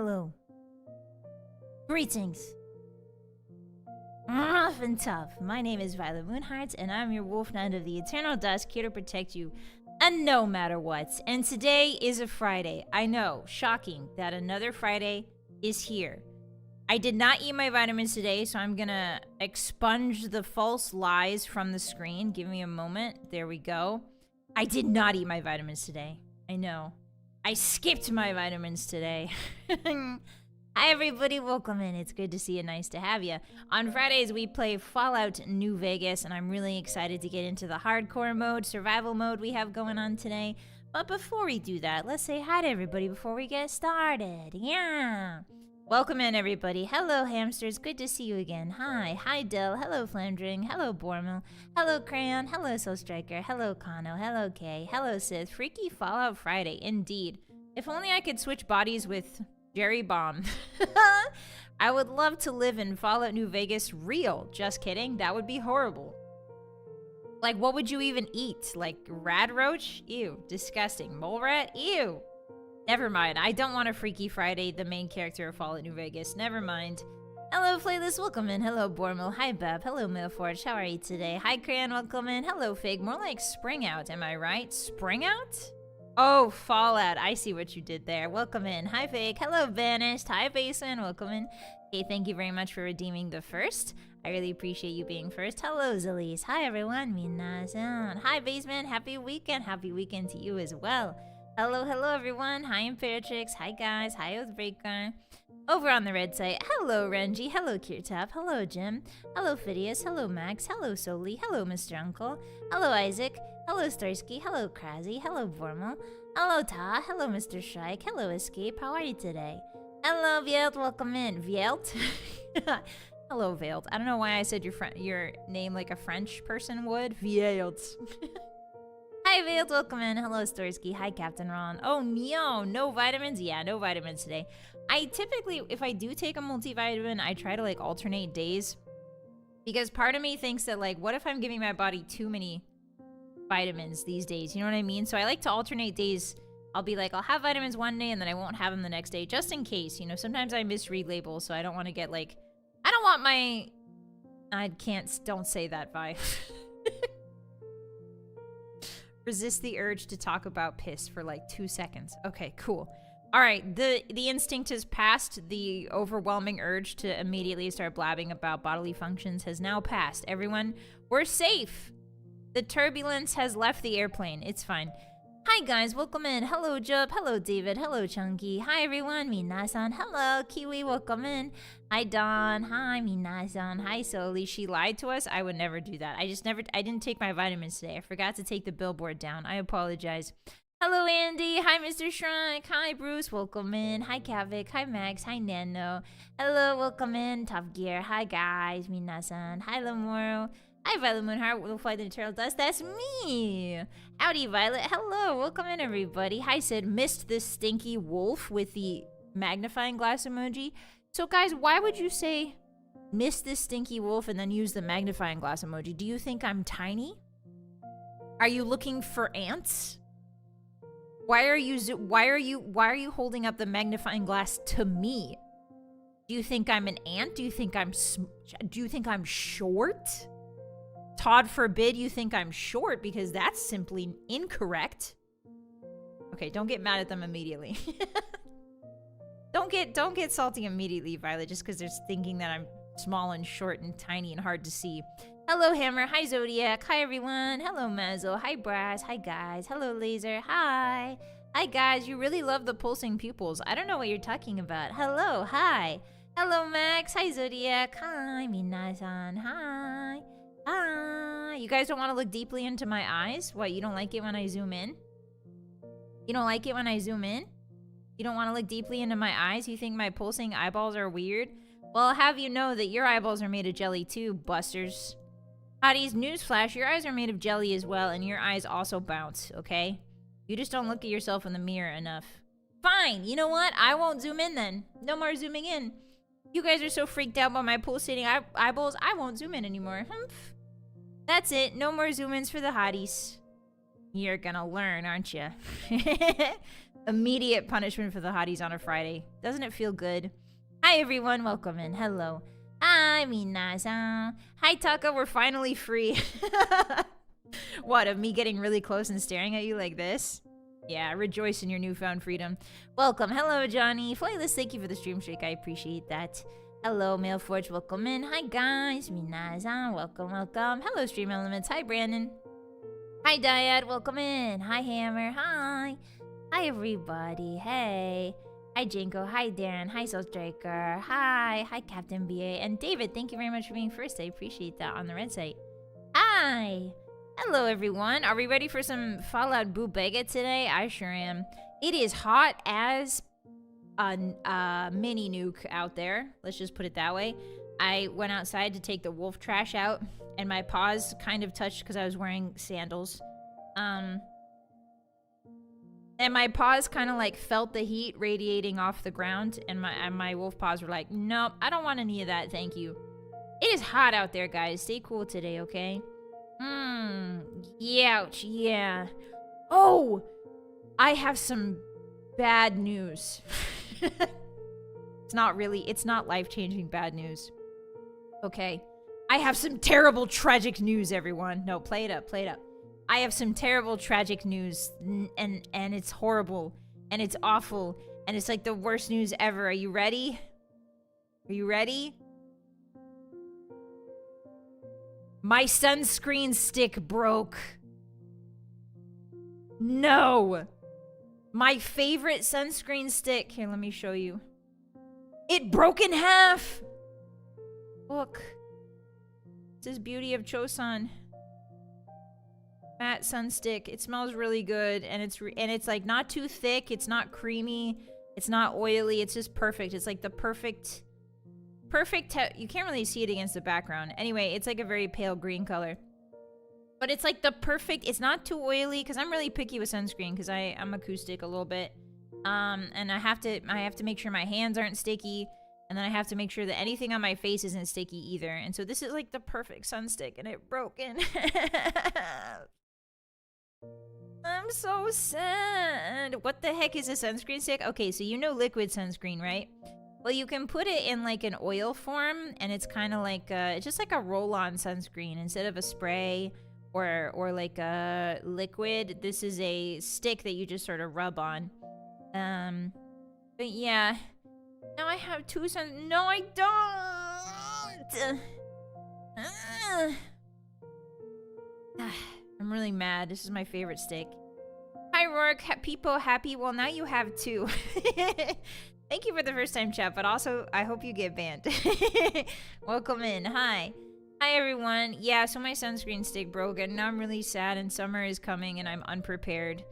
Hello. Greetings. Ruff and tough. My name is Vylett Moonheart, and I'm your wolf knight of the eternal dusk, here to protect you, and no matter what. And today is a Friday. I know, shocking that another Friday is here. I did not eat my vitamins today, so I'm gonna expunge the false lies from the screen. Give me a moment. There we go. I did not eat my vitamins today. I know. I skipped my vitamins today. Hi everybody, welcome in. It's good to see you, nice to have you. On Fridays we play Fallout New Vegas, and I'm really excited to get into the hardcore mode, survival mode we have going on today. But before we do that, let's say hi to everybody before we get started. Yeah. Welcome in everybody. Hello hamsters, good to see you again. Hi. Hi Dill, hello Flandring, hello Bormel, hello Crayon, hello Soul Striker, hello Kano, hello Kay, hello Sith. Freaky Fallout Friday, indeed. If only I could switch bodies with Jerry Bomb. I would love to live in Fallout New Vegas real. Just kidding, that would be horrible. Like, what would you even eat? Like, rad roach? Ew, disgusting. Mole rat? Ew. Never mind, I don't want a Freaky Friday, the main character of Fallout New Vegas. Never mind. Hello, Flayless, welcome in. Hello, Bormel. Hi, Beb. Hello, Milforge. How are you today? Hi, Crayon, welcome in. Hello, Fig. More like spring out, am I right? Spring out? Oh, Fallout. I see what you did there. Welcome in. Hi, Fake. Hello, Vanished. Hi, Basin. Welcome in. Okay, thank you very much for redeeming the first. I really appreciate you being first. Hello, Zalise. Hi, everyone. Minasan. Hi, Basement. Happy weekend. Happy weekend to you as well. Hello, hello, everyone. Hi, Imperatrix. Hi, guys. Hi, Oathbreaker. Over on the red site, hello, Renji. Hello, Kirtap. Hello, Jim. Hello, Phidias. Hello, Max. Hello, Soli. Hello, Mr. Uncle. Hello, Isaac. Hello, Starsky. Hello, Krasy. Hello, Vormal. Hello, Ta. Hello, Mr. Shrike. Hello, Escape. How are you today? Hello, Vylett. Welcome in. Vylett? Hello, Vylett. I don't know why I said your name like a French person would. Vylett. Hi, Vylett. Welcome in. Hello, Storsky. Hi, Captain Ron. Oh, no vitamins? Yeah, no vitamins today. I typically, if I do take a multivitamin, I try to like alternate days. Because part of me thinks that like, what if I'm giving my body too many vitamins these days? You know what I mean? So I like to alternate days. I'll be like, I'll have vitamins one day and then I won't have them the next day, just in case. You know, sometimes I misread labels, so I don't want to get like, I don't want my, don't say that, Vi. Resist the urge to talk about piss for like 2 seconds. Okay, cool. All right, the instinct has passed. The overwhelming urge to immediately start blabbing about bodily functions has now passed. Everyone, we're safe. The turbulence has left the airplane. It's fine. Hi guys, welcome in. Hello Jup. Hello David. Hello Chunky. Hi everyone. Minasan. Hello Kiwi. Welcome in. Hi Dawn. Hi Minasan. Hi Soli. She lied to us. I would never do that. I didn't take my vitamins today. I forgot to take the billboard down. I apologize. Hello Andy. Hi Mr. Shrike. Hi Bruce. Welcome in. Hi Kavik. Hi Max. Hi Nano. Hello. Welcome in. Top Gear. Hi guys. Minasan. Hi Lamoro. Hi, Vylett Moonheart. We'll fly the eternal dust. That's me. Howdy, Vylett. Hello. Welcome in, everybody. Hi, Sid. Missed this stinky wolf with the magnifying glass emoji. So, guys, why would you say miss this stinky wolf and then use the magnifying glass emoji? Do you think I'm tiny? Are you looking for ants? Why are you holding up the magnifying glass to me? Do you think I'm an ant? Do you think I'm short? Todd forbid you think I'm short, because that's simply incorrect. Okay, don't get mad at them immediately. Don't get salty immediately, Violet, just because they're thinking that I'm small and short and tiny and hard to see. Hello, Hammer. Hi, Zodiac. Hi, everyone. Hello, Mazel. Hi, Brass. Hi, guys. Hello, Laser. Hi. Hi, guys. You really love the pulsing pupils. I don't know what you're talking about. Hello. Hi. Hello, Max. Hi, Zodiac. Hi, Minasan. Hi. Hi. You guys don't want to look deeply into my eyes? What, you don't like it when I zoom in? You don't like it when I zoom in? You don't want to look deeply into my eyes? You think my pulsing eyeballs are weird? Well, I'll have you know that your eyeballs are made of jelly too, busters. Hotties, newsflash, your eyes are made of jelly as well, and your eyes also bounce, okay? You just don't look at yourself in the mirror enough. Fine, you know what? I won't zoom in then. No more zooming in. You guys are so freaked out by my pulsating eyeballs, I won't zoom in anymore. Humph. That's it. No more zoom-ins for the hotties. You're gonna learn, aren't you? Immediate punishment for the hotties on a Friday. Doesn't it feel good? Hi, everyone. Welcome in. Hello. Hi, minasan. Hi, Taka. We're finally free. What, of me getting really close and staring at you like this? Yeah, rejoice in your newfound freedom. Welcome. Hello, Johnny. Flightless, thank you for the stream streak. I appreciate that. Hello, Mailforge. Welcome in. Hi, guys. Minasan. Welcome, welcome. Hello, Stream Elements. Hi, Brandon. Hi, Dyad. Welcome in. Hi, Hammer. Hi. Hi, everybody. Hey. Hi, Jinko. Hi, Darren. Hi, Soul Striker. Hi. Hi, Captain BA. And David, thank you very much for being first. I appreciate that on the red site. Hi. Hello, everyone. Are we ready for some Fallout Boobega today? I sure am. It is hot as a mini nuke out there. Let's just put it that way. I went outside to take the wolf trash out, and my paws kind of touched because I was wearing sandals. And my paws kind of like felt the heat radiating off the ground, and my wolf paws were like, nope, I don't want any of that, thank you. It is hot out there, guys. Stay cool today, okay? Ouch, yeah. Oh! I have some bad news. It's not life-changing bad news. Okay. I have some terrible, tragic news, everyone. No, play it up, play it up. I have some terrible, tragic news, and it's horrible, and it's awful, and it's like the worst news ever. Are you ready? Are you ready? My sunscreen stick broke. No! My favorite sunscreen stick. Here, let me show you. It broke in half! Look. This is Beauty of Chosun. Matte sun stick. It smells really good, and it's like not too thick. It's not creamy. It's not oily. It's just perfect. It's like the perfect. You can't really see it against the background. Anyway, it's like a very pale green color. But it's like the perfect. It's not too oily because I'm really picky with sunscreen because I'm acoustic a little bit. And I have to make sure my hands aren't sticky, and then I have to make sure that anything on my face isn't sticky either. And so this is like the perfect sun stick, and it broke in. I'm so sad. What the heck is a sunscreen stick? Okay, so you know liquid sunscreen, right? Well, you can put it in like an oil form, and it's kind of like it's just like a roll-on sunscreen instead of a spray or like a liquid. This is a stick that you just sort of rub on. But yeah, now I have two sun. No, I don't. I'm really mad. This is my favorite stick. Hi, Rourke. Peepo happy. Well, now you have two. Thank you for the first time chat, but also I hope you get banned. Welcome in. Hi. Hi, everyone. Yeah, so my sunscreen stick broke, and now I'm really sad, and summer is coming, and I'm unprepared.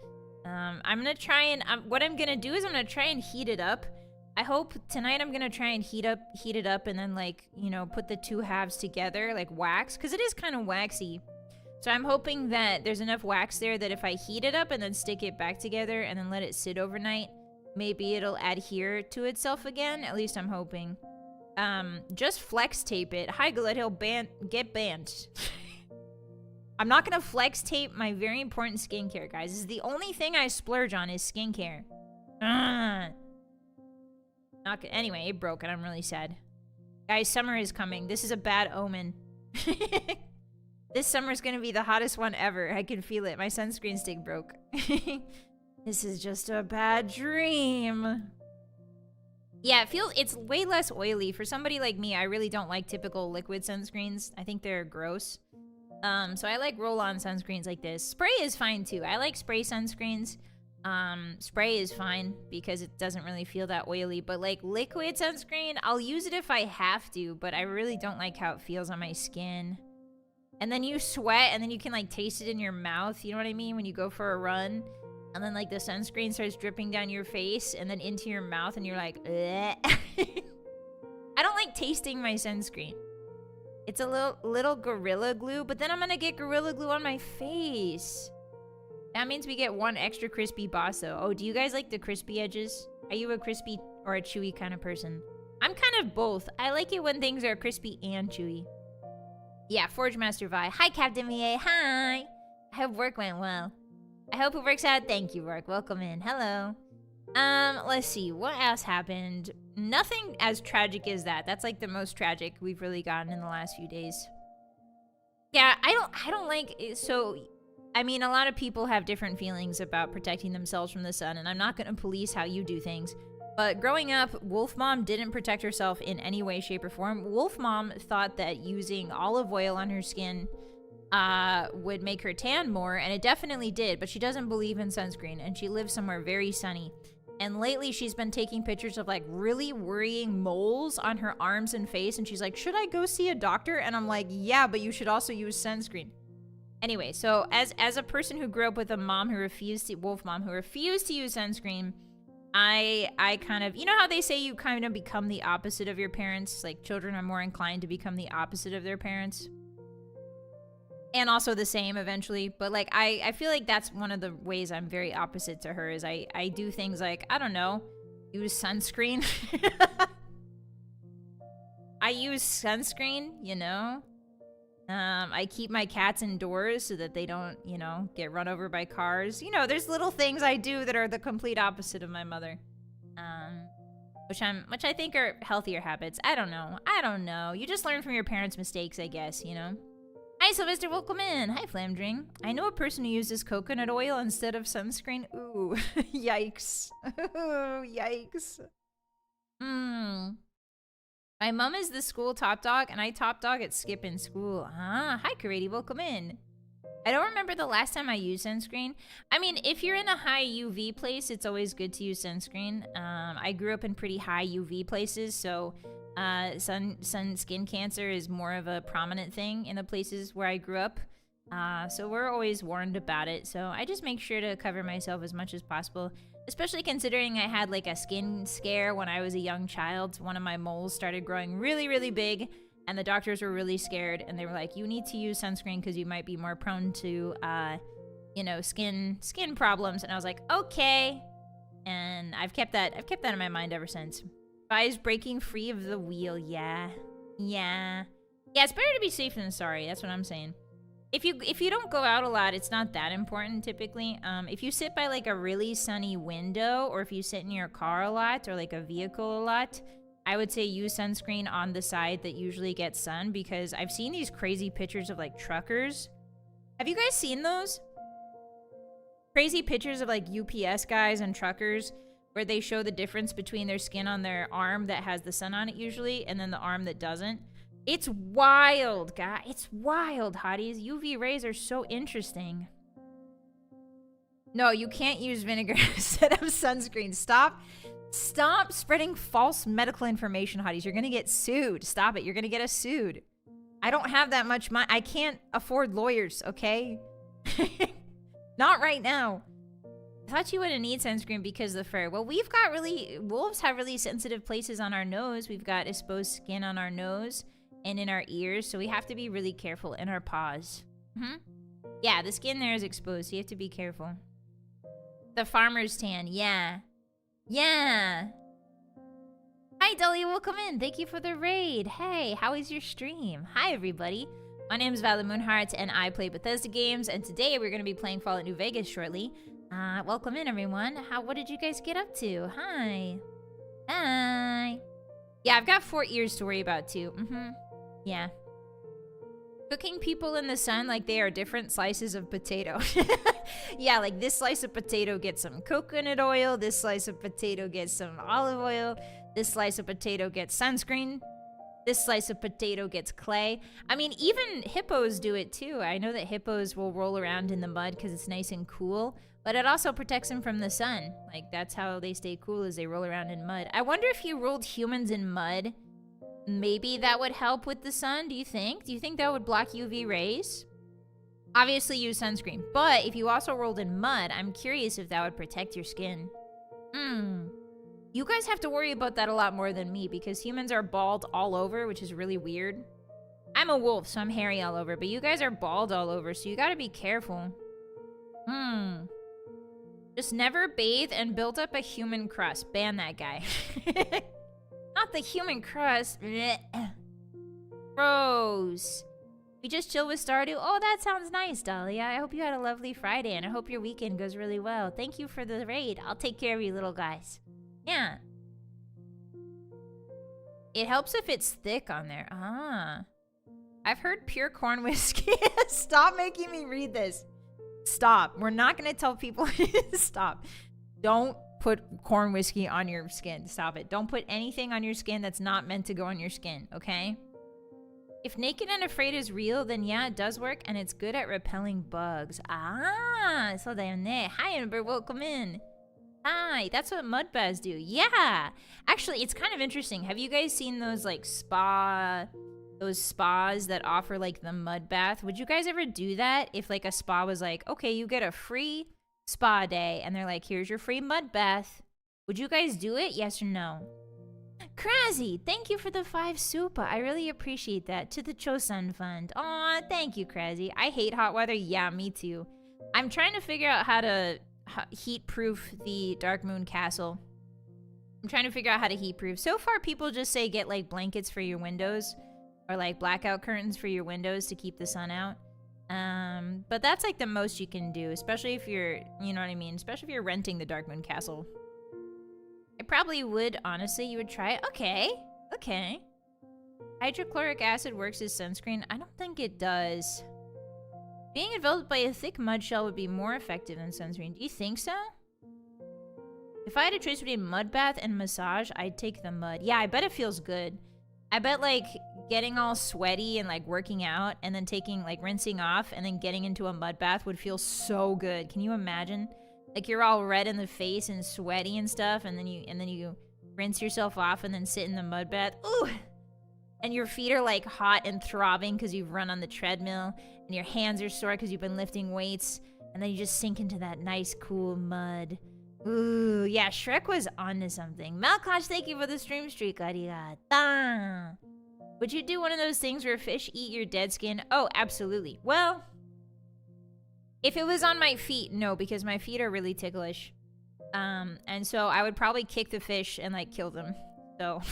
I'm gonna try and what I'm gonna do is I'm gonna try and heat it up. I hope tonight I'm gonna try and heat it up, and then, like, you know, put the two halves together like wax, because it is kind of waxy. So I'm hoping that there's enough wax there that if I heat it up and then stick it back together and then let it sit overnight, maybe it'll adhere to itself again. At least I'm hoping. Just flex tape it. Hi, Galette Hill, get banned. I'm not gonna flex tape my very important skincare, guys. This is the only thing I splurge on is skincare. Anyway, it broke and I'm really sad. Guys, summer is coming. This is a bad omen. This summer's gonna be the hottest one ever. I can feel it. My sunscreen stick broke. This is just a bad dream. Yeah, it's way less oily. For somebody like me, I really don't like typical liquid sunscreens. I think they're gross. So I like roll-on sunscreens like this. Spray is fine too. I like spray sunscreens. Spray is fine because it doesn't really feel that oily. But like liquid sunscreen, I'll use it if I have to, but I really don't like how it feels on my skin. And then you sweat, and then you can like taste it in your mouth. You know what I mean? When you go for a run, and then like the sunscreen starts dripping down your face and then into your mouth, and you're like, I don't like tasting my sunscreen. It's a little Gorilla Glue, but then I'm gonna get Gorilla Glue on my face. That means we get one extra crispy basso. Oh, do you guys like the crispy edges? Are you a crispy or a chewy kind of person? I'm kind of both. I like it when things are crispy and chewy. Yeah, Forge Master Vi. Hi, Captain VA. Hi. I hope work went well. I hope it works out. Thank you, work. Welcome in. Hello. Let's see. What else happened? Nothing as tragic as that. That's like the most tragic we've really gotten in the last few days. Yeah, I don't like it. So, I mean, a lot of people have different feelings about protecting themselves from the sun, and I'm not going to police how you do things. But growing up, Wolf Mom didn't protect herself in any way, shape, or form. Wolf Mom thought that using olive oil on her skin would make her tan more, and it definitely did, but she doesn't believe in sunscreen, and she lives somewhere very sunny. And lately, she's been taking pictures of, like, really worrying moles on her arms and face, and she's like, should I go see a doctor? And I'm like, yeah, but you should also use sunscreen. Anyway, so as a person who grew up with a mom who refused to, Wolf Mom, who refused to use sunscreen, I kind of, you know how they say you kind of become the opposite of your parents? Like, children are more inclined to become the opposite of their parents. And also the same eventually. But, like, I feel like that's one of the ways I'm very opposite to her is I do things like, I don't know, use sunscreen. I use sunscreen, you know? I keep my cats indoors so that they don't, you know, get run over by cars. You know, there's little things I do that are the complete opposite of my mother. Which I think are healthier habits. I don't know. You just learn from your parents' mistakes, I guess, you know? Hi, Sylvester, welcome in. Hi, Flamdring. I know a person who uses coconut oil instead of sunscreen. Ooh, yikes. Ooh, yikes. My mom is the school top dog, and I top dog at Skip in school. Ah, hi, Karate, welcome in. I don't remember the last time I used sunscreen. I mean, if you're in a high UV place, it's always good to use sunscreen. I grew up in pretty high UV places, so skin cancer is more of a prominent thing in the places where I grew up. So we're always warned about it. So I just make sure to cover myself as much as possible, especially considering I had like a skin scare when I was a young child. One of my moles started growing really, really big, and the doctors were really scared, and they were like, you need to use sunscreen because you might be more prone to, you know, skin problems. And I was like, okay. And I've kept that in my mind ever since. Vi's breaking free of the wheel. Yeah, it's better to be safe than sorry. That's what I'm saying. If you don't go out a lot, it's not that important typically. If you sit by like a really sunny window, or if you sit in your car a lot, or like a vehicle a lot, I would say use sunscreen on the side that usually gets sun, because I've seen these crazy pictures of like truckers. Have you guys seen those? Crazy pictures of like UPS guys and truckers where they show the difference between their skin on their arm that has the sun on it usually, and then the arm that doesn't. It's wild, guys. It's wild, hotties. UV rays are so interesting. No, you can't use vinegar instead of sunscreen. Stop spreading false medical information, hotties. You're gonna get sued. Stop it. You're gonna get us sued. I don't have that much money. I can't afford lawyers, okay? Not right now. I thought you wouldn't need sunscreen because of the fur. Well, wolves have really sensitive places on our nose. We've got exposed skin on our nose and in our ears, so we have to be really careful, in our paws. Yeah, the skin there is exposed, so you have to be careful. The farmer's tan, yeah. Hi, Dolly, welcome in. Thank you for the raid. Hey, how is your stream? Hi, everybody. My name is Vylett Moonheart, and I play Bethesda games, and today we're going to be playing Fallout New Vegas shortly. Welcome in, everyone. What did you guys get up to? Hi. Yeah, I've got 4 ears to worry about, too. Yeah. Cooking people in the sun like they are different slices of potato. Yeah, like this slice of potato gets some coconut oil, this slice of potato gets some olive oil, this slice of potato gets sunscreen, this slice of potato gets clay. I mean, even hippos do it too. I know that hippos will roll around in the mud because it's nice and cool, but it also protects them from the sun. Like, that's how they stay cool, is they roll around in mud. I wonder if you rolled humans in mud, maybe that would help with the sun, do you think? Do you think that would block UV rays? Obviously use sunscreen, but if you also rolled in mud, I'm curious if that would protect your skin. You guys have to worry about that a lot more than me, because humans are bald all over, which is really weird. I'm a wolf, so I'm hairy all over, but you guys are bald all over, so you gotta be careful. Just never bathe and build up a human crust. Ban that guy. Not the human crust. Gross. We just chill with Stardew. Oh, that sounds nice, Dahlia. I hope you had a lovely Friday, and I hope your weekend goes really well. Thank you for the raid. I'll take care of you little guys. Yeah. It helps if it's thick on there. Ah. I've heard pure corn whiskey. Stop making me read this. Stop. We're not going to tell people. Stop. Don't put corn whiskey on your skin. Stop it. Don't put anything on your skin that's not meant to go on your skin, okay? If Naked and Afraid is real, then yeah, it does work, and it's good at repelling bugs. Ah, so ne. Hi, Amber. Welcome in. Hi, that's what mud baths do. Yeah. Actually, it's kind of interesting. Have you guys seen those, like, those spas that offer, like, the mud bath? Would you guys ever do that if, like, a spa was like, okay, you get a free spa day, and they're like, here's your free mud bath. Would you guys do it? Yes or no? Krazzy, thank you for the 5 super. I really appreciate that. To the Chosun Fund. Aw, thank you, Krazzy. I hate hot weather. Yeah, me too. I'm trying to figure out how to heat-proof the Dark Moon Castle. I'm trying to figure out how to heat-proof. So far, people just say get, like, blankets for your windows. Or, like, blackout curtains for your windows to keep the sun out. But that's, like, the most you can do. Especially if you're, you know what I mean? Especially if you're renting the Dark Moon Castle. I probably would, honestly. You would try it? Okay. Okay. Hydrochloric acid works as sunscreen? I don't think it does. Being enveloped by a thick mud shell would be more effective than sunscreen. Do you think so? If I had a choice between mud bath and massage, I'd take the mud. Yeah, I bet it feels good. I bet, like, getting all sweaty and, like, working out and then taking, like, rinsing off and then getting into a mud bath would feel so good. Can you imagine? Like, you're all red in the face and sweaty and stuff, and then you rinse yourself off and then sit in the mud bath. Ooh! And your feet are, like, hot and throbbing because you've run on the treadmill, and your hands are sore because you've been lifting weights, and then you just sink into that nice, cool mud. Ooh, yeah, Shrek was onto something. Malkosh, thank you for the stream streak. Arigato. Would you do one of those things where fish eat your dead skin? Oh, absolutely. Well, if it was on my feet, no, because my feet are really ticklish. And so I would probably kick the fish and, like, kill them. So.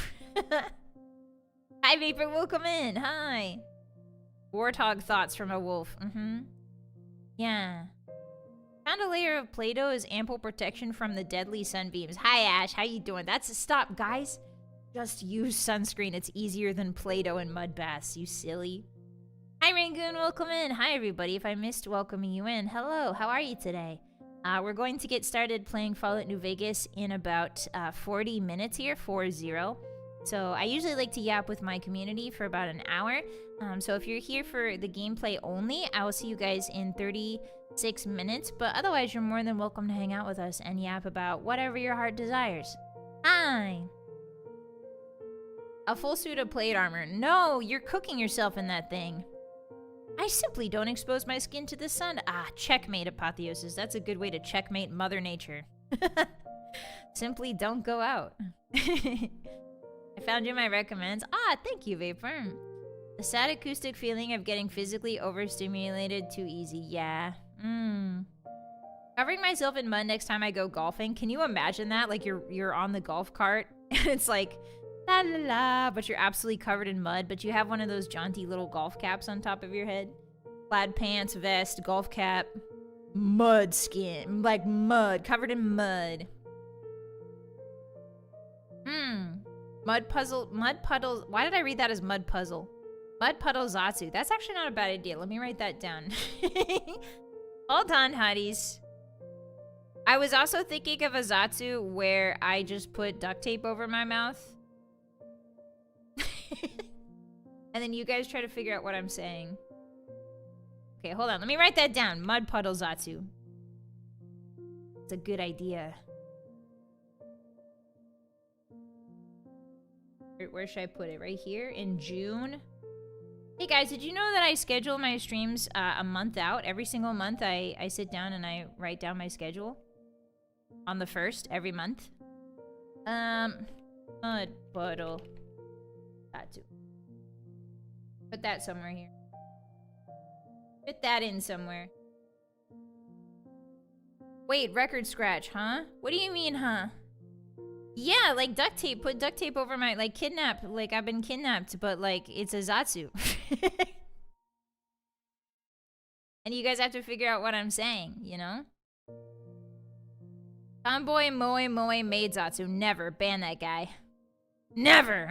Hi, Vapor, welcome in. Hi. Warthog thoughts from a wolf. Yeah. Found a layer of Play-Doh is ample protection from the deadly sunbeams. Hi, Ash. How you doing? That's a stop, guys. Just use sunscreen. It's easier than Play-Doh and mud baths, you silly. Hi, Rangoon. Welcome in. Hi, everybody. If I missed welcoming you in, hello. How are you today? We're going to get started playing Fallout New Vegas in about 40 minutes here, 40. So I usually like to yap with my community for about an hour. So if you're here for the gameplay only, I will see you guys in 36 minutes. But otherwise, you're more than welcome to hang out with us and yap about whatever your heart desires. Hi. A full suit of plate armor. No, you're cooking yourself in that thing. I simply don't expose my skin to the sun. Ah, checkmate, Apotheosis. That's a good way to checkmate Mother Nature. Simply don't go out. I found you my recommends. Ah, thank you, Vapor. The sad acoustic feeling of getting physically overstimulated too easy. Yeah. Covering myself in mud next time I go golfing. Can you imagine that? Like you're on the golf cart and it's like la la la, but you're absolutely covered in mud, but you have one of those jaunty little golf caps on top of your head. Plaid pants, vest, golf cap, mud skin, like mud, covered in mud. Mud puddles. Why did I read that as mud puzzle? Mud puddle Zatsu. That's actually not a bad idea. Let me write that down. Hold on, Hotties. I was also thinking of a Zatsu where I just put duct tape over my mouth. And then you guys try to figure out what I'm saying. Okay, hold on. Let me write that down. Mud puddle Zatsu. It's a good idea. Where should I put it? Right here in June. Hey guys, did you know that I schedule my streams a month out? Every single month I sit down and I write down my schedule. On the 1st, every month. Mud puddle. Zatsu. Put that somewhere here. Fit that in somewhere. Wait, record scratch, huh? What do you mean, huh? Yeah, like duct tape. Put duct tape over my, like, kidnap. Like, I've been kidnapped, but, like, it's a Zatsu. And you guys have to figure out what I'm saying, you know? Tomboy moe moe meidzatsu. Never. Ban that guy. Never.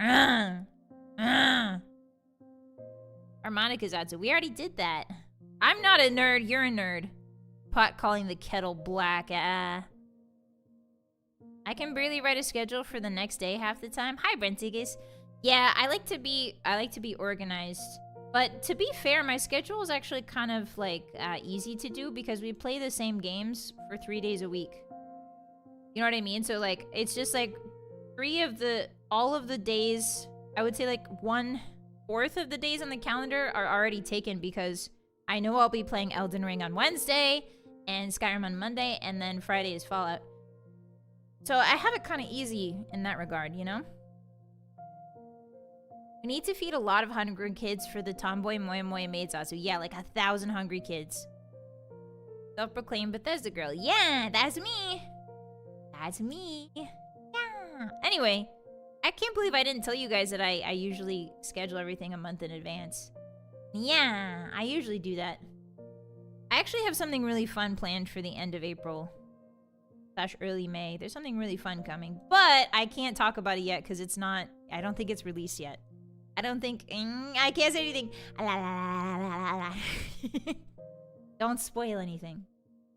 Harmonica zatsu. We already did that. I'm not a nerd. You're a nerd. Pot calling the kettle black. I can barely write a schedule for the next day half the time. Hi, Brentigus. Yeah, I like to be organized. But to be fair, my schedule is actually kind of like easy to do because we play the same games for 3 days a week. You know what I mean? So like, it's just like all of the days, I would say like 1/4 of the days on the calendar are already taken because I know I'll be playing Elden Ring on Wednesday and Skyrim on Monday, and then Friday is Fallout. So I have it kind of easy in that regard, you know? We need to feed a lot of hungry kids for the tomboy moe moe meidzatsu. Yeah, like 1,000 hungry kids. Self-proclaimed Bethesda girl. Yeah, that's me. That's me. Yeah. Anyway, I can't believe I didn't tell you guys that I usually schedule everything a month in advance. Yeah, I usually do that. I actually have something really fun planned for the end of April. / early May. There's something really fun coming. But I can't talk about it yet because it's not... I don't think it's released yet. I don't think... I can't say anything. Don't spoil anything.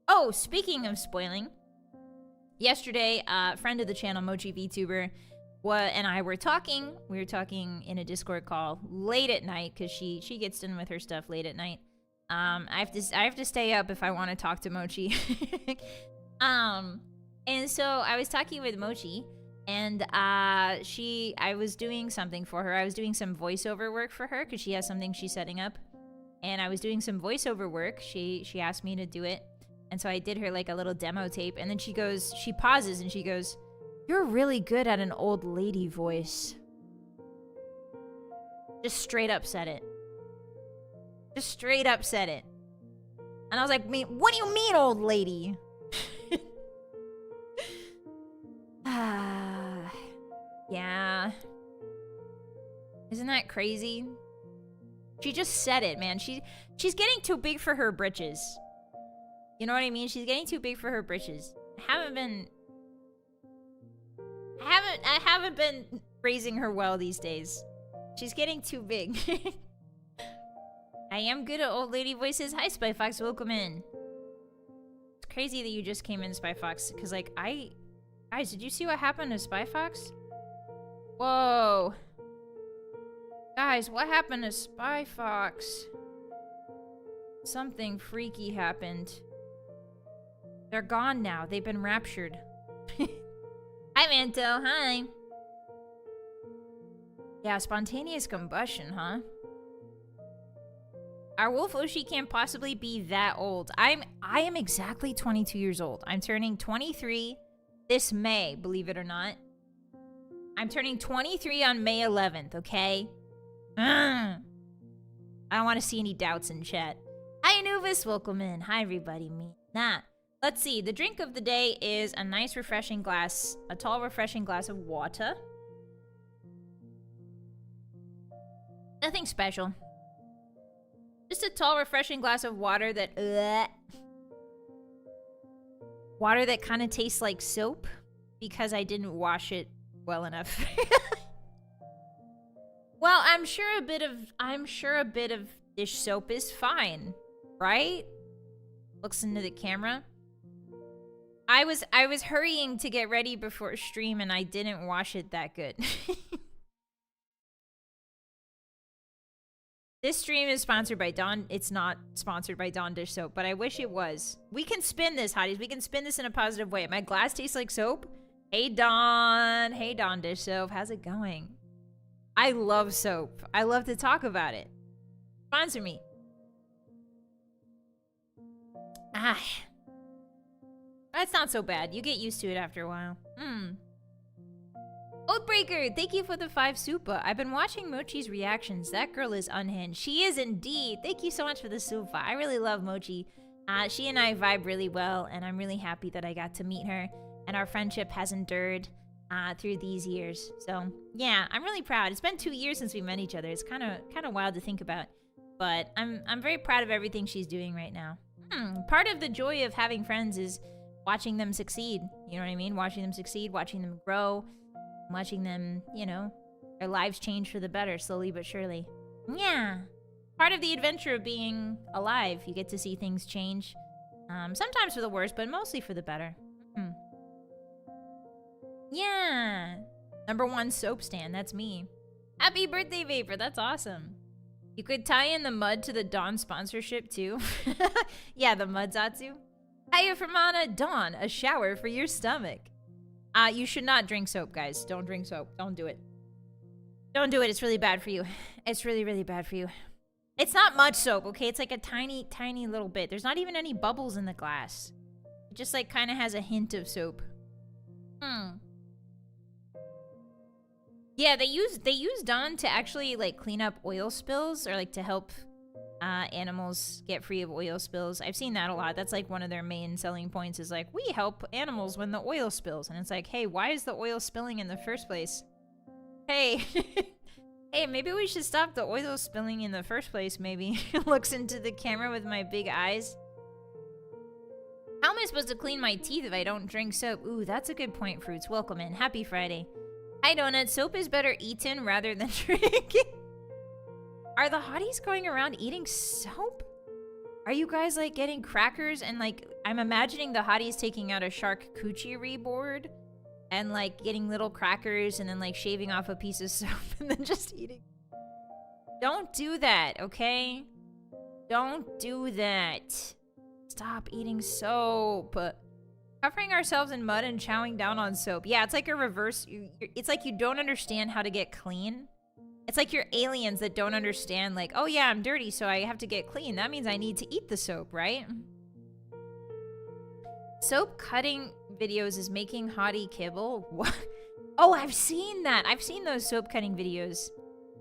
Oh, speaking of spoiling. Yesterday, a friend of the channel, Mochi VTuber, and I were talking. We were talking in a Discord call late at night because she gets done with her stuff late at night. I have to stay up if I want to talk to Mochi. And so I was talking with Mochi, and I was doing something for her. I was doing some voiceover work for her because she has something she's setting up, and I was doing some voiceover work. She asked me to do it, and so I did her like a little demo tape, and then she pauses and she goes, "You're really good at an old lady voice." Just straight up said it. Just straight up said it. And I was like, what do you mean, old lady? Yeah. Isn't that crazy? She just said it, man. She's getting too big for her britches. You know what I mean? She's getting too big for her britches. I haven't been raising her well these days. She's getting too big. I am good at old lady voices. Hi, Spy Fox. Welcome in. It's crazy that you just came in, Spy Fox. Because, like, Guys, did you see what happened to Spy Fox? Whoa. Guys, what happened to Spy Fox? Something freaky happened. They're gone now. They've been raptured. Hi, Manto. Hi. Yeah, spontaneous combustion, huh? Our Wolf Oshi can't possibly be that old. I am exactly 22 years old. I'm turning 23 this May, believe it or not. I'm turning 23 on May 11th, okay? I don't want to see any doubts in chat. Hi, Anubis. Welcome in. Hi, everybody. Let's see. The drink of the day is a nice, refreshing glass, a tall, refreshing glass of water. Nothing special. Just a tall, refreshing glass of water that... water that kind of tastes like soap because I didn't wash it well enough. Well, I'm sure a bit of dish soap is fine, right? Looks into the camera. I was hurrying to get ready before stream and I didn't wash it that good. This stream is sponsored by Dawn. It's not sponsored by Dawn Dish Soap, but I wish it was. We can spin this, Hotties. We can spin this in a positive way. My glass tastes like soap. Hey, Dawn. Hey, Dawn Dish Soap. How's it going? I love soap. I love to talk about it. Sponsor me. That's not so bad. You get used to it after a while. Oathbreaker, thank you for the 5 super. I've been watching Mochi's reactions. That girl is unhinged. She is indeed. Thank you so much for the super. I really love Mochi. She and I vibe really well, and I'm really happy that I got to meet her. And our friendship has endured through these years. So, yeah, I'm really proud. It's been 2 years since we met each other. It's kind of wild to think about. But I'm very proud of everything she's doing right now. Part of the joy of having friends is watching them succeed. You know what I mean? Watching them succeed, watching them grow, watching them, you know, their lives change for the better, slowly but surely. Yeah. Part of the adventure of being alive. You get to see things change. Sometimes for the worse, but mostly for the better. Yeah. #1 soap stand. That's me. Happy birthday, Vapor. That's awesome. You could tie in the mud to the Dawn sponsorship, too. Yeah, the mud Zatsu. Hiya from Anna. Dawn, a shower for your stomach. You should not drink soap, guys. Don't drink soap. Don't do it. Don't do it. It's really bad for you. It's really, really bad for you. It's not much soap, okay? It's like a tiny, tiny little bit. There's not even any bubbles in the glass. It just, like, kind of has a hint of soap. Yeah, they use Dawn to actually, like, clean up oil spills or, like, to help animals get free of oil spills. I've seen that a lot. That's, like, one of their main selling points is, like, we help animals when the oil spills. And it's like, hey, why is the oil spilling in the first place? Hey, hey, maybe we should stop the oil spilling in the first place, maybe. Looks into the camera with my big eyes. How am I supposed to clean my teeth if I don't drink soap? Ooh, that's a good point, Fruits. Welcome in. Happy Friday. Hi, Donut. Soap is better eaten rather than drinking. Are the hotties going around eating soap? Are you guys, like, getting crackers and, like, I'm imagining the hotties taking out a charcuterie board and, like, getting little crackers and then, like, shaving off a piece of soap and then just eating. Don't do that, okay? Don't do that. Stop eating soap. Covering ourselves in mud and chowing down on soap. Yeah, it's like a reverse. It's like you don't understand how to get clean. It's like you're aliens that don't understand, like, oh yeah, I'm dirty, so I have to get clean. That means I need to eat the soap, right? Soap cutting videos is making hottie kibble. What? Oh, I've seen that. I've seen those soap cutting videos.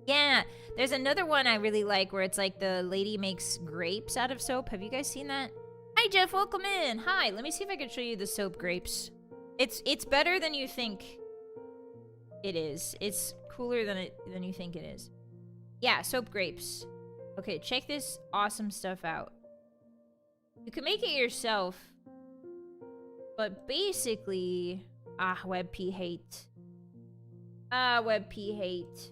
Yeah, there's another one I really like where it's like the lady makes grapes out of soap. Have you guys seen that? Hi, Jeff. Welcome in. Hi. Let me see if I can show you the soap grapes. It's better than you think it is. It's cooler than you think it is. Yeah, soap grapes. Okay, check this awesome stuff out. You can make it yourself, but basically, WebP hate. WebP hate.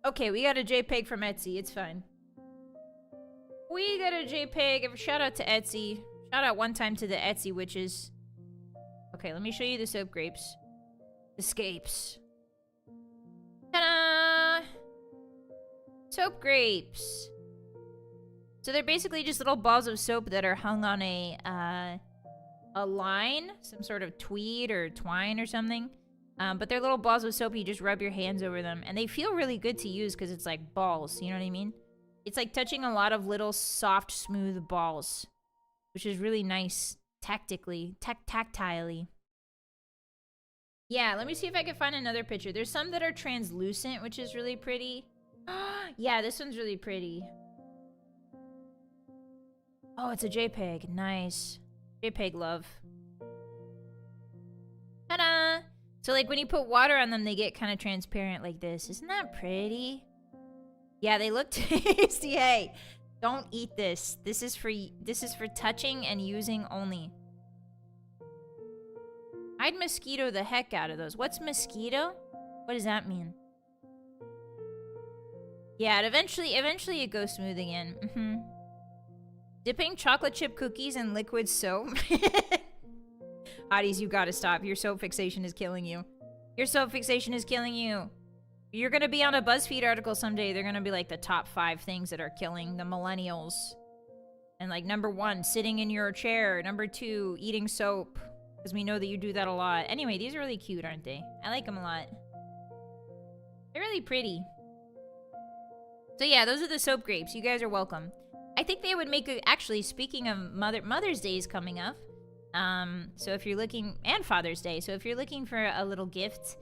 Okay, we got a JPEG from Etsy. It's fine. We got a JPEG. Shout out to Etsy. Shout out one time to the Etsy witches. Okay, let me show you the soap grapes. Escapes. Ta-da! Soap grapes. So they're basically just little balls of soap that are hung on a line, some sort of tweed or twine or something. But they're little balls of soap. You just rub your hands over them, and they feel really good to use because it's like balls. You know what I mean? It's like touching a lot of little soft, smooth balls, which is really nice tactilely. Yeah, let me see if I can find another picture. There's some that are translucent, which is really pretty. Yeah, this one's really pretty. Oh, it's a JPEG. Nice. JPEG love. Ta-da! So, like, when you put water on them, they get kind of transparent like this. Isn't that pretty? Yeah, they look tasty. Hey, don't eat this. This is for touching and using only. I'd mosquito the heck out of those. What's mosquito? What does that mean? Yeah, eventually it goes smooth again. Dipping chocolate chip cookies in liquid soap. Hotties, you gotta stop. Your soap fixation is killing you. Your soap fixation is killing you. You're gonna be on a BuzzFeed article someday. They're gonna be like the top 5 things that are killing the millennials. And like #1, sitting in your chair. #2, eating soap. Because we know that you do that a lot. Anyway, these are really cute, aren't they? I like them a lot. They're really pretty. So yeah, those are the soap grapes. You guys are welcome. I think they would make a... Actually, speaking of Mother's Day is coming up. So if you're looking... And Father's Day. So if you're looking for a little gift...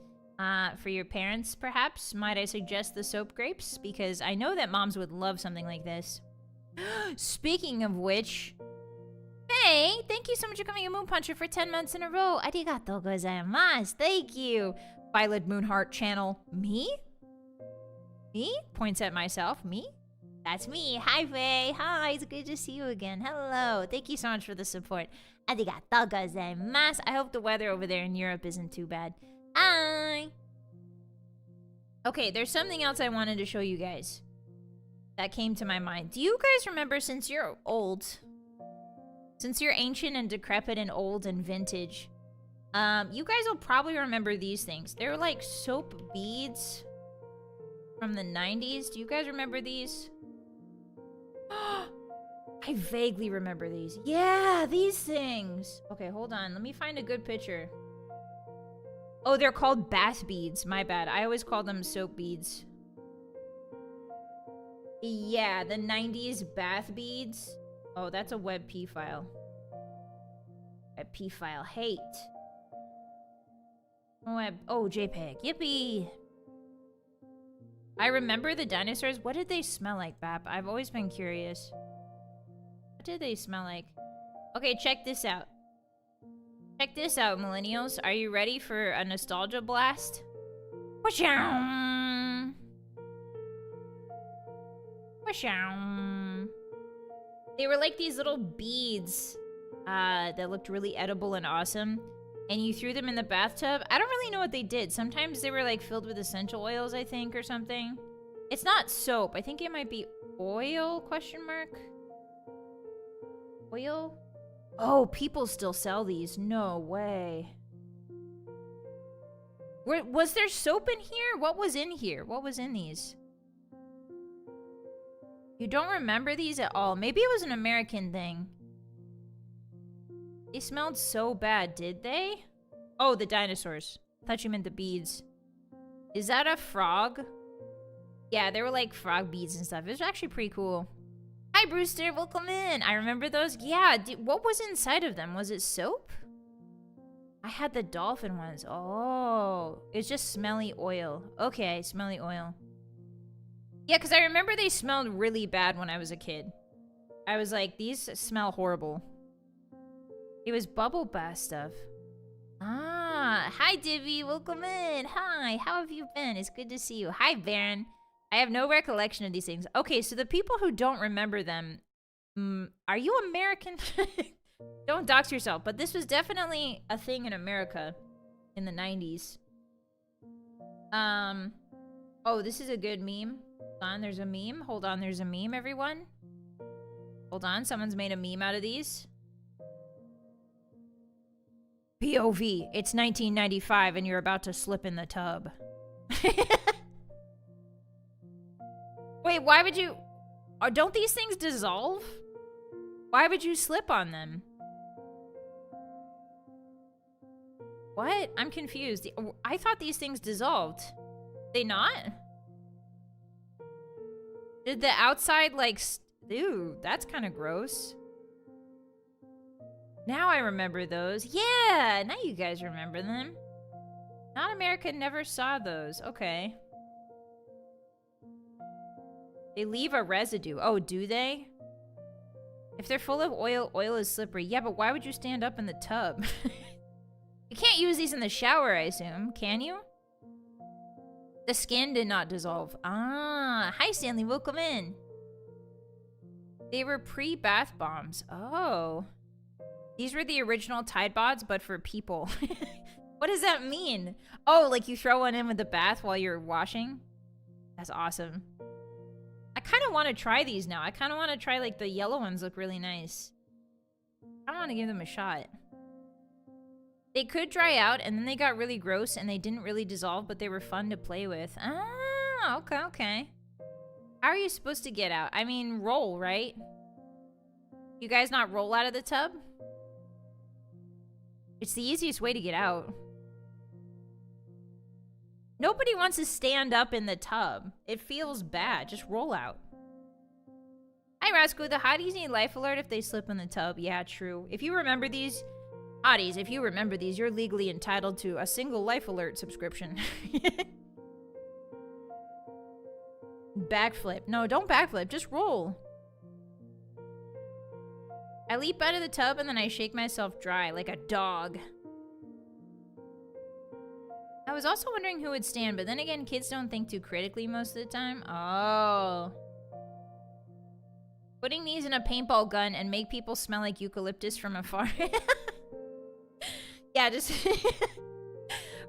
for your parents, perhaps, might I suggest the soap grapes? Because I know that moms would love something like this. Speaking of which... Hey, thank you so much for coming a Moon Puncher for 10 months in a row. Arigatou gozaimasu. Thank you. Vylett Moonheart channel. Me? Me? Points at myself. Me? That's me. Hi, Faye. Hi, it's good to see you again. Hello. Thank you so much for the support. Arigatou gozaimasu. I hope the weather over there in Europe isn't too bad. Hi. Okay, there's something else I wanted to show you guys that came to my mind. Do you guys remember, since you're old, since you're ancient and decrepit and old and vintage, you guys will probably remember these things. They're like soap beads from the 90s. Do you guys remember these? I vaguely remember these. Yeah, these things. Okay, hold on. Let me find a good picture. Oh, they're called bath beads. My bad. I always call them soap beads. Yeah, the 90s bath beads. Oh, that's a WebP file. WebP file. Hate. Oh, JPEG. Yippee. I remember the dinosaurs. What did they smell like, Bap? I've always been curious. What did they smell like? Okay, check this out. Check this out, millennials. Are you ready for a nostalgia blast? Whoosh-ow. Whoosh-ow. They were like these little beads that looked really edible and awesome. And you threw them in the bathtub. I don't really know what they did. Sometimes they were like filled with essential oils, I think, or something. It's not soap. I think it might be oil, question mark? Oil? Oh, people still sell these. No way. Was there soap in here? What was in here? What was in these? You don't remember these at all. Maybe it was an American thing. They smelled so bad, did they? Oh, the dinosaurs. I thought you meant the beads. Is that a frog? Yeah, they were like frog beads and stuff. It was actually pretty cool. Hi, Brewster. Welcome in. I remember those. Yeah, what was inside of them? Was it soap? I had the dolphin ones. Oh, it's just smelly oil. Okay, smelly oil. Yeah, because I remember they smelled really bad when I was a kid. I was like, these smell horrible. It was bubble bath stuff. Ah, hi, Divvy. Welcome in. Hi, how have you been? It's good to see you. Hi, Baron. I have no recollection of these things. Okay, so the people who don't remember them, are you American? Don't dox yourself, but this was definitely a thing in America in the 90s. Oh, this is a good meme. Hold on, there's a meme. Hold on, there's a meme, everyone. Hold on, someone's made a meme out of these. POV, it's 1995 and you're about to slip in the tub. Wait, why would you... don't these things dissolve? Why would you slip on them? What? I'm confused. I thought these things dissolved. They not? Did the outside, like... Ew, that's kind of gross. Now I remember those. Yeah, now you guys remember them. Not America never saw those. Okay. They leave a residue. Oh, do they? If they're full of oil, oil is slippery. Yeah, but why would you stand up in the tub? You can't use these in the shower, I assume. Can you? The skin did not dissolve. Ah, hi Stanley, welcome in. They were pre-bath bombs. Oh. These were the original Tide Pods, but for people. What does that mean? Oh, like you throw one in with the bath while you're washing? That's awesome. I kind of want to try these now. I kind of want to try, like, the yellow ones look really nice. I want to give them a shot. They could dry out, and then they got really gross, and they didn't really dissolve, but they were fun to play with. Ah, okay, okay. How are you supposed to get out? I mean, roll, right? You guys not roll out of the tub? It's the easiest way to get out. Nobody wants to stand up in the tub. It feels bad. Just roll out. Hi, Roscoe. The hotties need life alert if they slip in the tub. Yeah, true. If you remember these... Hotties, if you remember these, you're legally entitled to a single life alert subscription. Backflip. No, don't backflip. Just roll. I leap out of the tub and then I shake myself dry like a dog. was also wondering who would stand, but then again, kids don't think too critically most of the time. Oh. Putting these in a paintball gun and make people smell like eucalyptus from afar. Yeah, just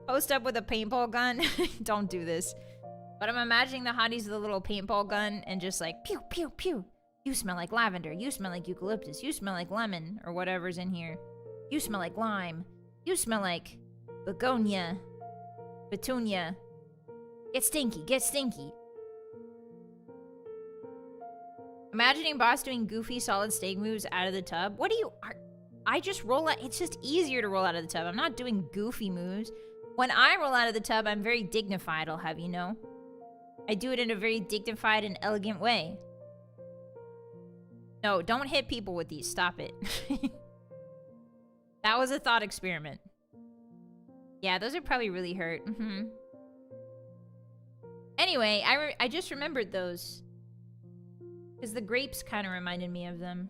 post up with a paintball gun. Don't do this. But I'm imagining the hotties with a little paintball gun and just like, pew, pew, pew. You smell like lavender. You smell like eucalyptus. You smell like lemon or whatever's in here. You smell like lime. You smell like begonia. Petunia. Get stinky. Get stinky. Imagining boss doing goofy solid stake moves out of the tub. What do you... I just roll out... It's just easier to roll out of the tub. I'm not doing goofy moves. When I roll out of the tub, I'm very dignified, I'll have you know. I do it in a very dignified and elegant way. No, don't hit people with these. Stop it. That was a thought experiment. Yeah, those would probably really hurt. Anyway, I just remembered those. Because the grapes kind of reminded me of them.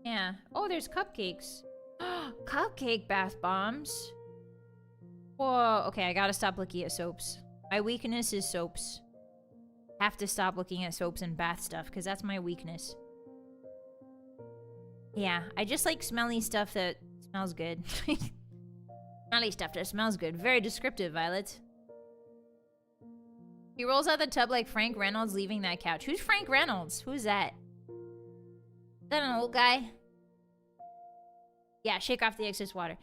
Yeah. Oh, there's cupcakes. Cupcake bath bombs. Whoa. Okay, I gotta stop looking at soaps. My weakness is soaps. Have to stop looking at soaps and bath stuff, because that's my weakness. Yeah, I just like smelly stuff that smells good. Smelly stuff that smells good. Very descriptive, Violet. He rolls out the tub like Frank Reynolds leaving that couch. Who's Frank Reynolds? Who's that? Is that an old guy? Yeah, shake off the excess water.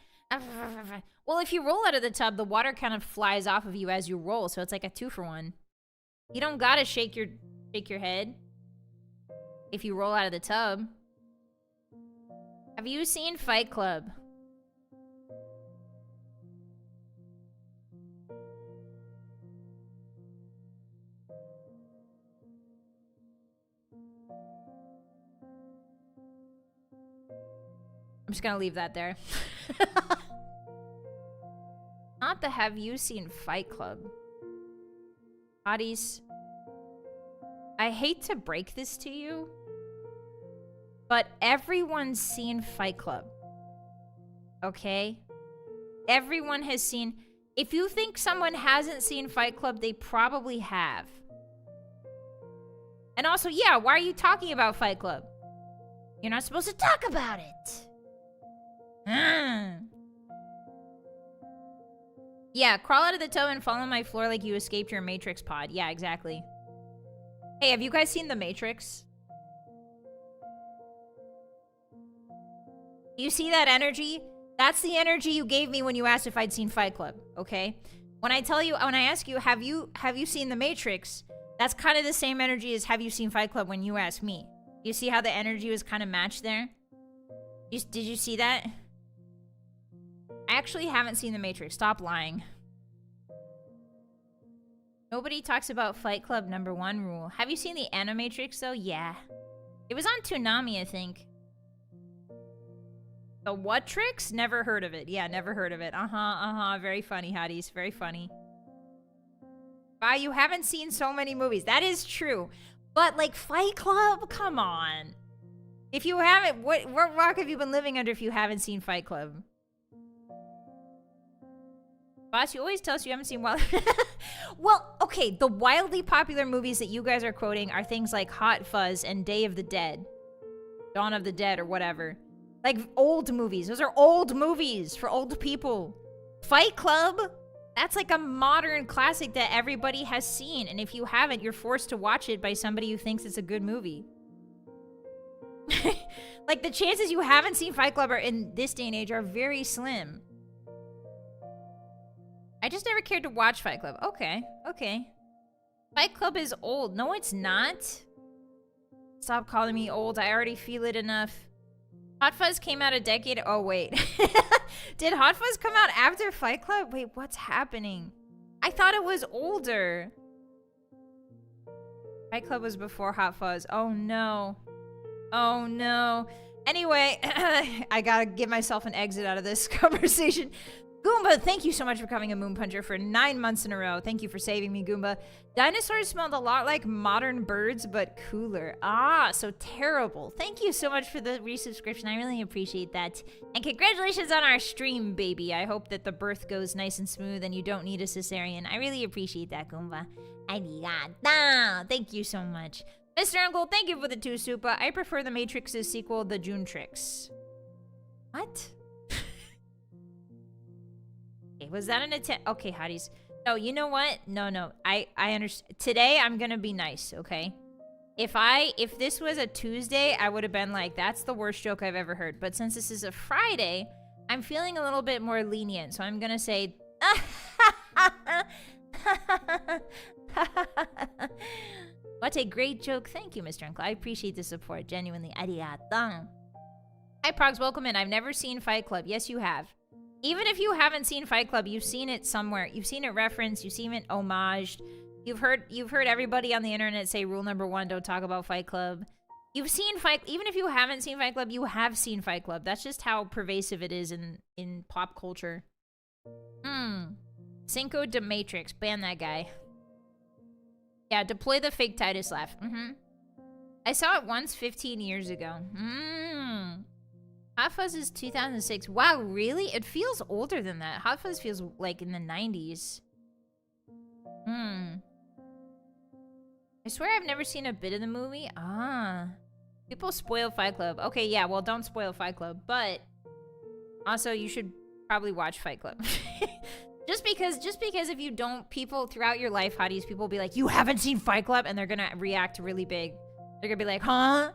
Well, if you roll out of the tub, the water kind of flies off of you as you roll, so it's like a 2-for-1. You don't gotta shake your head if you roll out of the tub. Have you seen Fight Club? I'm just gonna leave that there. Not the have you seen Fight Club. Hotties. I hate to break this to you, but everyone's seen Fight Club. Okay? Everyone has seen... If you think someone hasn't seen Fight Club, they probably have. And also, yeah, why are you talking about Fight Club? You're not supposed to talk about it. Yeah, crawl out of the tub and fall on my floor like you escaped your Matrix pod. Yeah, exactly. Hey, have you guys seen The Matrix? You see that energy? That's the energy you gave me when you asked if I'd seen Fight Club, okay? When I ask you, have you seen The Matrix? That's kind of the same energy as have you seen Fight Club when you ask me. You see how the energy was kind of matched there? Did you see that? I actually haven't seen The Matrix. Stop lying. Nobody talks about Fight Club #1 rule. Have you seen the Animatrix though? Yeah. It was on Toonami, I think. The what tricks? Never heard of it. Yeah, never heard of it. Very funny, Hotties. Very funny. Wow, you haven't seen so many movies. That is true. But like Fight Club? Come on. If you haven't, what rock have you been living under if you haven't seen Fight Club? Boss, you always tell us you haven't seen Wild... Well, okay, the wildly popular movies that you guys are quoting are things like Hot Fuzz and Day of the Dead. Dawn of the Dead or whatever. Like old movies. Those are old movies for old people. Fight Club? That's like a modern classic that everybody has seen. And if you haven't, you're forced to watch it by somebody who thinks it's a good movie. Like the chances you haven't seen Fight Club in this day and age are very slim. I just never cared to watch Fight Club. Okay, okay. Fight Club is old. No, it's not. Stop calling me old. I already feel it enough. Hot Fuzz came out a decade... Oh, wait. Did Hot Fuzz come out after Fight Club? Wait, what's happening? I thought it was older. Fight Club was before Hot Fuzz. Oh, no. Oh, no. Anyway, I gotta give myself an exit out of this conversation. Goomba, thank you so much for coming a Moon Puncher for 9 months in a row. Thank you for saving me, Goomba. Dinosaurs smelled a lot like modern birds, but cooler. Ah, so terrible. Thank you so much for the resubscription. I really appreciate that. And congratulations on our stream, baby. I hope that the birth goes nice and smooth and you don't need a cesarean. I really appreciate that, Goomba. Arigato. Thank you so much. Mr. Uncle, thank you for the 2 super. I prefer the Matrix's sequel, The June Tricks. What? Was that an attempt? Okay, hotties. No, you know what? No. I understand. Today, I'm gonna be nice, okay? If this was a Tuesday, I would have been like, that's the worst joke I've ever heard. But since this is a Friday, I'm feeling a little bit more lenient. So I'm gonna say, what a great joke. Thank you, Mr. Uncle. I appreciate the support. Genuinely. Arigato. Hi, Progs. Welcome in. I've never seen Fight Club. Yes, you have. Even if you haven't seen Fight Club, you've seen it somewhere. You've seen it referenced. You've seen it homaged. You've heard everybody on the internet say rule number 1, don't talk about Fight Club. You've seen Fight... Even if you haven't seen Fight Club, you have seen Fight Club. That's just how pervasive it is in pop culture. Cinco de Matrix. Ban that guy. Yeah, deploy the fake Titus laugh. I saw it once 15 years ago. Hot Fuzz is 2006. Wow, really? It feels older than that. Hot Fuzz feels like in the 90s. I swear I've never seen a bit of the movie. People spoil Fight Club. Okay, yeah, well, don't spoil Fight Club. But also, you should probably watch Fight Club. just because if you don't, people throughout your life, hotties, people will be like, you haven't seen Fight Club? And they're gonna react really big. They're gonna be like, huh?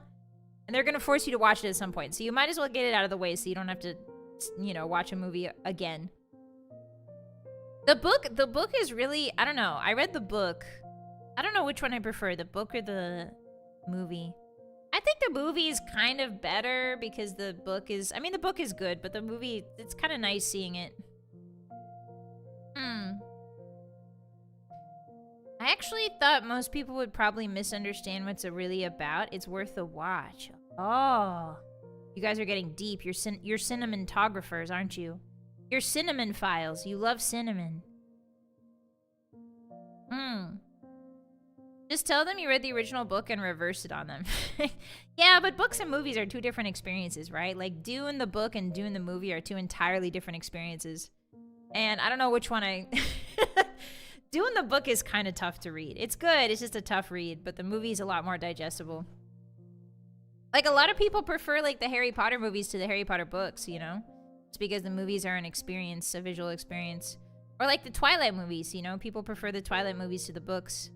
And they're gonna force you to watch it at some point. So you might as well get it out of the way so you don't have to, you know, watch a movie again. The book is really, I don't know. I read the book. I don't know which one I prefer, the book or the movie. I think the movie is kind of better because the book is, I mean, the book is good, but the movie, it's kind of nice seeing it. I actually thought most people would probably misunderstand what's it really about. It's worth a watch. Oh, you guys are getting deep. You're cinnamon-tographers, aren't you? You're cinnamon files. You love cinnamon. Just tell them you read the original book and reverse it on them. Yeah, but books and movies are 2 different experiences, right? Like, doing the book and doing the movie are 2 entirely different experiences. And I don't know which one I... Doing the book is kind of tough to read. It's good. It's just a tough read. But the movie's a lot more digestible. Like, a lot of people prefer, like, the Harry Potter movies to the Harry Potter books, you know? It's because the movies are an experience, a visual experience. Or, like, the Twilight movies, you know? People prefer the Twilight movies to the books.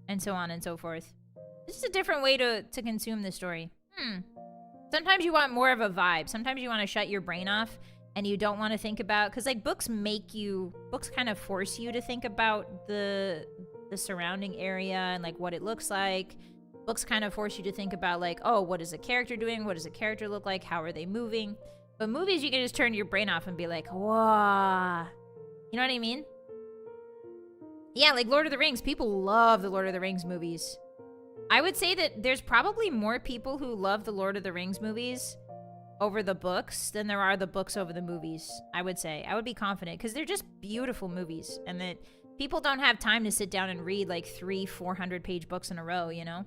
And so on and so forth. It's just a different way to consume the story. Sometimes you want more of a vibe. Sometimes you want to shut your brain off. And you don't want to think about... Because, like, books kind of force you to think about the surrounding area and, like, what it looks like. Books kind of force you to think about, like, oh, what is a character doing? What does a character look like? How are they moving? But movies, you can just turn your brain off and be like, whoa. You know what I mean? Yeah, like Lord of the Rings. People love the Lord of the Rings movies. I would say that there's probably more people who love the Lord of the Rings movies over the books than there are the books over the movies, I would say. I would be confident because they're just beautiful movies and that people don't have time to sit down and read like 300-400 page books in a row, you know?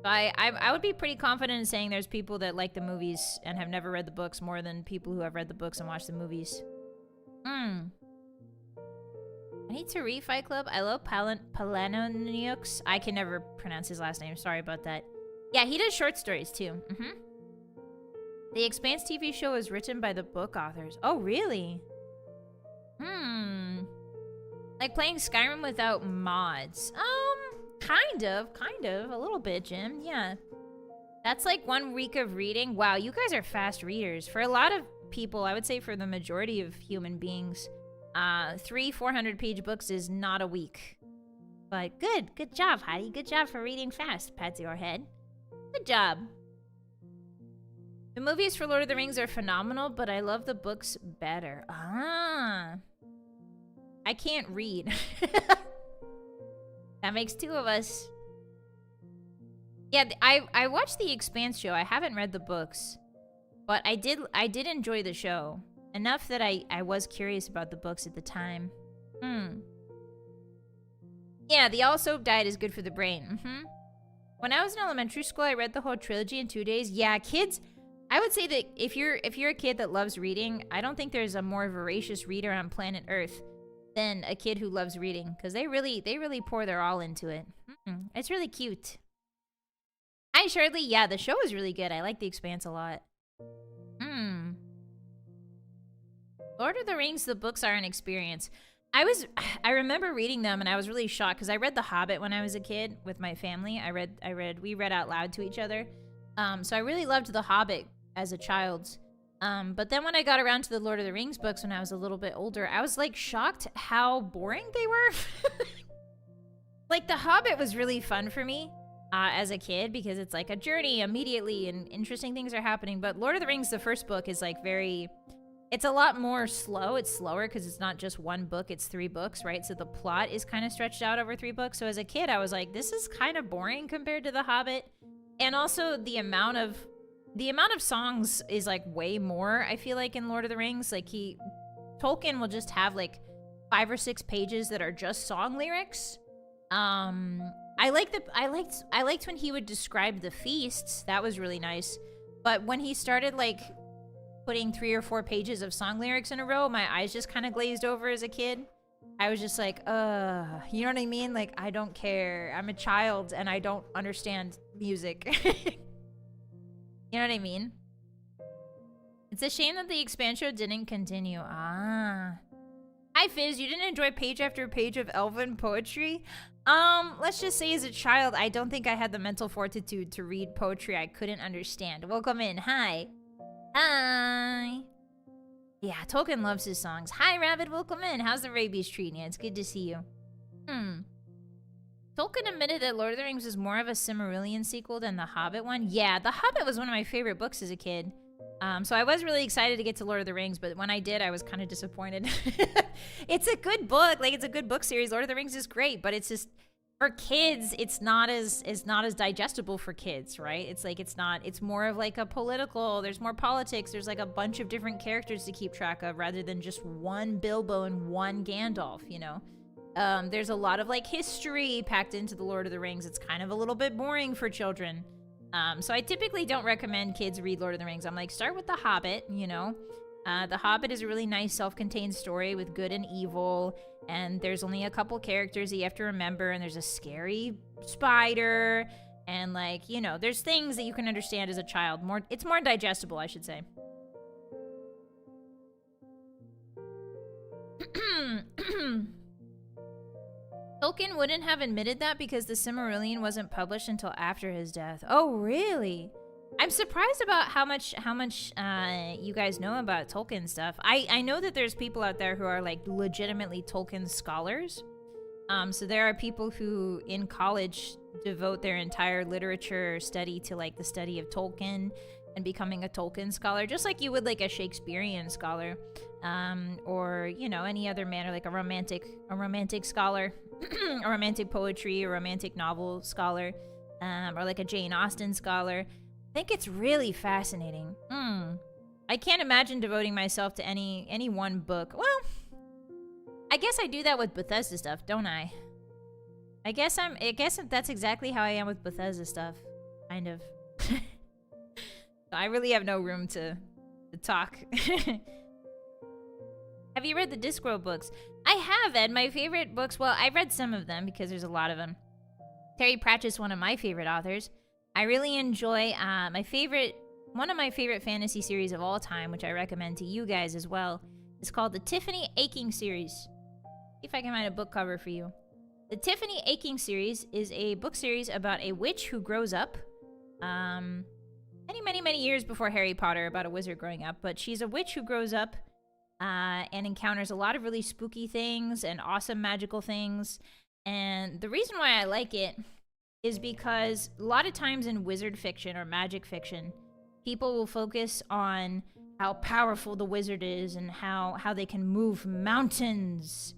So I would be pretty confident in saying there's people that like the movies and have never read the books more than people who have read the books and watched the movies. I need to read Fight Club. I love Palanoniux. I can never pronounce his last name. Sorry about that. Yeah, he does short stories too. The Expanse TV show is written by the book authors. Oh, really? Like playing Skyrim without mods. Kind of. A little bit, Jim. Yeah. That's like 1 week of reading. Wow, you guys are fast readers. For a lot of people, I would say for the majority of human beings, 300-400 page books is not a week. But good job, Hottie. Good job for reading fast, pats your head. Good job. The movies for Lord of the Rings are phenomenal, but I love the books better. I can't read. That makes 2 of us. Yeah, I watched the Expanse show. I haven't read the books, but I did enjoy the show. enough that I was curious about the books at the time. Yeah, the all soap diet is good for the brain. When I was in elementary school, I read the whole trilogy in 2 days. Yeah, kids, I would say that if you're a kid that loves reading, I don't think there's a more voracious reader on planet Earth than a kid who loves reading, because they really pour their all into it. It's really cute. Hi, Shirley. Yeah, the show is really good. I like The Expanse a lot. Lord of the Rings, the books are an experience. I remember reading them and I was really shocked because I read The Hobbit when I was a kid with my family. We read out loud to each other. So I really loved The Hobbit as a child. But then when I got around to the Lord of the Rings books when I was a little bit older, I was like shocked how boring they were. Like The Hobbit was really fun for me as a kid because it's like a journey immediately and interesting things are happening. But Lord of the Rings, the first book, is like it's a lot more slow. It's slower because it's not just one book, it's 3 books, right? So the plot is kind of stretched out over 3 books. So as a kid, I was like, this is kind of boring compared to The Hobbit. And also the amount of songs is like way more, I feel like, in Lord of the Rings. Like Tolkien will just have like 5 or 6 pages that are just song lyrics. I liked when he would describe the feasts. That was really nice. But when he started like putting 3 or 4 pages of song lyrics in a row, my eyes just kind of glazed over as a kid. I was just like, you know what I mean? Like, I don't care. I'm a child and I don't understand music. You know what I mean? It's a shame that the Expanse show didn't continue. Hi, Fizz. You didn't enjoy page after page of elven poetry? Let's just say as a child, I don't think I had the mental fortitude to read poetry I couldn't understand. Welcome in. Hi. Hi. Yeah, Tolkien loves his songs. Hi, Rabbit. Welcome in. How's the rabies treating you? It's good to see you. Tolkien admitted that Lord of the Rings was more of a Silmarillion sequel than The Hobbit one. Yeah, The Hobbit was one of my favorite books as a kid. So I was really excited to get to Lord of the Rings, but when I did, I was kind of disappointed. It's a good book. Like, it's a good book series. Lord of the Rings is great, but it's just, for kids, it's not as digestible for kids, right? It's more of like a political, there's more politics, there's like a bunch of different characters to keep track of rather than just one Bilbo and one Gandalf, you know? There's a lot of like history packed into the Lord of the Rings. It's kind of a little bit boring for children. So I typically don't recommend kids read Lord of the Rings. I'm like, start with The Hobbit, you know? The Hobbit is a really nice self-contained story with good and evil, and there's only a couple characters that you have to remember, and there's a scary spider, and like, you know, there's things that you can understand as a child. It's more digestible, I should say. Tolkien wouldn't have admitted that because the Silmarillion wasn't published until after his death. Oh, really? I'm surprised about how much you guys know about Tolkien stuff. I know that there's people out there who are like legitimately Tolkien scholars. So there are people who in college devote their entire literature study to like the study of Tolkien and becoming a Tolkien scholar, just like you would like a Shakespearean scholar, or you know, any other manner, like a romantic scholar, a romantic poetry, a romantic novel scholar, or like a Jane Austen scholar. I think it's really fascinating. I can't imagine devoting myself to any one book. Well, I guess I do that with Bethesda stuff, don't I? I guess that's exactly how I am with Bethesda stuff, kind of. I really have no room to talk. Have you read the Discworld books? I have, Ed. My favorite books, well, I read some of them because there's a lot of them. Terry Pratchett's one of my favorite authors. I really enjoy one of my favorite fantasy series of all time, which I recommend to you guys as well. It's called the Tiffany Aching series. See if I can find a book cover for you. The Tiffany Aching series is a book series about a witch who grows up many years before Harry Potter, about a wizard growing up. But she's a witch who grows up and encounters a lot of really spooky things and awesome magical things. And the reason why I like it is because a lot of times in wizard fiction or magic fiction, people will focus on how powerful the wizard is and how they can move mountains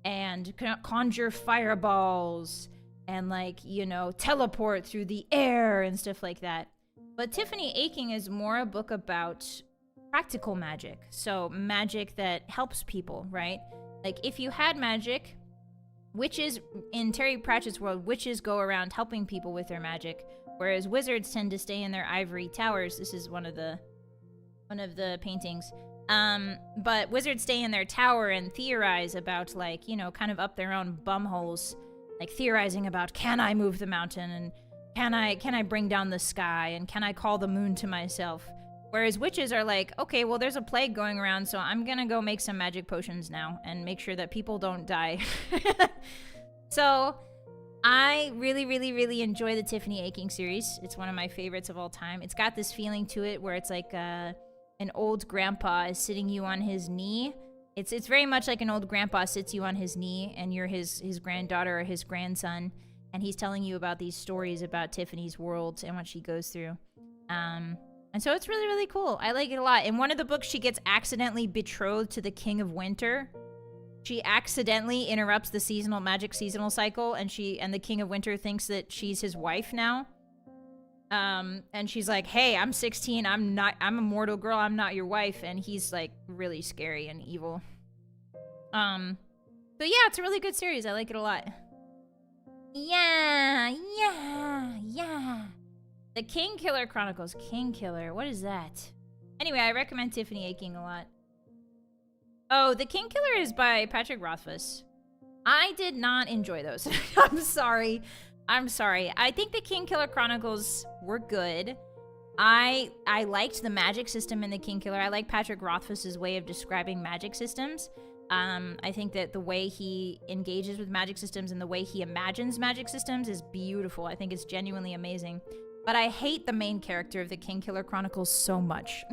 and conjure fireballs and, like, you know, teleport through the air and stuff like that. But Tiffany Aching is more a book about practical magic. So magic that helps people, right? Like if you had magic, witches in Terry Pratchett's world, witches go around helping people with their magic, whereas wizards tend to stay in their ivory towers. This is one of the paintings. But wizards stay in their tower and theorize about, like, you know, kind of up their own bumholes, like theorizing about, can I move the mountain, and can I bring down the sky, and can I call the moon to myself? Whereas witches are like, okay, well, there's a plague going around, so I'm gonna go make some magic potions now and make sure that people don't die. So I really, really, really enjoy the Tiffany Aching series. It's one of my favorites of all time. It's got this feeling to it where it's like an old grandpa is sitting you on his knee. It's very much like an old grandpa sits you on his knee and you're his granddaughter or his grandson, and he's telling you about these stories about Tiffany's world and what she goes through. And so it's really, really cool. I like it a lot. In one of the books, she gets accidentally betrothed to the King of Winter. She accidentally interrupts the magic seasonal cycle, and the King of Winter thinks that she's his wife now. And she's like, hey, I'm 16, I'm a mortal girl, I'm not your wife. And he's like really scary and evil. So yeah, it's a really good series. I like it a lot. Yeah. The King Killer Chronicles. King Killer, what is that? Anyway, I recommend Tiffany Aching a lot. Oh, The King Killer is by Patrick Rothfuss. I did not enjoy those. I'm sorry. I think the King Killer Chronicles were good. I liked the magic system in the King Killer. I like Patrick Rothfuss's way of describing magic systems. I think that the way he engages with magic systems and the way he imagines magic systems is beautiful. I think it's genuinely amazing. But I hate the main character of the King Killer Chronicles so much.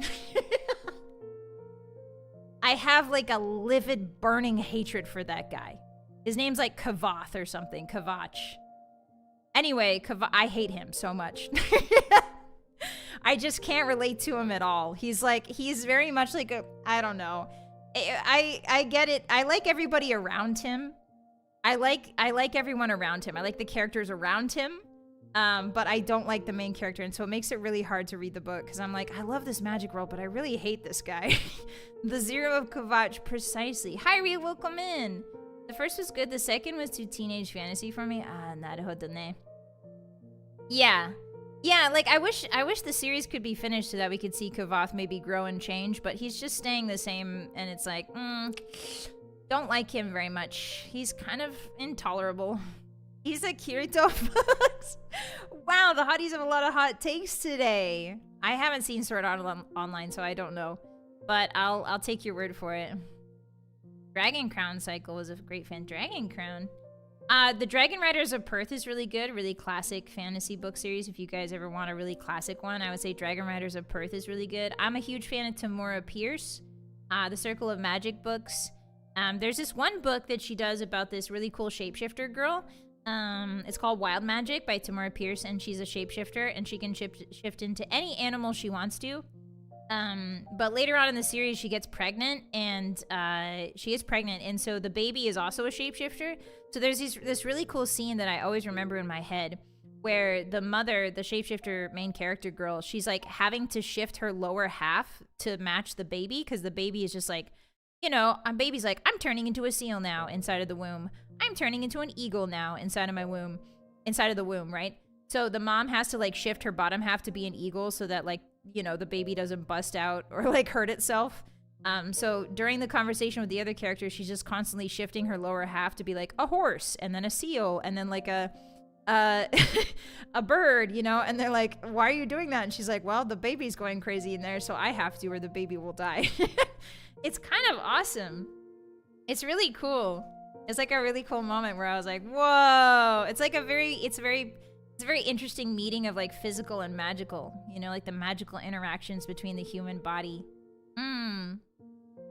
I have like a livid, burning hatred for that guy. His name's like Kavath or something. Kavach. Anyway, I hate him so much. I just can't relate to him at all. He's very much like I don't know. I get it. I like everybody around him. I like everyone around him. I like the characters around him. But I don't like the main character, and so it makes it really hard to read the book, because I'm like, I love this magic world, but I really hate this guy. The Zero of Kavach, precisely. Hi, Rhea, welcome in. The first was good, the second was too teenage fantasy for me. Naruhodo ne. Yeah, like, I wish the series could be finished so that we could see Kavath maybe grow and change, but he's just staying the same, and it's like, don't like him very much. He's kind of intolerable. He's a Kirito Fox. Wow, the hotties have a lot of hot takes today. I haven't seen Sword Art Online, so I don't know. But I'll take your word for it. Dragon Crown Cycle was a great fan. Dragon Crown. The Dragon Riders of Perth is really good. Really classic fantasy book series. If you guys ever want a really classic one, I would say Dragon Riders of Perth is really good. I'm a huge fan of Tamora Pierce. The Circle of Magic books. There's this one book that she does about this really cool shapeshifter girl. It's called Wild Magic by Tamora Pierce, and she's a shapeshifter, and she can shift into any animal she wants to. But later on in the series, she gets pregnant, and and so the baby is also a shapeshifter. So there's this really cool scene that I always remember in my head, where the mother, the shapeshifter main character girl, she's like having to shift her lower half to match the baby, because the baby is just like, you know, baby's like, I'm turning into a seal now inside of the womb. I'm turning into an eagle now inside of the womb, right? So the mom has to like shift her bottom half to be an eagle so that, like, you know, the baby doesn't bust out or like hurt itself. So during the conversation with the other characters, she's just constantly shifting her lower half to be like a horse, and then a seal, and then like a bird, you know? And they're like, why are you doing that? And she's like, well, the baby's going crazy in there, so I have to, or the baby will die. It's kind of awesome. It's really cool. It's like a really cool moment where I was like, whoa. It's like a very interesting meeting of like physical and magical, you know, like the magical interactions between the human body.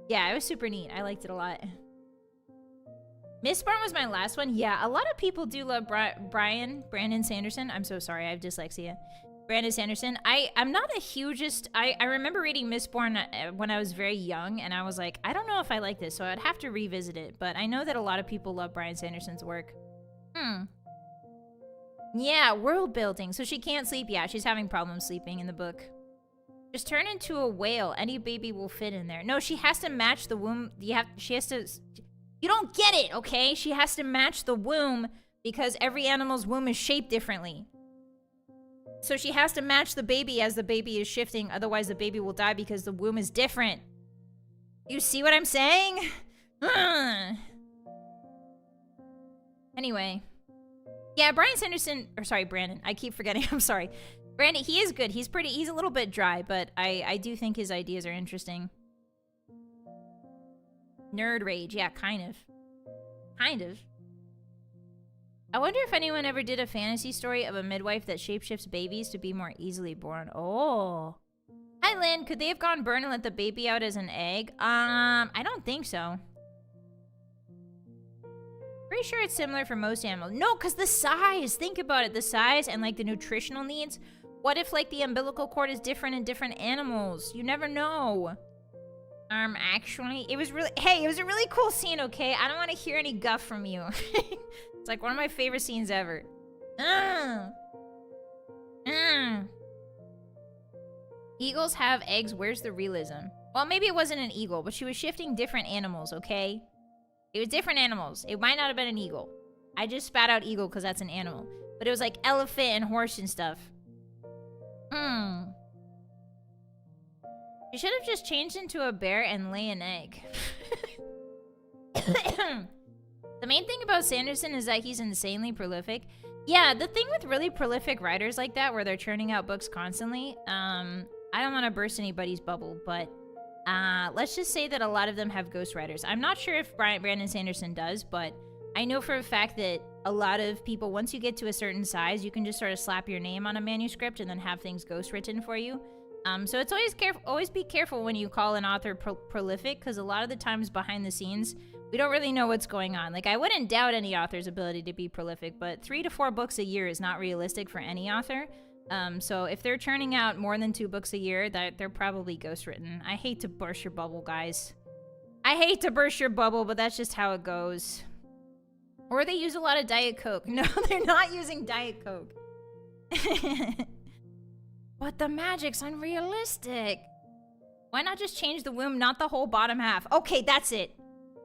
Yeah, it was super neat. I liked it a lot. Mistborn was my last one. Yeah, a lot of people do love Brandon Sanderson. I'm so sorry, I have dyslexia. Brandon Sanderson. I'm not a hugest. I remember reading Mistborn when I was very young, and I was like, I don't know if I like this, so I'd have to revisit it. But I know that a lot of people love Brandon Sanderson's work. Yeah, world building. So she can't sleep. Yeah, she's having problems sleeping in the book. Just turn into a whale. Any baby will fit in there. No, she has to match the womb. She has to... You don't get it, okay? She has to match the womb because every animal's womb is shaped differently. So she has to match the baby as the baby is shifting. Otherwise, the baby will die because the womb is different. You see what I'm saying? Anyway. Yeah, Brian Sanderson... Or sorry, Brandon. I keep forgetting. I'm sorry. Brandon, he is good. He's a little bit dry, but I do think his ideas are interesting. Nerd rage. Yeah, kind of. Kind of. I wonder if anyone ever did a fantasy story of a midwife that shapeshifts babies to be more easily born. Oh. Hi, Lynn. Could they have gone burn and let the baby out as an egg? I don't think so. Pretty sure it's similar for most animals. No, because the size. Think about it. The size and, like, the nutritional needs. What if, like, the umbilical cord is different in different animals? You never know. Actually, it was really... Hey, it was a really cool scene, okay? I don't want to hear any guff from you. It's, like, one of my favorite scenes ever. Eagles have eggs. Where's the realism? Well, maybe it wasn't an eagle, but she was shifting different animals, okay? It was different animals. It might not have been an eagle. I just spat out eagle because that's an animal. But it was like elephant and horse and stuff. You should have just changed into a bear and lay an egg. The main thing about Sanderson is that he's insanely prolific. Yeah, the thing with really prolific writers like that, where they're churning out books constantly, I don't want to burst anybody's bubble, but let's just say that a lot of them have ghostwriters. I'm not sure if Brandon Sanderson does, but I know for a fact that a lot of people, once you get to a certain size, you can just sort of slap your name on a manuscript and then have things ghostwritten for you. So it's always be careful when you call an author prolific, because a lot of the times behind the scenes, we don't really know what's going on. Like, I wouldn't doubt any author's ability to be prolific, but 3 to 4 books a year is not realistic for any author. So if they're churning out more than 2 books a year, they're probably ghostwritten. I hate to burst your bubble, guys. I hate to burst your bubble, but that's just how it goes. Or they use a lot of Diet Coke. No, they're not using Diet Coke. But the magic's unrealistic. Why not just change the womb, not the whole bottom half? Okay, that's it.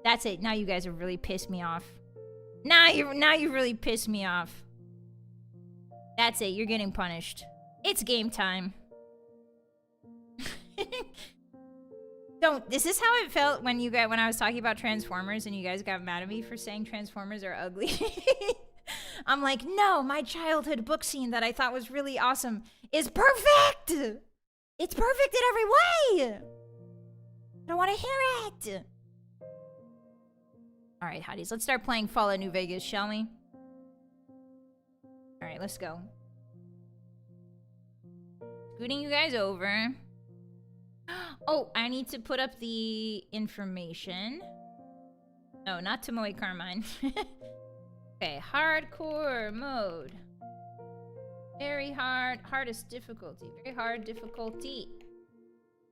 That's it. Now you guys have really pissed me off. Now you really pissed me off. That's it. You're getting punished. It's game time. This is how it felt when I was talking about Transformers and you guys got mad at me for saying Transformers are ugly. I'm like, no, my childhood book scene that I thought was really awesome is perfect. It's perfect in every way. I don't want to hear it. All right, hotties, let's start playing Fallout New Vegas, shall we? All right, let's go. Scooting you guys over. Oh, I need to put up the information. No, not Tomoe Carmine. Okay, hardcore mode. Very hard. Hardest difficulty. Very hard difficulty.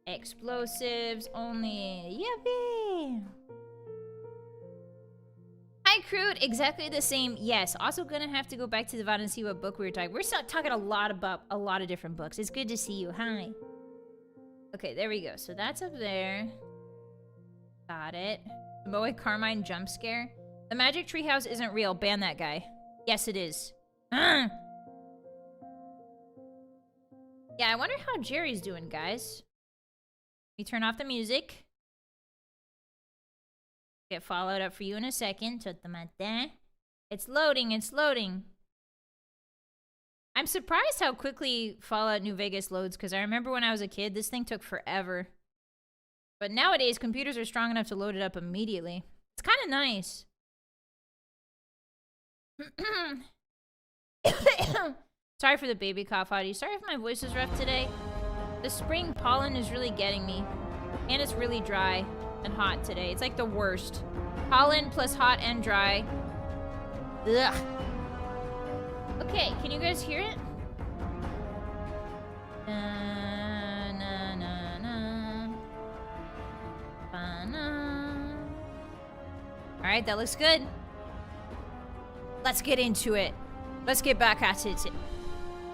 Explosives only. Yippee! Hi, Crude. Exactly the same. Yes. Also gonna have to go back to the VOD and see what book we were talking. We're still talking a lot about a lot of different books. It's good to see you. Hi. Okay, there we go. So that's up there. Got it. Tomoe Carmine jump scare. The magic treehouse isn't real. Ban that guy. Yes, it is. Yeah, I wonder how Jerry's doing, guys. Let me turn off the music. Get Fallout up for you in a second. It's loading, it's loading. I'm surprised how quickly Fallout New Vegas loads, because I remember when I was a kid, this thing took forever. But nowadays, computers are strong enough to load it up immediately. It's kind of nice. Sorry for the baby cough, Hottie. Sorry if my voice is rough today. The spring pollen is really getting me. And it's really dry and hot today. It's like the worst. Pollen plus hot and dry. Ugh. Okay, can you guys hear it? Na, na, na, na. Ba, na. All right, that looks good. Let's get into it. Let's get back at it.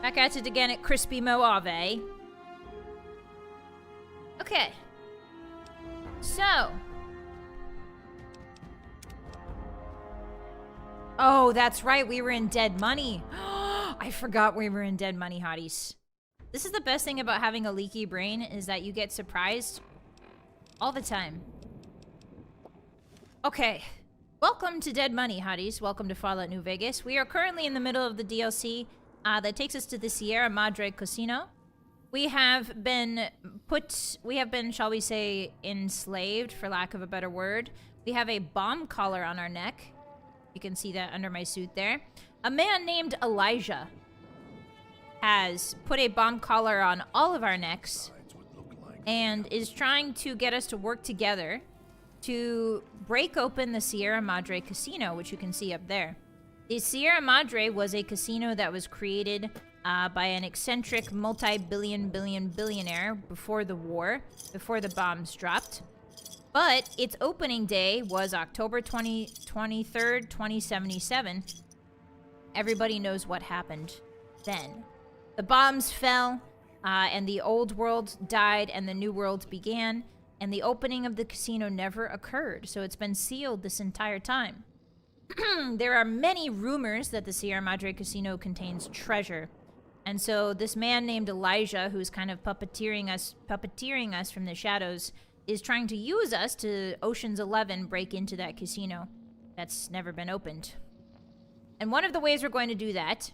Back at it again at Crispy Mojave. Okay. So. Oh, that's right. We were in Dead Money. I forgot we were in Dead Money, hotties. This is the best thing about having a leaky brain, is that you get surprised all the time. Okay. Welcome to Dead Money, hotties. Welcome to Fallout New Vegas. We are currently in the middle of the DLC that takes us to the Sierra Madre Casino. We have been, shall we say, enslaved, for lack of a better word. We have a bomb collar on our neck. You can see that under my suit there. A man named Elijah has put a bomb collar on all of our necks and is trying to get us to work together to break open the Sierra Madre Casino, which you can see up there. The Sierra Madre was a casino that was created by an eccentric multi-billionaire before the war, before the bombs dropped. But its opening day was October 23rd, 2077. Everybody knows what happened then. The bombs fell, and the old world died, and the new world began, and the opening of the casino never occurred, so it's been sealed this entire time. There are many rumors that the Sierra Madre Casino contains treasure, and so this man named Elijah, who's kind of puppeteering us from the shadows, is trying to use us to Ocean's 11 break into that casino that's never been opened. And one of the ways we're going to do that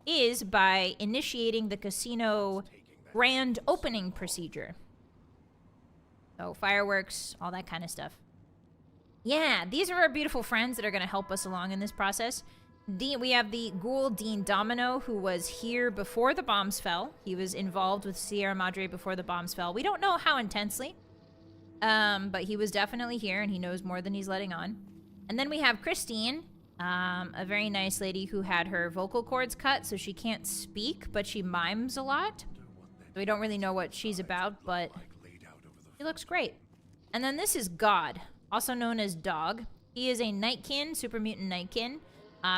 is by initiating the casino grand opening procedure. So fireworks, all that kind of stuff. Yeah, these are our beautiful friends that are going to help us along in this process. We have the ghoul Dean Domino, who was here before the bombs fell. He was involved with Sierra Madre before the bombs fell. We don't know how intensely, but he was definitely here, and he knows more than he's letting on. And then we have Christine, a very nice lady who had her vocal cords cut, so she can't speak, but she mimes a lot. So we don't really know what she's about, but she looks great. And then this is God, also known as Dog. He is a Nightkin, super mutant Nightkin,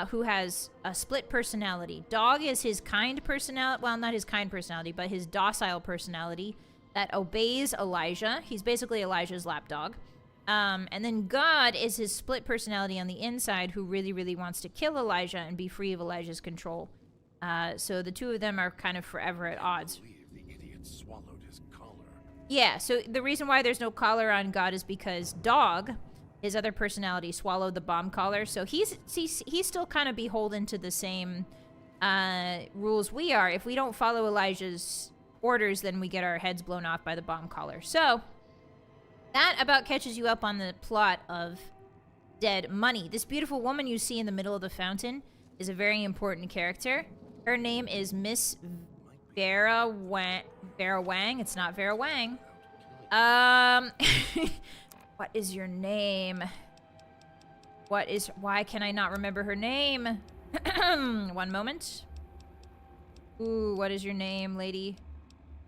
who has a split personality. Dog is his kind personality, well, not his kind personality, but his docile personality that obeys Elijah. He's basically Elijah's lapdog. And then God is his split personality on the inside, who really, really wants to kill Elijah and be free of Elijah's control. So the two of them are kind of forever at odds. The idiot swallowed his collar. Yeah, so the reason why there's no collar on God is because Dog, his other personality, swallowed the bomb collar. So he's still kind of beholden to the same rules we are. If we don't follow Elijah's orders, then we get our heads blown off by the bomb collar. So that about catches you up on the plot of Dead Money. This beautiful woman you see in the middle of the fountain is a very important character. Her name is Miss Vera Wang. Vera Wang? It's not Vera Wang. What is your name? Why can I not remember her name? One moment. Ooh, what is your name, lady?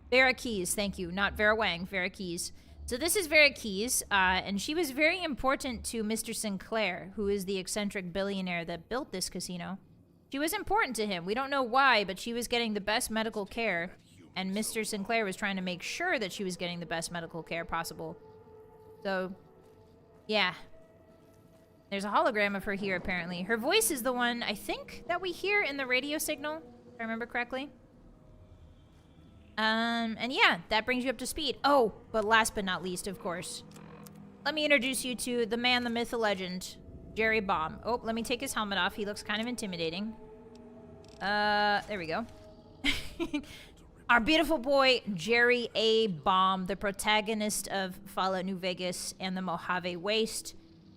Vera Keys, thank you. Not Vera Wang, Vera Keys. So this is Vera Keys, and she was very important to Mr. Sinclair, who is the eccentric billionaire that built this casino. She was important to him. We don't know why, but she was getting the best medical care, and Mr. Sinclair was trying to make sure that she was getting the best medical care possible. So, yeah. There's a hologram of her here, apparently. Her voice is the one, I think, that we hear in the radio signal, if I remember correctly. And yeah, that brings you up to speed. Oh, but last but not least, of course, let me introduce you to the man, the myth, the legend, Jerry Baum. Oh, let me take his helmet off. He looks kind of intimidating. There we go. Our beautiful boy, Jerry A. Baum, the protagonist of Fallout New Vegas and the Mojave Waste.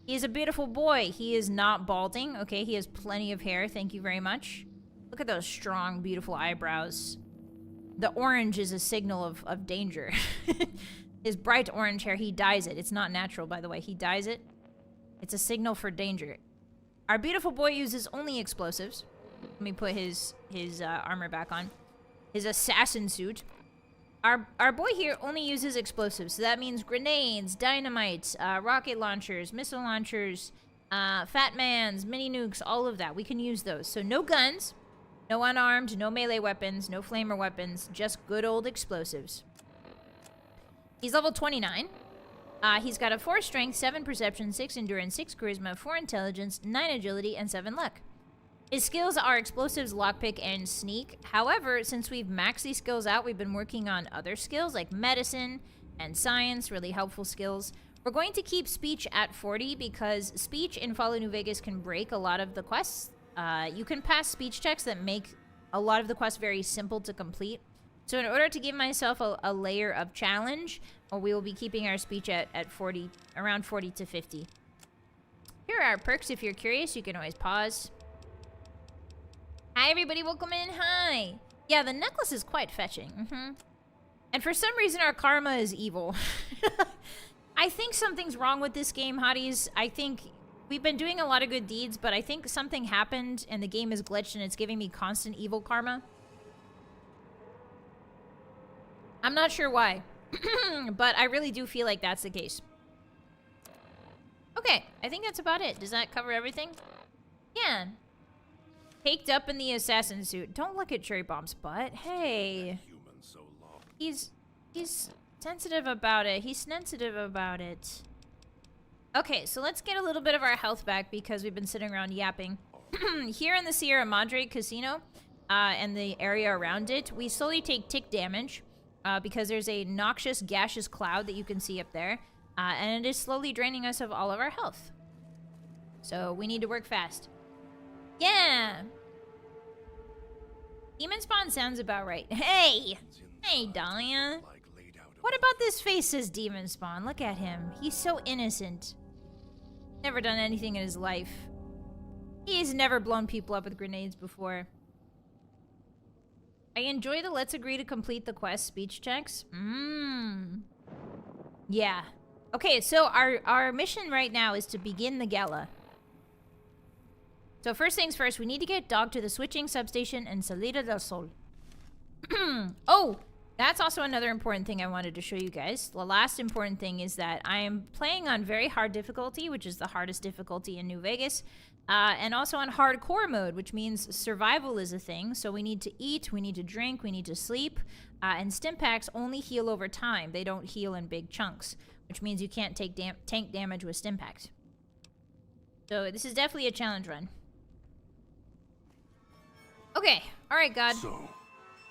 He is a beautiful boy. He is not balding. Okay, he has plenty of hair. Thank you very much. Look at those strong, beautiful eyebrows. The orange is a signal of danger. His bright orange hair, he dyes it. It's not natural, by the way. He dyes it. It's a signal for danger. Our beautiful boy uses only explosives. Let me put his armor back on. His assassin suit. Our boy here only uses explosives. So that means grenades, dynamite, rocket launchers, missile launchers, fat mans, mini nukes, all of that. We can use those. So no guns. No unarmed, no melee weapons, no flamer weapons, just good old explosives. He's level 29. He's got a 4 strength, 7 perception, 6 endurance, 6 charisma, 4 intelligence, 9 agility, and 7 luck. His skills are explosives, lockpick, and sneak. However, since we've maxed these skills out, we've been working on other skills like medicine and science, really helpful skills. We're going to keep speech at 40 because speech in Fallout New Vegas can break a lot of the quests. You can pass speech checks that make a lot of the quests very simple to complete. So in order to give myself a layer of challenge, we will be keeping our speech at 40, around 40 to 50. Here are our perks. If you're curious, you can always pause. Hi, everybody. Welcome in. Hi. Yeah, the necklace is quite fetching. And for some reason, our karma is evil. I think something's wrong with this game, Hotties. I think we've been doing a lot of good deeds, but I think something happened and the game is glitched and it's giving me constant evil karma. I'm not sure why, but I really do feel like that's the case. Okay, I think that's about it. Does that cover everything? Yeah. Caked up in the assassin suit. Don't look at Cherry Bomb's butt. Hey. He's sensitive about it. He's sensitive about it. Okay, so let's get a little bit of our health back because we've been sitting around yapping. Here in the Sierra Madre Casino and the area around it, we slowly take tick damage because there's a noxious gaseous cloud that you can see up there. And it is slowly draining us of all of our health. So we need to work fast. Yeah! Demon Spawn sounds about right. Hey! Hey, Dahlia. What about this face, says Demon Spawn? Look at him. He's so innocent. Never done anything in his life. He's never blown people up with grenades before. I enjoy the let's agree to complete the quest speech checks. Yeah. Okay, so our mission right now is to begin the gala. So first things first, we need to get Dog to the switching substation in Salida del Sol. Oh, that's also another important thing I wanted to show you guys. The last important thing is that I am playing on very hard difficulty, which is the hardest difficulty in New Vegas, and also on hardcore mode, which means survival is a thing. So we need to eat, we need to drink, we need to sleep, and stim packs only heal over time. They don't heal in big chunks, which means you can't take tank damage with stim packs. So this is definitely a challenge run. Okay, alright, God. So,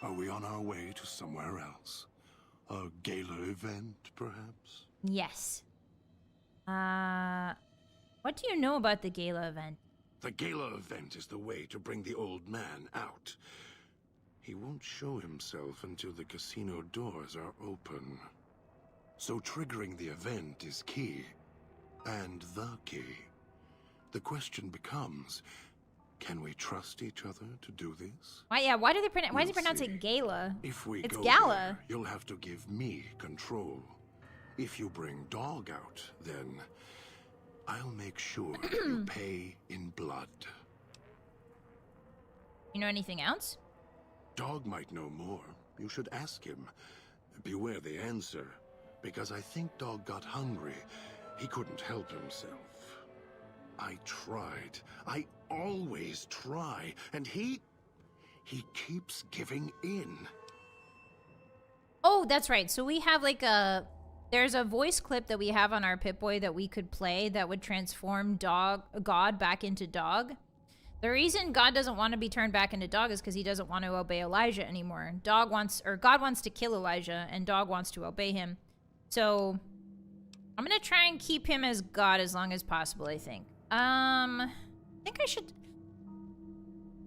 are we on our way to somewhere else? A gala event, perhaps? Yes. What do you know about the gala event? The gala event is the way to bring the old man out. He won't show himself until the casino doors are open. So triggering the event is key. And the key. The question becomes, can we trust each other to do this? Why? Yeah. Why do they why does he pronounce it gala? If we it's go gala. There, you'll have to give me control. If you bring Dog out, then I'll make sure you pay in blood. You know anything else? Dog might know more. You should ask him. Beware the answer, because I think Dog got hungry. He couldn't help himself. I tried. I always try. And he keeps giving in. Oh, that's right. So we have like there's a voice clip that we have on our Pip-Boy that we could play that would transform God back into Dog. The reason God doesn't want to be turned back into Dog is because he doesn't want to obey Elijah anymore. God wants to kill Elijah, and Dog wants to obey him. So I'm gonna try and keep him as God as long as possible, I think. I think I should...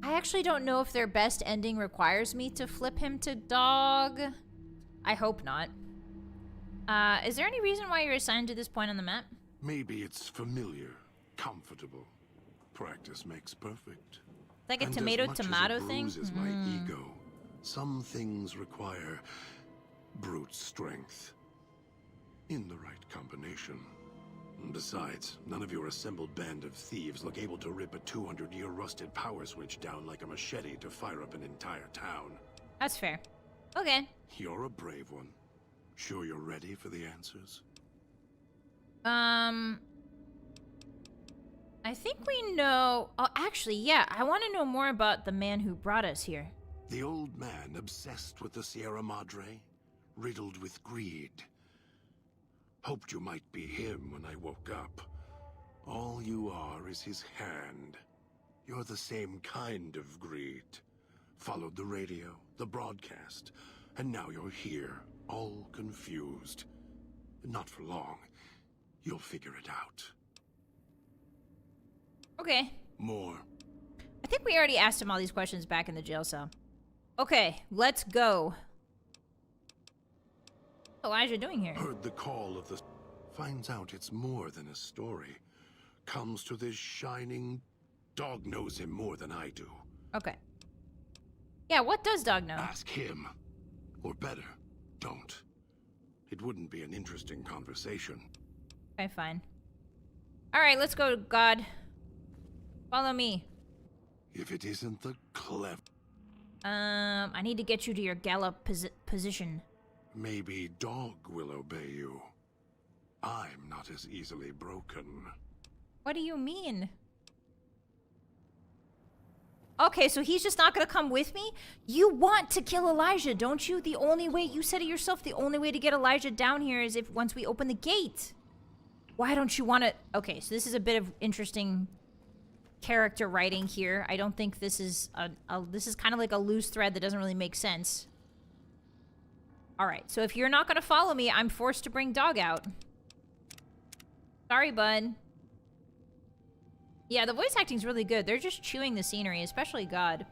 I actually don't know if their best ending requires me to flip him to Dog. I hope not. Is there any reason why you're assigned to this point on the map? Maybe it's familiar, comfortable. Practice makes perfect. Like a and tomato thing? As my ego, some things require brute strength. In the right combination. Besides, none of your assembled band of thieves look able to rip a 200-year rusted power switch down like a machete to fire up an entire town. That's fair. Okay. You're a brave one. Sure you're ready for the answers? I think we know... Oh, actually, yeah. I want to know more about the man who brought us here. The old man obsessed with the Sierra Madre, riddled with greed. Hoped you might be him when I woke up. All you are is his hand. You're the same kind of greed. Followed the radio, the broadcast, and now you're here, all confused. Not for long. You'll figure it out. Okay. More. I think we already asked him all these questions back in the jail cell. Okay, let's go. What's Elijah doing here? Heard the call of the... Finds out it's more than a story. Comes to this shining... Dog knows him more than I do. Okay. Yeah, what does Dog know? Ask him. Or better, don't. It wouldn't be an interesting conversation. Okay, fine. Alright, let's go, God. Follow me. If it isn't the clever... I need to get you to your gallop position. Maybe Dog will obey you. I'm not as easily broken. What do you mean? Okay, so he's just not gonna come with me? You want to kill Elijah, don't you? The only way, you said it yourself, the only way to get Elijah down here is if once we open the gate. Why don't you want to... Okay, so this is a bit of interesting character writing here. I don't think this is this is kind of like a loose thread that doesn't really make sense. Alright, so if you're not gonna follow me, I'm forced to bring Dog out. Sorry, bud. Yeah, the voice acting's really good. They're just chewing the scenery, especially God.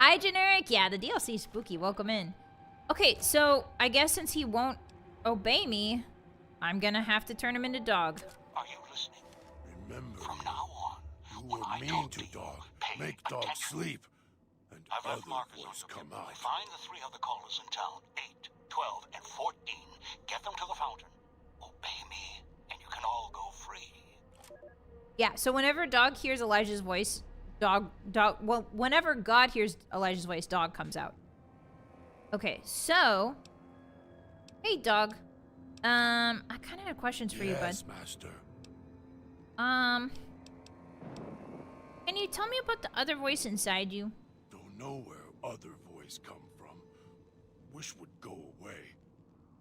Hi, Generic. Yeah, the DLC's spooky. Welcome in. Okay, so I guess since he won't obey me, I'm gonna have to turn him into Dog. Are you listening? Remember, From now on, you when were I mean talk to you, Dog. pay Make Dog attention. sleep. And I've other left markers on voice your come kit. out. Find the 3 other callers in town, 8, 12, and 14. Get them to the fountain. Obey me, and you can all go free. Yeah, so whenever Dog hears Elijah's voice, well, whenever God hears Elijah's voice, Dog comes out. Okay, so... Hey, Dog. I kind of have questions for you, bud. Yes, Master. Can you tell me about the other voice inside you? Don't know where other voice come from. Wish would go away.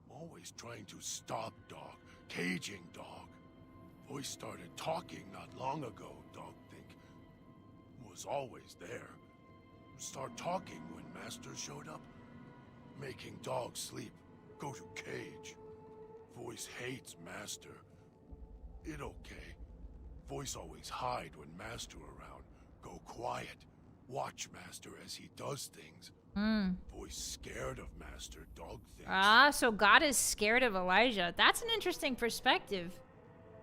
Always trying to stop Dog, caging Dog. Voice started talking not long ago, Dog think. Was always there. Start talking when Master showed up. Making Dog sleep. Go to cage. Voice hates Master. It okay. Voice always hide when Master around. Go quiet. Watch Master as he does things. Voice scared of Master, Dog thinks. Ah, so God is scared of Elijah. That's an interesting perspective.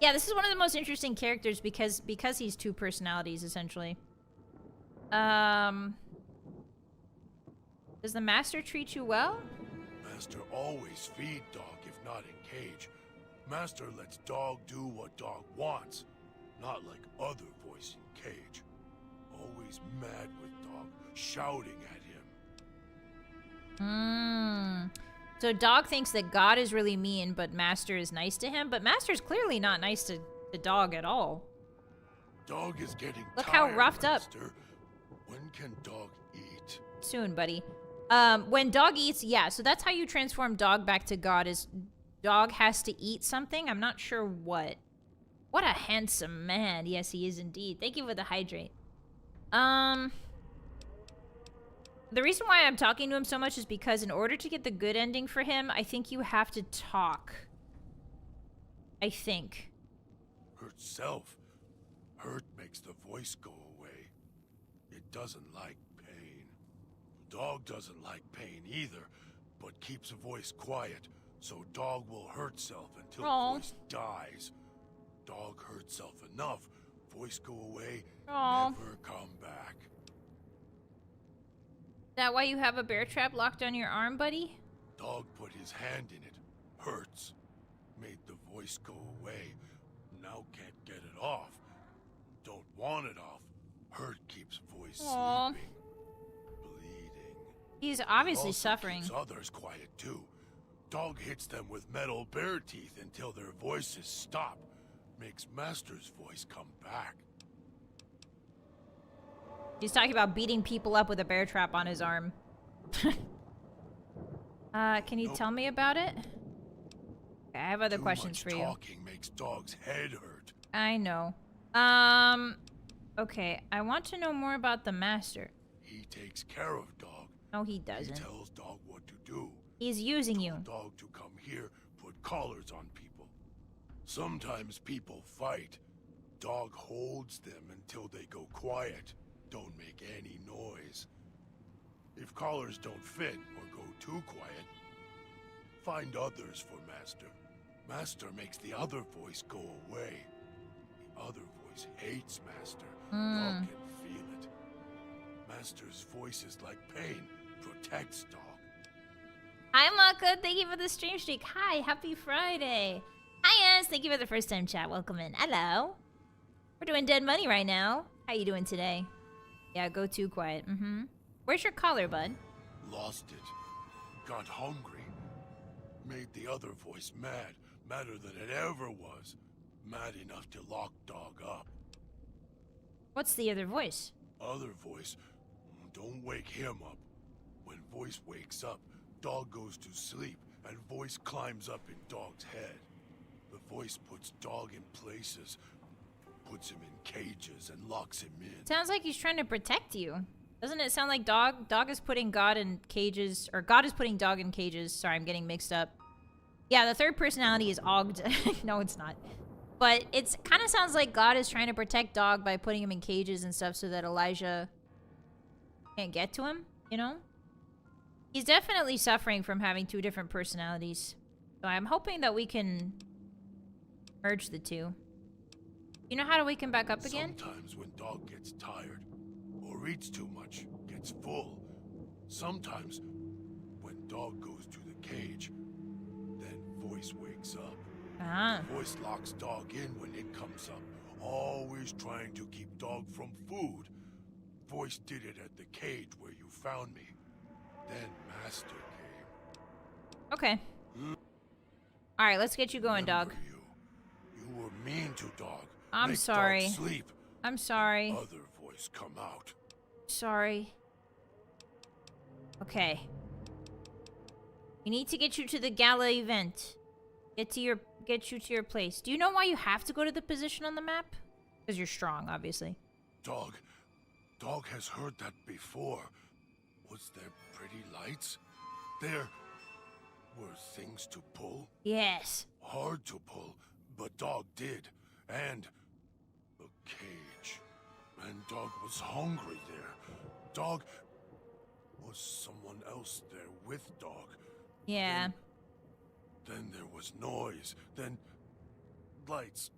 Yeah, this is one of the most interesting characters because he's 2 personalities, essentially. Does the Master treat you well? Master always feed Dog if not in cage. Master lets Dog do what Dog wants. Not like other voice in cage. Always mad with Dog, shouting at him. So Dog thinks that God is really mean, but Master is nice to him. But Master's clearly not nice to Dog at all. Dog is getting Look tired, how roughed up. Master. When can Dog eat? Soon, buddy. When Dog eats, yeah, so that's how you transform Dog back to God, is Dog has to eat something. I'm not sure what. What a handsome man. Yes, he is indeed. Thank you for the hydrate. The reason why I'm talking to him so much is because in order to get the good ending for him, I think you have to talk. I think. Hurt self. Hurt makes the voice go away. It doesn't like pain. Dog doesn't like pain either, but keeps a voice quiet, so Dog will hurt self until voice dies. Dog hurt self enough, voice go away, never come back. Is that why you have a bear trap locked on your arm, buddy? Dog put his hand in it. Hurts. Made the voice go away. Now can't get it off. Don't want it off. Hurt keeps voice sleeping. Bleeding. He's obviously Also suffering. keeps others quiet too. Dog hits them with metal bear teeth until their voices stop. Makes Master's voice come back. He's talking about beating people up with a bear trap on his arm. Can you tell me about it? Okay, I have other Too questions much for you. talking makes dog's head hurt. I know. Okay, I want to know more about the master. He takes care of dog. No, he He doesn't. tells dog what to do. He's using you. Told dog to come here, put collars on people. Sometimes people fight. Dog holds them until they go quiet. Don't make any noise. If collars don't fit or go too quiet, find others for Master. Master makes the other voice go away. The other voice hates Master. Dog can feel it. Master's voice is like pain. Protects dog. Hi, Maka. Thank you for the stream streak. Hi, happy Friday. Hi, Yes. Thank you for the first time chat. Welcome in. Hello. We're doing Dead Money right now. How you doing today? Yeah, go too quiet. Where's your collar, bud? Lost it. Got hungry. Made the other voice mad. Madder than it ever was. Mad enough to lock dog up. What's the other voice? Other voice, don't wake him up. When voice wakes up, dog goes to sleep, and voice climbs up in dog's head. The voice puts dog in places, puts him in cages, and locks him in. Sounds like he's trying to protect you. Doesn't it sound like Dog is putting God in cages, or God is putting dog in cages. Sorry, I'm getting mixed up. Yeah, the third personality is Ogd. No, it's not. But it kind of sounds like God is trying to protect dog by putting him in cages and stuff so that Elijah can't get to him, you know? He's definitely suffering from having two different personalities. So I'm hoping that we can merge the two. You know how to wake him back up again? Sometimes when dog gets tired, or eats too much, gets full. Sometimes when dog goes to the cage, then voice wakes up. Voice locks dog in when it comes up, always trying to keep dog from food. Voice did it at the cage where you found me. Then Master came. Okay. Alright, let's get you going, dog. You were mean to dog. I'm Make sorry. Dog sleep. I'm sorry. Other voice come out. Sorry. Okay. We need to get you to the gala event. Get you to your place. Do you know why you have to go to the position on the map? Because you're strong, obviously. Dog has heard that before. Was there pretty lights? There were things to pull? Yes. Hard to pull, but dog did. And a cage. And dog was hungry there. Dog was someone else there with dog. Yeah. Then there was noise, then lights,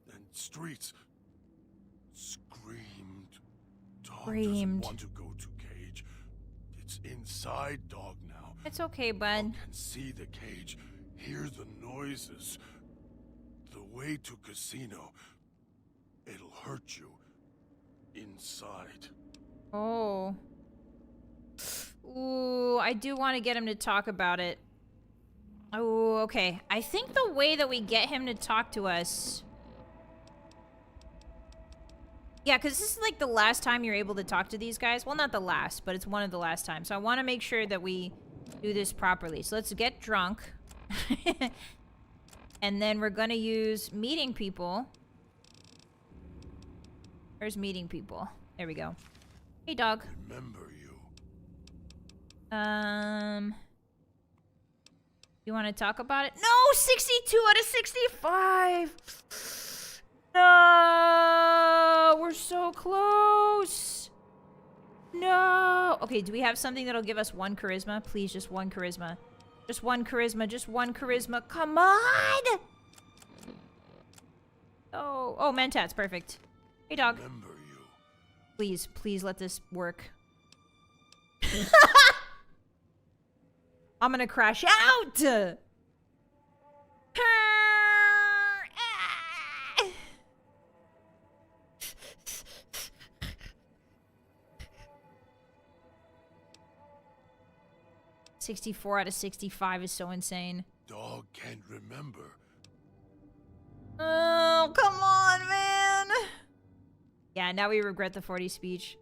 then streets. Screamed. Dog doesn't want to go to cage. It's inside dog now. It's okay, bud. Dog can see the cage, hear the noises. The way to casino, it'll hurt you inside. Oh. Ooh, I do want to get him to talk about it. Oh, okay. I think the way that we get him to talk to us... Yeah, because this is like the last time you're able to talk to these guys. Well, not the last, but it's one of the last times. So I want to make sure that we do this properly. So let's get drunk. And then we're going to use meeting people. Where's meeting people? There we go. Hey, dog. Remember you. You want to talk about it? No! 62 out of 65! No! We're so close! No! Okay, do we have something that'll give us one charisma? Please, just one charisma. Just one charisma, just one charisma. Come on! Oh, Mentats, perfect. Hey, dog. Remember you. Please, please let this work. I'm gonna crash out! 64 out of 65 is so insane. Dog can't remember. Oh, come on, man! Yeah, now we regret the 40 speech.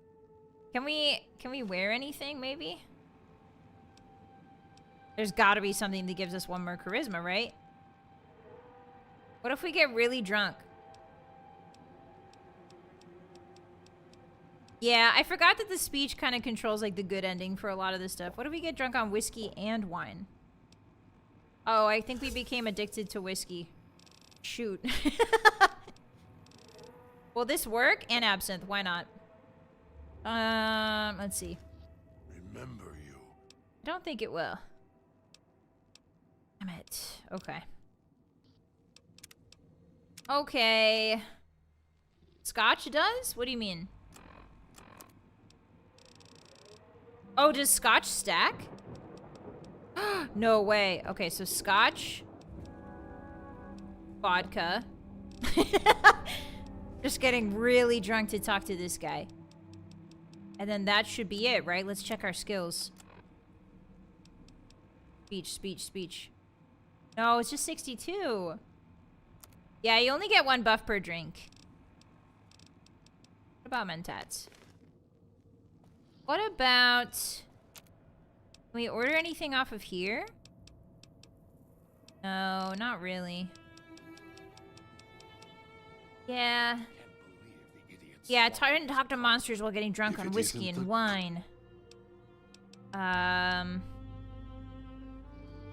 Can we wear anything, maybe? There's gotta be something that gives us one more charisma, right? What if we get really drunk? Yeah, I forgot that the speech kind of controls like the good ending for a lot of this stuff. What if we get drunk on whiskey and wine? Oh, I think we became addicted to whiskey. Shoot. Will this work? And absinthe, why not? Let's see. Remember you. I don't think it will. Damn it. Okay. Okay. Scotch does? What do you mean? Oh, does scotch stack? No way. Okay, so scotch. Vodka. Just getting really drunk to talk to this guy. And then that should be it, right? Let's check our skills. Speech, speech, speech. No, it's just 62. Yeah, you only get 1 buff per drink. What about mentats? What about... Can we order anything off of here? No, not really. Yeah. Yeah, try to talk to monsters while getting drunk on whiskey and wine.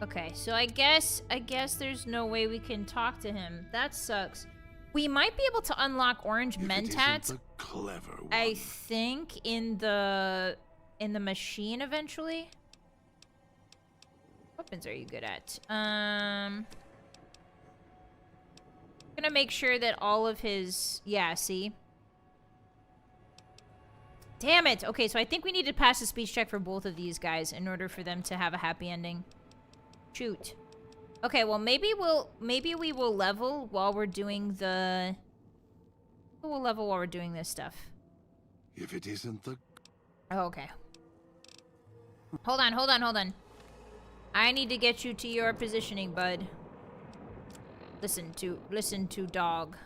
Okay, so I guess there's no way we can talk to him. That sucks. We might be able to unlock orange mentats. I think in the machine eventually. What weapons are you good at? I'm gonna make sure that all of his... Yeah, see? Damn it! Okay, so I think we need to pass a speech check for both of these guys in order for them to have a happy ending. Shoot. Okay, well maybe we will level while we're doing the... We'll level while we're doing this stuff. If it isn't the... Oh, okay. Hold on, hold on, hold on. I need to get you to your positioning, bud. Listen to dog.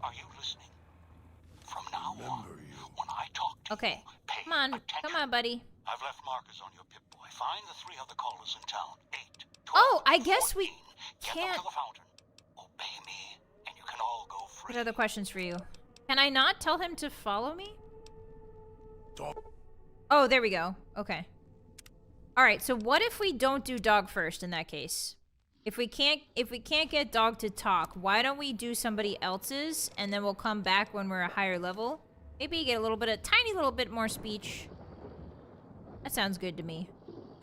Are you listening? From now on, when I talk to Okay. you, pay Come on, buddy. I've left markers on your Pip-Boy. Find the 3 other callers in town. 8, 12, Oh, I guess 14. we Get them can't... to the fountain. Obey me, and you can all go free. What other questions for you? Can I not tell him to follow me? Oh, there we go. Okay. Alright, so what if we don't do dog first in that case? If we can't get dog to talk, why don't we do somebody else's and then we'll come back when we're a higher level? Maybe get a tiny little bit more speech. That sounds good to me.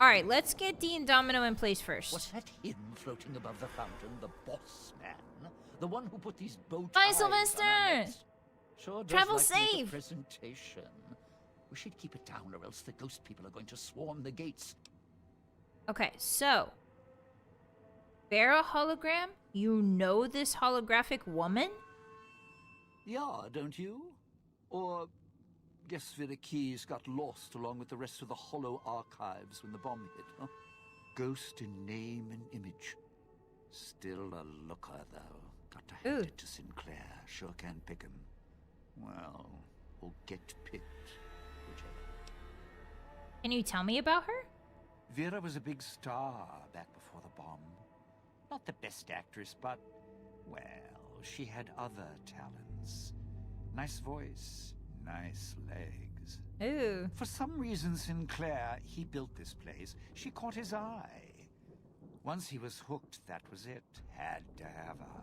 Alright, let's get Dean Domino in place first. Was that him floating above the fountain, the boss man? The one who put these bow Bye, ties Sylvester! on our necks? Sure does Travel like to make a safe! presentation. We should keep it down or else the ghost people are going to swarm the gates. Okay, so... Vera hologram? You know this holographic woman? Yeah, don't you? Or... guess Vera Keys got lost along with the rest of the Hollow archives when the bomb hit, huh? Ghost in name and image. Still a looker, though. Got to hand it to Sinclair. Sure can pick him. Well, or get picked. Whichever. Can you tell me about her? Vera was a big star back before the bomb. Not the best actress, but, well, she had other talents. Nice voice, nice legs. Ooh. For some reason, Sinclair, he built this place. She caught his eye. Once he was hooked, that was it. Had to have her.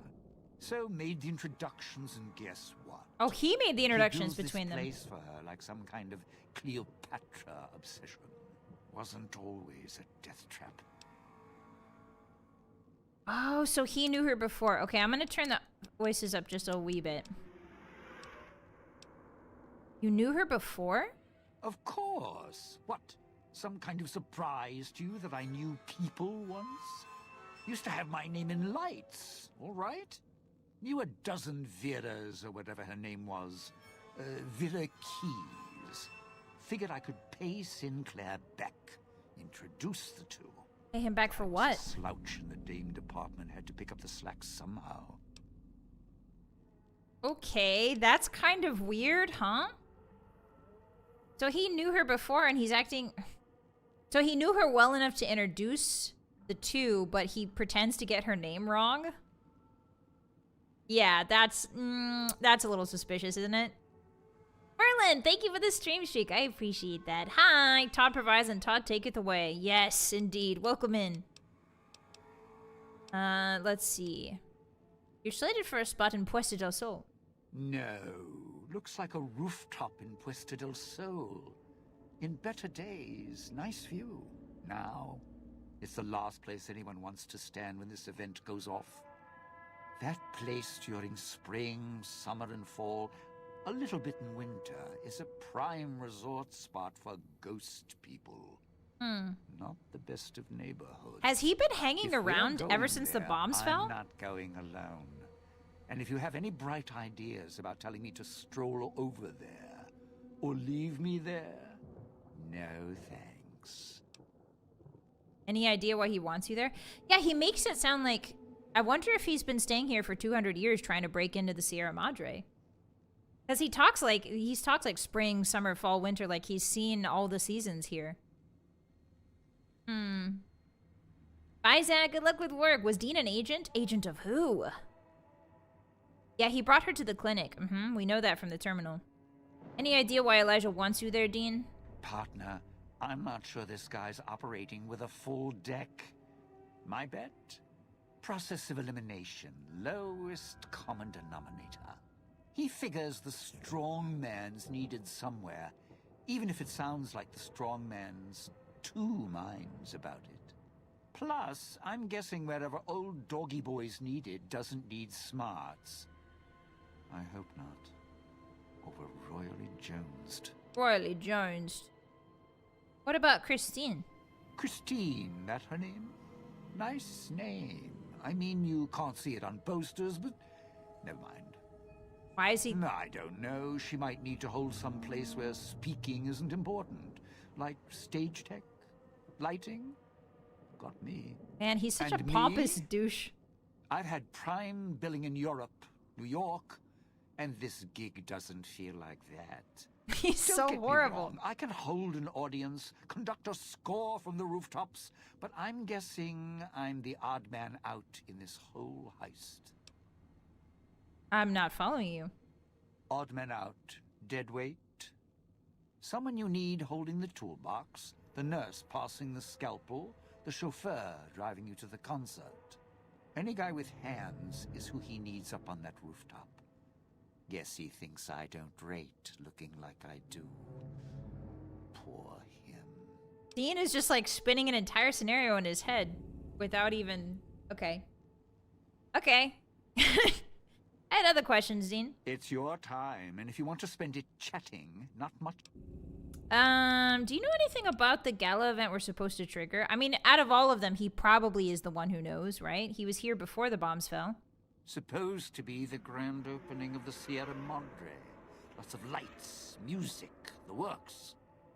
So made the introductions, and guess what? Oh, he made the introductions He built between this them. place for her like some kind of Cleopatra obsession. Wasn't always a death trap. Oh, so he knew her before. Okay, I'm gonna turn the voices up just a wee bit. You knew her before? Of course. What? Some kind of surprise to you that I knew people once? Used to have my name in lights, all right? Knew a dozen Veras, or whatever her name was. Vera Keys. Figured I could pay Sinclair back. Introduce the two. Pay him back for what? Slouch in the Dame department had to pick up the slack somehow. Okay, that's kind of weird, huh? So he knew her before and he's acting... So he knew her well enough to introduce the two, but he pretends to get her name wrong. Yeah, that's a little suspicious, isn't it? Merlin, thank you for the stream streak. I appreciate that. Hi, Todd provides and Todd taketh away. Yes, indeed. Welcome in. Let's see. You're slated for a spot in Puesta del Sol. No, looks like a rooftop in Puesta del Sol. In better days, nice view. Now, it's the last place anyone wants to stand when this event goes off. That place during spring, summer, and fall, a little bit in winter, is a prime resort spot for ghost people. Not the best of neighborhoods. Has he been hanging If we're around going ever since the there, bombs fell? I'm not going alone. And if you have any bright ideas about telling me to stroll over there, or leave me there, no thanks. Any idea why he wants you there? Yeah, he makes it sound like... I wonder if he's been staying here for 200 years trying to break into the Sierra Madre. Because he talks like spring, summer, fall, winter, like he's seen all the seasons here. Bye, Zach. Good luck with work. Was Dean an agent? Agent of who? Yeah, he brought her to the clinic. We know that from the terminal. Any idea why Elijah wants you there, Dean? Partner, I'm not sure this guy's operating with a full deck. My bet? Process of elimination. Lowest common denominator. He figures the strong man's needed somewhere, even if it sounds like the strong man's two minds about it. Plus, I'm guessing wherever old doggy boy's needed doesn't need smarts. I hope not. Or we're royally jonesed. Royally jonesed. What about Christine? Christine, that her name? Nice name. I mean, you can't see it on posters, but never mind. Why is he... I don't know. She might need to hold some place where speaking isn't important. Like stage tech? Lighting? Got me. Man, he's such And a pompous me? douche. I've had prime billing in Europe, New York, and this gig doesn't feel like that. He's Don't so get me horrible. wrong. I can hold an audience, conduct a score from the rooftops, but I'm guessing I'm the odd man out in this whole heist. I'm not following you. Odd man out, dead weight. Someone you need holding the toolbox, the nurse passing the scalpel, the chauffeur driving you to the concert. Any guy with hands is who he needs up on that rooftop. Guess he thinks I don't rate looking like I do. Poor him. Dean is just like spinning an entire scenario in his head without even... Okay. Okay. I had other questions, Dean. It's your time, and if you want to spend it chatting, not much... Do you know anything about the gala event we're supposed to trigger? I mean, out of all of them, he probably is the one who knows, right? He was here before the bombs fell. Supposed to be the grand opening of the Sierra Madre. Lots of lights, music, the works.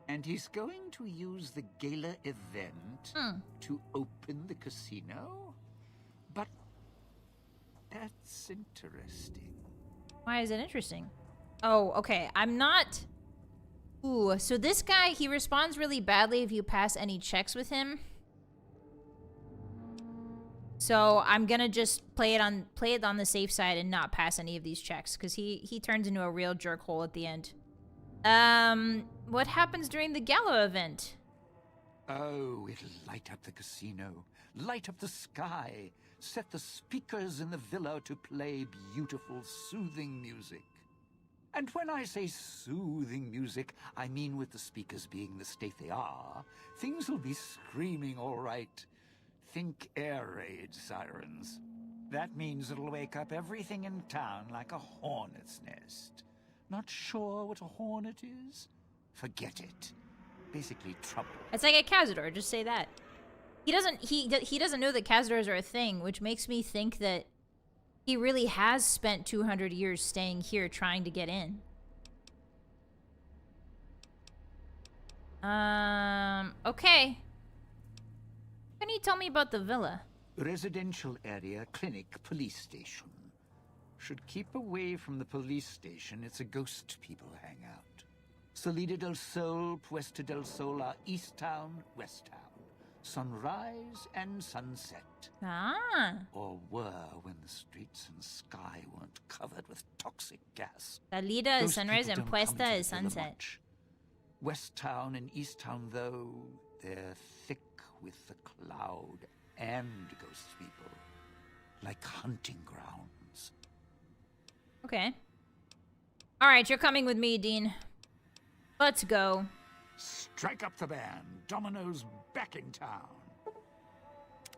And he's going to use the gala event to open the casino? But that's interesting. Why is it interesting? Oh, okay. I'm not... Ooh, so this guy, he responds really badly if you pass any checks with him. So I'm gonna just play it on the safe side and not pass any of these checks, because he turns into a real jerkhole at the end. What happens during the gala event? Oh, it'll light up the casino, light up the sky, set the speakers in the villa to play beautiful, soothing music. And when I say soothing music, I mean with the speakers being the state they are, things will be screaming all right. Think air raid sirens. That means it'll wake up everything in town like a hornet's nest. Not sure what a hornet is? Forget it. Basically trouble. It's like a cazador, just say that. He doesn't know that cazadors are a thing, which makes me think that he really has spent 200 years staying here trying to get in. Okay. Can you tell me about the villa? Residential area, clinic, police station. Should keep away from the police station. It's a ghost people hang out. Salida del Sol, Puesta del Sol are East Town, West Town. Sunrise and sunset. Ah. Or were when the streets and sky weren't covered with toxic gas. Salida is Ghost sunrise people and don't come puesta to is the villa sunset. much. West Town and East Town, though, they're thick with the cloud and ghost people. Like hunting grounds. Okay. Alright, you're coming with me, Dean. Let's go. Strike up the band. Domino's back in town.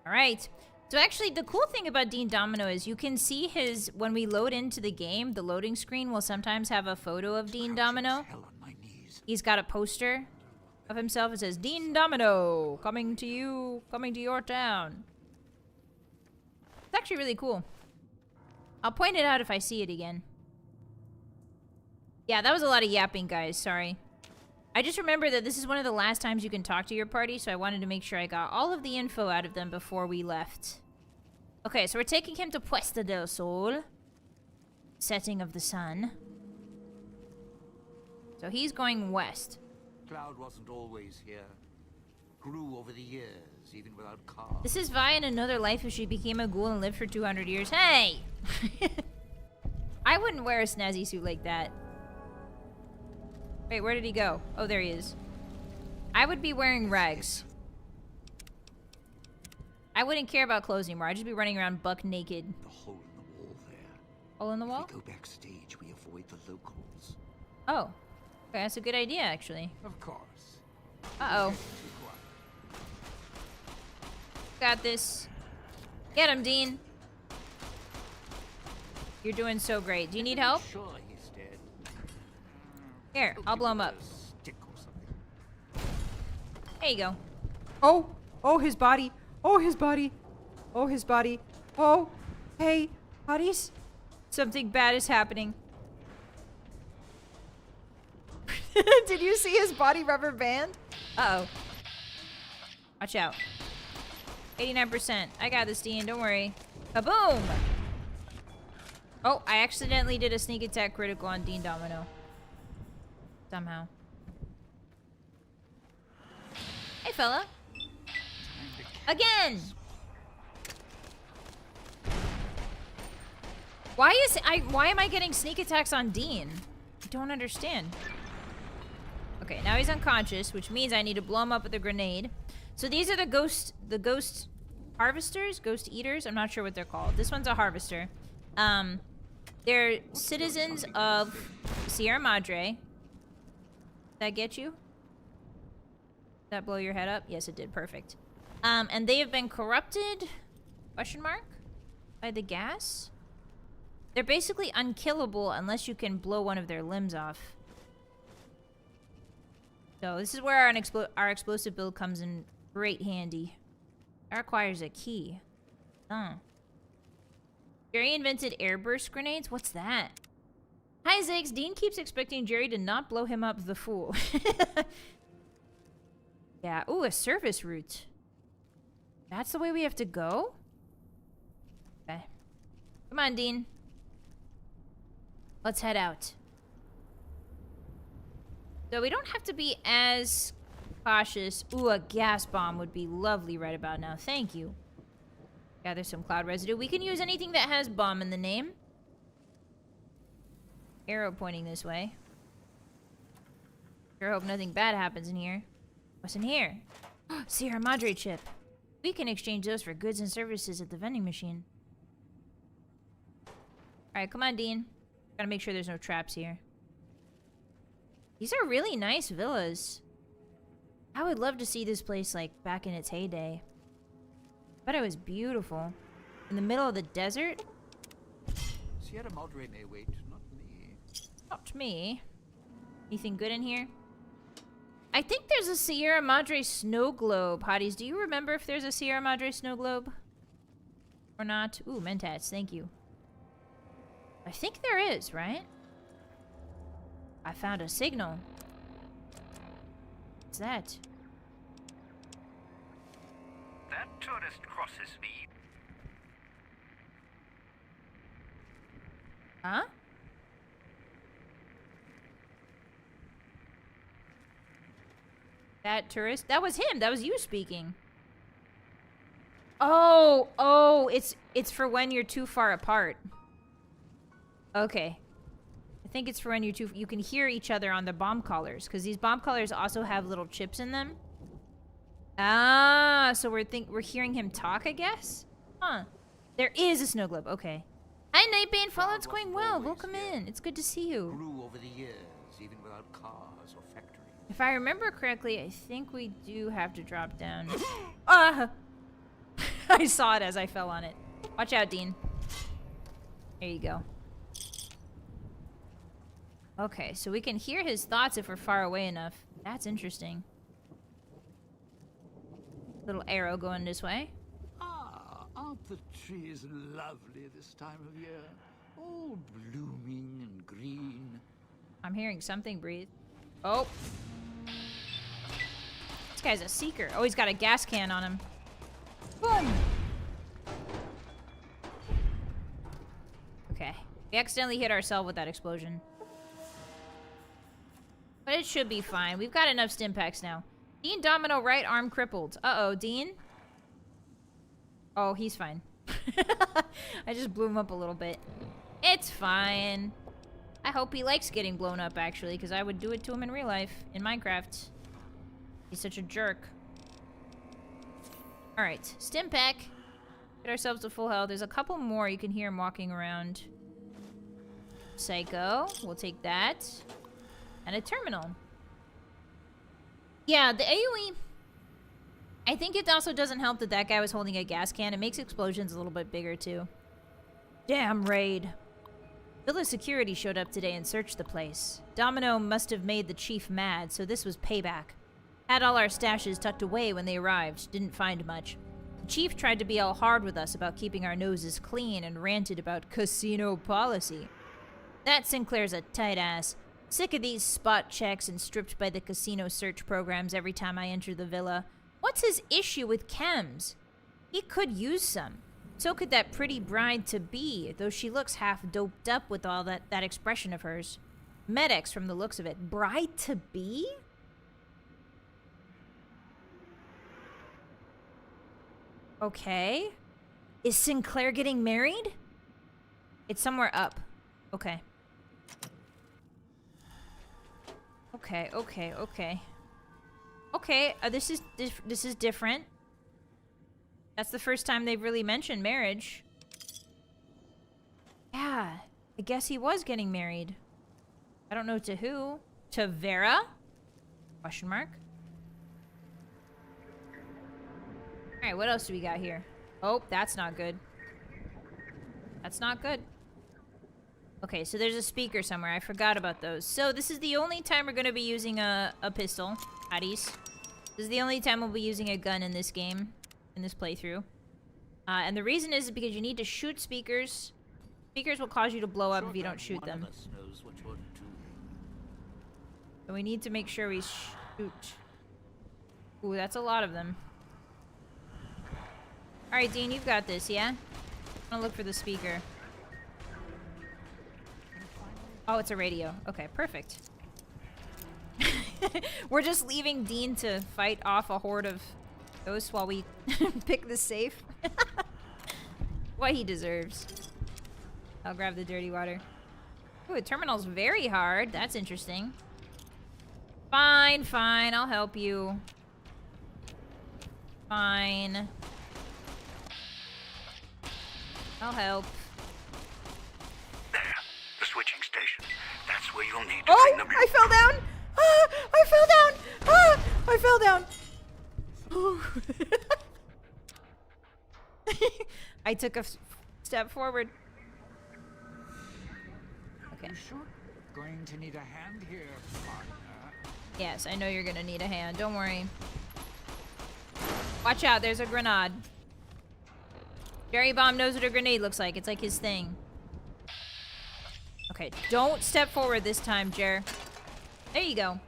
Alright. So actually, the cool thing about Dean Domino is you can see his... When we load into the game, the loading screen will sometimes have a photo of Dean Domino. Hell on my knees. He's got a poster of himself. It says, Dean Domino, coming to you, coming to your town. It's actually really cool. I'll point it out if I see it again. Yeah, that was a lot of yapping, guys. Sorry. I just remember that this is one of the last times you can talk to your party, so I wanted to make sure I got all of the info out of them before we left. Okay, so we're taking him to Puesta del Sol. Setting of the sun. So he's going west. Cloud wasn't always here. Grew over the years, even without cars. This is Vi in another life if she became a ghoul and lived for 200 years. Hey! I wouldn't wear a snazzy suit like that. Wait, where did he go? Oh, there he is. I would be wearing rags. I wouldn't care about clothes anymore. I'd just be running around buck naked. The hole in the wall there. Hole in the wall? If we go backstage, we avoid the locals. Oh. Okay, that's a good idea, actually. Of course. Uh-oh. Got this. Get him, Dean. You're doing so great. Do you need help? Sure, he's dead. Here, I'll blow him up. Stick or something. There you go. Oh! Oh, his body! Oh, his body! Oh, his body! Oh! Hey, Hotties? Something bad is happening. Did you see his body rubber band? Uh-oh. Watch out. 89%. I got this, Dean. Don't worry. Kaboom! Oh, I accidentally did a sneak attack critical on Dean Domino. Somehow. Hey, fella. Again! Why am I getting sneak attacks on Dean? I don't understand. Okay, now he's unconscious, which means I need to blow him up with a grenade. So these are the ghost harvesters, ghost eaters. I'm not sure what they're called. This one's a harvester. They're citizens of Sierra Madre. Did that get you? Did that blow your head up? Yes, it did. Perfect. And they have been corrupted, question mark, by the gas. They're basically unkillable unless you can blow one of their limbs off. So this is where our explosive build comes in great handy. That requires a key. Jerry invented airburst grenades? What's that? Hi, Ziggs. Dean keeps expecting Jerry to not blow him up, the fool. Yeah. Ooh, a service route. That's the way we have to go? Okay. Come on, Dean. Let's head out. So we don't have to be as cautious. Ooh, a gas bomb would be lovely right about now. Thank you. Gather some cloud residue. We can use anything that has bomb in the name. Arrow pointing this way. Sure hope nothing bad happens in here. What's in here? Sierra Madre chip. We can exchange those for goods and services at the vending machine. Alright, come on, Dean. Gotta make sure there's no traps here. These are really nice villas. I would love to see this place, like, back in its heyday. But it was beautiful. In the middle of the desert? Sierra Madre may wait, not me. Not me. Anything good in here? I think there's a Sierra Madre snow globe. Hotties, do you remember if there's a Sierra Madre snow globe? Or not? Ooh, mentats, thank you. I think there is, right? I found a signal. What's that? That tourist crosses me. Huh? That tourist? That was him. That was you speaking. Oh, it's for when you're too far apart. Okay. I think it's for when you can hear each other on the bomb collars, because these bomb collars also have little chips in them. Ah, so we're hearing him talk, I guess? Huh. There is a snow globe. Okay. Hi, Nightbane. Fallout's going well. Welcome in. It's good to see you. Grew over the years, even without cars or factories. If I remember correctly, I think we do have to drop down. Ah! I saw it as I fell on it. Watch out, Dean. There you go. Okay, so we can hear his thoughts if we're far away enough. That's interesting. Little arrow going this way. Ah, aren't the trees lovely this time of year? All blooming and green. I'm hearing something breathe. Oh. This guy's a seeker. Oh, he's got a gas can on him. Boom! Okay. We accidentally hit ourselves with that explosion. But it should be fine. We've got enough stim packs now. Dean Domino, right arm crippled. Uh-oh, Dean? Oh, he's fine. I just blew him up a little bit. It's fine. I hope he likes getting blown up, actually, because I would do it to him in real life, in Minecraft. He's such a jerk. Alright, stim pack. Get ourselves to full health. There's a couple more. You can hear him walking around. Psycho. We'll take that. And a terminal. Yeah, the AoE... I think it also doesn't help that that guy was holding a gas can. It makes explosions a little bit bigger, too. Damn raid. Villa security showed up today and searched the place. Domino must have made the chief mad, so this was payback. Had all our stashes tucked away when they arrived. Didn't find much. The chief tried to be all hard with us about keeping our noses clean and ranted about casino policy. That Sinclair's a tight ass. Sick of these spot checks and stripped by the casino search programs every time I enter the villa. What's his issue with chems? He could use some. So could that pretty bride-to-be, though she looks half doped up with all that expression of hers. Medex from the looks of it. Bride-to-be? Okay. Is Sinclair getting married? It's somewhere up. Okay. Okay. Okay, this is different. That's the first time they've really mentioned marriage. Yeah, I guess he was getting married. I don't know to who. To Vera? Question mark. Alright, what else do we got here? Oh, that's not good. That's not good. Okay, so there's a speaker somewhere. I forgot about those. So this is the only time we're going to be using a pistol. Hotties. This is the only time we'll be using a gun in this game. In this playthrough. And the reason is because you need to shoot speakers. Speakers will cause you to blow up if you don't shoot them. So we need to make sure we shoot. Ooh, that's a lot of them. Alright, Dean, you've got this, yeah? I'm gonna look for the speaker. Oh, it's a radio. Okay, perfect. We're just leaving Dean to fight off a horde of ghosts while we pick the safe. What he deserves. I'll grab the dirty water. Ooh, the terminal's very hard. That's interesting. Fine, fine. I'll help you. Fine. I'll help. There, the switching station. That's where you'll need to bring them. I fell down! Ah, I fell down! Ah, I fell down! I took a step forward. Okay. You sure going to need a hand here, partner? Yes, I know you're gonna need a hand. Don't worry. Watch out, there's a grenade. Jerry Bomb knows what a grenade looks like. It's like his thing. Okay, don't step forward this time, Jer. There you go.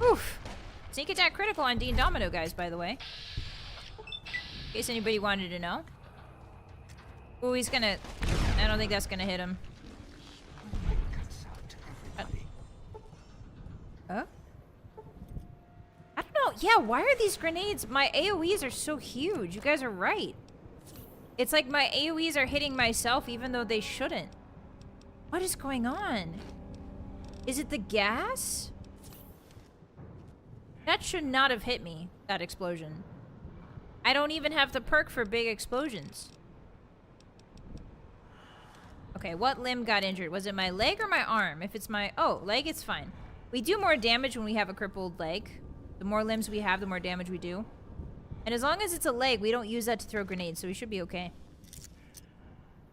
Oof. Sneak attack critical on Dean Domino, guys, by the way. In case anybody wanted to know. Ooh, he's gonna... I don't think that's gonna hit him. Huh? I don't know. Yeah, why are these grenades? My AoEs are so huge. You guys are right. It's like my AoEs are hitting myself even though they shouldn't. What is going on? Is it the gas? That should not have hit me, that explosion. I don't even have the perk for big explosions. Okay, what limb got injured? Was it my leg or my arm? If it's my... Oh, leg, it's fine. We do more damage when we have a crippled leg. The more limbs we have, the more damage we do. And as long as it's a leg, we don't use that to throw grenades, so we should be okay.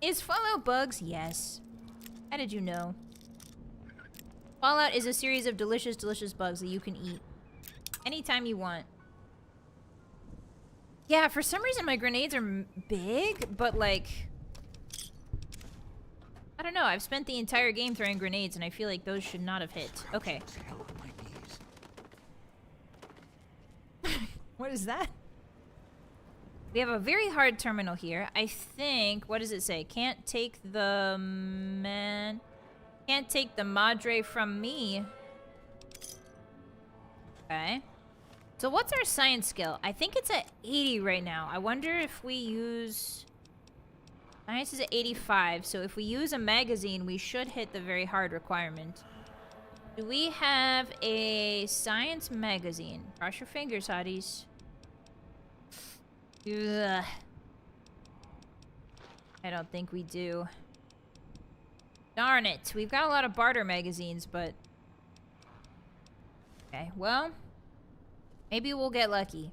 Is Fallout bugs? Yes. How did you know? Fallout is a series of delicious, delicious bugs that you can eat anytime you want. Yeah, for some reason my grenades are big, but like... I don't know, I've spent the entire game throwing grenades and I feel like those should not have hit. Okay. What is that? We have a very hard terminal here. I think, what does it say? Can't take the man... Can't take the madre from me. Okay. So what's our science skill? I think it's at 80 right now. I wonder if we use... Science is at 85, so if we use a magazine, we should hit the very hard requirement. Do we have a science magazine? Cross your fingers, hotties. Ugh. I don't think we do. Darn it. We've got a lot of barter magazines, but... Okay, well... Maybe we'll get lucky.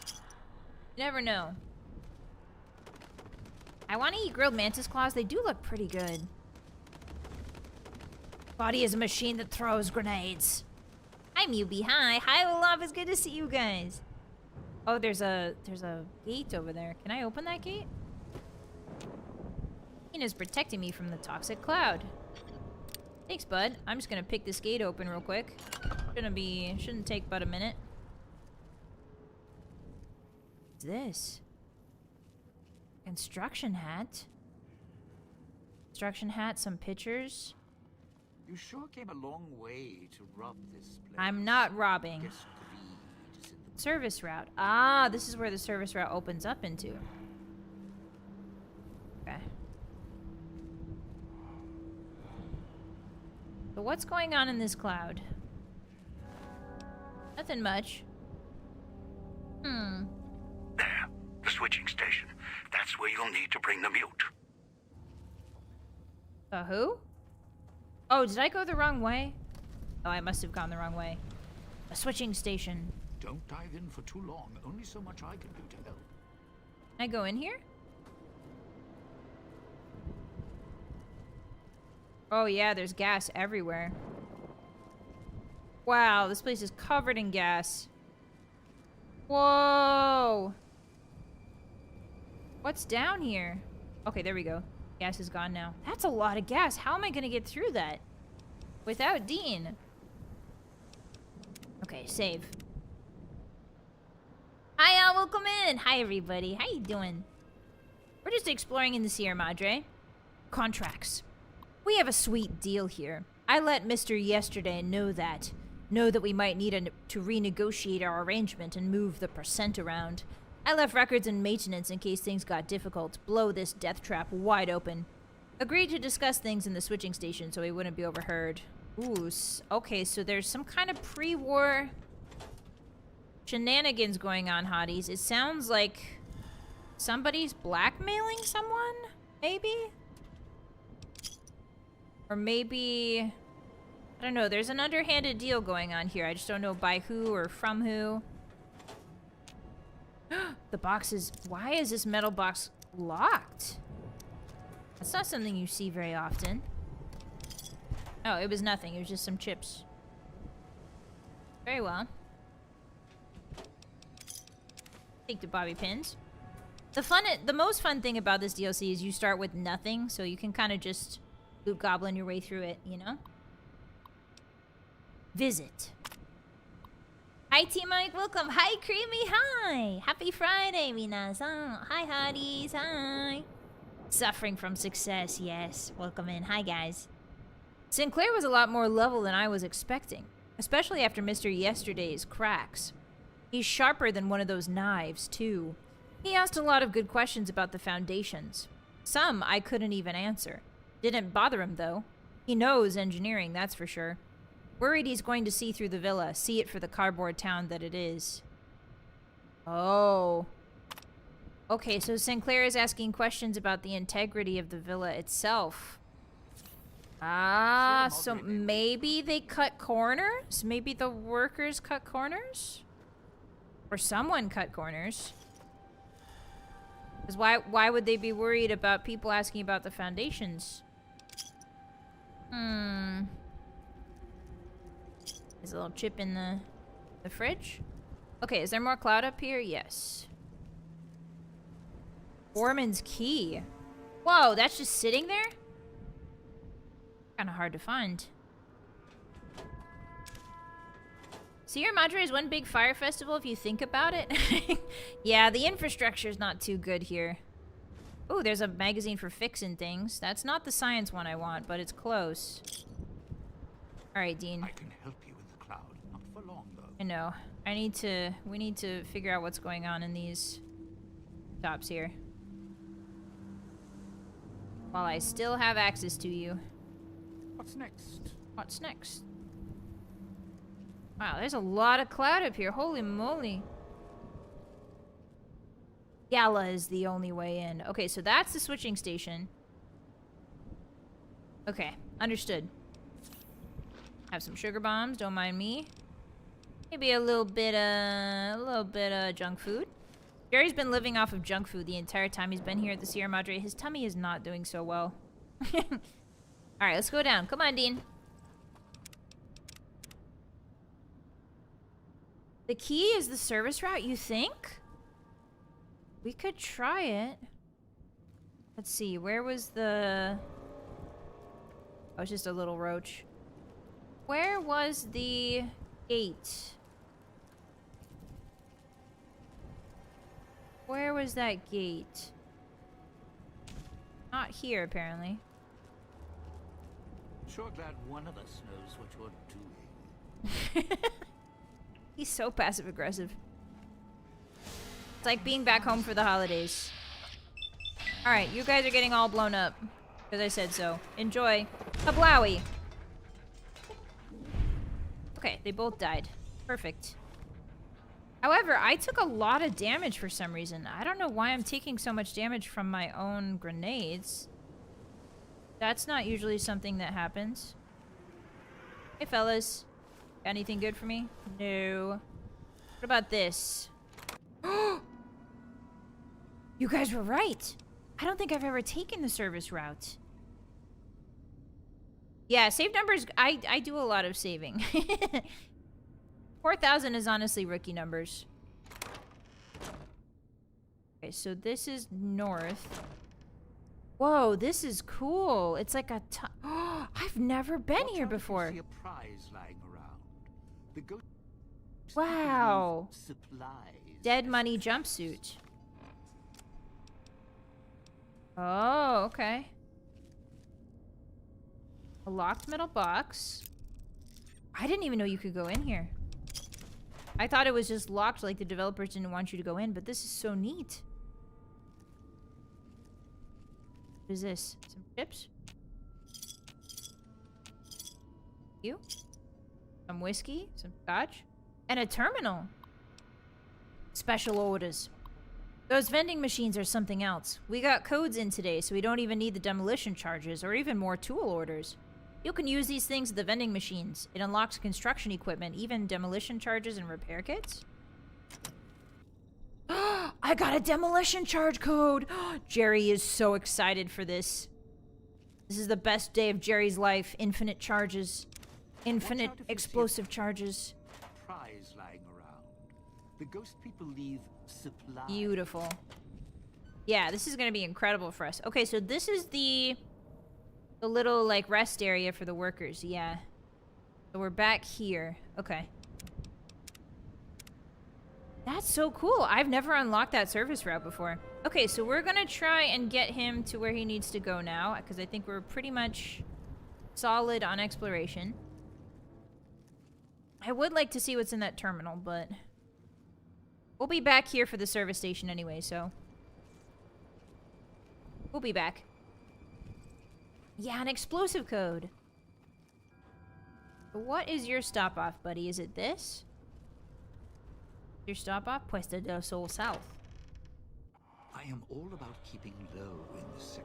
You never know. I want to eat grilled mantis claws. They do look pretty good. Body is a machine that throws grenades. Hi, Mewby. Hi. Hi, Olaf. It's good to see you guys. Oh, there's a gate over there. Can I open that gate? Is protecting me from the toxic cloud. Thanks, bud. I'm just gonna pick this gate open real quick. Shouldn't take but a minute. What's this? Construction hat. Construction hat, some pictures. You sure came a long way to rob this place. I'm not robbing. Guess greed is in the... Service route. Ah, this is where the service route opens up into. Okay. So what's going on in this cloud? Nothing much. There, the switching station. That's where you'll need to bring the mute. The who? Oh, did I go the wrong way? Oh, I must have gone the wrong way. A switching station. Don't dive in for too long. Only so much I can do to help. Can I go in here? Oh yeah, there's gas everywhere. Wow, this place is covered in gas. Whoa! What's down here? Okay, there we go. Gas is gone now. That's a lot of gas. How am I gonna get through that? Without Dean. Okay, save. Hi, y'all. Welcome in. Hi, everybody. How you doing? We're just exploring in the Sierra Madre. Contracts. We have a sweet deal here. I let Mr. Yesterday know that we might need to renegotiate our arrangement and move the percent around. I left records and maintenance in case things got difficult. Blow this death trap wide open. Agreed to discuss things in the switching station so we wouldn't be overheard. Ooh, okay, so there's some kind of pre-war shenanigans going on, hotties. It sounds like somebody's blackmailing someone, maybe? Or maybe... I don't know, there's an underhanded deal going on here. I just don't know by who or from who. The box is... Why is this metal box locked? That's not something you see very often. Oh, it was nothing. It was just some chips. Very well. Take the bobby pins. The most fun thing about this DLC is you start with nothing, so you can kind of just loot goblin your way through it, you know? Visit. Hi, T-Mike. Welcome. Hi, Creamy. Hi. Happy Friday, minasan. Hi, hotties. Hi. Suffering from success. Yes. Welcome in. Hi, guys. Sinclair was a lot more level than I was expecting, especially after Mr. Yesterday's cracks. He's sharper than one of those knives, too. He asked a lot of good questions about the foundations. Some I couldn't even answer. Didn't bother him, though. He knows engineering, that's for sure. Worried he's going to see through the villa, see it for the cardboard town that it is. Oh. Okay, so Sinclair is asking questions about the integrity of the villa itself. Ah, so maybe they cut corners? Maybe the workers cut corners? Or someone cut corners? Because why would they be worried about people asking about the foundations? There's a little chip in the fridge. Okay, is there more cloud up here? Yes. Foreman's key. Whoa, that's just sitting there? Kind of hard to find. Sierra Madre is one big fire festival if you think about it. Yeah, the infrastructure's not too good here. Oh, there's a magazine for fixing things. That's not the science one I want, but it's close. Alright, Dean. I can help you in the cloud. Not for long, though. I know. We need to figure out what's going on in these tops here. While I still have access to you. What's next? What's next? Wow, there's a lot of cloud up here. Holy moly. Gala is the only way in. Okay, so that's the switching station. Okay, understood. Have some sugar bombs, don't mind me. Maybe a little bit junk food. Jerry's been living off of junk food the entire time he's been here at the Sierra Madre. His tummy is not doing so well. Alright, let's go down. Come on, Dean. The key is the service route, you think? We could try it. Let's see, where was the... Oh, it's just a little roach. Where was the gate? Where was that gate? Not here, apparently. Sure glad one of us knows what you're doing. He's so passive-aggressive. It's like being back home for the holidays. Alright, you guys are getting all blown up. Because I said so. Enjoy. Kablowie! Okay, they both died. Perfect. However, I took a lot of damage for some reason. I don't know why I'm taking so much damage from my own grenades. That's not usually something that happens. Hey, fellas. Got anything good for me? No. What about this? You guys were right. I don't think I've ever taken the service route. Yeah, save numbers. I do a lot of saving. 4,000 is honestly rookie numbers. Okay, so this is north. Whoa, this is cool. It's like a I've never been here before. See a prize lying around. The ghost Wow. supplies. Dead money jumpsuit. Oh, okay. A locked metal box. I didn't even know you could go in here. I thought it was just locked, like the developers didn't want you to go in, but this is so neat. What is this? Some chips? You? Some whiskey? Some scotch? And a terminal. Special orders. Those vending machines are something else. We got codes in today, so we don't even need the demolition charges or even more tool orders. You can use these things at the vending machines. It unlocks construction equipment, even demolition charges and repair kits. I got a demolition charge code! Jerry is so excited for this. This is the best day of Jerry's life. Infinite charges. Infinite explosive charges. Prize lying around. The ghost people leave supplies. Beautiful. Yeah, this is gonna be incredible for us. Okay, so this is the little, like, rest area for the workers. Yeah. So we're back here. Okay. That's so cool. I've never unlocked that service route before. Okay, so we're gonna try and get him to where he needs to go now, because I think we're pretty much solid on exploration. I would like to see what's in that terminal, but We'll be back here for the service station anyway, so... We'll be back. Yeah, an explosive code. What is your stop-off, buddy? Is it this? Your stop-off? Puesta del Sol South. I am all about keeping low in the sector.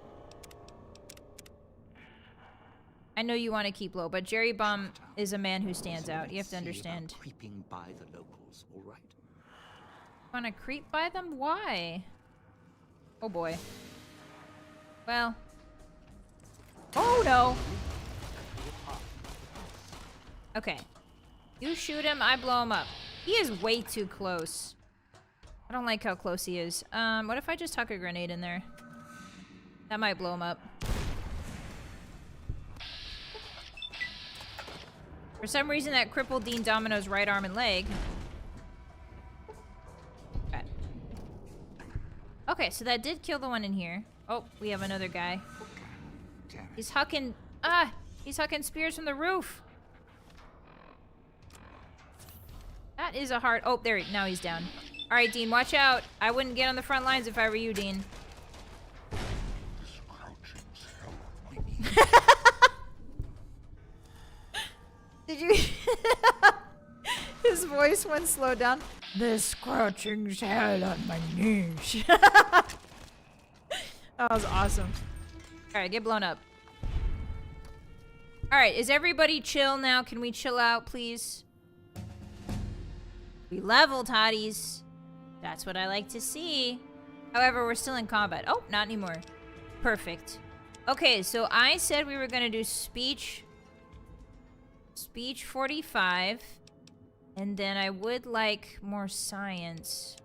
I know you want to keep low, but Jerry Bomb is a man who stands out. You have to understand. Creeping by the locals, all right? Want to creep by them? Why? Oh boy. Well. Oh no! Okay. You shoot him, I blow him up. He is way too close. I don't like how close he is. What if I just tuck a grenade in there? That might blow him up. For some reason, that crippled Dean Domino's right arm and leg. Okay. Okay, so that did kill the one in here. Oh, we have another guy. He's hucking... He's hucking spears from the roof. That is a hard... Oh, there. Now he's down. All right, Dean, watch out. I wouldn't get on the front lines if I were you, Dean. Did you... His voice went slow down. The scratching's hell on my knees. That was awesome. All right, get blown up. All right, is everybody chill now? Can we chill out, please? We leveled, Hotties. That's what I like to see. However, we're still in combat. Oh, not anymore. Perfect. Okay, so I said we were going to do speech 45. And then I would like more science.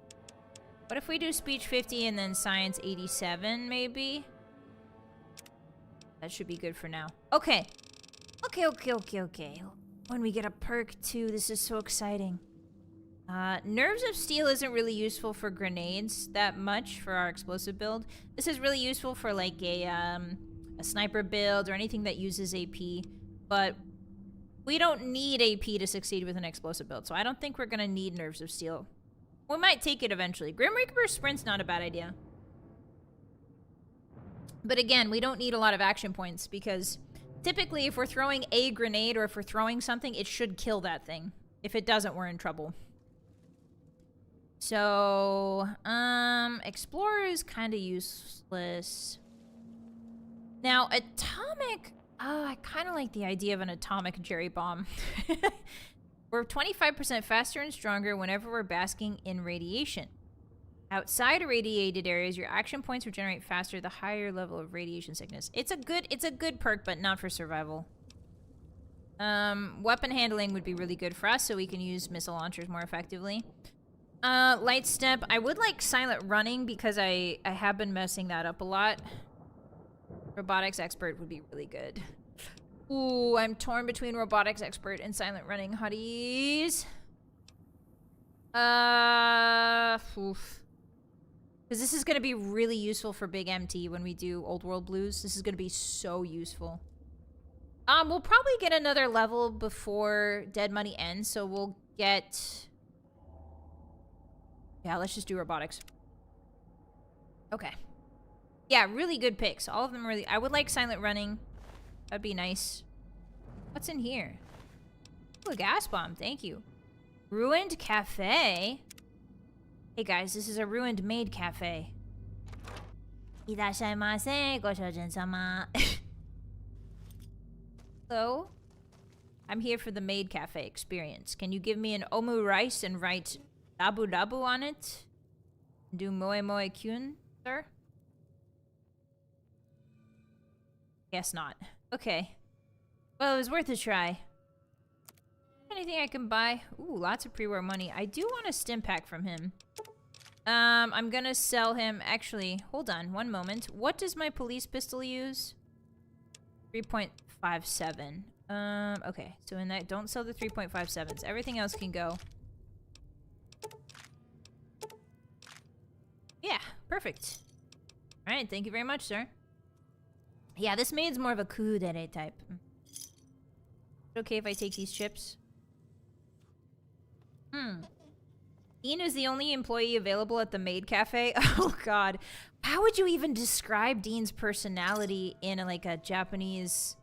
What if we do speech 50 and then science 87, maybe? That should be good for now. Okay. Okay. When we get a perk too, this is so exciting. Nerves of Steel isn't really useful for grenades that much for our explosive build. This is really useful for like a sniper build or anything that uses AP. But we don't need AP to succeed with an explosive build, so I don't think we're gonna need Nerves of Steel. We might take it eventually. Grim Reaper Sprint's not a bad idea. But again, we don't need a lot of action points because typically if we're throwing a grenade or if we're throwing something, it should kill that thing. If it doesn't, we're in trouble. So, Explorer is kind of useless. Now, Atomic... Oh, I kind of like the idea of an atomic Jerry Bomb. We're 25% faster and stronger whenever we're basking in radiation. Outside irradiated areas, your action points regenerate faster the higher level of radiation sickness. It's a good perk, but not for survival. Weapon handling would be really good for us, so we can use missile launchers more effectively. Light step. I would like silent running because I have been messing that up a lot. Robotics expert would be really good. Ooh, I'm torn between robotics expert and silent running, Hotties. Oof. Because this is going to be really useful for Big MT when we do Old World Blues. This is going to be so useful. We'll probably get another level before Dead Money ends, so we'll get... Yeah, let's just do robotics. Okay. Yeah, really good picks. All of them really... I would like silent running. That'd be nice. What's in here? Oh, a gas bomb. Thank you. Ruined cafe? Hey guys, this is a ruined maid cafe. Irashaimase, goshojin-sama. Hello? I'm here for the maid cafe experience. Can you give me an omu rice and write dabu dabu on it? Do moe moe kyun, sir? Guess not. Okay. Well, it was worth a try. Anything I can buy? Ooh, lots of pre-war money. I do want a stim pack from him. I'm gonna sell him... Actually, hold on one moment. What does my police pistol use? 3.57. Okay. So in that, don't sell the 3.57s. Everything else can go. Yeah, perfect. Alright, thank you very much, sir. Yeah, this maid's more of a kudere type. Is it okay if I take these chips? Dean is the only employee available at the maid cafe. Oh god. How would you even describe Dean's personality in like a Japanese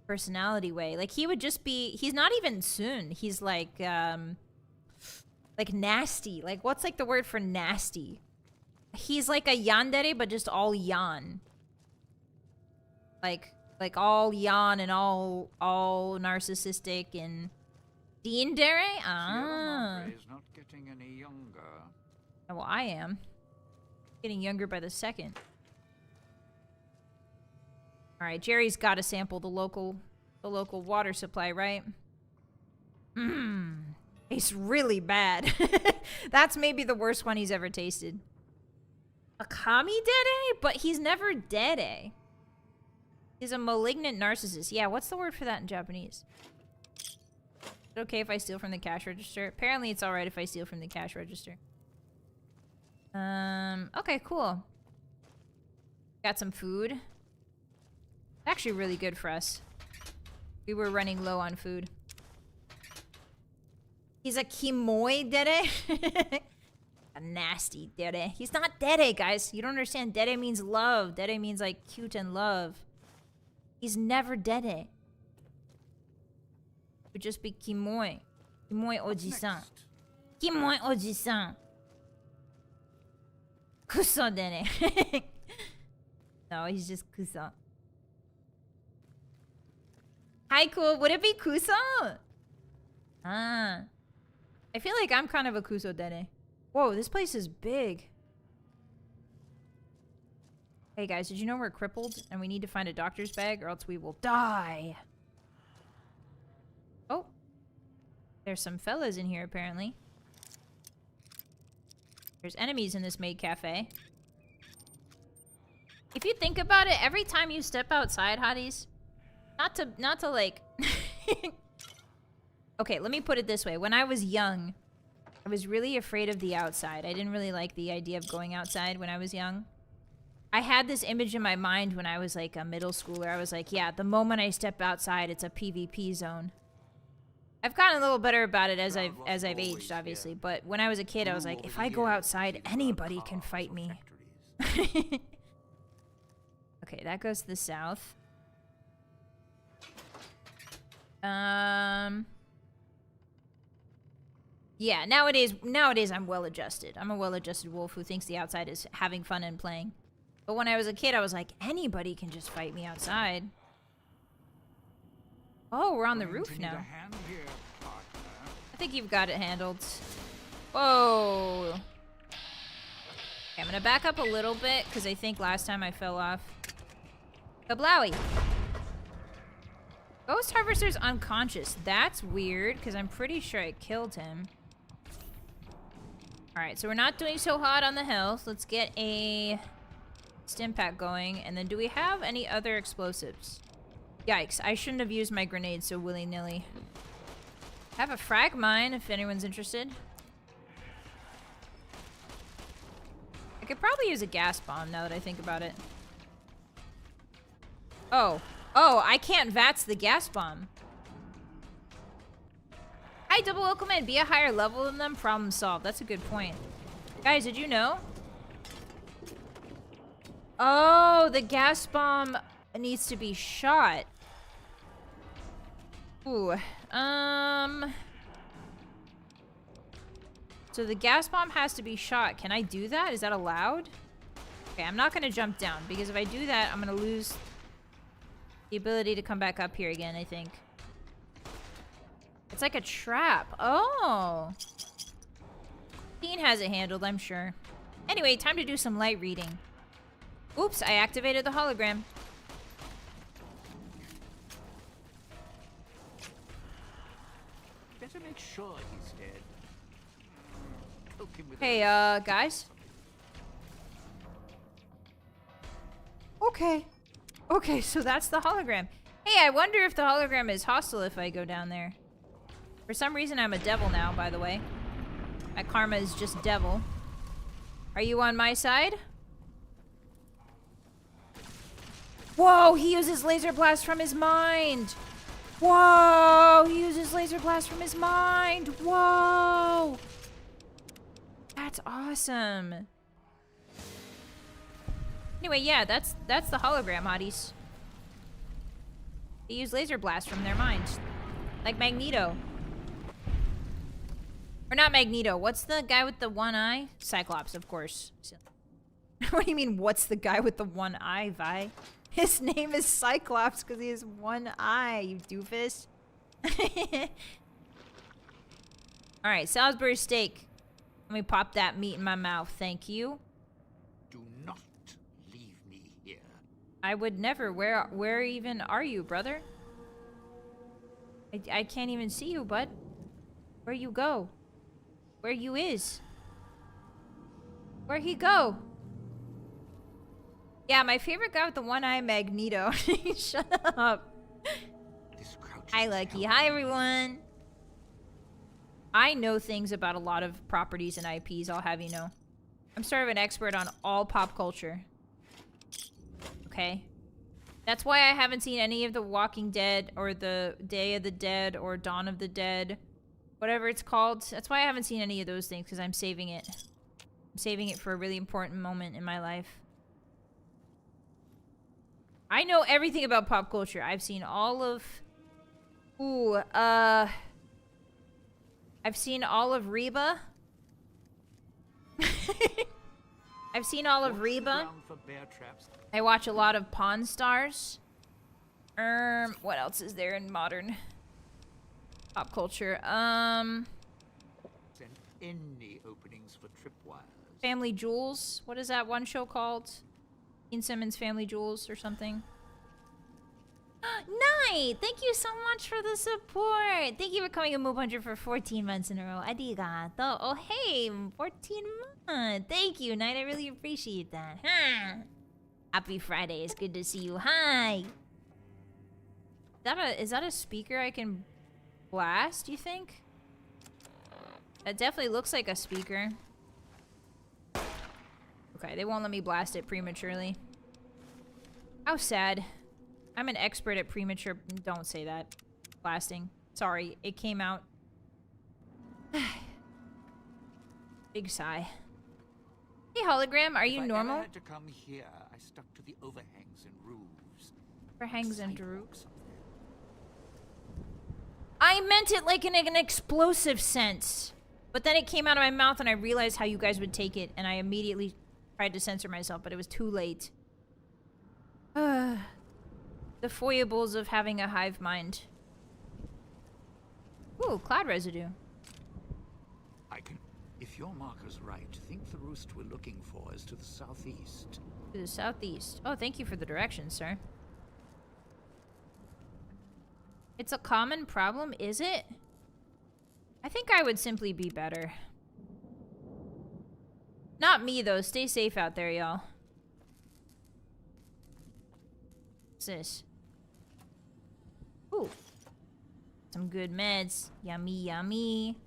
personality way? Like he would just be, he's not even Sun. He's like nasty. Like what's like the word for nasty? He's like a yandere but just all yan. Like all yan and all narcissistic and Dean Dere? Ah. Is not getting any younger. Well, I am. Getting younger by the second. Alright, Jerry's gotta sample the local water supply, right? Tastes really bad. That's maybe the worst one he's ever tasted. Akami Dede? But he's never Dede. He's a malignant narcissist. Yeah, what's the word for that in Japanese? Is it okay if I steal from the cash register? Apparently it's alright if I steal from the cash register. Okay, cool. Got some food. Actually really good for us. We were running low on food. He's a kimoi dere? A nasty dere. He's not dere, guys. You don't understand. Dere means love. Dere means like cute and love. He's never dere. Would just be kimoi. Kimoi oji-san. Kimoi oji-san. Kuso dere. No, he's just kuso. Hi, cool. Would it be kuso? Ah. I feel like I'm kind of a kuso dere. Whoa, this place is big. Hey guys, did you know we're crippled and we need to find a doctor's bag or else we will die? Oh. There's some fellas in here apparently. There's enemies in this maid cafe. If you think about it, every time you step outside, hotties, not to like okay, let me put it this way. When I was young, I was really afraid of the outside. I didn't really like the idea of going outside when I was young. I had this image in my mind when I was like a middle schooler. I was like, yeah, the moment I step outside, it's a PvP zone. I've gotten a little better about it as I've aged, obviously. But when I was a kid, I was like, if I go outside, anybody can fight me. Okay, that goes to the south. Yeah, nowadays I'm well-adjusted. I'm a well-adjusted wolf who thinks the outside is having fun and playing. But when I was a kid, I was like, anybody can just fight me outside. Oh, we're on the roof now. I think you've got it handled. Whoa. Okay, I'm gonna back up a little bit, because I think last time I fell off. Kablowie. Ghost Harvester's unconscious. That's weird, because I'm pretty sure I killed him. Alright, so we're not doing so hot on the health. Let's get a stim pack going. And then do we have any other explosives? Yikes, I shouldn't have used my grenade so willy-nilly. I have a frag mine if anyone's interested. I could probably use a gas bomb now that I think about it. Oh, I can't VATS the gas bomb. Hi, Double Welcome in. Be a higher level than them. Problem solved. That's a good point. Guys, did you know? Oh, the gas bomb needs to be shot. Ooh. So the gas bomb has to be shot. Can I do that? Is that allowed? Okay, I'm not gonna jump down because if I do that, I'm gonna lose the ability to come back up here again, I think. It's like a trap. Oh. Dean has it handled, I'm sure. Anyway, time to do some light reading. Oops, I activated the hologram. Better make sure he's dead. Poke him with Hey, guys. Okay. Okay, so that's the hologram. Hey, I wonder if the hologram is hostile if I go down there. For some reason, I'm a devil now, by the way. My karma is just devil. Are you on my side? Whoa, he uses laser blast from his mind. Whoa, he uses laser blast from his mind. Whoa. That's awesome. Anyway, yeah, that's the hologram, hotties. They use laser blasts from their minds. Like Magneto. Or not Magneto. What's the guy with the one eye? Cyclops, of course. What do you mean, what's the guy with the one eye, Vi? His name is Cyclops because he has one eye, you doofus. Alright, Salisbury steak. Let me pop that meat in my mouth, thank you. Do not leave me here. I would never. Where even are you, brother? I can't even see you, bud. Where you go? Where you is? Where he go? Yeah, my favorite guy with the one eye, Magneto. Shut up. Hi, Lucky. Hi, everyone. I know things about a lot of properties and IPs, I'll have you know. I'm sort of an expert on all pop culture. Okay? That's why I haven't seen any of The Walking Dead or The Day of the Dead or Dawn of the Dead. Whatever it's called. That's why I haven't seen any of those things, because I'm saving it. I'm saving it for a really important moment in my life. I know everything about pop culture. I've seen all of... I've seen all of Reba. I've seen all of Reba. I watch a lot of Pawn Stars. What else is there in modern pop culture? Any openings for tripwires. Family Jewels. What is that one show called? Gene Simmons' Family Jewels or something. Night! Thank you so much for the support. Thank you for coming a Move 100 for 14 months in a row. Arigato. Oh, hey, 14 months. Thank you, Night. I really appreciate that. Huh? Happy Friday. It's good to see you. Hi. Is that a speaker I can blast, you think? That definitely looks like a speaker. Okay, they won't let me blast it prematurely. How sad. I'm an expert at premature... Don't say that. Blasting. Sorry, it came out. Big sigh. Hey, hologram, are you normal? If I ever had to come here, I stuck to the overhangs and roofs. Overhangs and roofs? I meant it like in an explosive sense. But then it came out of my mouth and I realized how you guys would take it. And I immediately tried to censor myself, but it was too late. The foibles of having a hive mind. Ooh, cloud residue. I can, if your marker's right, think the roost we're looking for is to the southeast. To the southeast. Oh, thank you for the directions, sir. It's a common problem, is it? I think I would simply be better. Not me, though. Stay safe out there, y'all. What's this? Ooh. Some good meds. Yummy, yummy.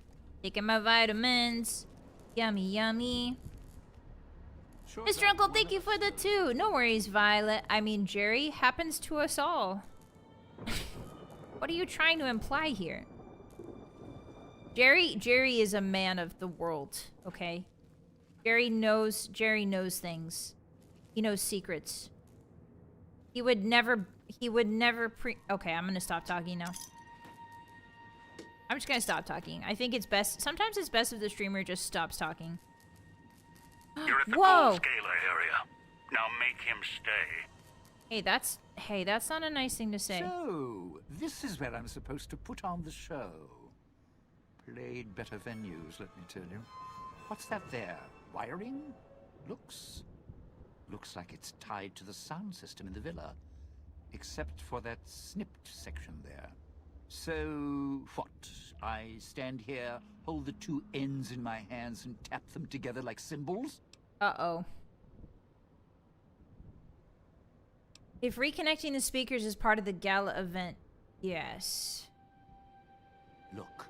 Taking my vitamins. Yummy, yummy. Sure, Mr. Uncle, thank you for the 2. No worries, Violet. I mean, Jerry. Happens to us all. What are you trying to imply here? Jerry is a man of the world, okay? Jerry knows things. He knows secrets. He would never okay, I'm gonna stop talking now. I'm just gonna stop talking. I think it's best, sometimes it's best if the streamer just stops talking. You're at the Whoa! gold scaler area. Now make him stay. Hey, that's not a nice thing to say. So, this is where I'm supposed to put on the show. Played better venues, let me tell you. What's that there? Wiring? Looks like it's tied to the sound system in the villa. Except for that snipped section there. So, what? I stand here, hold the 2 ends in my hands and tap them together like cymbals? Uh-oh. If reconnecting the speakers is part of the gala event, yes. Look,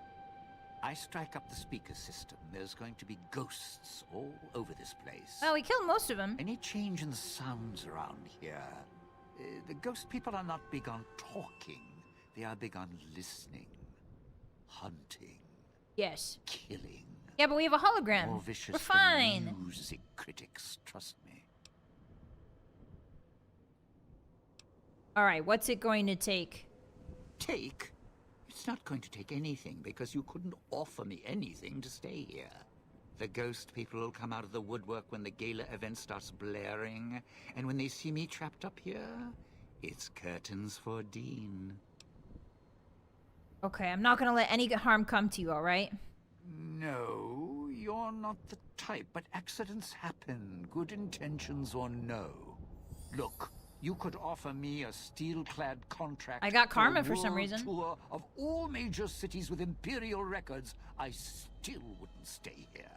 I strike up the speaker system. There's going to be ghosts all over this place. Well, we killed most of them. Any change in the sounds around here? The ghost people are not big on talking. They are big on listening, hunting, Yes. killing. Yeah, but we have a hologram. More vicious We're fine. than music critics, trust me. All right, what's it going to take? Take? It's not going to take anything, because you couldn't offer me anything to stay here. The ghost people will come out of the woodwork when the gala event starts blaring, and when they see me trapped up here, it's curtains for Dean. Okay, I'm not gonna let any harm come to you, all right? No, you're not the type, but accidents happen, good intentions or no. Look, you could offer me a steel-clad contract. I got karma for a some world reason. Tour of all major cities with imperial records. I still wouldn't stay here.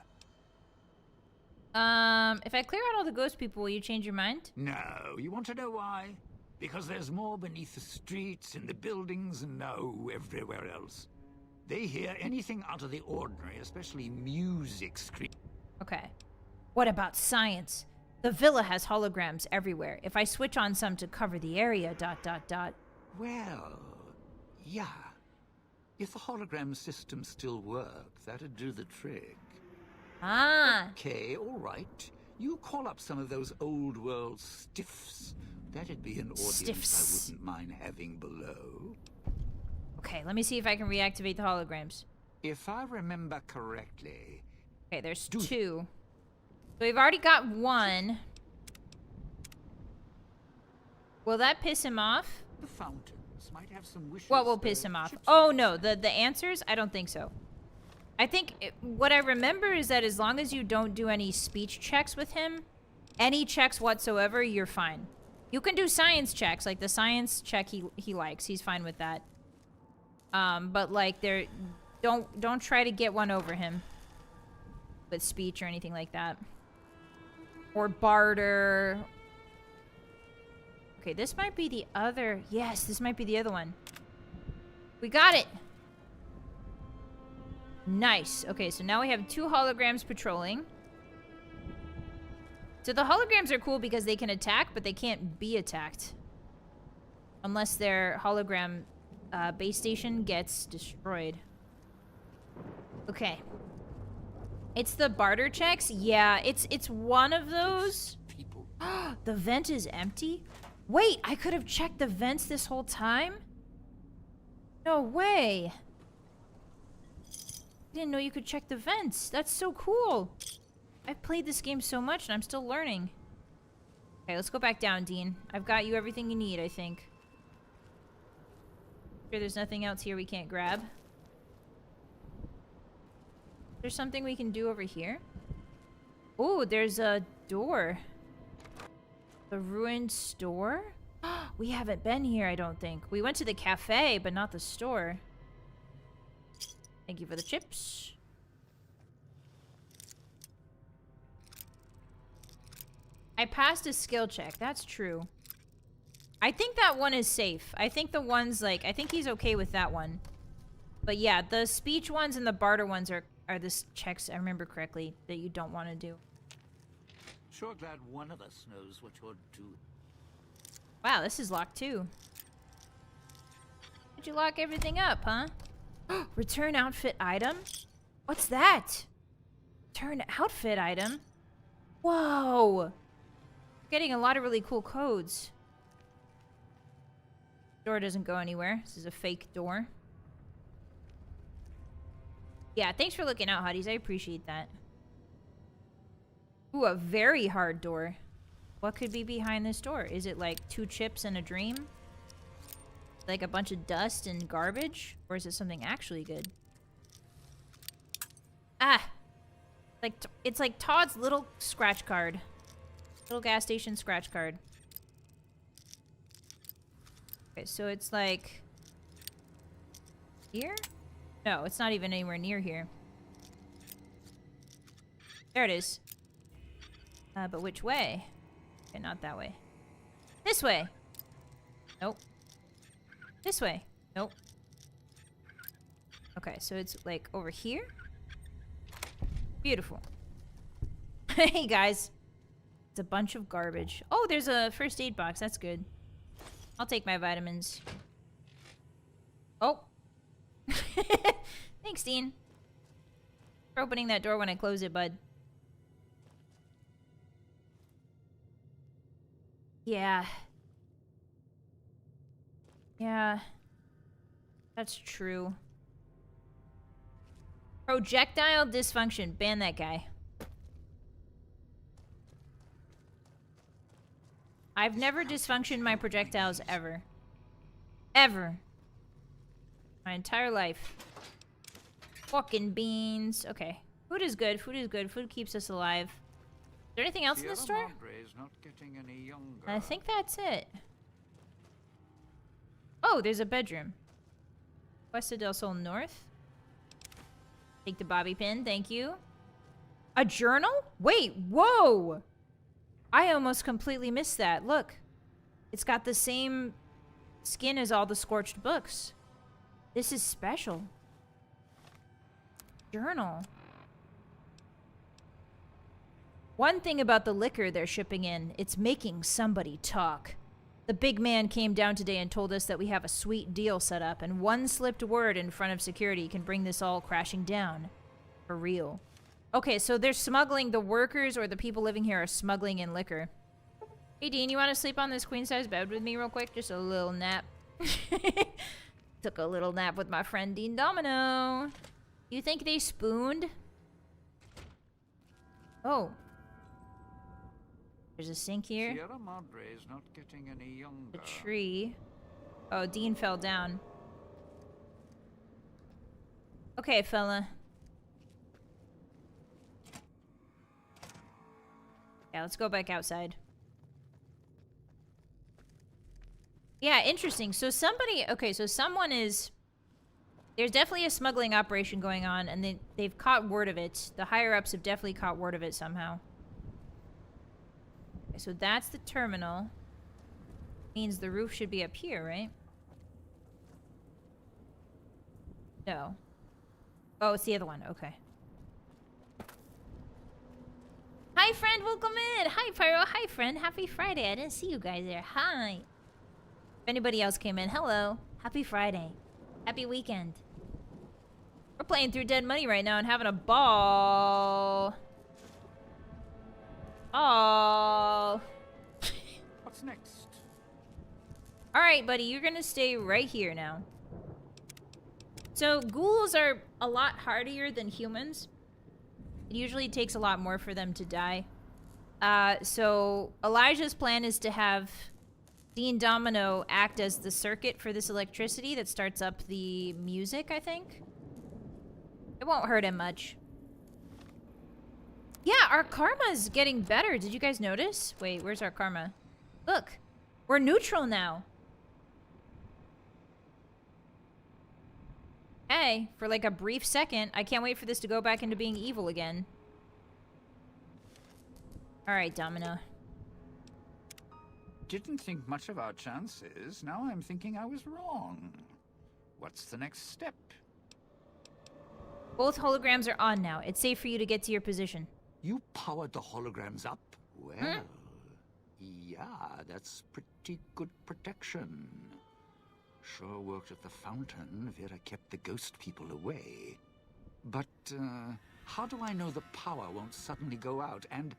If I clear out all the ghost people, will you change your mind? No, you want to know why? Because there's more beneath the streets, in the buildings, and no, everywhere else. They hear anything out of the ordinary, especially music scream. Okay. What about science? The villa has holograms everywhere. If I switch on some to cover the area, ... Well, yeah. If the hologram system still worked, that'd do the trick. Ah, Okay, all right. You call up some of those old world stiffs. That'd be an audience Stiffs. I wouldn't mind having below. okay, let me see if I can reactivate the holograms. If I remember correctly, Okay, there's two. So we've already got one. Will that piss him off? the fountains might have some wishes. What will piss him off? Oh no, the answers? I don't think so. I think what I remember is that as long as you don't do any speech checks with him, any checks whatsoever, you're fine. You can do science checks, like the science check he likes. He's fine with that. But like don't try to get one over him with speech or anything like that. Or barter. Okay, this might be the other. Yes, this might be the other one. We got it. Nice. Okay, so now we have 2 holograms patrolling. So the holograms are cool because they can attack, but they can't be attacked. Unless their hologram base station gets destroyed. Okay. It's the barter checks? Yeah, it's one of those. People. The vent is empty? Wait, I could have checked the vents this whole time? No way. I didn't know you could check the vents. That's so cool. I've played this game so much and I'm still learning. Okay, let's go back down, Dean. I've got you everything you need, I think. Sure there's nothing else here we can't grab. There's something we can do over here? Oh, there's a door. The ruined store? We haven't been here, I don't think. We went to the cafe, but not the store. Thank you for the chips. I passed a skill check. That's true. I think that one is safe. I think the ones, like, I think he's okay with that one. But yeah, the speech ones and the barter ones are the checks, I remember correctly, that you don't want to do. Sure glad one of us knows what you're doing. Wow, this is locked too. Did you lock everything up, huh? Return outfit item? What's that? Return outfit item? Whoa! Getting a lot of really cool codes. Door doesn't go anywhere. This is a fake door. Yeah, thanks for looking out, Hotties. I appreciate that. Ooh, a very hard door. What could be behind this door? Is it like 2 chips and a dream? Like a bunch of dust and garbage? Or is it something actually good? Ah! Like it's like Todd's little scratch card. Little gas station scratch card. Okay, so it's like... here? No, it's not even anywhere near here. There it is. But which way? Okay, not that way. This way! Nope. This way. Nope. Okay, so it's like over here? Beautiful. Hey guys. It's a bunch of garbage. Oh, there's a first aid box. That's good. I'll take my vitamins. Oh. Thanks, Dean. For opening that door when I close it, bud. Yeah. Yeah. That's true. Projectile dysfunction. Ban that guy. I've never dysfunctioned my projectiles ever. Ever. My entire life. Fucking beans. Okay. Food is good. Food is good. Food keeps us alive. Is there anything else in the store? Not getting any younger. I think that's it. Oh, there's a bedroom. Cuesta del Sol North. Take the bobby pin. Thank you. A journal? Wait, whoa! I almost completely missed that. Look. It's got the same skin as all the scorched books. This is special. Journal. One thing about the liquor they're shipping in, it's making somebody talk. The big man came down today and told us that we have a sweet deal set up, and one slipped word in front of security can bring this all crashing down. For real. Okay, so they're smuggling, the workers or the people living here are smuggling in liquor. Hey, Dean, you want to sleep on this queen-size bed with me real quick? Just a little nap. Took a little nap with my friend Dean Domino. You think they spooned? Oh. There's a sink here. Sierra Madre is not getting any younger. A tree. Oh, Dean fell down. Okay, fella. Yeah, let's go back outside. Yeah, interesting. So somebody... Okay, so someone is... There's definitely a smuggling operation going on, and they've caught word of it. The higher-ups have definitely caught word of it somehow. Okay, so that's the terminal. Means the roof should be up here, right? No. Oh, it's the other one. Okay. Hi, friend. Welcome in. Hi, Pyro. Hi, friend. Happy Friday. I didn't see you guys there. Hi. If anybody else came in, hello. Happy Friday. Happy weekend. We're playing through Dead Money right now and having a ball. Oh. What's next? Alright, buddy. You're gonna stay right here now. So, ghouls are a lot hardier than humans. It usually takes a lot more for them to die. So, Elijah's plan is to have Dean Domino act as the circuit for this electricity that starts up the music, I think. It won't hurt him much. Yeah, our karma's getting better. Did you guys notice? Wait, where's our karma? Look, we're neutral now. Hey, for like a brief second. I can't wait for this to go back into being evil again. Alright, Domino. Didn't think much of our chances. Now I'm thinking I was wrong. What's the next step? Both holograms are on now. It's safe for you to get to your position. You powered the holograms up? Well, yeah, that's pretty good protection. Sure worked at the fountain. Vera kept the ghost people away. But, how do I know the power won't suddenly go out? And,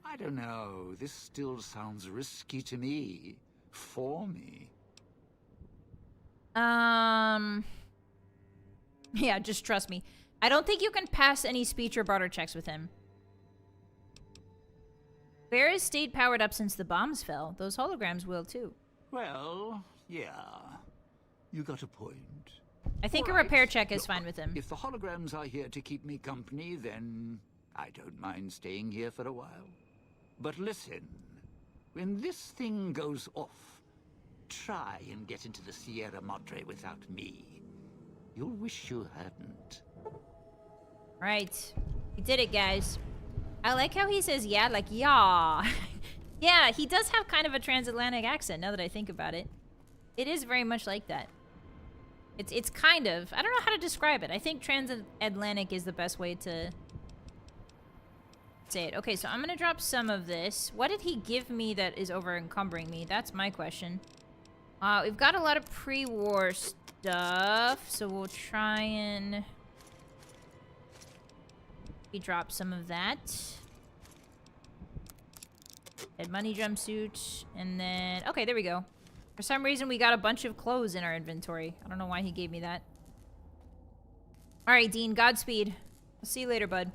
I don't know, this still sounds risky to me. For me. Yeah, just trust me. I don't think you can pass any speech or barter checks with him. Vera's stayed powered up since the bombs fell. Those holograms will, too. Well, yeah. You got a point. I think a All right. repair check is Look, fine with him. If the holograms are here to keep me company, then I don't mind staying here for a while. But listen, when this thing goes off, try and get into the Sierra Madre without me. You'll wish you hadn't. Right. We did it, guys. I like how he says yeah, like, yeah. Yeah, he does have kind of a transatlantic accent, now that I think about it. It is very much like that. It's kind of... I don't know how to describe it. I think transatlantic is the best way to say it. Okay, so I'm going to drop some of this. What did he give me that is over-encumbering me? That's my question. We've got a lot of pre-war stuff, so we'll try and... We drop some of that. Dead money jumpsuit. And then... Okay, there we go. For some reason, we got a bunch of clothes in our inventory. I don't know why he gave me that. Alright, Dean. Godspeed. I'll see you later, bud.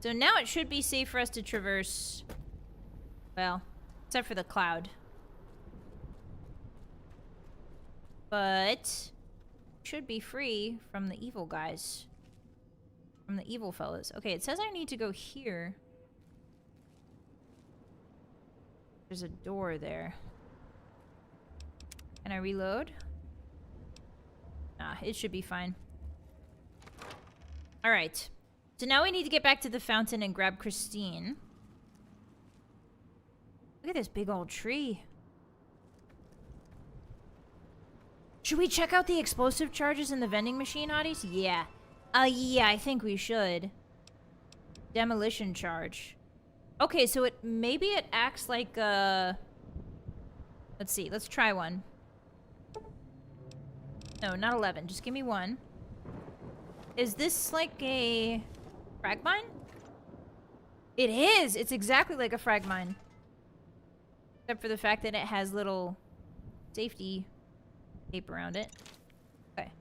So now it should be safe for us to traverse... Well, except for the cloud. But... should be free from the evil guys. From the evil fellas. Okay, it says I need to go here. There's a door there. Can I reload? Nah, it should be fine. Alright. So now we need to get back to the fountain and grab Christine. Look at this big old tree. Should we check out the explosive charges in the vending machine, Hotties? Yeah. Yeah, I think we should. Demolition charge. Okay, so maybe it acts like a... Let's see, let's try one. No, not 11. Just give me one. Is this like a frag mine? It is! It's exactly like a frag mine. Except for the fact that it has little safety tape around it. Okay.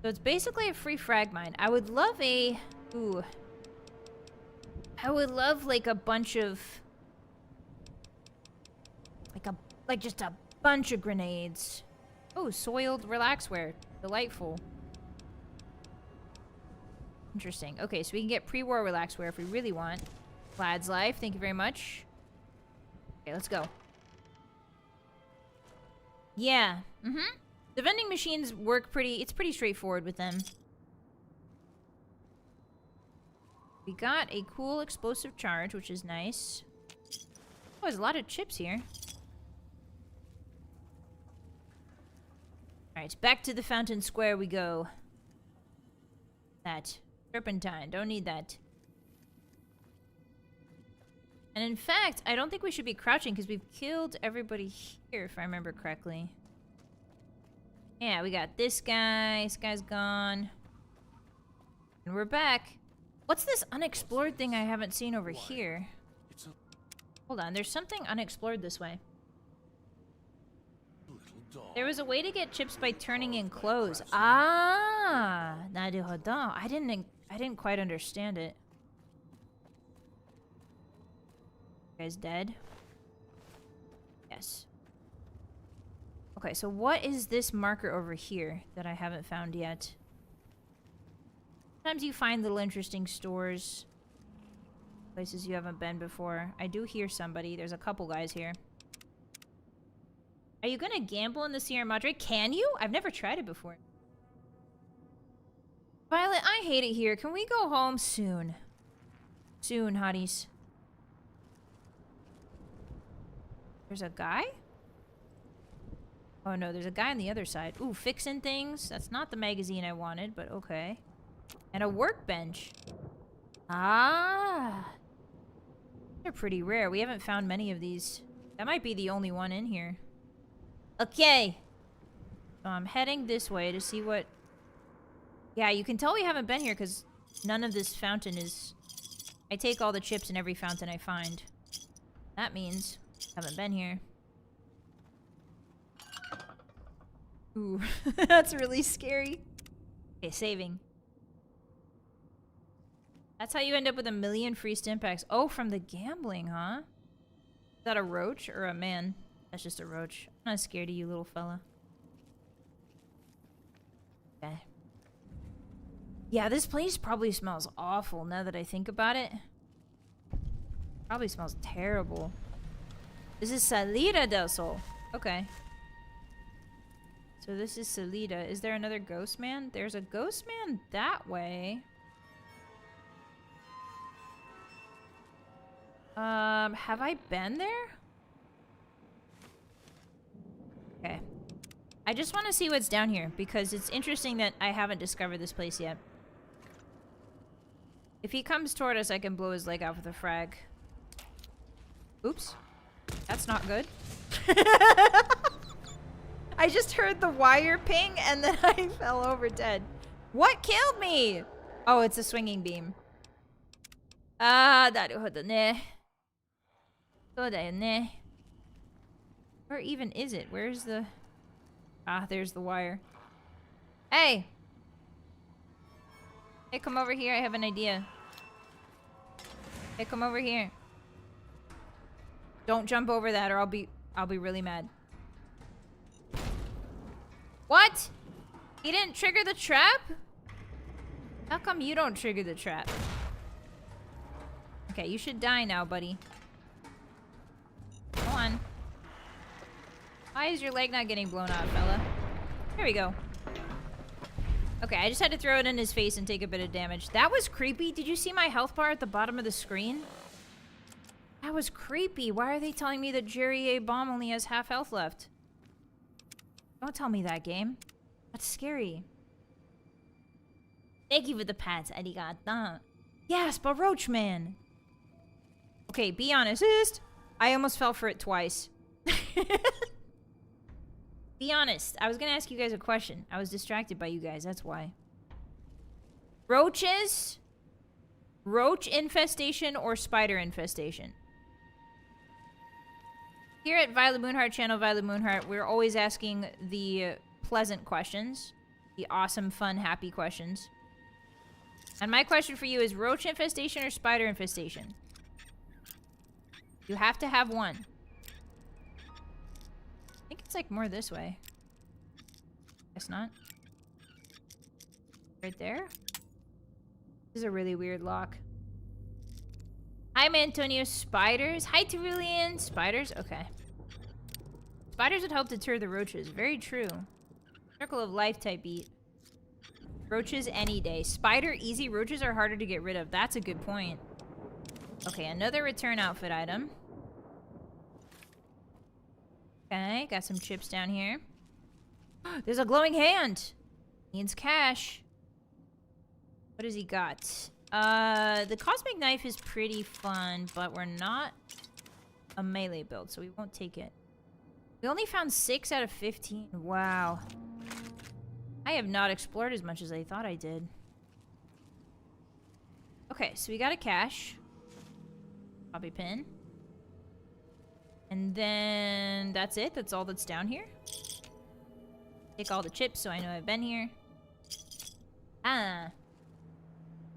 So it's basically a free frag mine. I would love a... Ooh. I would love like a bunch of... Like just a bunch of grenades. Oh, soiled relaxwear. Delightful. Interesting. Okay, so we can get pre-war relaxwear if we really want. Vlad's life, thank you very much. Okay, let's go. Yeah. Mm-hmm. The vending machines work it's pretty straightforward with them. We got a cool explosive charge, which is nice. Oh, there's a lot of chips here. Alright, back to the fountain square we go. That. Turpentine, don't need that. And in fact, I don't think we should be crouching because we've killed everybody here, if I remember correctly. Yeah, we got this guy. This guy's gone. And we're back. What's this unexplored thing I haven't seen over here? Hold on, there's something unexplored this way. There was a way to get chips by turning in clothes. Ah, naruhodo. I didn't quite understand it. You guys dead? Yes. Okay, so what is this marker over here that I haven't found yet? Sometimes you find little interesting stores. Places you haven't been before. I do hear somebody. There's a couple guys here. Are you gonna gamble in the Sierra Madre? Can you? I've never tried it before. Violet, I hate it here. Can we go home soon? Soon, hotties. There's a guy? Oh no, there's a guy on the other side. Ooh, fixing things. That's not the magazine I wanted, but okay. And a workbench. Ah. They're pretty rare. We haven't found many of these. That might be the only one in here. Okay. So I'm heading this way to see what... Yeah, you can tell we haven't been here because none of this fountain is... I take all the chips in every fountain I find. That means I haven't been here. Ooh, that's really scary. Okay, saving. That's how you end up with 1 million free stimpaks. Oh, from the gambling, huh? Is that a roach or a man? That's just a roach. I'm not scared of you, little fella. Okay. Yeah, this place probably smells awful now that I think about it. Probably smells terrible. This is Salida del Sol. Okay. So this is Salida. Is there another ghost man? There's a ghost man that way. Have I been there? Okay. I just want to see what's down here because it's interesting that I haven't discovered this place yet. If he comes toward us, I can blow his leg off with a frag. Oops. That's not good. I just heard the wire ping and then I fell over dead. What killed me? Oh, it's a swinging beam. あー、なるほどね。そうだよね。Where even is it? Where's the... Ah, there's the wire. Hey! Hey, come over here. I have an idea. Hey, come over here. Don't jump over that or I'll be really mad. What? He didn't trigger the trap? How come you don't trigger the trap? Okay, you should die now, buddy. Go on. Why is your leg not getting blown off, fella? There we go. Okay, I just had to throw it in his face and take a bit of damage. That was creepy. Did you see my health bar at the bottom of the screen? That was creepy. Why are they telling me that Jerry A. Bomb only has half health left? Don't tell me that, game. That's scary. Thank you for the pats, arigata. Yes, but Roach Man. Okay, be honest. I almost fell for it twice. Be honest. I was gonna ask you guys a question. I was distracted by you guys, that's why. Roaches? Roach infestation or spider infestation? Here at Vylett Moonheart channel, Vylett Moonheart, we're always asking the pleasant questions. The awesome, fun, happy questions. And my question for you is roach infestation or spider infestation? You have to have one. I think it's like more this way. Guess not. Right there? This is a really weird lock. Hi, Antonio. Spiders. Hi, Terulian. Spiders? Okay. Spiders would help deter the roaches. Very true. Circle of life type beat. Roaches any day. Spider easy. Roaches are harder to get rid of. That's a good point. Okay, another return outfit item. Okay, got some chips down here. There's a glowing hand. Needs cash. What has he got? The cosmic knife is pretty fun, but we're not a melee build, so we won't take it. We only found 6 out of 15. Wow. I have not explored as much as I thought I did. Okay, so we got a cache. Bobby pin. And then that's it. That's all that's down here. Take all the chips so I know I've been here. Ah.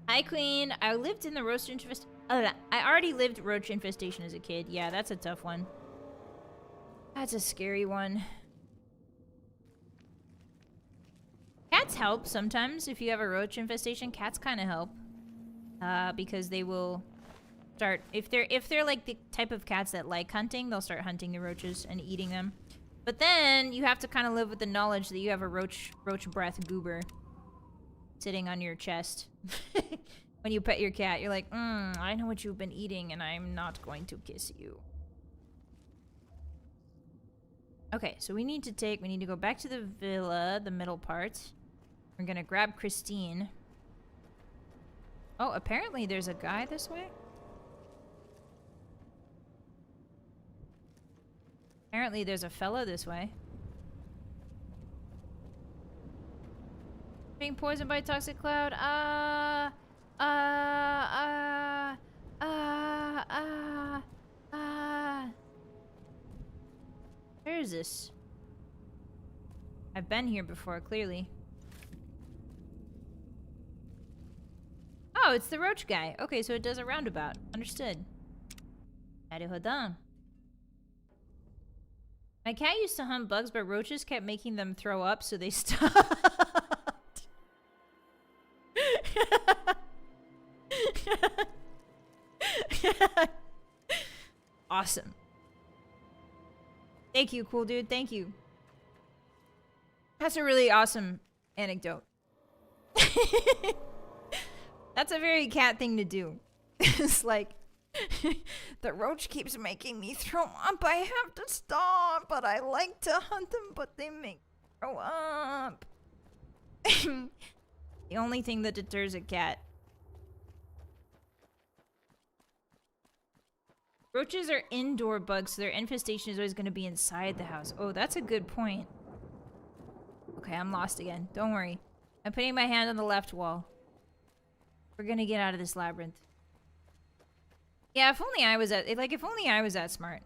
Hi, Queen. I lived in the roach infestation. I already lived roach infestation as a kid. Yeah, that's a tough one. That's a scary one. Cats help sometimes. If you have a roach infestation, cats kind of help. Because they will start... If they're like the type of cats that like hunting, they'll start hunting the roaches and eating them. But then you have to kind of live with the knowledge that you have a roach breath goober sitting on your chest. When you pet your cat, you're like, I know what you've been eating and I'm not going to kiss you. Okay, so we need to go back to the villa, the middle part. We're gonna grab Christine. Oh, apparently there's a guy this way. Apparently there's a fella this way. Being poisoned by a toxic cloud. Where is this? I've been here before, clearly. Oh, it's the roach guy. Okay, so it does a roundabout. Understood. Arihodan. My cat used to hunt bugs, but roaches kept making them throw up, so they stopped. Awesome. Thank you, cool dude. Thank you. That's a really awesome anecdote. That's a very cat thing to do. It's like, the roach keeps making me throw up. I have to stop, but I like to hunt them, but they make me throw up. The only thing that deters a cat. Roaches are indoor bugs, so their infestation is always going to be inside the house. Oh, that's a good point. Okay, I'm lost again. Don't worry. I'm putting my hand on the left wall. We're going to get out of this labyrinth. Yeah, if only I was if only I was that smart.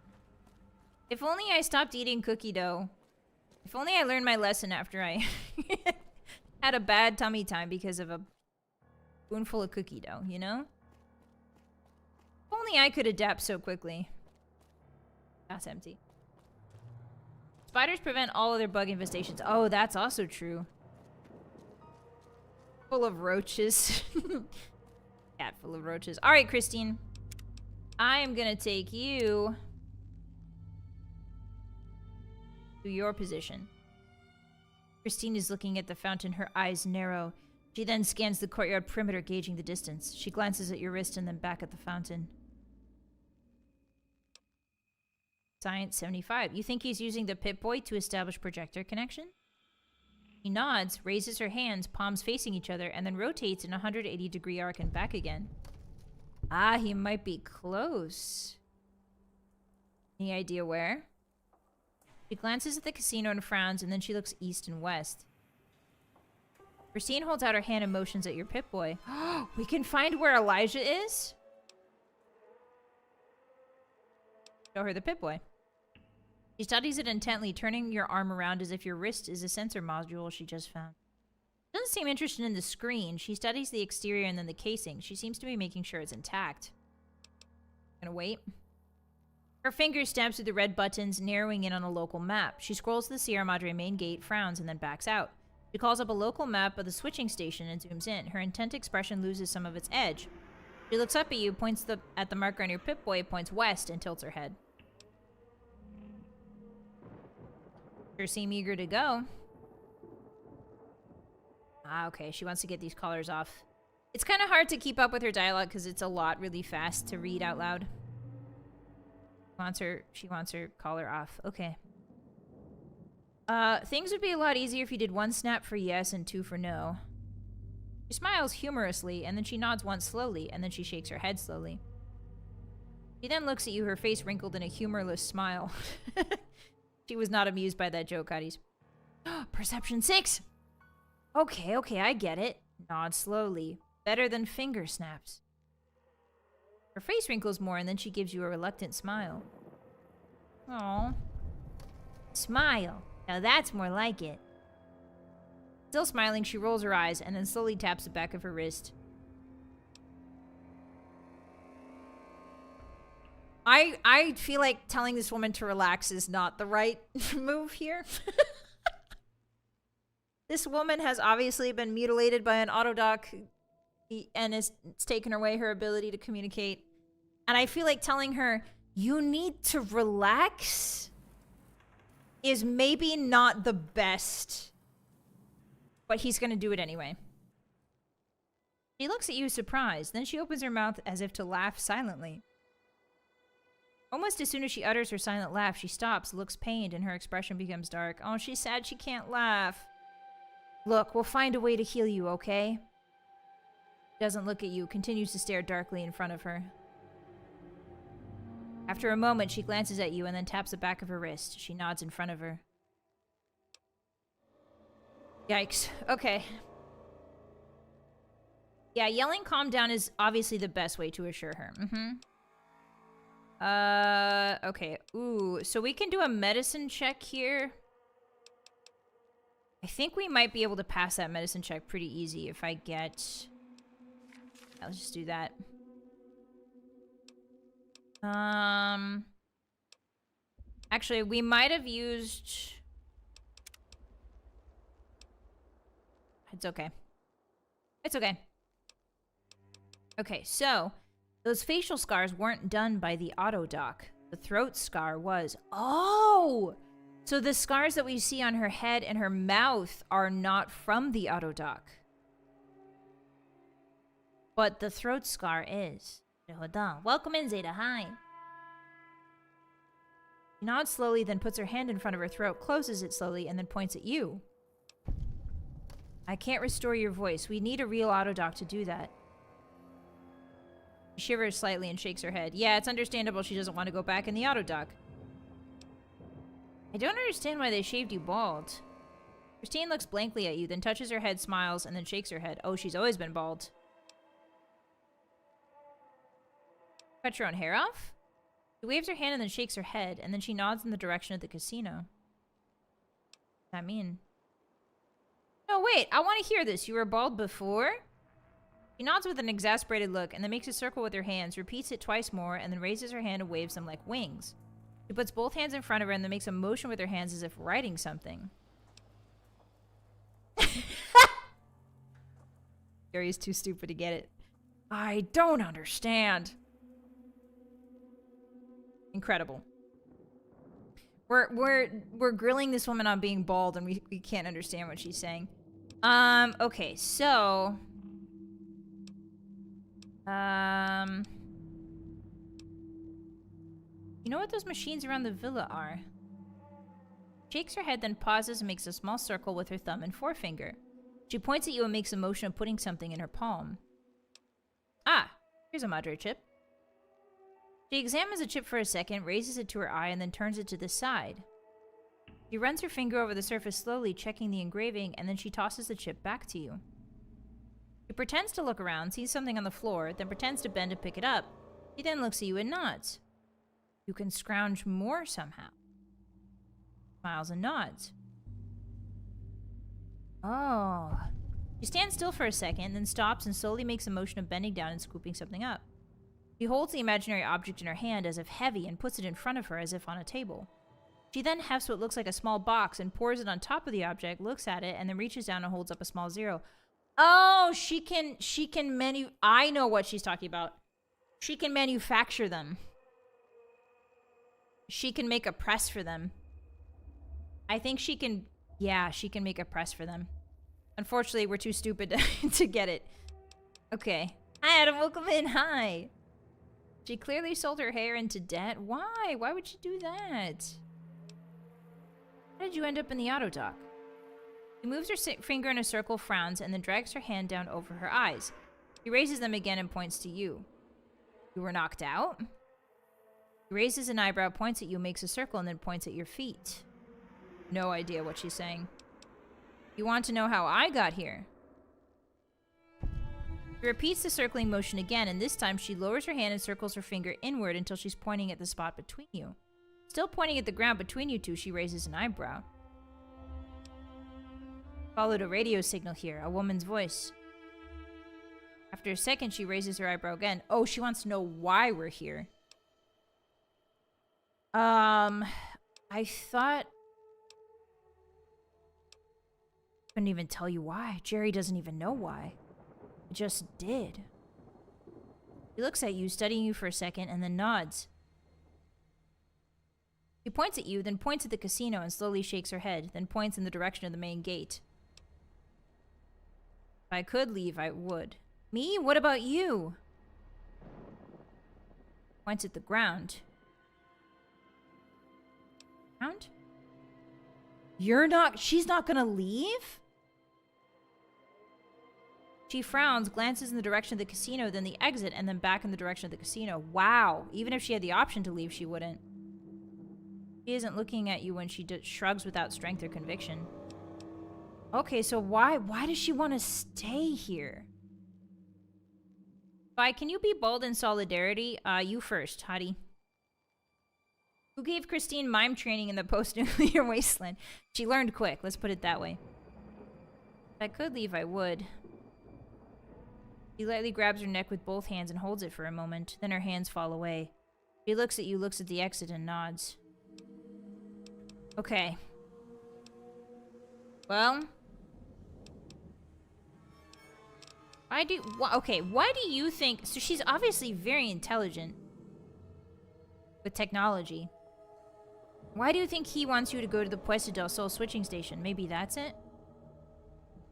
If only I stopped eating cookie dough. If only I learned my lesson after I had a bad tummy time because of a spoonful of cookie dough, you know? If only I could adapt so quickly. That's empty. Spiders prevent all other bug infestations. Oh, that's also true. Full of roaches. Cat full of roaches. Alright, Christine. I am gonna take you to your position. Christine is looking at the fountain, her eyes narrow. She then scans the courtyard perimeter, gauging the distance. She glances at your wrist and then back at the fountain. Science 75. You think he's using the Pip-Boy to establish projector connection? She nods, raises her hands, palms facing each other, and then rotates in a 180-degree arc and back again. Ah, he might be close. Any idea where? She glances at the casino and frowns, and then she looks east and west. Christine holds out her hand and motions at your Pip-Boy. We can find where Elijah is? Show her the Pip-Boy. She studies it intently, turning your arm around as if your wrist is a sensor module she just found. She doesn't seem interested in the screen. She studies the exterior and then the casing. She seems to be making sure it's intact. Gonna wait. Her finger stabs through the red buttons, narrowing in on a local map. She scrolls to the Sierra Madre main gate, frowns, and then backs out. She calls up a local map of the switching station and zooms in. Her intent expression loses some of its edge. She looks up at you, points at the marker on your Pip-Boy, points west, and tilts her head. Sure seem eager to go. Ah, okay. She wants to get these collars off. It's kind of hard to keep up with her dialogue because it's a lot really fast to read out loud. She wants her collar off. Okay. Things would be a lot easier if you did 1 snap for yes and 2 for no. She smiles humorously, and then she nods once slowly, and then she shakes her head slowly. She then looks at you, her face wrinkled in a humorless smile. She was not amused by that joke, Hotties. Perception 6! Okay, I get it. Nod slowly. Better than finger snaps. Her face wrinkles more, and then she gives you a reluctant smile. Aww. Smile. Now that's more like it. Still smiling, she rolls her eyes, and then slowly taps the back of her wrist. I feel like telling this woman to relax is not the right move here. This woman has obviously been mutilated by an autodoc and it's taken away her ability to communicate. And I feel like telling her, you need to relax, is maybe not the best. But he's gonna do it anyway. She looks at you surprised, then she opens her mouth as if to laugh silently. Almost as soon as she utters her silent laugh, she stops, looks pained, and her expression becomes dark. Oh, she's sad she can't laugh. Look, we'll find a way to heal you, okay? Doesn't look at you, continues to stare darkly in front of her. After a moment, she glances at you and then taps the back of her wrist. She nods in front of her. Yikes. Okay. Yeah, yelling calm down is obviously the best way to assure her. Okay. Ooh, so we can do a medicine check here. I think we might be able to pass that medicine check pretty easy if I get... Let's just do that. Actually, we might have used... It's okay. It's okay. Okay, so... Those facial scars weren't done by the autodoc. The throat scar was. Oh! So the scars that we see on her head and her mouth are not from the autodoc. But the throat scar is. Welcome in, Zeta. Hi. She nods slowly, then puts her hand in front of her throat, closes it slowly, and then points at you. I can't restore your voice. We need a real autodoc to do that. She shivers slightly and shakes her head. Yeah, it's understandable she doesn't want to go back in the autodoc. I don't understand why they shaved you bald. Christine looks blankly at you, then touches her head, smiles, and then shakes her head. Oh, she's always been bald. Cut your own hair off? She waves her hand and then shakes her head, and then she nods in the direction of the casino. What does that mean? No, wait, I want to hear this. You were bald before? She nods with an exasperated look, and then makes a circle with her hands, repeats it twice more, and then raises her hand and waves them like wings. She puts both hands in front of her and then makes a motion with her hands as if writing something. Gary's too stupid to get it. I don't understand. Incredible. We're grilling this woman on being bald and we can't understand what she's saying. Okay, so you know what those machines around the villa are? Shakes her head, then pauses and makes a small circle with her thumb and forefinger. She points at you and makes a motion of putting something in her palm. Ah, here's a Madre chip. She examines the chip for a second, raises it to her eye, and then turns it to the side. She runs her finger over the surface slowly, checking the engraving, and then she tosses the chip back to you. She pretends to look around, sees something on the floor, then pretends to bend to pick it up. She then looks at you and nods. You can scrounge more somehow. Smiles and nods. Oh. She stands still for a second, then stops and slowly makes a motion of bending down and scooping something up. She holds the imaginary object in her hand as if heavy and puts it in front of her as if on a table. She then hefts what looks like a small box and pours it on top of the object, looks at it, and then reaches down and holds up a small zero. Oh, she can I know what she's talking about. She can manufacture them. She can make a press for them. I think she can, yeah, she can make a press for them. Unfortunately, we're too stupid to get it. Okay. Hi, Adam, welcome in, hi. She clearly sold her hair into debt. Why? Why would she do that? How did you end up in the auto dock? She moves her finger in a circle, frowns, and then drags her hand down over her eyes. She raises them again and points to you. You were knocked out? She raises an eyebrow, points at you, makes a circle, and then points at your feet. No idea what she's saying. You want to know how I got here? She repeats the circling motion again, and this time she lowers her hand and circles her finger inward until she's pointing at the spot between you. Still pointing at the ground between you two, she raises an eyebrow. Followed a radio signal here, a woman's voice. After a second, she raises her eyebrow again. Oh, she wants to know why we're here. I thought... Couldn't even tell you why. Jerry doesn't even know why. It just did. He looks at you, studying you for a second, and then nods. He points at you, then points at the casino and slowly shakes her head, then points in the direction of the main gate. If I could leave, I would. Me? What about you? Points at the ground. Ground? She's not gonna leave? She frowns, glances in the direction of the casino, then the exit, and then back in the direction of the casino. Wow. Even if she had the option to leave, she wouldn't. She isn't looking at you when she shrugs without strength or conviction. Okay, so why does she want to stay here? Can you be bold in solidarity? You first, Hottie. Who gave Christine mime training in the post-nuclear wasteland? She learned quick, let's put it that way. If I could leave, I would. She lightly grabs her neck with both hands and holds it for a moment. Then her hands fall away. She looks at you, looks at the exit, and nods. Okay. Well. Why do you think... So she's obviously very intelligent. With technology. Why do you think he wants you to go to the Puesta del Sol switching station? Maybe that's it?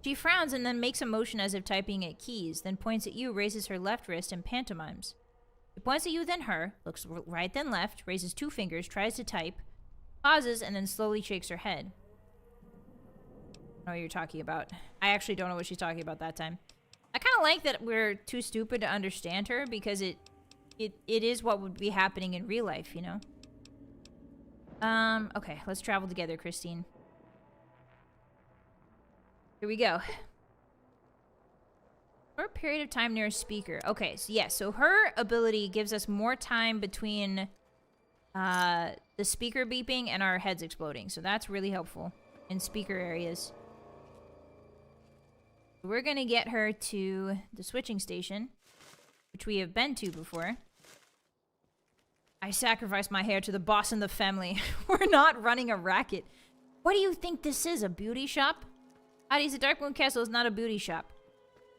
She frowns and then makes a motion as if typing at keys, then points at you, raises her left wrist, and pantomimes. She points at you, then her, looks right then left, raises two fingers, tries to type, pauses, and then slowly shakes her head. I don't know what you're talking about. I actually don't know what she's talking about that time. I kind of like that we're too stupid to understand her, because it is what would be happening in real life, you know? Okay, let's travel together, Christine. Here we go. Short period of time near a speaker. Okay, so yeah, so her ability gives us more time between the speaker beeping and our heads exploding. So that's really helpful in speaker areas. We're gonna get her to the switching station, which we have been to before. I sacrificed my hair to the boss and the family. We're not running a racket. What do you think this is, a beauty shop? Hotties, the Dark Moon Castle is not a beauty shop.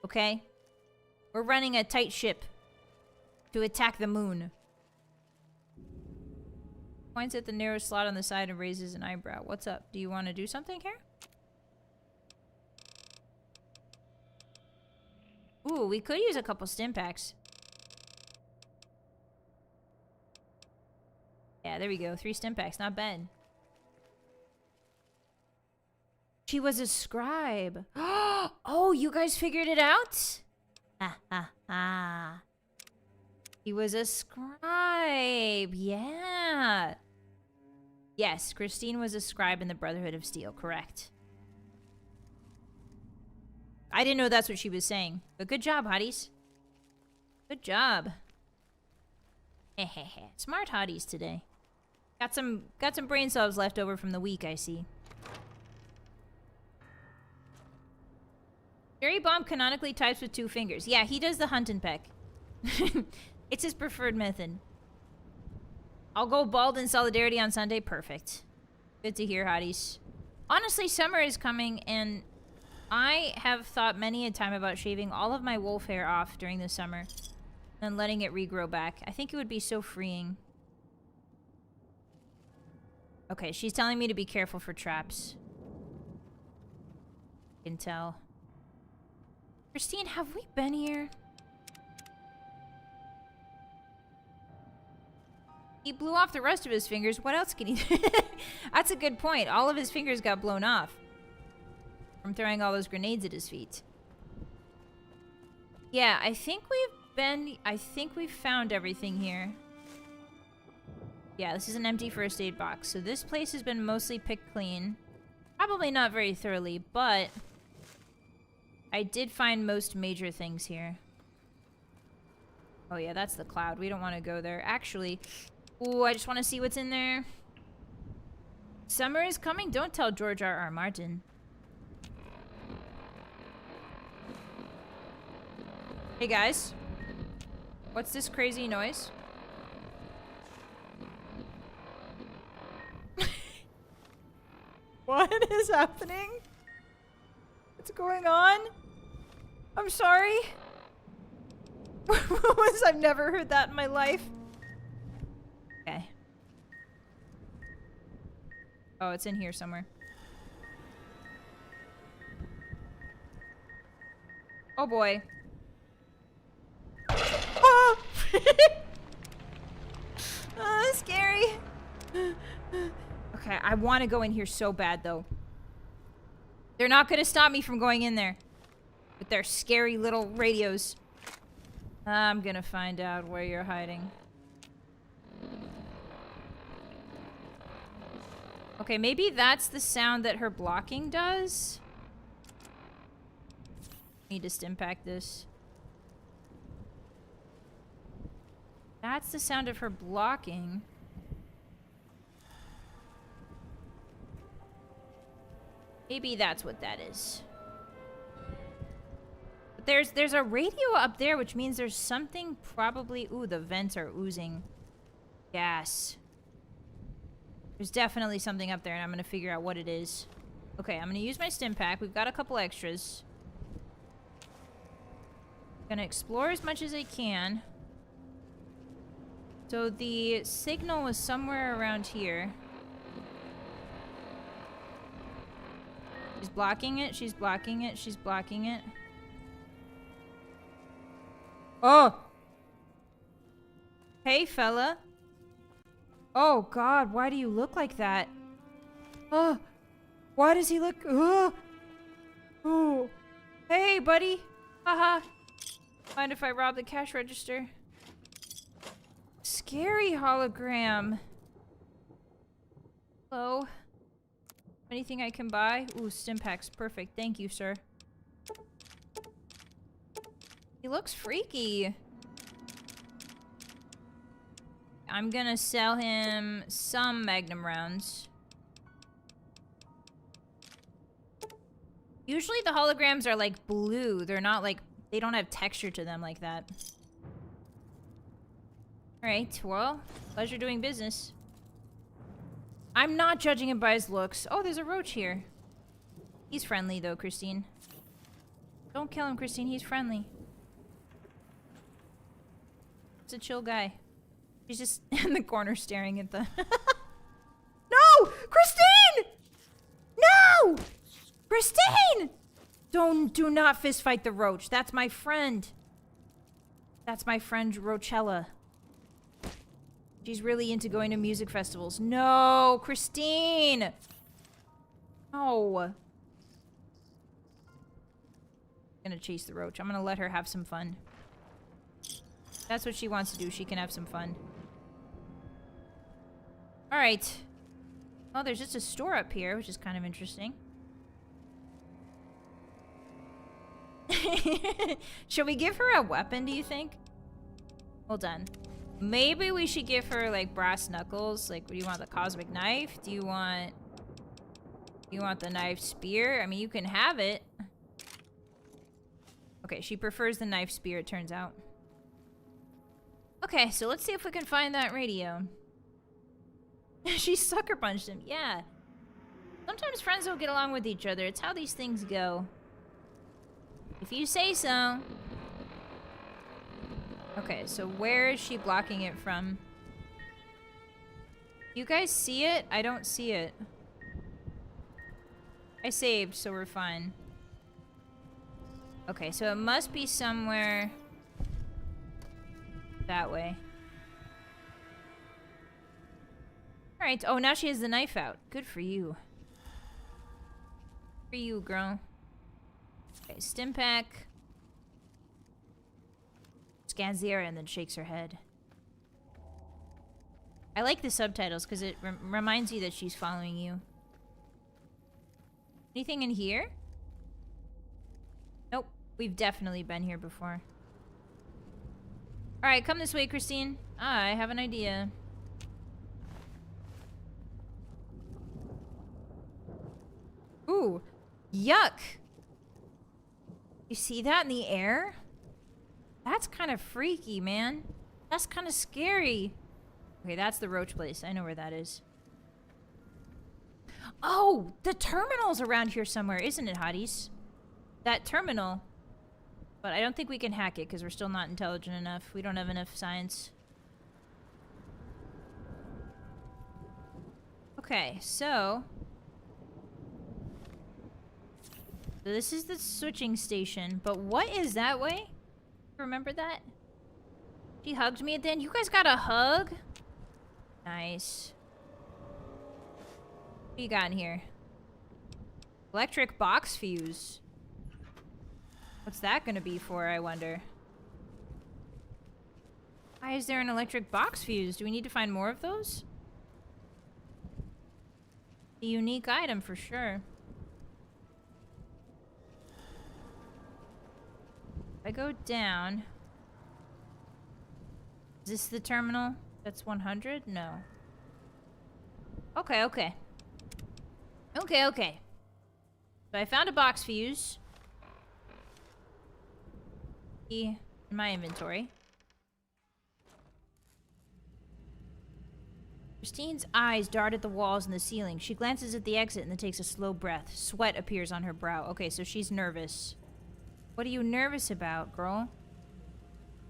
Okay? We're running a tight ship to attack the moon. Points at the narrow slot on the side and raises an eyebrow. What's up? Do you want to do something here? Ooh, we could use a couple stim packs. Yeah, there we go. 3 stim packs. Not bad. She was a scribe. Oh, you guys figured it out? Ha ha ha. He was a scribe. Yeah. Yes, Christine was a scribe in the Brotherhood of Steel. Correct. I didn't know that's what she was saying. But good job, hotties. Good job. Hehehe. Smart hotties today. Got some brain cells left over from the week, I see. Jerry Bomb canonically types with 2 fingers. Yeah, he does the hunt and peck. It's his preferred method. I'll go bald in solidarity on Sunday. Perfect. Good to hear, hotties. Honestly, summer is coming, and I have thought many a time about shaving all of my wolf hair off during the summer and letting it regrow back. I think it would be so freeing. Okay, she's telling me to be careful for traps. I can tell. Christine, have we been here? He blew off the rest of his fingers. What else can he do? That's a good point. All of his fingers got blown off from throwing all those grenades at his feet. Yeah, I think we've found everything here. Yeah, this is an empty first aid box. So this place has been mostly picked clean. Probably not very thoroughly, but I did find most major things here. Oh yeah, that's the cloud. We don't want to go there. Actually, ooh, I just want to see what's in there. Summer is coming. Don't tell George R.R. Martin. Hey guys. What's this crazy noise? What is happening? What's going on? I'm sorry. I've never heard that in my life. Okay. Oh, it's in here somewhere. Oh boy. Oh! Oh, scary. Okay, I want to go in here so bad, though. They're not going to stop me from going in there with their scary little radios. I'm going to find out where you're hiding. Okay, maybe that's the sound that her blocking does. Need to stim pack this. That's the sound of her blocking. Maybe that's what that is. But there's a radio up there, which means there's something probably... Ooh, the vents are oozing gas. There's definitely something up there, and I'm going to figure out what it is. Okay, I'm going to use my stim pack. We've got a couple extras. Gonna explore as much as I can. So the signal was somewhere around here. She's blocking it, she's blocking it, she's blocking it. Oh! Hey, fella. Oh, God, why do you look like that? Oh, why does he look... Oh! Oh! Hey, buddy! Haha! Mind if I rob the cash register? Scary hologram. Hello? Anything I can buy? Ooh, stim packs. Perfect. Thank you, sir. He looks freaky. I'm gonna sell him some Magnum rounds. Usually the holograms are like blue. They're not like, they don't have texture to them like that. Alright, well, pleasure doing business. I'm not judging him by his looks. Oh, there's a roach here. He's friendly though, Christine. Don't kill him, Christine. He's friendly. He's a chill guy. He's just in the corner staring at the... No! Christine! No! Christine! Do not fist fight the roach. That's my friend. That's my friend Rochella. She's really into going to music festivals. No, Christine! No. I'm gonna chase the roach. I'm gonna let her have some fun. That's what she wants to do. She can have some fun. Alright. Oh, there's just a store up here, which is kind of interesting. Should we give her a weapon, do you think? Hold on. Maybe we should give her, like, brass knuckles. Like, do you want the cosmic knife? Do you want the knife spear? I mean, you can have it. Okay, she prefers the knife spear, it turns out. Okay, so let's see if we can find that radio. She sucker punched him. Yeah. Sometimes friends don't get along with each other. It's how these things go. If you say so. Okay, so where is she blocking it from? You guys see it? I don't see it. I saved, so we're fine. Okay, so it must be somewhere that way. Alright, oh, now she has the knife out. Good for you. For you, girl. Okay, stim pack. Scans the area and then shakes her head. I like the subtitles because it reminds you that she's following you. Anything in here? Nope. We've definitely been here before. Alright, come this way, Christine. I have an idea. Ooh. Yuck! You see that in the air? That's kind of freaky, man. That's kind of scary. Okay, that's the roach place. I know where that is. Oh, the terminal's around here somewhere, isn't it, Hotties? That terminal. But I don't think we can hack it because we're still not intelligent enough. We don't have enough science. Okay, so... this is the switching station, but what is that way? Remember that? She hugged me at the end. You guys got a hug? Nice. What you got in here? Electric box fuse. What's that gonna be for, I wonder? Why is there an electric box fuse? Do we need to find more of those? A unique item for sure. I go down. Is this the terminal? That's 100? No. Okay, okay. Okay, okay. So I found a box fuse. In my inventory. Christine's eyes dart at the walls and the ceiling. She glances at the exit and then takes a slow breath. Sweat appears on her brow. Okay, so she's nervous. What are you nervous about, girl?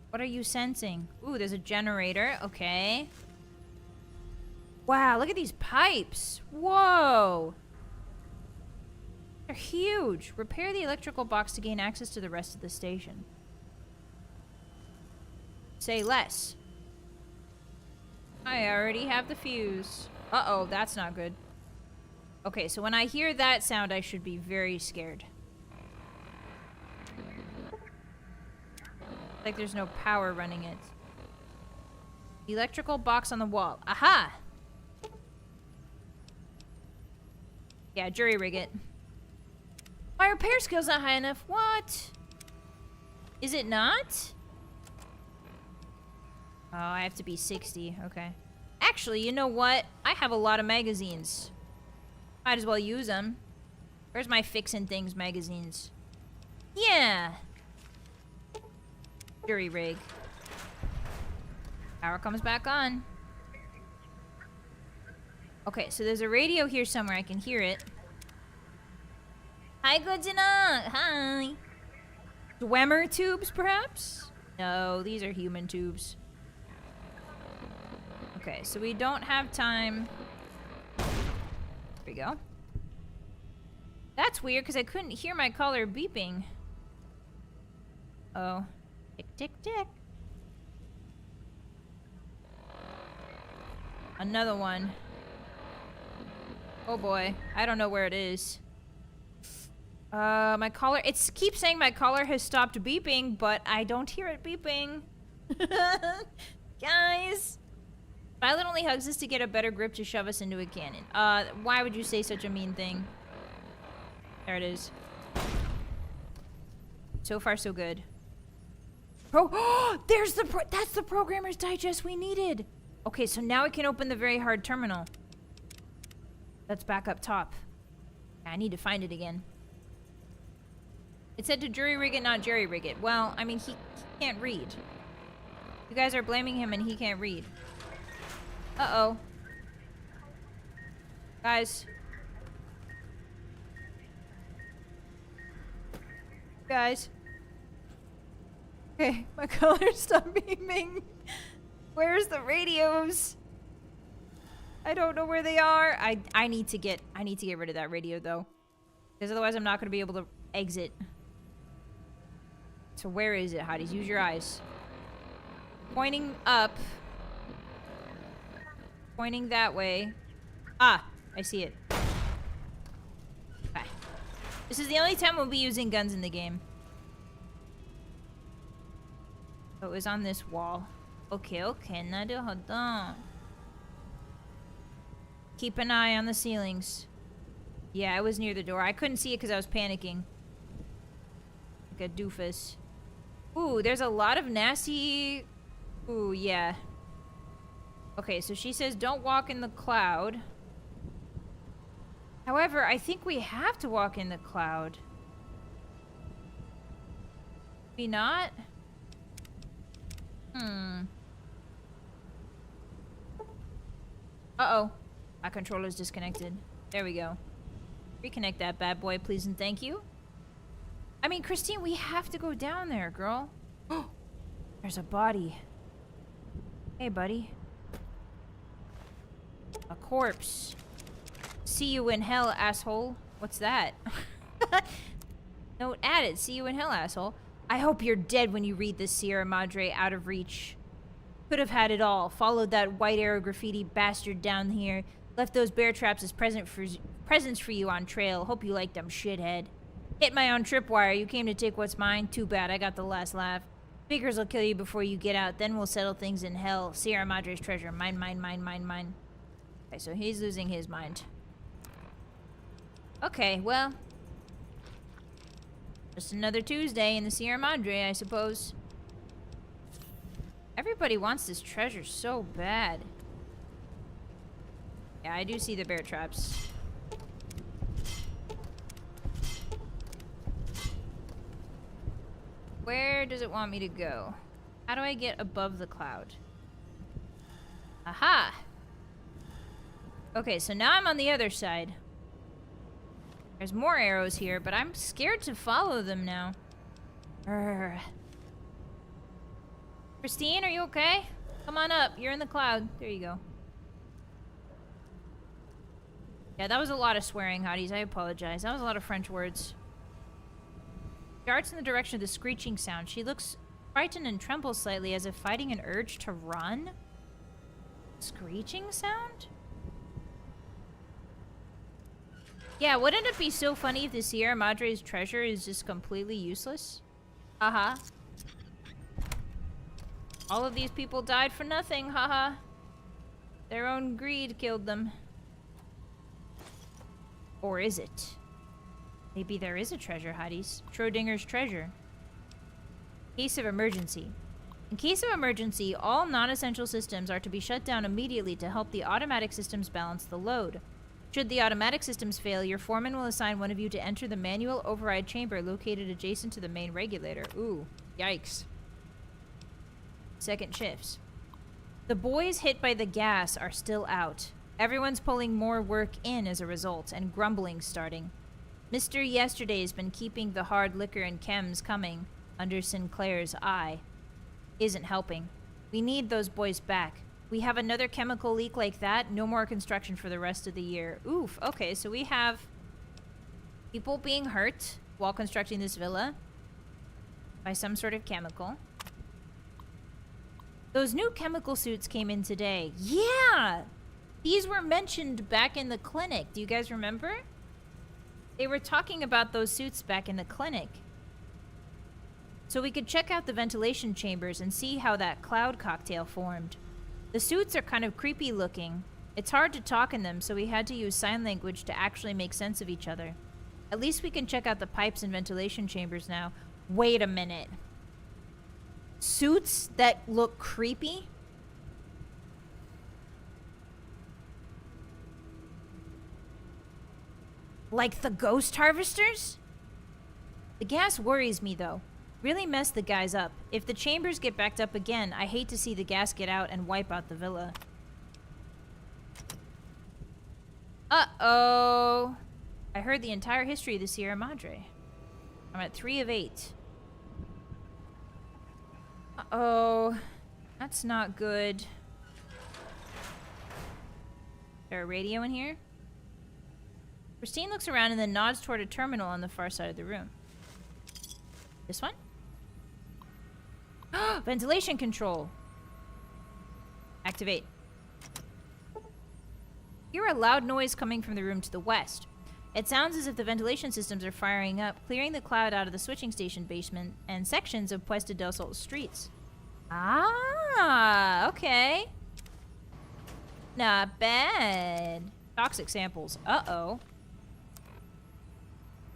What are you sensing? Ooh, there's a generator. Okay. Wow, look at these pipes. Whoa. They're huge. Repair the electrical box to gain access to the rest of the station. Say less. I already have the fuse. Uh-oh, that's not good. Okay, so when I hear that sound, I should be very scared. Like there's no power running it. Electrical box on the wall. Aha! Yeah, jury rig it. My repair skill's not high enough. What? Is it not? Oh, I have to be 60. Okay. Actually, you know what? I have a lot of magazines. Might as well use them. Where's my Fixin' Things magazines? Yeah. Jury rig. Power comes back on. Okay, so there's a radio here somewhere. I can hear it. Hi, Godzilla. Hi. Dwemer tubes, perhaps? No, these are human tubes. Okay, so we don't have time. There we go. That's weird, because I couldn't hear my caller beeping. Oh. Tick, tick, tick. Another one. Oh boy. I don't know where it is. My caller... It keeps saying my caller has stopped beeping, but I don't hear it beeping. Guys! Vylett only hugs us to get a better grip to shove us into a cannon. Why would you say such a mean thing? There it is. So far, so good. There's the that's the Programmer's Digest we needed! Okay, so now we can open the very hard terminal. That's back up top. I need to find it again. It said to jury rig it, not jerry rig it. Well, I mean, he can't read. You guys are blaming him and he can't read. Uh-oh. Guys. Guys. Okay, my color stopped beaming. Where's the radios? I don't know where they are. I need to get rid of that radio though. Because otherwise I'm not gonna be able to exit. So where is it, Hotties? Use your eyes. Pointing up. Pointing that way. Ah, I see it. Okay. This is the only time we'll be using guns in the game. So it was on this wall. Okay, okay. hold on. Keep an eye on the ceilings. Yeah, I was near the door. I couldn't see it because I was panicking. Like a doofus. Ooh, there's a lot of nasty... Ooh, yeah. Okay, so she says don't walk in the cloud. However, I think we have to walk in the cloud. Maybe not? Uh-oh. My controller's disconnected. There we go. Reconnect that bad boy, please and thank you. I mean, Christine, we have to go down there, girl. There's a body. Hey, buddy. A corpse. See you in hell, asshole. What's that? Note added. See you in hell, asshole. I hope you're dead when you read this, Sierra Madre, out of reach. Could have had it all. Followed that white arrow graffiti bastard down here. Left those bear traps as presents for you on trail. Hope you liked them, shithead. Hit my own tripwire. You came to take what's mine. Too bad. I got the last laugh. Figures will kill you before you get out. Then we'll settle things in hell. Sierra Madre's treasure. Mine, mine, mine, mine, mine. Okay, so he's losing his mind. Okay, well. Just another Tuesday in the Sierra Madre, I suppose. Everybody wants this treasure so bad. Yeah, I do see the bear traps. Where does it want me to go? How do I get above the cloud? Aha! Okay, so now I'm on the other side. There's more arrows here, but I'm scared to follow them now. Urgh. Christine, are you okay? Come on up. You're in the cloud. There you go. Yeah, that was a lot of swearing, Hotties. I apologize. That was a lot of French words. Darts in the direction of the screeching sound. She looks frightened and trembles slightly as if fighting an urge to run. Screeching sound? Yeah, wouldn't it be so funny if the Sierra Madre's treasure is just completely useless? Haha. All of these people died for nothing, haha. Their own greed killed them. Or is it? Maybe there is a treasure, Hotties. Schrodinger's treasure. Case of emergency. In case of emergency, all non-essential systems are to be shut down immediately to help the automatic systems balance the load. Should the automatic systems fail, your foreman will assign one of you to enter the manual override chamber located adjacent to the main regulator. Ooh, yikes. Second shifts. The boys hit by the gas are still out. Everyone's pulling more work in as a result, and grumbling's starting. Mr. Yesterday's been keeping the hard liquor and chems coming under Sinclair's eye. Isn't helping. We need those boys back. We have another chemical leak like that. No more construction for the rest of the year. Oof. Okay, so we have people being hurt while constructing this villa by some sort of chemical. Those new chemical suits came in today. Yeah! These were mentioned back in the clinic. Do you guys remember? They were talking about those suits back in the clinic. So we could check out the ventilation chambers and see how that cloud cocktail formed. The suits are kind of creepy looking. It's hard to talk in them, so we had to use sign language to actually make sense of each other. At least we can check out the pipes and ventilation chambers now. Wait a minute. Suits that look creepy? Like the ghost harvesters? The gas worries me, though. Really messed the guys up. If the chambers get backed up again, I hate to see the gas get out and wipe out the villa. Uh-oh. I heard the entire history of the Sierra Madre. I'm at 3 of 8. Uh-oh. That's not good. Is there a radio in here? Christine looks around and then nods toward a terminal on the far side of the room. This one? Ventilation control. Activate. Hear a loud noise coming from the room to the west. It sounds as if the ventilation systems are firing up, clearing the cloud out of the switching station basement and sections of Puesta del Sol streets. Ah, okay. Not bad. Toxic samples. Uh-oh.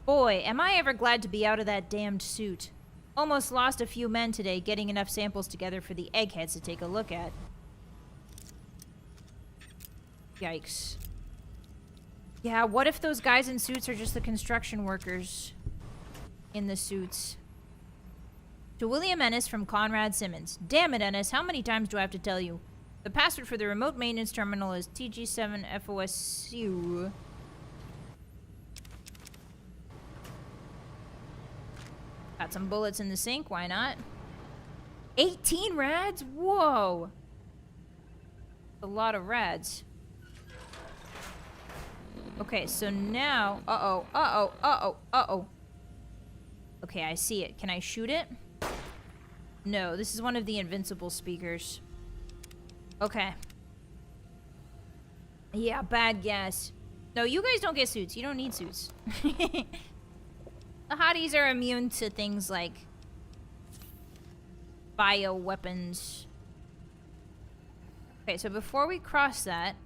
Boy, am I ever glad to be out of that damned suit. Almost lost a few men today getting enough samples together for the eggheads to take a look at. Yikes. Yeah, what if those guys in suits are just the construction workers in the suits? To William Ennis from Conrad Simmons. Damn it, Ennis, how many times do I have to tell you? The password for the remote maintenance terminal is TG7FOSU. Got some bullets in the sink, why not? 18 rads? Whoa! A lot of rads. Okay, so now... Uh-oh, uh-oh, uh-oh, uh-oh. Okay, I see it. Can I shoot it? No, this is one of the invincible speakers. Okay. Yeah, bad gas. No, you guys don't get suits. You don't need suits. The hotties are immune to things like bioweapons. Okay, so before we cross that,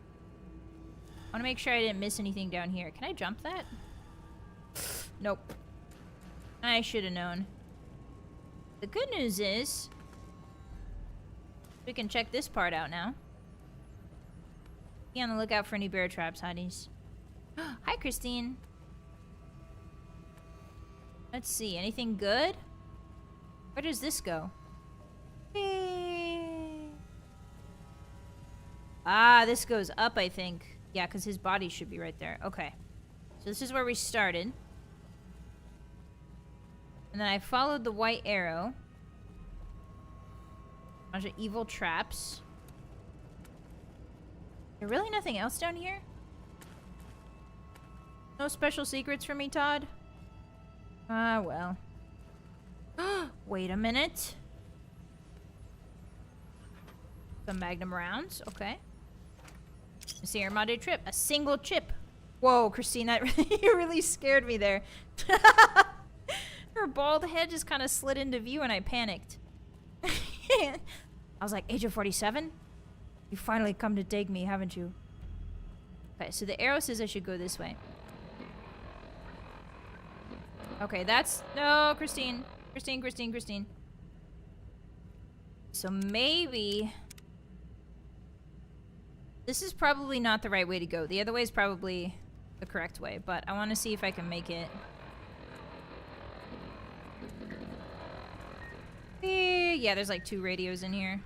I want to make sure I didn't miss anything down here. Can I jump that? Nope. I should have known. The good news is we can check this part out now. Be on the lookout for any bear traps, hotties. Hi, Christine. Let's see. Anything good? Where does this go? Ah, this goes up, I think. Yeah, because his body should be right there. Okay. So this is where we started. And then I followed the white arrow. Bunch of evil traps. There really nothing else down here? No special secrets for me, Todd? Ah, well. Wait a minute. Some magnum rounds. Okay. A Sierra Madre trip. A single chip. Whoa, Christine, that really scared me there. Her bald head just kind of slid into view and I panicked. I was like, Agent 47? You finally come to take me, haven't you? Okay, so the arrow says I should go this way. Okay, that's... No, Christine. Christine. So maybe... This is probably not the right way to go. The other way is probably the correct way, but I want to see if I can make it. Yeah, there's like 2 radios in here.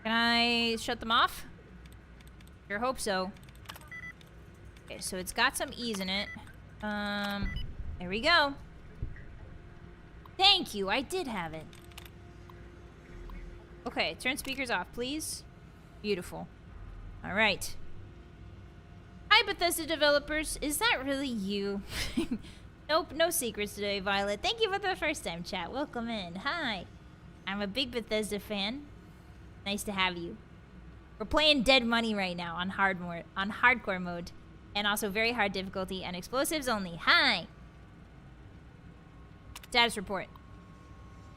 Can I shut them off? Sure hope so. Okay, so it's got some E's in it. There we go. Thank you, I did have it. Okay, turn speakers off, please. Beautiful. All right. Hi, Bethesda developers. Is that really you? Nope, no secrets today, Vylett. Thank you for the first time chat. Welcome in. Hi. I'm a big Bethesda fan. Nice to have you. We're playing Dead Money right now on hardcore mode. And also very hard difficulty and explosives only. Hi. Status report.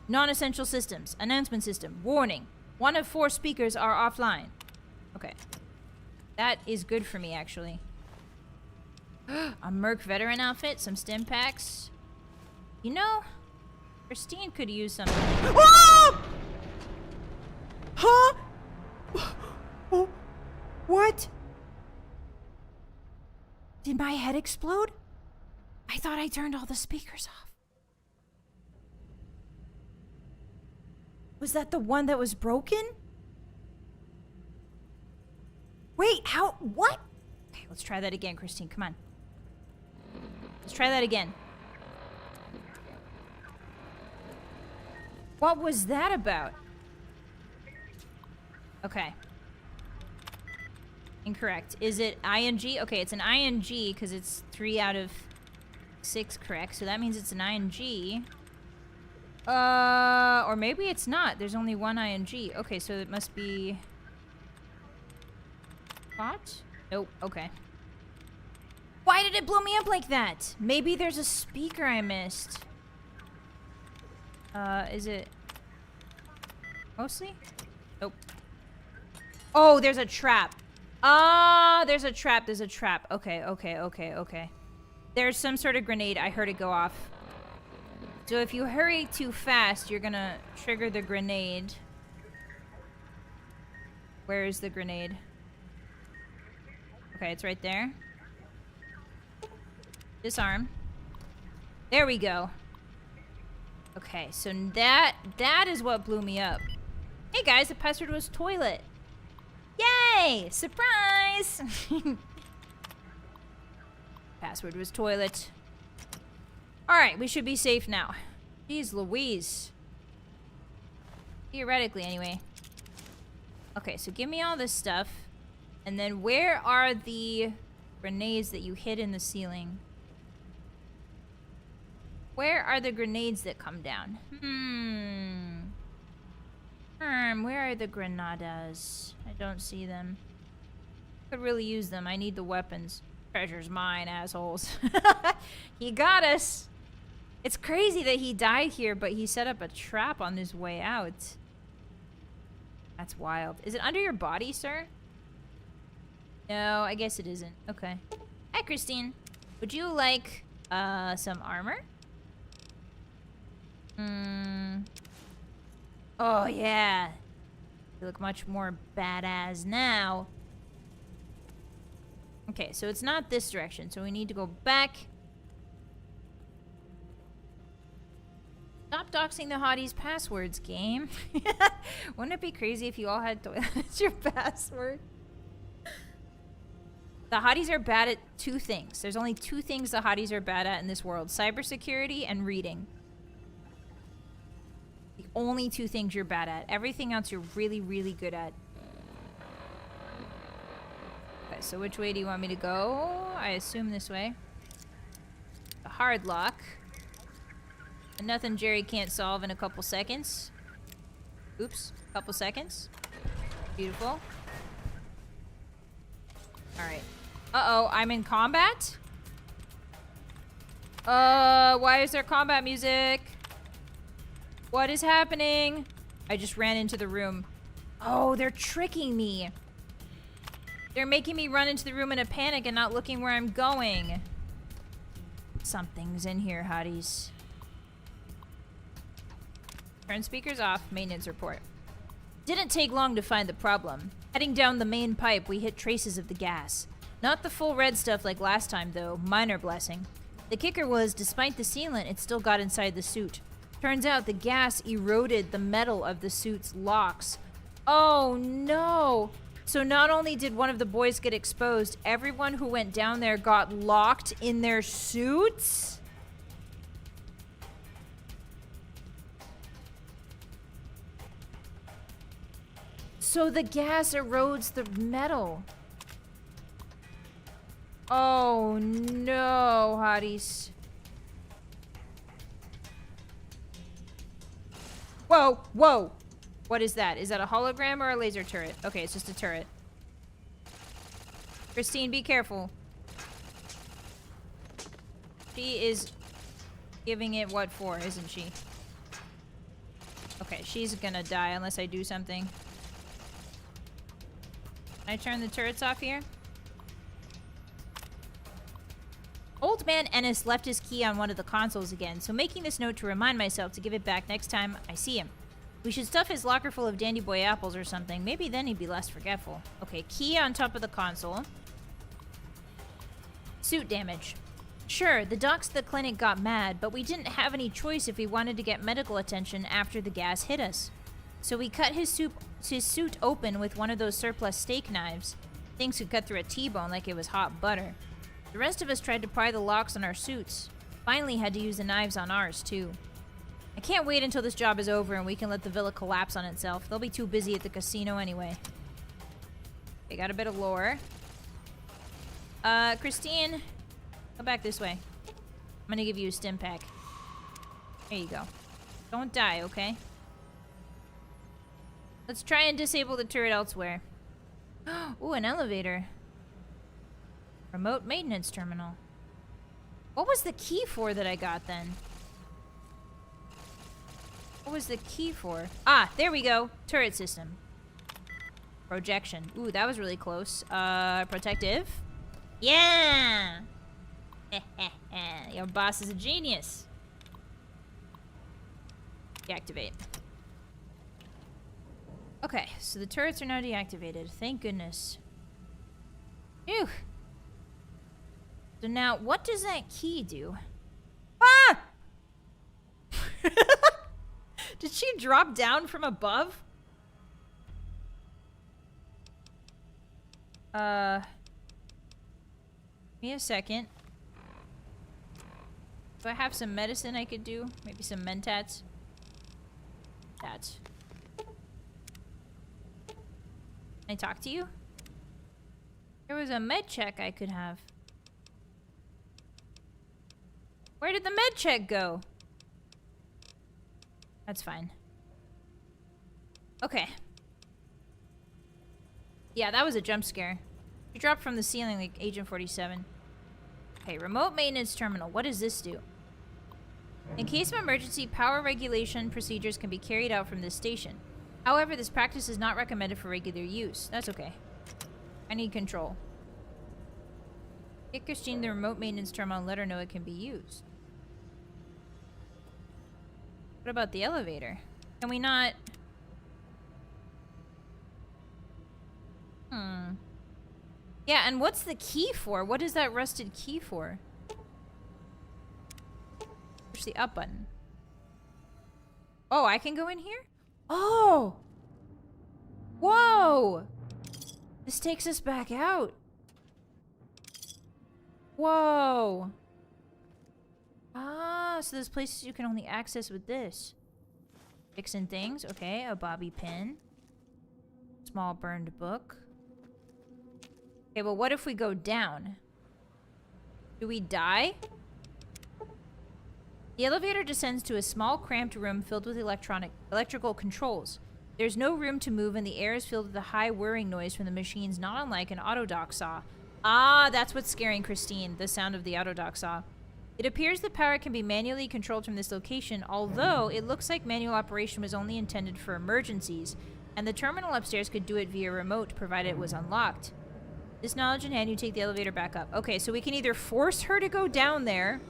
Non-essential systems. Announcement system. Warning. 1 of 4 speakers are offline. Okay. That is good for me, actually. A Merc veteran outfit. Some stim packs. You know, Christine could use some... Ah! Huh? Oh, what? Did my head explode? I thought I turned all the speakers off. Was that the one that was broken? Wait, how? What? Okay, let's try that again, Christine. Come on. Let's try that again. What was that about? Okay. Incorrect. Is it ING? Okay, it's an ING because it's 3 out of 6 correct. So that means it's an ING. Or maybe it's not. There's only 1 ING. Okay, so it must be... What? Nope. Okay. Why did it blow me up like that? Maybe there's a speaker I missed. Is it... Mostly? Nope. Oh, there's a trap. Ah, there's a trap. There's a trap. Okay, okay, okay, okay. There's some sort of grenade. I heard it go off. So if you hurry too fast, you're gonna trigger the grenade. Where is the grenade? Okay, it's right there. Disarm. There we go. Okay, so that is what blew me up. Hey guys, the password was toilet. Yay! Surprise! Password was toilet. Alright, we should be safe now. Jeez Louise. Theoretically, anyway. Okay, so give me all this stuff. And then where are the grenades that you hid in the ceiling? Where are the grenades that come down? Where are the granadas? I don't see them. Could really use them. I need the weapons. Treasure's mine, assholes. He got us. It's crazy that he died here, but he set up a trap on his way out. That's wild. Is it under your body, sir? No, I guess it isn't. Okay. Hi, Christine. Would you like some armor? Oh, yeah. You look much more badass now. Okay, so it's not this direction, so we need to go back. Stop doxing the Hotties passwords, game. Wouldn't it be crazy if you all had toilets your password? The Hotties are bad at 2 things. There's only 2 things the Hotties are bad at in this world. Cybersecurity and reading. The only 2 things you're bad at. Everything else you're really, really good at. Okay, so which way do you want me to go? I assume this way. The hard lock. And nothing Jerry can't solve in a couple seconds. Oops, couple seconds. Beautiful. Alright. Uh-oh, I'm in combat? Why is there combat music? What is happening? I just ran into the room. Oh, they're tricking me. They're making me run into the room in a panic and not looking where I'm going. Something's in here, Hotties. Turn speakers off. Maintenance report. Didn't take long to find the problem. Heading down the main pipe, we hit traces of the gas. Not the full red stuff like last time, though. Minor blessing. The kicker was, despite the sealant, it still got inside the suit. Turns out the gas eroded the metal of the suit's locks. Oh, no! So not only did one of the boys get exposed, everyone who went down there got locked in their suits? So the gas erodes the metal. Oh no, hotties. Whoa, whoa. What is that? Is that a hologram or a laser turret? Okay, it's just a turret. Christine, be careful. She is giving it what for, isn't she? Okay, she's gonna die unless I do something. Can I turn the turrets off here? Old man Ennis left his key on one of the consoles again, so making this note to remind myself to give it back next time I see him. We should stuff his locker full of Dandy Boy apples or something. Maybe then he'd be less forgetful. Okay, key on top of the console. Suit damage. Sure, the docs at the clinic got mad, but we didn't have any choice if we wanted to get medical attention after the gas hit us. So we cut his suit open with one of those surplus steak knives. Things could cut through a T-bone like it was hot butter. The rest of us tried to pry the locks on our suits. Finally had to use the knives on ours, too. I can't wait until this job is over and we can let the villa collapse on itself. They'll be too busy at the casino anyway. Okay, got a bit of lore. Christine, go back this way. I'm gonna give you a stim pack. There you go. Don't die, okay? Let's try and disable the turret elsewhere. Ooh, an elevator. Remote maintenance terminal. What was the key for that I got then? What was the key for? Ah, there we go. Turret system. Projection. Ooh, that was really close. Protective. Yeah! Your boss is a genius. Deactivate. Okay, so the turrets are now deactivated. Thank goodness. Phew. So now, what does that key do? Ah! Did she drop down from above? Give me a second. Do I have some medicine I could do? Maybe some mentats? Tats. Can I talk to you? There was a med check I could have. Where did the med check go? That's fine. Okay. Yeah, that was a jump scare. You dropped from the ceiling like Agent 47. Okay, remote maintenance terminal. What does this do? In case of emergency, power regulation procedures can be carried out from this station. However, this practice is not recommended for regular use. That's okay. I need control. Get Christine the remote maintenance terminal and let her know it can be used. What about the elevator? Can we not... Yeah, and what's the key for? What is that rusted key for? Push the up button. Oh, I can go in here? Oh! Whoa! This takes us back out. Whoa! Ah, so there's places you can only access with this. Fixing things. Okay, a bobby pin. Small burned book. Okay, well, what if we go down? Do we die? The elevator descends to a small, cramped room filled with electrical controls. There's no room to move, and the air is filled with a high whirring noise from the machines, not unlike an autodock saw. Ah, that's what's scaring Christine, the sound of the autodock saw. It appears the power can be manually controlled from this location, although it looks like manual operation was only intended for emergencies, and the terminal upstairs could do it via remote, provided it was unlocked. This knowledge in hand, you take the elevator back up. Okay, so we can either force her to go down there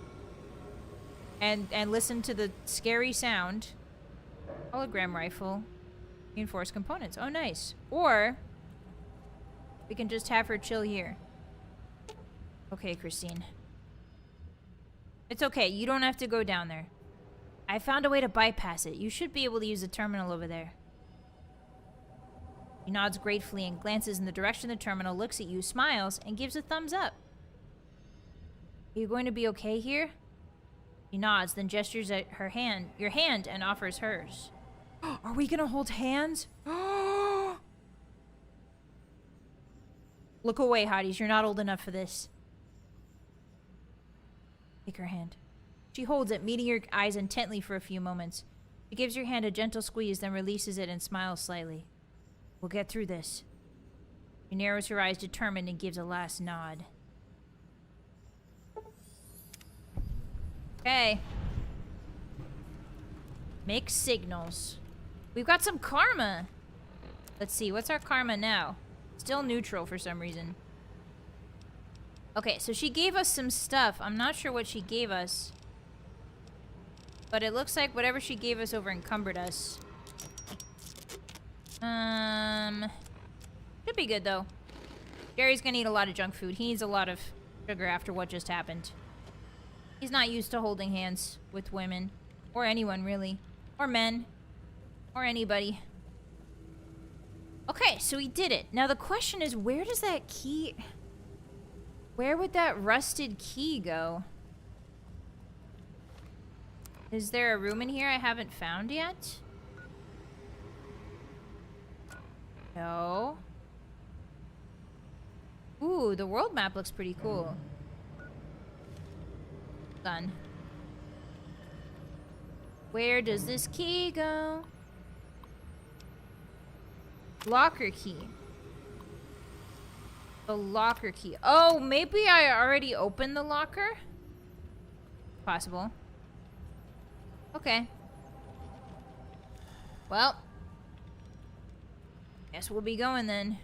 and listen to the scary sound, Hologram rifle. Reinforced components. Oh, nice. Or we can just have her chill here. Okay, Christine. It's okay. You don't have to go down there. I found a way to bypass it. You should be able to use the terminal over there. He nods gratefully and glances in the direction of the terminal, looks at you, smiles, and gives a thumbs up. Are you going to be okay here? He nods, then gestures at your hand, and offers hers. Are we gonna hold hands? Look away, Hotties. You're not old enough for this. Take her hand. She holds it, meeting your eyes intently for a few moments. She gives your hand a gentle squeeze, then releases it and smiles slightly. We'll get through this. She narrows her eyes, determined, and gives a last nod. Okay. Mixed signals. We've got some karma. Let's see, what's our karma now? Still neutral for some reason. Okay, so she gave us some stuff. I'm not sure what she gave us. But it looks like whatever she gave us over encumbered us. Should be good though. Jerry's gonna eat a lot of junk food. He needs a lot of sugar after what just happened. He's not used to holding hands with women. Or anyone, really. Or men. Or anybody. Okay, so we did it. Now the question is, where does that key... Where would that rusted key go? Is there a room in here I haven't found yet? No. Ooh, the world map looks pretty cool. Done. Where does this key go? Locker key. The locker key. Oh, maybe I already opened the locker? Possible. Okay. Well. Guess we'll be going then.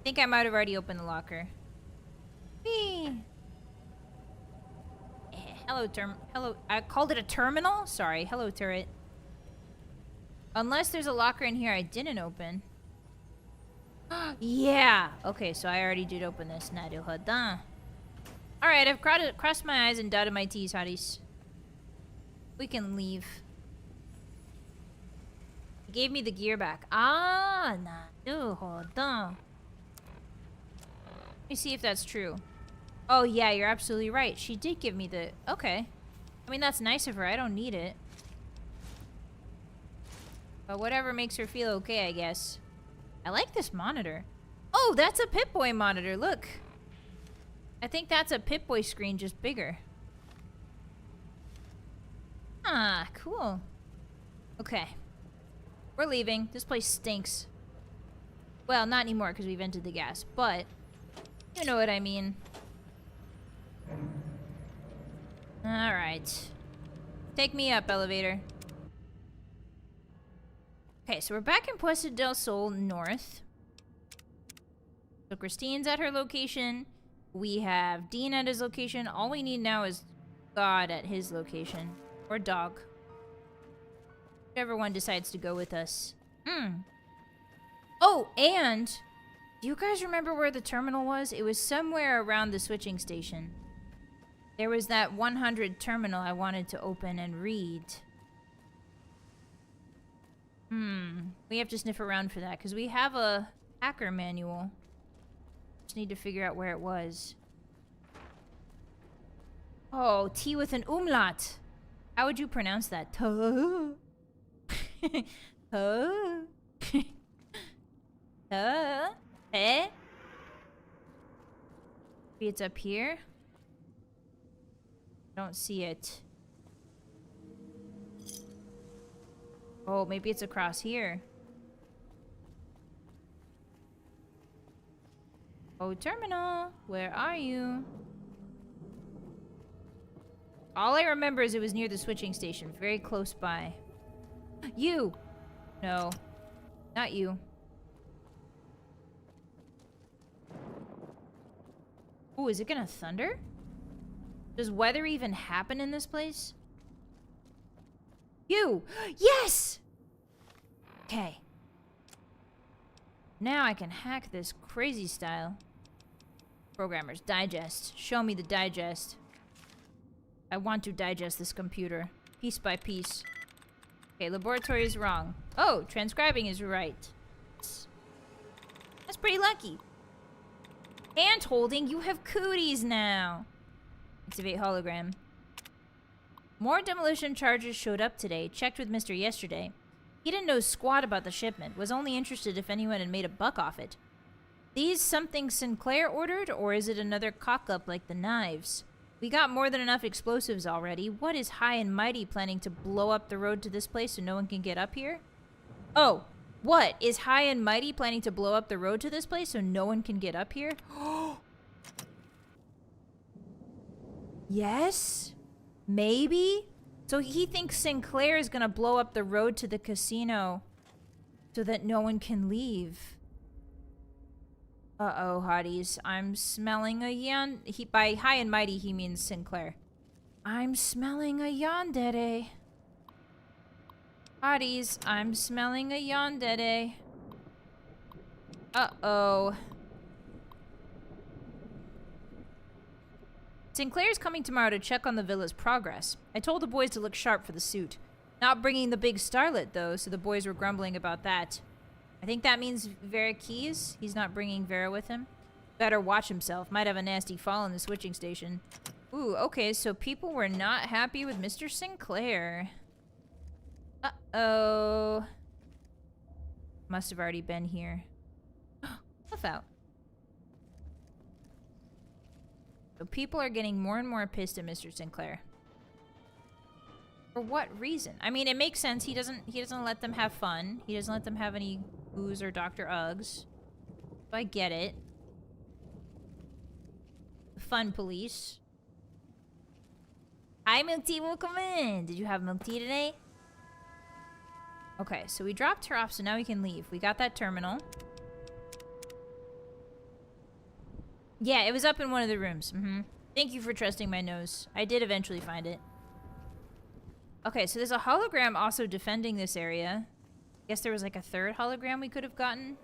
I think I might have already opened the locker. Whee! Hello, I called it a terminal? Sorry, hello turret. Unless there's a locker in here I didn't open. Yeah! Okay, so I already did open this. Alright, I've crossed my eyes and dotted my T's, Hotties. We can leave. He gave me the gear back. Ah, Let me see if that's true. Oh, yeah, you're absolutely right. She did give me the... Okay. I mean, that's nice of her. I don't need it. But whatever makes her feel okay, I guess. I like this monitor. Oh, that's a Pip-Boy monitor. Look. I think that's a Pip-Boy screen, just bigger. Ah, cool. Okay. We're leaving. This place stinks. Well, not anymore because we vented the gas, but you know what I mean. Alright. Take me up, elevator. Okay, so we're back in Puesta del Sol North. So Christine's at her location. We have Dean at his location. All we need now is God at his location. Or dog. Whichever one decides to go with us. Oh, and do you guys remember where the terminal was? It was somewhere around the switching station. There was that 100 terminal I wanted to open and read. We have to sniff around for that because we have a hacker manual. Just need to figure out where it was. Oh, T with an umlaut. How would you pronounce that? Tuh. Tuh. Tuh. Eh? Maybe it's up here. Don't see it. Oh, maybe it's across here. Oh, terminal, where are you? All I remember is it was near the switching station, very close by. You! No, not you. Oh, is it gonna thunder? Does weather even happen in this place? You! Yes! Okay. Now I can hack this crazy style. Programmers, digest. Show me the digest. I want to digest this computer. Piece by piece. Okay, laboratory is wrong. Oh, transcribing is right. That's pretty lucky. Hand holding, you have cooties now. Activate hologram. More demolition charges showed up today. Checked with Mr. yesterday. He didn't know squat about the shipment. Was only interested if anyone had made a buck off it. These something Sinclair ordered, or is it another cock-up like the knives? We got more than enough explosives already. What is High and Mighty planning to blow up the road to this place so no one can get up here? Oh, what? Is High and Mighty planning to blow up the road to this place so no one can get up here? Yes? Maybe? So he thinks Sinclair is gonna blow up the road to the casino so that no one can leave. Uh-oh, hotties. I'm smelling a by High and Mighty, he means Sinclair. I'm smelling a yandere. Hotties, I'm smelling a yandere. Uh-oh. Sinclair's coming tomorrow to check on the villa's progress. I told the boys to look sharp for the suit. Not bringing the big starlet, though, so the boys were grumbling about that. I think that means Vera Keys. He's not bringing Vera with him. Better watch himself. Might have a nasty fall in the switching station. Ooh, okay, so people were not happy with Mr. Sinclair. Uh-oh. Must have already been here. Puff out. So people are getting more and more pissed at Mr. Sinclair. For what reason? I mean, it makes sense. He doesn't let them have fun. He doesn't let them have any booze or Dr. Uggs. So I get it. Fun police. Hi, Milk Tea, welcome in. Did you have milk tea today? Okay, so we dropped her off, so now we can leave. We got that terminal. Yeah, it was up in one of the rooms. Thank you for trusting my nose. I did eventually find it. Okay, so there's a hologram also defending this area. Guess there was like a third hologram we could have gotten.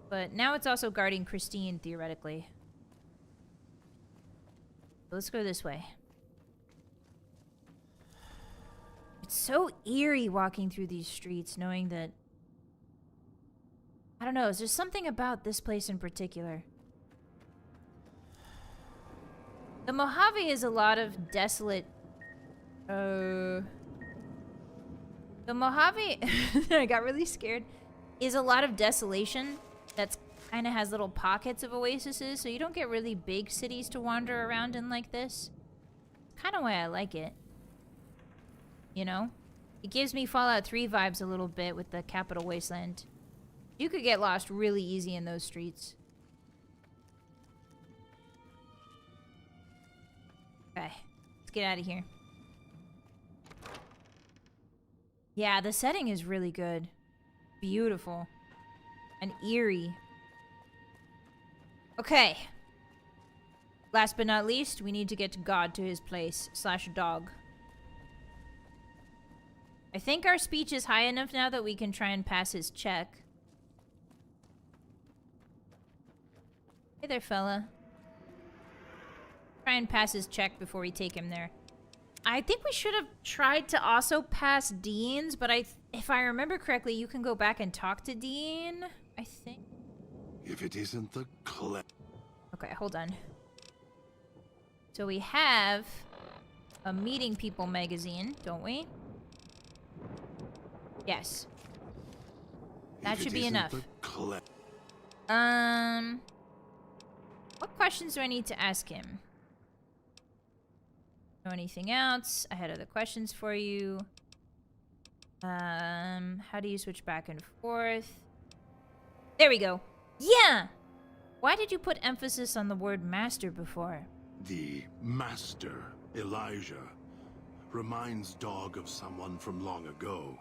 But now it's also guarding Christine, theoretically. So let's go this way. It's so eerie walking through these streets, knowing that... I don't know, is there something about this place in particular? The Mojave is a lot of desolate... The Mojave... I got really scared. Is a lot of desolation that's kind of has little pockets of oases, so you don't get really big cities to wander around in like this. Kind of why I like it. You know? It gives me Fallout 3 vibes a little bit with the Capital Wasteland. You could get lost really easy in those streets. Okay, let's get out of here. Yeah, the setting is really good. Beautiful. And eerie. Okay. Last but not least, we need to get God to his place. / dog. I think our speech is high enough now that we can try and pass his check. Hey there, fella. Try and pass his check before we take him there. I think we should have tried to also pass Dean's, but if I remember correctly, you can go back and talk to Dean, I think. If it isn't the Okay, hold on. So we have a Meeting People magazine, don't we? Yes. That should be enough. What questions do I need to ask him? Know anything else? I had other questions for you. How do you switch back and forth? There we go. Yeah! Why did you put emphasis on the word master before? The master, Elijah, reminds Dog of someone from long ago.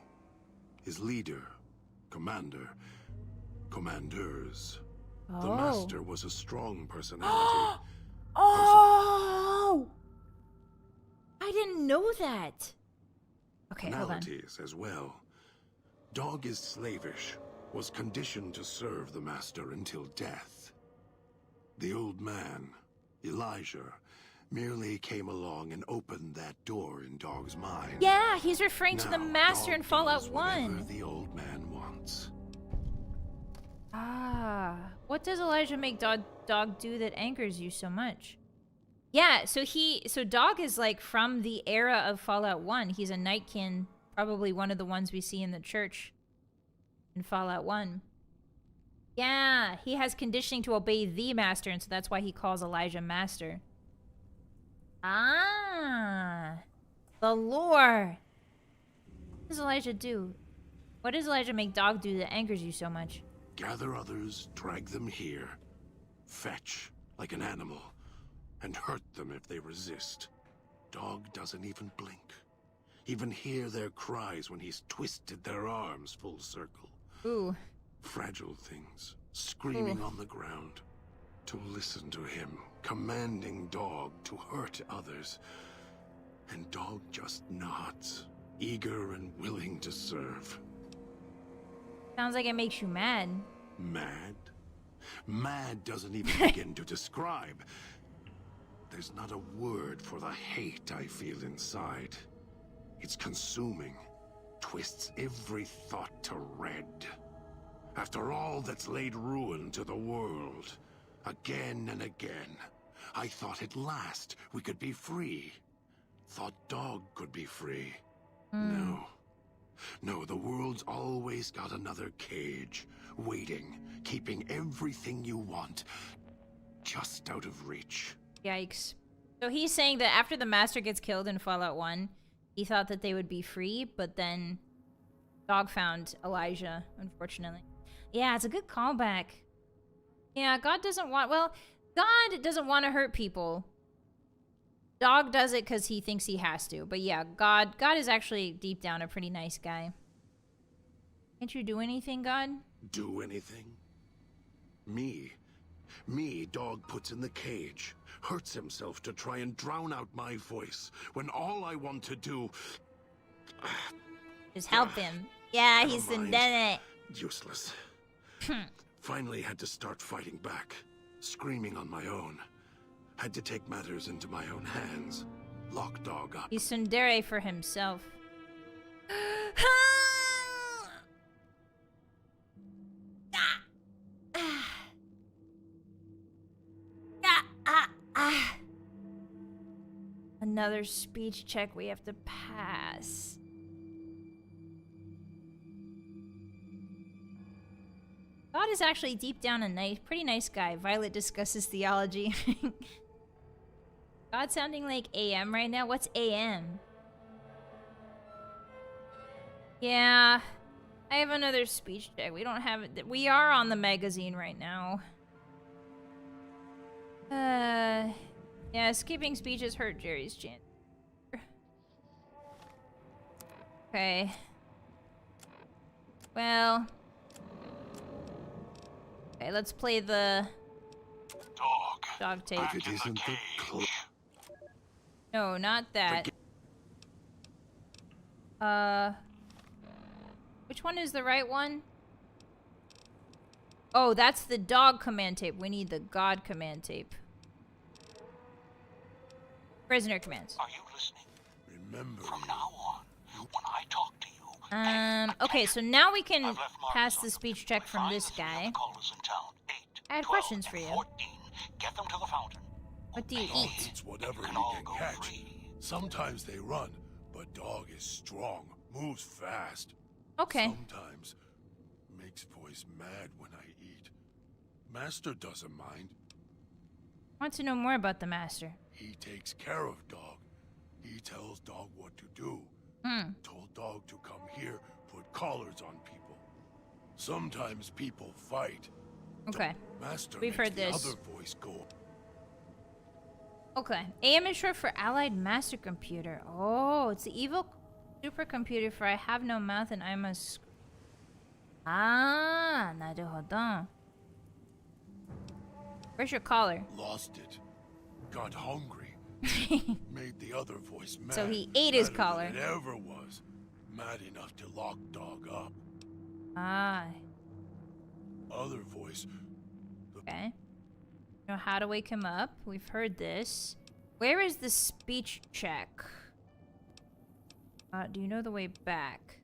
His leader, commander, commanders. The master was a strong personality. Oh! I didn't know that. Okay, hold on. Penalities as well. Dog is slavish, was conditioned to serve the master until death. The old man, Elijah, merely came along and opened that door in Dog's mind. Yeah, he's referring to the Now, master Dog in Fallout does whatever 1. the old man wants. Ah, what does Elijah make dog do that angers you so much? Yeah, so Dog is like from the era of Fallout 1. He's a Nightkin, probably one of the ones we see in the church in Fallout 1. Yeah, he has conditioning to obey the master, and so that's why he calls Elijah master. Ah, the lore. What does Elijah do? What does Elijah make Dog do that angers you so much? Gather others, drag them here. Fetch, like an animal, and hurt them if they resist. Dog doesn't even blink. Even hear their cries when he's twisted their arms full circle. Ooh. Fragile things, screaming on the ground. To listen to him, commanding Dog to hurt others. And Dog just nods, eager and willing to serve. Sounds like it makes you mad. Mad? Mad doesn't even begin to describe. There's not a word for the hate I feel inside. It's consuming, twists every thought to red. After all that's laid ruin to the world, again and again, I thought at last we could be free. Thought Dog could be free. No, the world's always got another cage, waiting, keeping everything you want just out of reach. Yikes. So he's saying that after the master gets killed in Fallout 1, he thought that they would be free, but then Dog found Elijah, unfortunately. Yeah, it's a good callback. Yeah, God doesn't want to hurt people. Dog does it because he thinks he has to. But yeah, God is actually deep down a pretty nice guy. Can't you do anything, God? Do anything? Me, Dog puts in the cage, hurts himself to try and drown out my voice, when all I want to do... Just help him. Yeah, Never he's mind. done it. Useless. Finally had to start fighting back, screaming on my own. Had to take matters into my own hands. Lock Dog up. He's tsundere for himself. Another speech check we have to pass. God is actually deep down a pretty nice guy. Vylett discusses theology. God sounding like AM right now? What's AM? Yeah. I have another speech check. We don't have it. We are on the magazine right now. Yeah, skipping speeches hurt Jerry's chance. Okay. Well. Okay, let's play the dog tape. If it isn't the No, not that. Which one is the right one? Oh, that's the dog command tape. We need the God command tape. Prisoner commands. Are you listening? Remember From now on, when I talk to you, okay, so now we can I've left marks pass on the you. speech check from Find this the three guy. other callers in town. 8, I had 12, questions for and you. 14. Get them to the fountain. What do you Obey eat? It's whatever You he can all can go catch. free. Sometimes they run, but Dog is strong, moves fast. Okay. Sometimes makes voice mad when I eat. Master doesn't mind. Want to know more about the master? He takes care of Dog. He tells Dog what to do. Told Dog to come here, put collars on people. Sometimes people fight. Okay. Master We've makes heard the this. other voice go. Okay. AM is short for Allied Master Computer. Oh, it's the evil supercomputer for I have no mouth and I must... Ah, naruhodo. Where's your collar? Lost it. Got hungry. Made the other voice mad. So he ate his madder collar. than it ever was. mad enough to lock Dog up. Ah. Other voice. Okay. Know how to wake him up. We've heard this. Where is the speech check? Do you know the way back?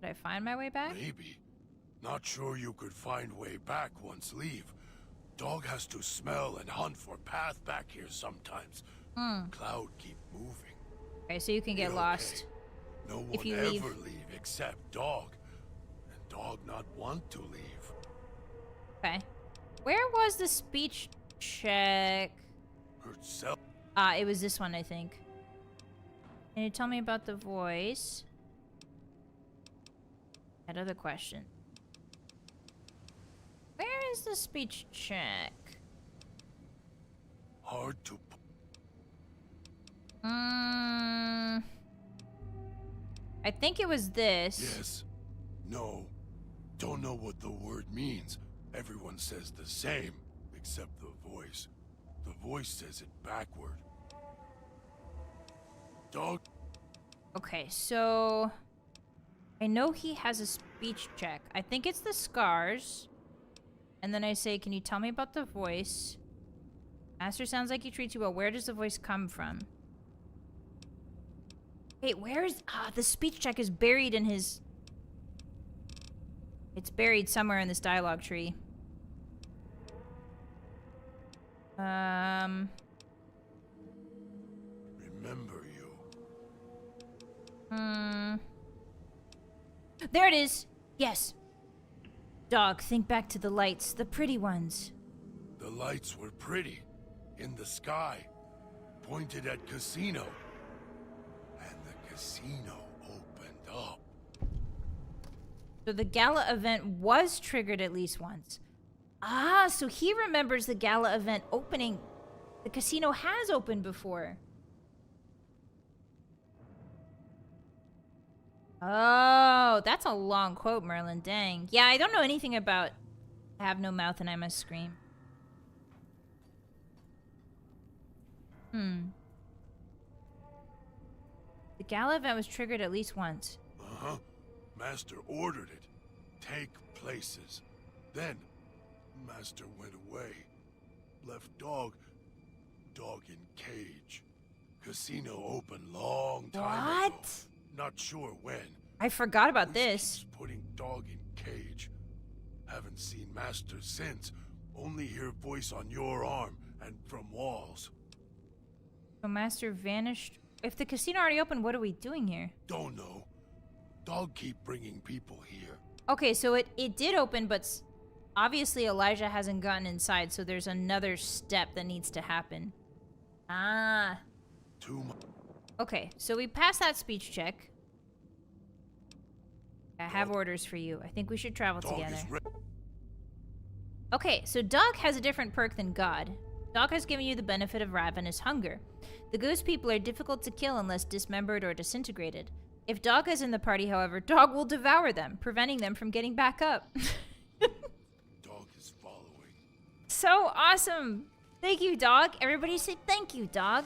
Did I find my way back? Maybe. Not sure you could find way back once leave. Dog has to smell and hunt for path back here sometimes. Cloud keep moving. Okay, so you can get You're lost. Okay. No if one you ever leave. leave except Dog. And Dog not want to leave. Okay. Where was the speech check? Herself. It was this one, I think. Can you tell me about the voice? That other question. Where is the speech check? Hard to. I think it was this. Yes. No. Don't know what the word means. Everyone says the same, except the voice. The voice says it backward. Dog. Okay, so I know he has a speech check. I think it's the scars. And then I say, can you tell me about the voice? Master sounds like he treats you well. Where does the voice come from? Wait, where is... the speech check is buried in his... It's buried somewhere in this dialogue tree. Remember you. There it is! Yes! Dog, think back to the lights, the pretty ones. The lights were pretty. In the sky. Pointed at casino. And the casino opened up. So the gala event was triggered at least once. Ah, so he remembers the gala event opening. The casino has opened before. Oh, that's a long quote, Merlin. Dang. Yeah, I don't know anything about I have no mouth and I must scream. The gala event was triggered at least once. Uh-huh. Master ordered it. Take places. Then, Master went away. Left Dog in cage. Casino open long time ago. What? Not sure when. I forgot about Voice this. keeps putting Dog in cage. Haven't seen Master since. Only hear voice on your arm and from walls. So Master vanished. If the casino already opened, what are we doing here? Don't know. Dog keep bringing people here. Okay, so it did open, but obviously Elijah hasn't gotten inside, so there's another step that needs to happen. Ah. Too much. Okay, so we passed that speech check. I have orders for you. I think we should travel Dog together. is Okay, so Dog has a different perk than God. Dog has given you the benefit of ravenous hunger. The goose people are difficult to kill unless dismembered or disintegrated. If Dog is in the party, however, Dog will devour them, preventing them from getting back up. Dog is following. So awesome! Thank you, Dog. Everybody say thank you, Dog.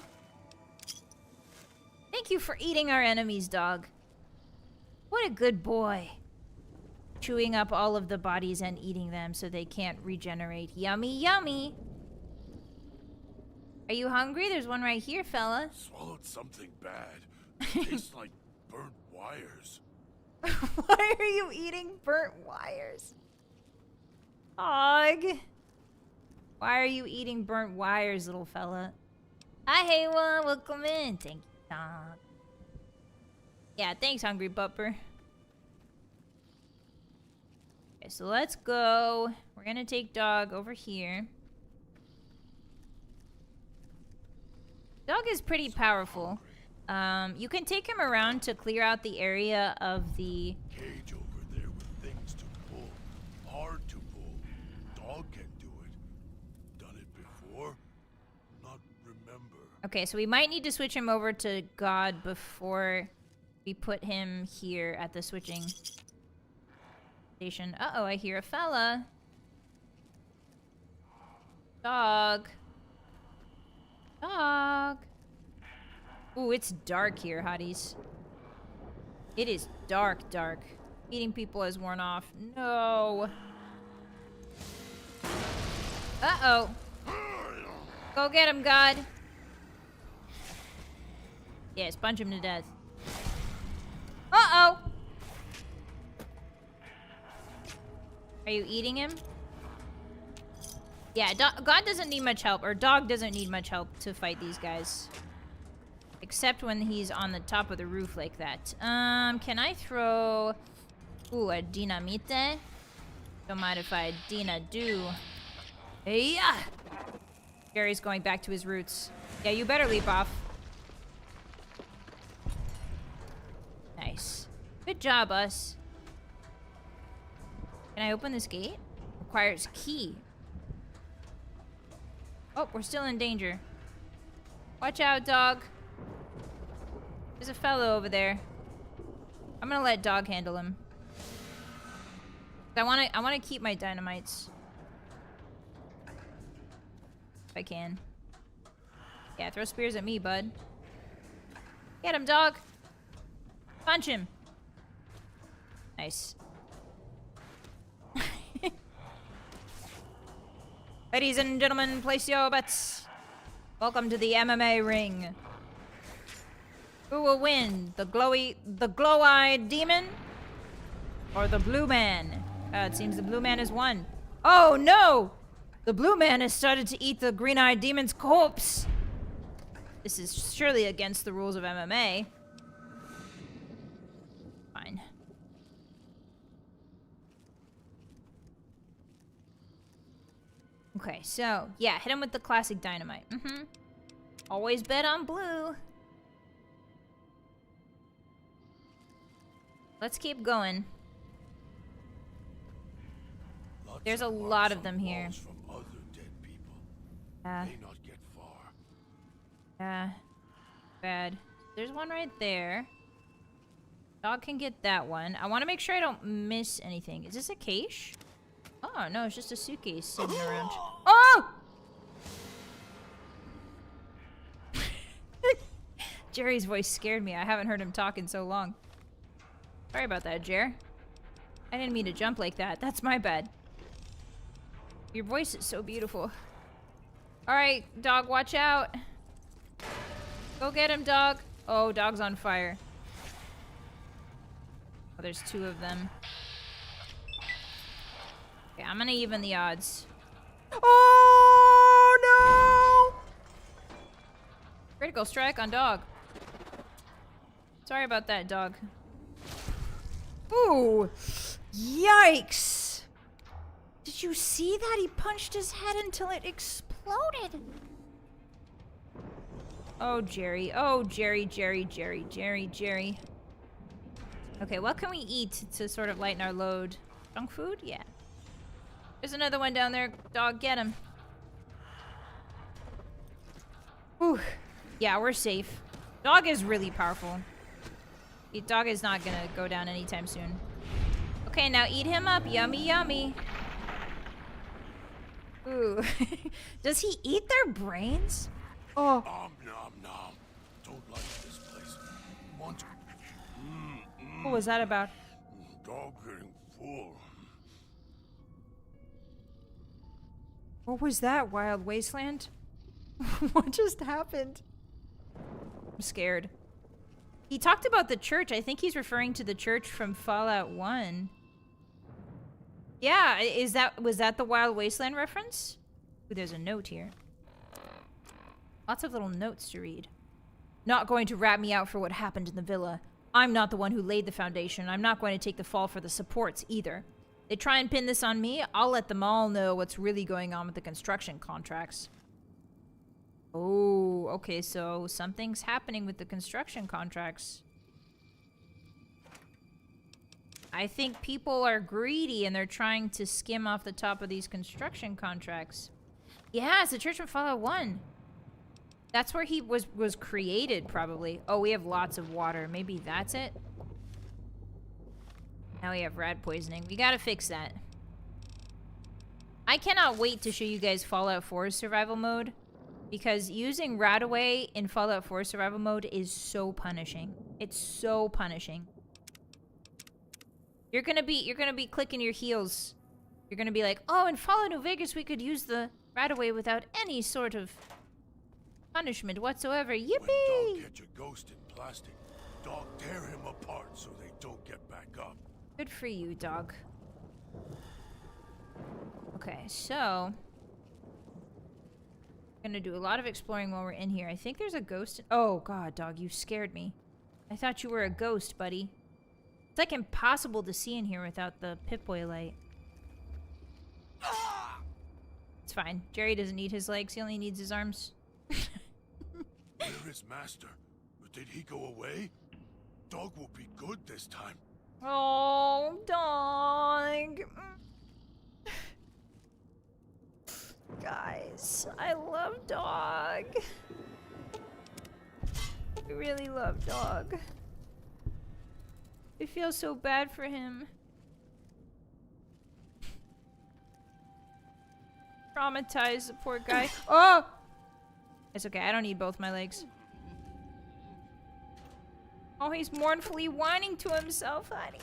Thank you for eating our enemies, Dog. What a good boy. Chewing up all of the bodies and eating them so they can't regenerate. Yummy, yummy. Are you hungry? There's one right here, fella. Swallowed something bad. Tastes like burnt wires. Why are you eating burnt wires? Dog. Why are you eating burnt wires, little fella? Hi, Haywa. Welcome in. Thank you, Dog. Yeah, thanks, Hungry Bupper. Okay, so let's go. We're gonna take Dog over here. Dog is pretty powerful. You can take him around to clear out the area of the... Cage over there with things to pull. Hard to pull. Dog can do it. Done it before. Not remember. Okay, so we might need to switch him over to God before we put him here at the switching station. Uh-oh, I hear a fella. Dog. Dog. Ooh, it's dark here, hotties. It is dark, dark. Eating people has worn off. No. Uh-oh. Go get him, God. Yes, punch him to death. Uh-oh. Are you eating him? Yeah, God doesn't need much help, or dog doesn't need much help to fight these guys. Except when he's on the top of the roof like that. Can I throw... Ooh, a dinamite? Don't mind if I do. Yeah! Gary's going back to his roots. Yeah, you better leap off. Nice. Good job, us. Can I open this gate? Requires key. Oh, we're still in danger. Watch out, dog. There's a fellow over there. I'm gonna let dog handle him. I wanna keep my dynamites. If I can. Yeah, throw spears at me, bud. Get him, dog. Punch him. Nice. Ladies and gentlemen, place your bets. Welcome to the MMA ring. Who will win? The glow-eyed demon? Or the blue man? It seems the blue man has won. Oh no! The blue man has started to eat the green-eyed demon's corpse. This is surely against the rules of MMA. Fine. Okay, so, yeah, hit him with the classic dynamite. Always bet on blue. Let's keep going. There's a lot of them here. Yeah. Yeah. Bad. There's one right there. Dog can get that one. I want to make sure I don't miss anything. Is this a cache? Oh, no, it's just a suitcase sitting around. Oh! Jerry's voice scared me. I haven't heard him talk in so long. Sorry about that, Jer. I didn't mean to jump like that. That's my bad. Your voice is so beautiful. Alright, dog, watch out. Go get him, dog. Oh, dog's on fire. Oh, there's two of them. Okay, I'm gonna even the odds. Oh, no! Critical strike on dog. Sorry about that, dog. Ooh! Yikes! Did you see that? He punched his head until it exploded. Oh, Jerry. Oh, Jerry. Okay, what can we eat to sort of lighten our load? Junk food? Yeah. There's another one down there. Dog, get him. Whew. Yeah, we're safe. Dog is really powerful. Dog is not gonna go down anytime soon. Okay, now eat him up. Yummy, yummy. Ooh. Does he eat their brains? Oh. Nom nom. Don't like this place. Want to... What was that about? Dog getting full. What was that, Wild Wasteland? What just happened? I'm scared. He talked about the church. I think he's referring to the church from Fallout 1. Yeah, was that the Wild Wasteland reference? Ooh, there's a note here. Lots of little notes to read. Not going to rat me out for what happened in the villa. I'm not the one who laid the foundation. I'm not going to take the fall for the supports either. They try and pin this on me, I'll let them all know what's really going on with the construction contracts. Oh, okay, so something's happening with the construction contracts. I think people are greedy and they're trying to skim off the top of these construction contracts. Yeah, it's the church from Fallout 1. That's where he was created, probably. Oh, we have lots of water. Maybe that's it? Now we have rat poisoning. We gotta fix that. I cannot wait to show you guys Fallout 4's survival mode. Because using Radaway in Fallout 4 survival mode is so punishing. It's so punishing. You're gonna be clicking your heels. You're gonna be like, oh, in Fallout New Vegas we could use the right-of-way without any sort of punishment whatsoever. When Yippee! dog catch a ghost in plastic, dog tear him apart so they don't get back up. Good for you, dog. Okay, so gonna do a lot of exploring while we're in here. I think there's a ghost. Oh god, dog, you scared me. I thought you were a ghost, buddy. It's like impossible to see in here without the Pip-Boy light. It's fine. Jerry doesn't need his legs. He only needs his arms. Where is Master? Did he go away? Dog will be good this time. Oh, dog. Guys, I love dog. I really love dog. I feel so bad for him. Traumatized the poor guy. Oh! It's okay, I don't need both my legs. Oh, he's mournfully whining to himself, honey.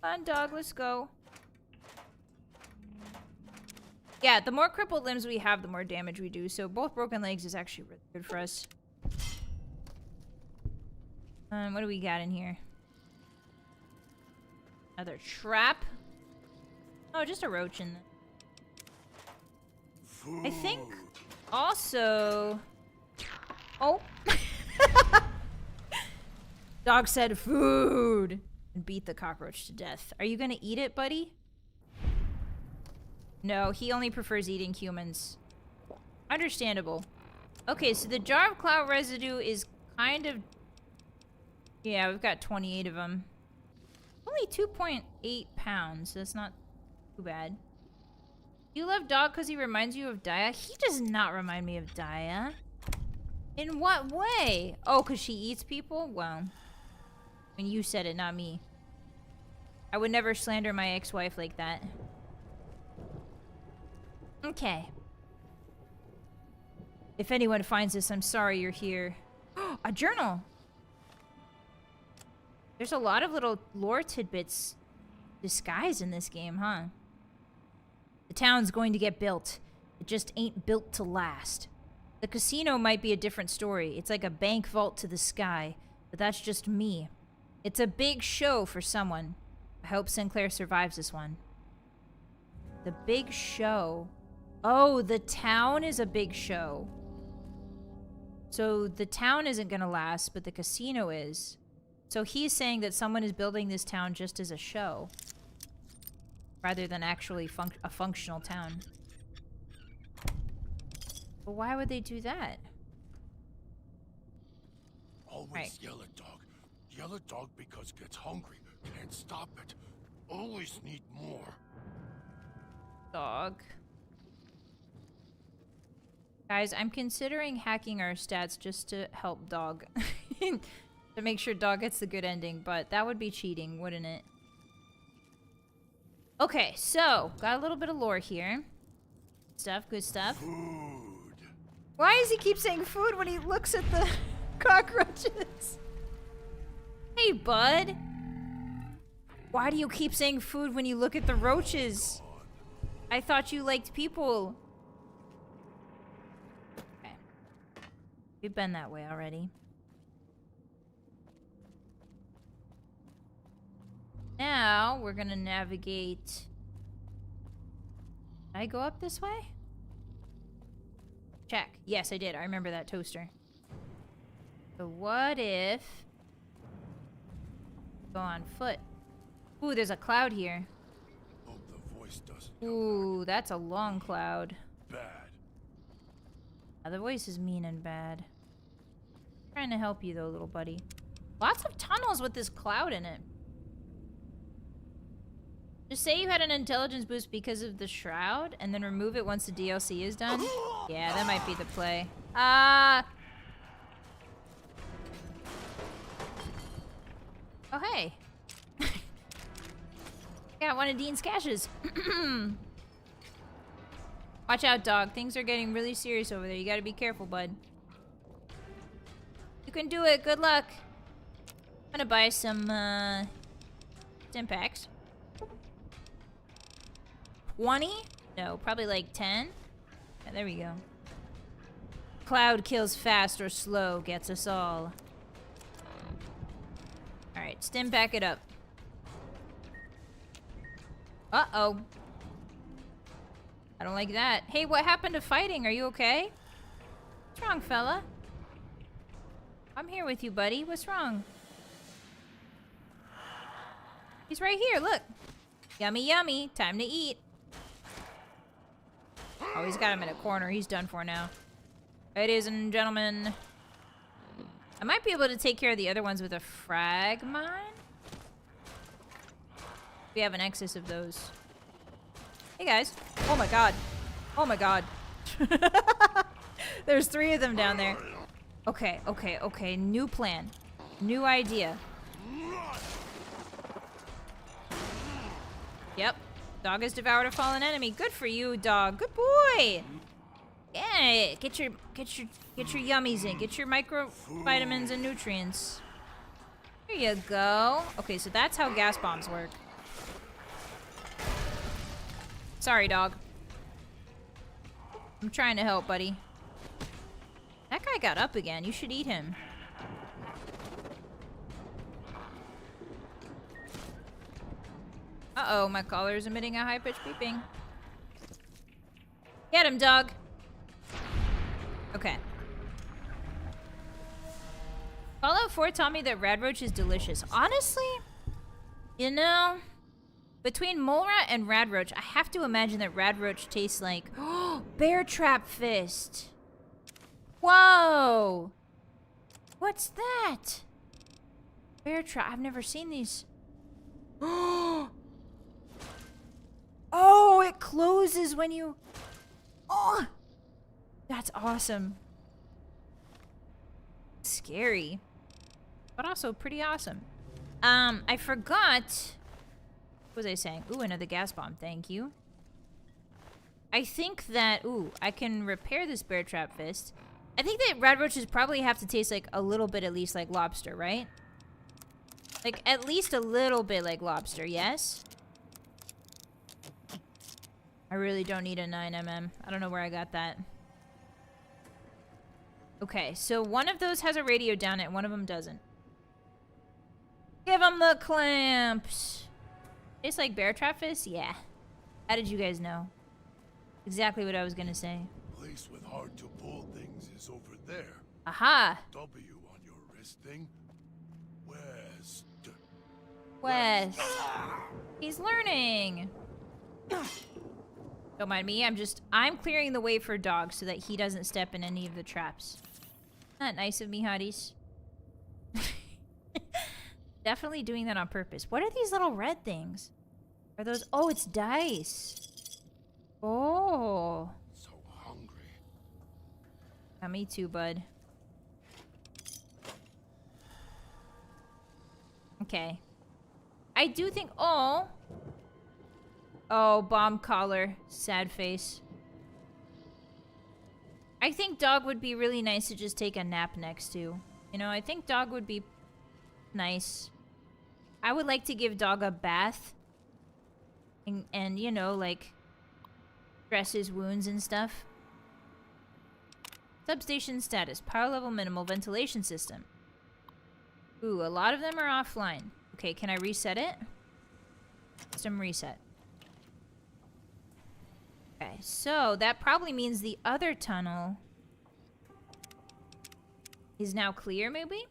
Come on, dog, let's go. Yeah, the more crippled limbs we have, the more damage we do. So both broken legs is actually really good for us. What do we got in here? Another trap. Oh, just a roach in there. Food. I think also... Oh. Dog said food and beat the cockroach to death. Are you gonna eat it, buddy? No, he only prefers eating humans. Understandable. Okay, so the jar of cloud residue is kind of... Yeah, we've got 28 of them. Only 2.8 pounds. That's not too bad. You love dog because he reminds you of Daya? He does not remind me of Daya. In what way? Oh, because she eats people? Well, I mean, you said it, not me. I would never slander my ex-wife like that. Okay. If anyone finds this, I'm sorry you're here. A journal! There's a lot of little lore tidbits disguised in this game, huh? The town's going to get built. It just ain't built to last. The casino might be a different story. It's like a bank vault to the sky. But that's just me. It's a big show for someone. I hope Sinclair survives this one. The big show. Oh, the town is a big show. So the town isn't gonna last, but the casino is. So he's saying that someone is building this town just as a show, rather than actually a functional town. But why would they do that? Always Right. yell at dog. Yell at dog because gets hungry. Can't stop it. Always need more. Dog. Guys, I'm considering hacking our stats just to help dog. To make sure dog gets the good ending, but that would be cheating, wouldn't it? Okay, so, got a little bit of lore here. Stuff, good stuff. Food. Why does he keep saying food when he looks at the cockroaches? Hey, bud. Why do you keep saying food when you look at the roaches? I thought you liked people. Okay. We've been that way already. Now, we're gonna navigate... Did I go up this way? Check. Yes, I did. I remember that toaster. So what if... Go on foot. Ooh, there's a cloud here. Hope the voice doesn't come Ooh, that's a long cloud. bad. Yeah, the voice is mean and bad. Trying to help you though, little buddy. Lots of tunnels with this cloud in it. Just say you had an intelligence boost because of the shroud, and then remove it once the DLC is done. Yeah, that might be the play. Oh, hey. Got one of Dean's caches. Watch out, dog. Things are getting really serious over there. You gotta be careful, bud. You can do it. Good luck. gonna buy some, stim packs. 20? No, probably like 10. Yeah, there we go. Cloud kills fast or slow, gets us all. Alright, stim pack it up. Uh-oh. I don't like that. Hey, what happened to fighting? Are you okay? What's wrong, fella? I'm here with you, buddy. What's wrong? He's right here, look. Yummy, yummy. Time to eat. Oh, he's got him in a corner. He's done for now. Ladies and gentlemen. I might be able to take care of the other ones with a frag mine. We have an excess of those. Hey, guys. Oh, my God. Oh, my God. There's 3 of them down there. Okay, okay, okay. New plan. New idea. Yep. Dog has devoured a fallen enemy. Good for you, dog. Good boy. Yeah, get your yummies in. Get your micro vitamins and nutrients. There you go. Okay, so that's how gas bombs work. Sorry, dog. I'm trying to help, buddy. That guy got up again. You should eat him. Uh-oh, my collar is emitting a high-pitched beeping. Get him, dog. Okay. Fallout 4 taught me that radroach is delicious. Honestly, you know, between mole rat and radroach, I have to imagine that radroach tastes like bear trap fist. Whoa! What's that? Bear trap. I've never seen these. Oh, it closes when you... Oh! That's awesome. Scary. But also pretty awesome. I forgot... What was I saying? Ooh, another gas bomb. Thank you. I think that... Ooh, I can repair this bear trap fist. I think that radroaches probably have to taste like a little bit at least like lobster, right? Like at least a little bit like lobster, yes? I really don't need a 9mm. I don't know where I got that. Okay, so one of those has a radio down it, one of them doesn't. Give them the clamps! Tastes like bear trap fist? Yeah. How did you guys know? Exactly what I was gonna say. Place with hard to pull things is over there. Aha! W on your wrist thing. West. West. He's learning. Don't mind me, I'm clearing the way for dogs so that he doesn't step in any of the traps. Not nice of me, hotties. Definitely doing that on purpose. What are these little red things? Are those... Oh, it's dice. Oh. So hungry. Yeah, me too, bud. Okay. I do think... Oh. Oh, bomb collar. Sad face. I think dog would be really nice to just take a nap next to. You know, I think dog would be nice. I would like to give dog a bath. And you know, like, dress his wounds and stuff. Substation status. Power level minimal. Ventilation system. Ooh, a lot of them are offline. Okay, can I reset it? System reset. Okay, so that probably means the other tunnel is now clear, maybe?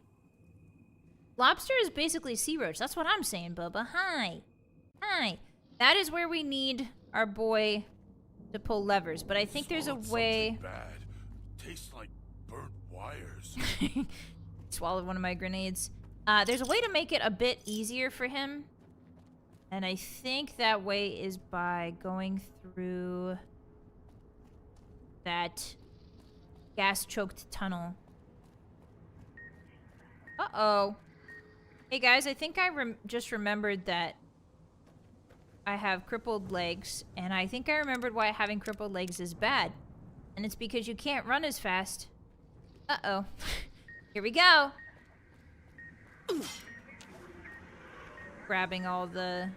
Lobster is basically sea roach. That's what I'm saying, Bubba. Hi. Hi. That is where we need our boy to pull levers, but I think there's a way... Bad. Tastes like burnt wires. Swallowed one of my grenades. There's a way to make it a bit easier for him. And I think that way is by going through that gas-choked tunnel. Uh-oh. Hey guys, I think I just remembered that I have crippled legs, and I think I remembered why having crippled legs is bad. And it's because you can't run as fast. Uh-oh. Here we go. grabbing all the...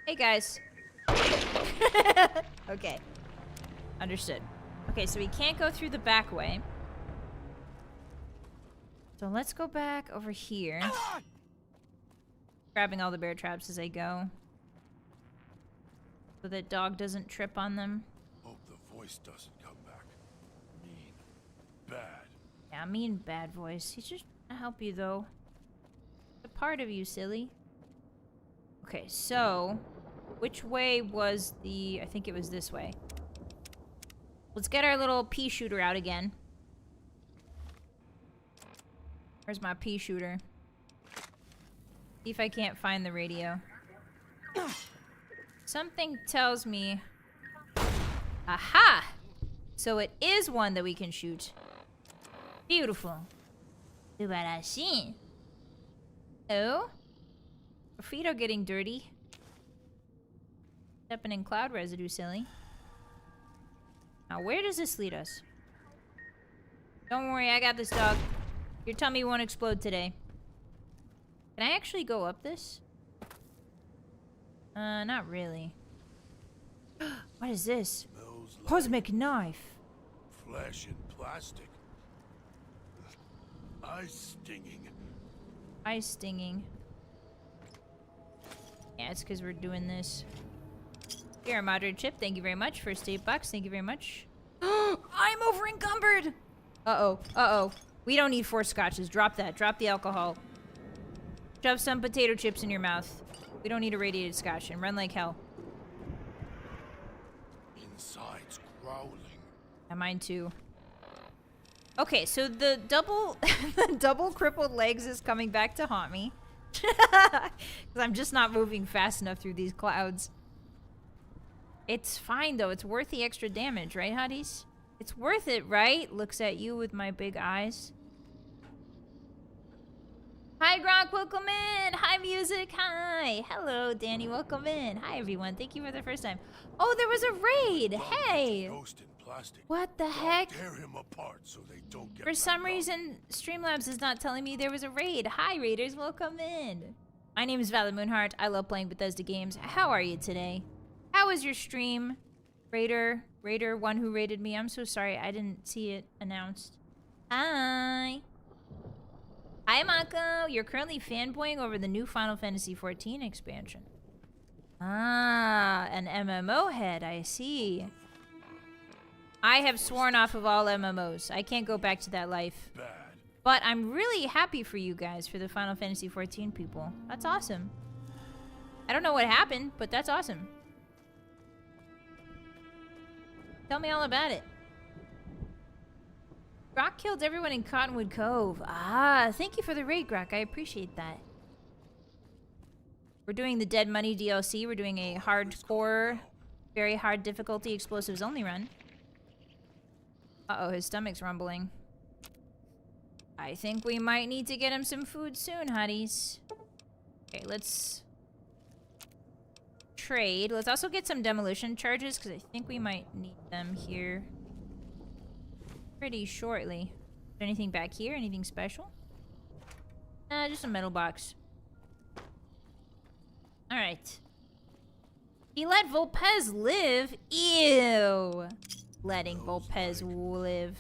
Hey, guys. Okay. Understood. Okay, so we can't go through the back way. So let's go back over here. Grabbing all the bear traps as I go. So that dog doesn't trip on them. Hope the voice doesn't come back. Mean. Bad. Yeah, mean bad voice. He's just trying to help you, though. It's a part of you, silly. Okay, so... which way was the... I think it was this way. Let's get our little pea shooter out again. Where's my pea shooter? See if I can't find the radio. Something tells me... Aha! So it is one that we can shoot. Beautiful. Subarashi. Oh? Our feet are getting dirty. Stepping in cloud residue, silly. Now, where does this lead us? Don't worry, I got this, dog. Your tummy won't explode today. Can I actually go up this? Not really. What is this? Smells like Cosmic knife. flesh and plastic. Eyes stinging. Eyes stinging. Yeah, it's because we're doing this. Here, moderate chip. Thank you very much. First $8. Thank you very much. I'm over encumbered. Uh-oh. Uh-oh. We don't need 4 scotches. Drop that. Drop the alcohol. Shove some potato chips in your mouth. We don't need a radiated scotch and run like hell. Inside's growling. Yeah, mine too. Okay, so the double the double crippled legs is coming back to haunt me. Because I'm just not moving fast enough through these clouds. It's fine, though. It's worth the extra damage, right, Hotties? It's worth it, right? Looks at you with my big eyes. Hi, Gronk. Welcome in. Hi, music. Hi. Hello, Danny. Welcome in. Hi, everyone. Thank you for the first time. Oh, there was a raid. Hey. Ghost in plastic. What the heck? Tear him apart so they don't get For some back up. reason, Streamlabs is not telling me there was a raid. Hi, raiders. Welcome in. My name is Vylett Moonheart. I love playing Bethesda games. How are you today? How was your stream? Raider, one who raided me. I'm so sorry. I didn't see it announced. Hi. Hi, Mako. You're currently fanboying over the new Final Fantasy XIV expansion. Ah, an MMO head. I see. I have sworn off of all MMOs. I can't go back to that life. Bad. But I'm really happy for you guys, for the Final Fantasy XIV people. That's awesome. I don't know what happened, but that's awesome. Tell me all about it. Grok killed everyone in Cottonwood Cove. Ah, thank you for the raid, Grok. I appreciate that. We're doing the Dead Money DLC. We're doing a hardcore, very hard difficulty explosives only run. Uh-oh, his stomach's rumbling. I think we might need to get him some food soon, Hotties. Okay, let's trade. Let's also get some demolition charges, because I think we might need them here pretty shortly. Is there anything back here? Anything special? Just a metal box. Alright. He let Volpez live? Ew. Letting Volpez live.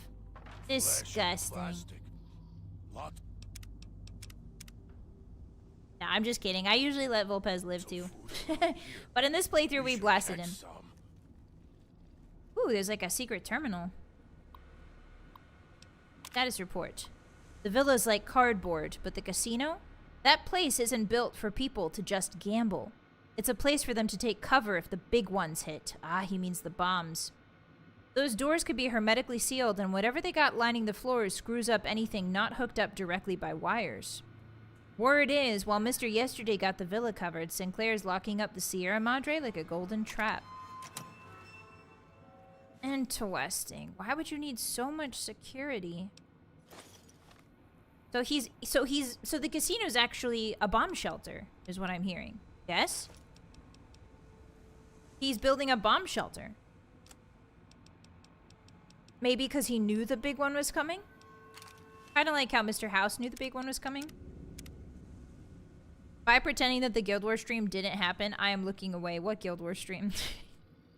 Disgusting. Lot Nah, I'm just kidding. I usually let Volpez live too. But in this playthrough, we blasted him. Ooh, there's like a secret terminal. Status report. The villa's like cardboard, but the casino? That place isn't built for people to just gamble. It's a place for them to take cover if the big ones hit. Ah, he means the bombs. Those doors could be hermetically sealed, and whatever they got lining the floors screws up anything not hooked up directly by wires. Word is, while Mr. Yesterday got the villa covered, Sinclair's locking up the Sierra Madre like a golden trap. Interesting. Why would you need so much security? So the casino's actually a bomb shelter, is what I'm hearing. Yes? He's building a bomb shelter. Maybe because he knew the big one was coming? Kind of like how Mr. House knew the big one was coming. By pretending that the Guild Wars stream didn't happen, I am looking away. What Guild Wars stream?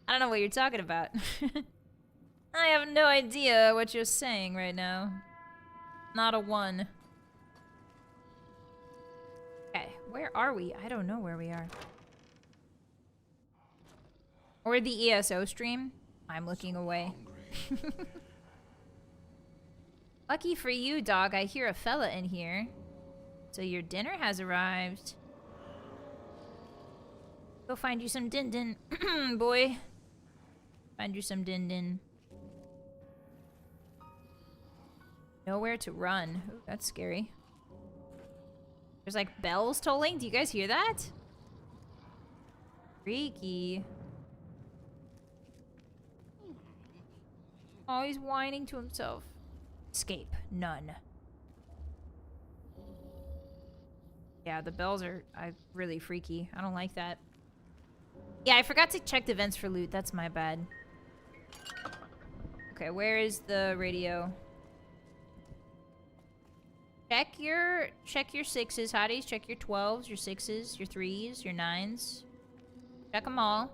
I don't know what you're talking about. I have no idea what you're saying right now. Not a one. Okay, where are we? I don't know where we are. Or the ESO stream? I'm looking away. Lucky for you, dog. I hear a fella in here. So your dinner has arrived. Go find you some din-din, boy. Find you some din-din. Nowhere to run. Ooh, that's scary. There's like bells tolling. Do you guys hear that? Freaky. Oh, he's whining to himself. Escape. None. Yeah, the bells are really freaky. I don't like that. Yeah, I forgot to check the vents for loot. That's my bad. Okay, where is the radio? Check your 6s, hotties. Check your 12s, your 6s, your 3s, your 9s. Check them all.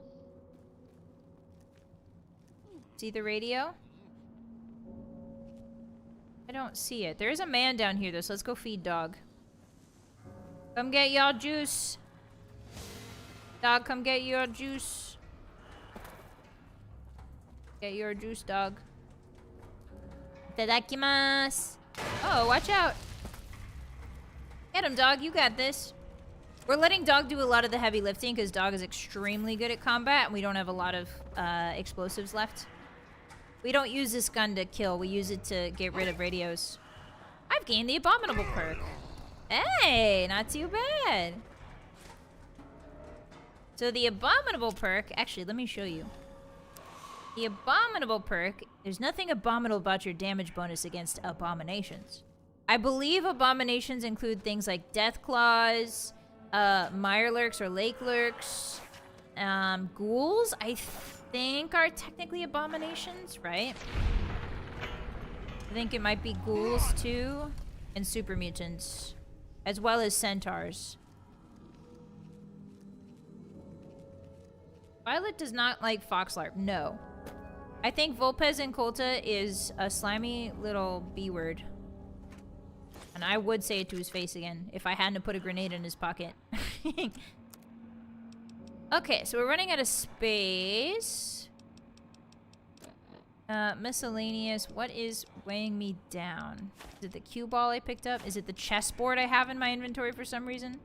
See the radio? I don't see it. There is a man down here, though, so let's go feed dog. Come get your juice. Dog, come get your juice. Get your juice, dog. Itadakimasu. Oh, watch out. Get him, dog. You got this. We're letting dog do a lot of the heavy lifting because dog is extremely good at combat and we don't have a lot of explosives left. We don't use this gun to kill. We use it to get rid of radios. I've gained the abominable perk. Hey, not too bad. So the abominable perk, actually, let me show you. The abominable perk, there's nothing abominable about your damage bonus against abominations. I believe abominations include things like death claws, mire lurks or lake lurks, ghouls, I think are technically abominations, right? I think it might be ghouls too, and super mutants, as well as centaurs. Vylett does not like foxlarp, no. I think Vulpes Inculta is a slimy little B-word. And I would say it to his face again, if I hadn't put a grenade in his pocket. Okay, so we're running out of space. Miscellaneous, what is weighing me down? Is it the cue ball I picked up? Is it the chessboard I have in my inventory for some reason?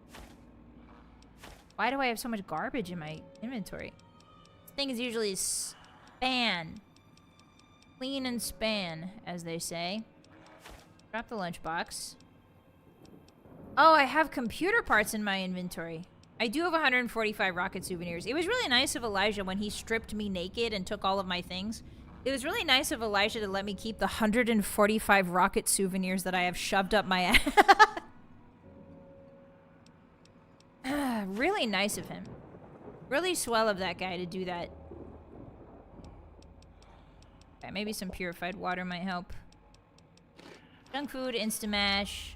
Why do I have so much garbage in my inventory? This thing is usually span. Clean and span, as they say. Drop the lunchbox. Oh, I have computer parts in my inventory. I do have 145 rocket souvenirs. It was really nice of Elijah when he stripped me naked and took all of my things. It was really nice of Elijah to let me keep the 145 rocket souvenirs that I have shoved up my ass. Really nice of him. Really swell of that guy to do that. Okay, maybe some purified water might help. Junk food, Instamash.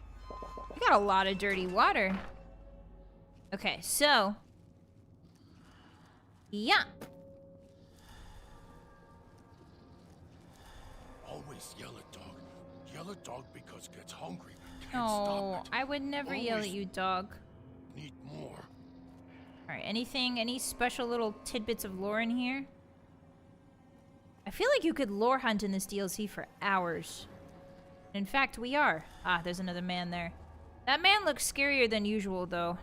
We got a lot of dirty water. Okay, so. Yeah. Always yell at dog. Yell at dog because gets hungry. Can't Oh, stop it. I would never yell at Always you, dog. Need more. Alright, any special little tidbits of lore in here? I feel like you could lore hunt in this DLC for hours. In fact, we are. Ah, there's another man there. That man looks scarier than usual, though.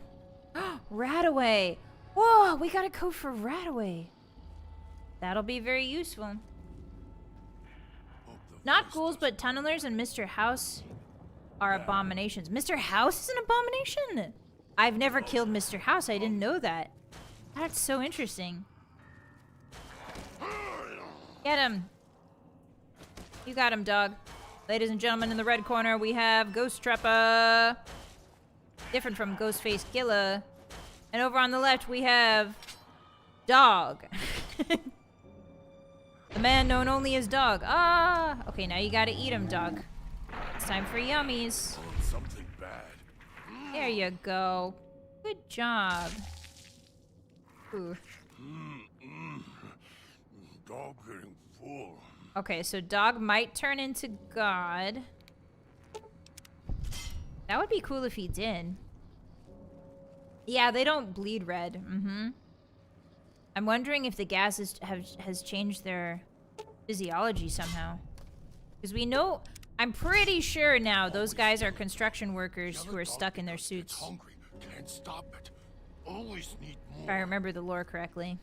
Radaway! Whoa, we got a code for Radaway. That'll be very useful. Not ghouls, but tunnelers and Mr. House are abominations. Mr. House is an abomination? I've never killed Mr. House. I didn't know that. That's so interesting. Get him. You got him, dog. Ladies and gentlemen, in the red corner, we have Ghost Trapper. Different from Ghostface Killer. And over on the left, we have Dog. The man known only as Dog. Ah! Okay, now you gotta eat him, dog. It's time for yummies. Oh, something bad. There you go. Good job. Ooh. Dog getting full. Okay, so dog might turn into God. That would be cool if he did. Yeah, they don't bleed red. Mm-hmm. I'm wondering if the gases has changed their physiology somehow. Because we know... I'm pretty sure now those guys are construction workers who are stuck in their suits. Hungry. Can't stop it. Always need more. If I remember the lore correctly.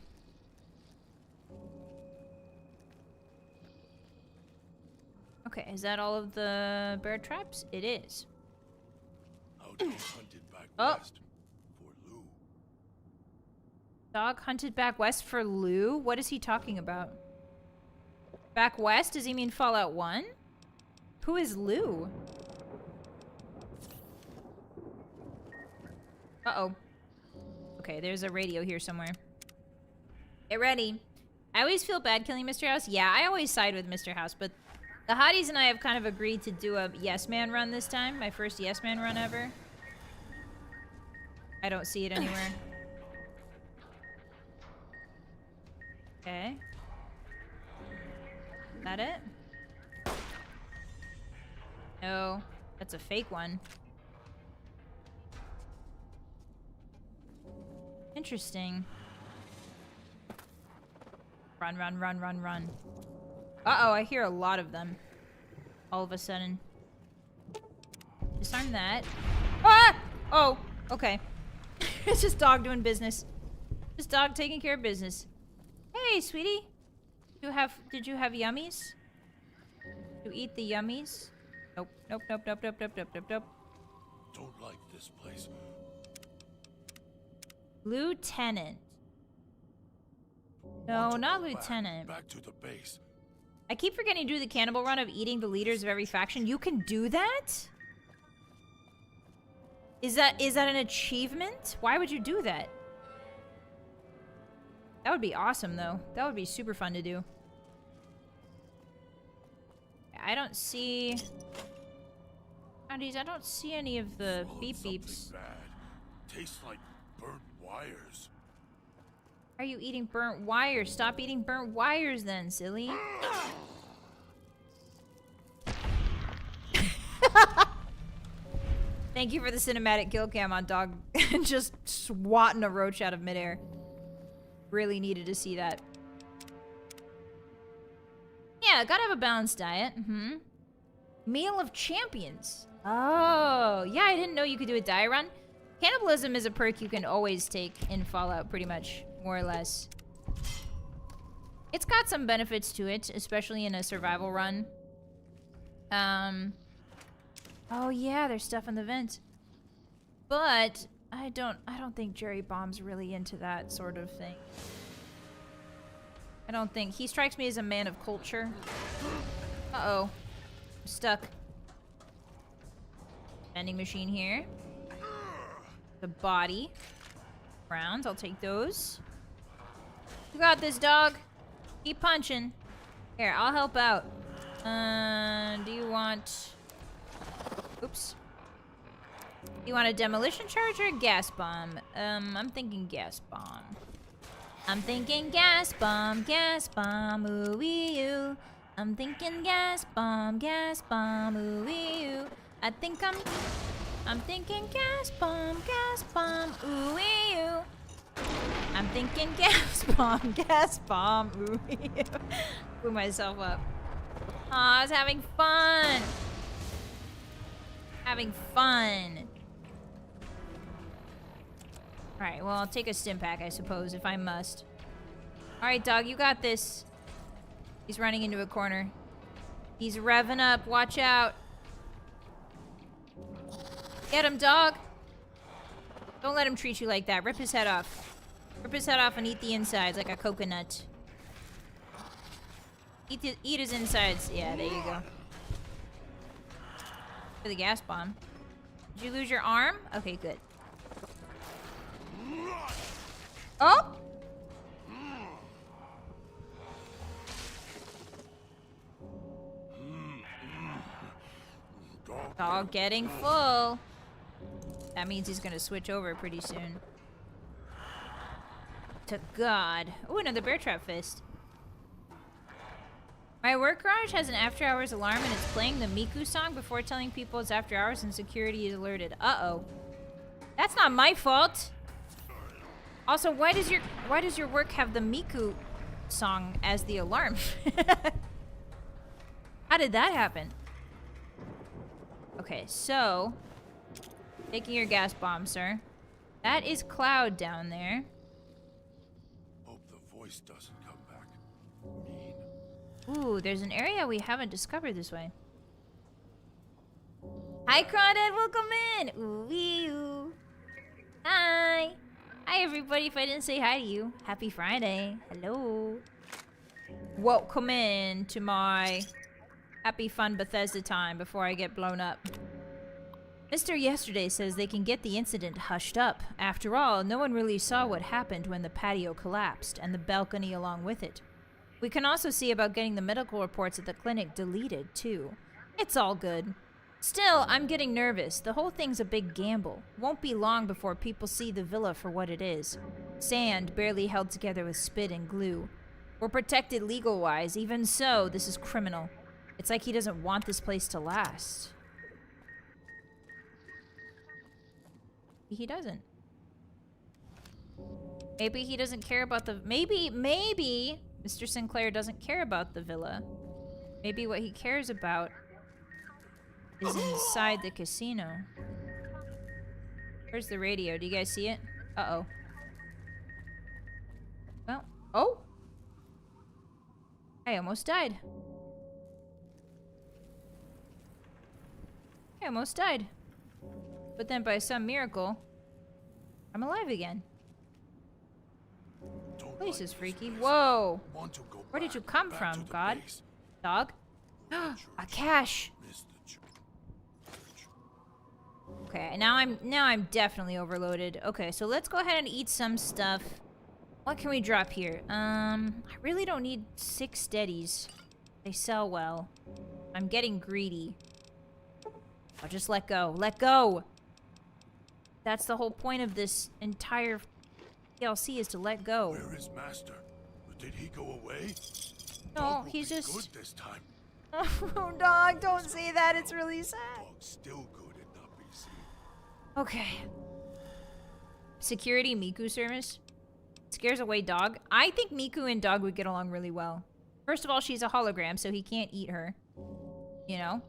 Okay, is that all of the bear traps? It is. Hottie hunted back Oh. west for Lou. Dog hunted back west for Lou? What is he talking about? Back west? Does he mean Fallout 1? Who is Lou? Uh-oh. Okay, there's a radio here somewhere. Get ready. I always feel bad killing Mr. House. Yeah, I always side with Mr. House, but the Hotties and I have kind of agreed to do a Yes Man run this time. My first Yes Man run ever. I don't see it anywhere. Okay. Is that it? No, that's a fake one. Interesting. Run, run, run, run, run. Uh-oh, I hear a lot of them. All of a sudden. Disarm that. Ah! Oh, okay. It's just dog doing business. Just dog taking care of business. Hey, sweetie. Did you have yummies? You eat the yummies? Nope, nope, nope, nope, nope, nope, nope, nope, nope. Don't like this place. Lieutenant. No, Want to not go Lieutenant. Back to the base. I keep forgetting to do the cannibal run of eating the leaders of every faction. You can do that? Is that an achievement? Why would you do that? That would be awesome, though. That would be super fun to do. I don't see... Hotties, I don't see any of the Swallowed beep something beeps. Bad. Tastes like burnt wires. Are you eating burnt wires? Stop eating burnt wires then, silly. Thank you for the cinematic kill cam on dog just swatting a roach out of midair. Really needed to see that. Yeah, gotta have a balanced diet. Meal of Champions. Oh, yeah, I didn't know you could do a diet run. Cannibalism is a perk you can always take in Fallout, pretty much, more or less. It's got some benefits to it, especially in a survival run. Oh yeah, there's stuff in the vent. But I don't think Jerry Bomb's really into that sort of thing. I don't think he strikes me as a man of culture. Uh-oh. I'm stuck. Vending machine here. The body. Rounds, I'll take those. You got this, dog. Keep punching. Here, I'll help out. Do you want... Oops. You want a demolition charge or a gas bomb? I'm thinking gas bomb. I'm thinking gas bomb, ooh-wee-oo. I'm thinking gas bomb, ooh-wee-oo. I'm thinking gas bomb, ooh-wee-oo. I'm thinking gas bomb, ooh-wee-oo. Blew myself up. Aw, I was having fun. Having fun. Alright, well, I'll take a stim pack, I suppose, if I must. Alright, dog, you got this. He's running into a corner. He's revving up. Watch out. Get him, dog. Don't let him treat you like that. Rip his head off. Rip his head off and eat the insides like a coconut. Eat his insides. Yeah, there you go. For the gas bomb. Did you lose your arm? Okay, good. Oh! Dog getting full. That means he's gonna switch over pretty soon. To God. Oh, another bear trap fist. My work garage has an after hours alarm and it's playing the Miku song before telling people it's after hours and security is alerted. Uh-oh. That's not my fault. Also, why does your work have the Miku song as the alarm? How did that happen? Okay, so taking your gas bomb, sir. That is Cloud down there. Hope the voice doesn't come back. Mean. Ooh, there's an area we haven't discovered this way. Hi, Crawdad, welcome in! Ooh-wee-oo. Hi! Hi, everybody, if I didn't say hi to you. Happy Friday. Hello. Welcome in to my happy fun Bethesda time before I get blown up. Mr. Yesterday says they can get the incident hushed up. After all, no one really saw what happened when the patio collapsed, and the balcony along with it. We can also see about getting the medical reports at the clinic deleted, too. It's all good. Still, I'm getting nervous. The whole thing's a big gamble. Won't be long before people see the villa for what it is. Sand barely held together with spit and glue. We're protected legal-wise. Even so, this is criminal. It's like he doesn't want this place to last. He doesn't. Maybe he doesn't care about the... Maybe Mr. Sinclair doesn't care about the villa. Maybe what he cares about is inside the casino. Where's the radio? Do you guys see it? Uh-oh. Well, oh! I almost died. I almost died. But then by some miracle, I'm alive again. This is freaky. Whoa! Where did you come from, God? Dog? A cache! Okay, now I'm definitely overloaded. Okay, so let's go ahead and eat some stuff. What can we drop here? I really don't need 6 steadies. They sell well. I'm getting greedy. I'll just let go. Let go! That's the whole point of this entire DLC is to let go. Where is Master? Did he go away? No, Dog will he's be just... good this time. Oh, dog, don't say that. It's really sad. Dog's still good at not be seen. Okay. Security Miku service. Scares away dog. I think Miku and dog would get along really well. First of all, she's a hologram, so he can't eat her. You know?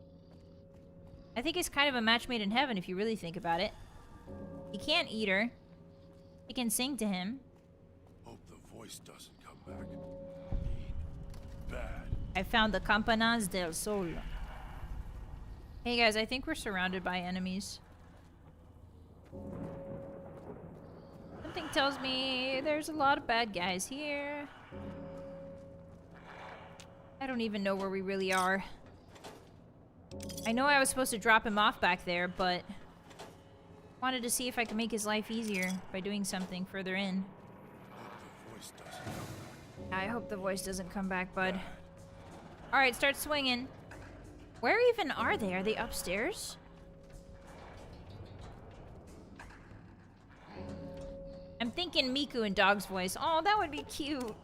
I think it's kind of a match made in heaven if you really think about it. He can't eat her. He can sing to him. Hope the voice doesn't come back. Mean. Bad. I found the Campanas del Sol. Hey guys, I think we're surrounded by enemies. Something tells me there's a lot of bad guys here. I don't even know where we really are. I know I was supposed to drop him off back there, but wanted to see if I could make his life easier by doing something further in. I hope the voice doesn't come back, bud. Alright, start swinging. Where even are they? Are they upstairs? I'm thinking Miku in dog's voice. Oh, that would be cute.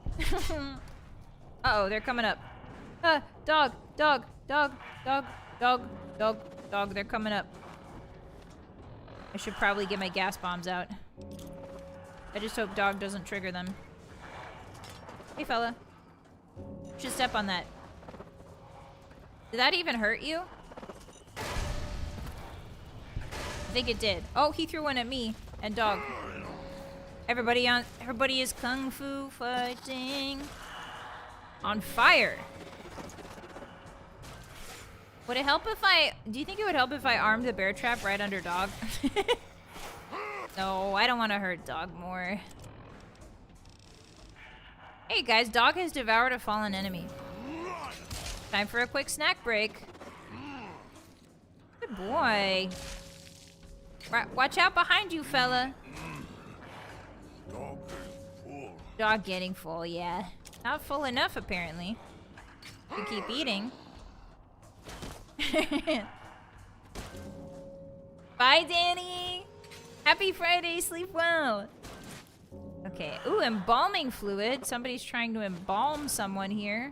Uh-oh, they're coming up. Dog, dog, dog, dog, dog, dog, dog. They're coming up. I should probably get my gas bombs out. I just hope dog doesn't trigger them. Hey, fella. Should step on that. Did that even hurt you? I think it did. Oh, he threw one at me and dog. Everybody is kung fu fighting on fire. Would it help if do you think it would help if I armed the bear trap right under dog? No, I don't want to hurt dog more. Hey guys, dog has devoured a fallen enemy. Time for a quick snack break. Good boy. Watch out behind you, fella. Dog getting full, yeah. Not full enough, apparently. To keep eating. Bye, Danny. Happy Friday, sleep well. Okay, ooh, embalming fluid. Somebody's trying to embalm someone here.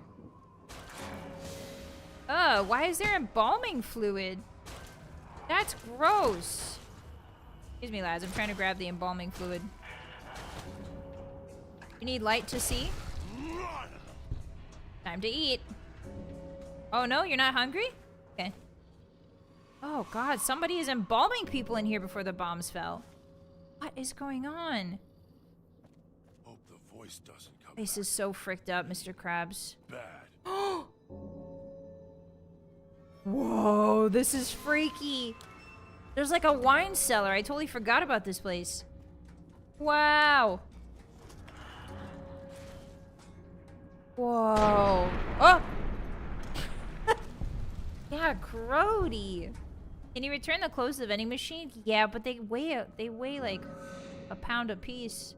Why is there embalming fluid? That's gross. Excuse me, lads, I'm trying to grab the embalming fluid. You need light to see? Time to eat. Oh no, you're not hungry? Okay. Oh god, somebody is embalming people in here before the bombs fell. What is going on? Hope the voice doesn't come This is so fricked up, Mr. Krabs. bad. Whoa, this is freaky. There's like a wine cellar. I totally forgot about this place. Wow. Whoa. Oh! Yeah, grody. Can you return the clothes to the vending machine? Yeah, but they weigh like a pound apiece.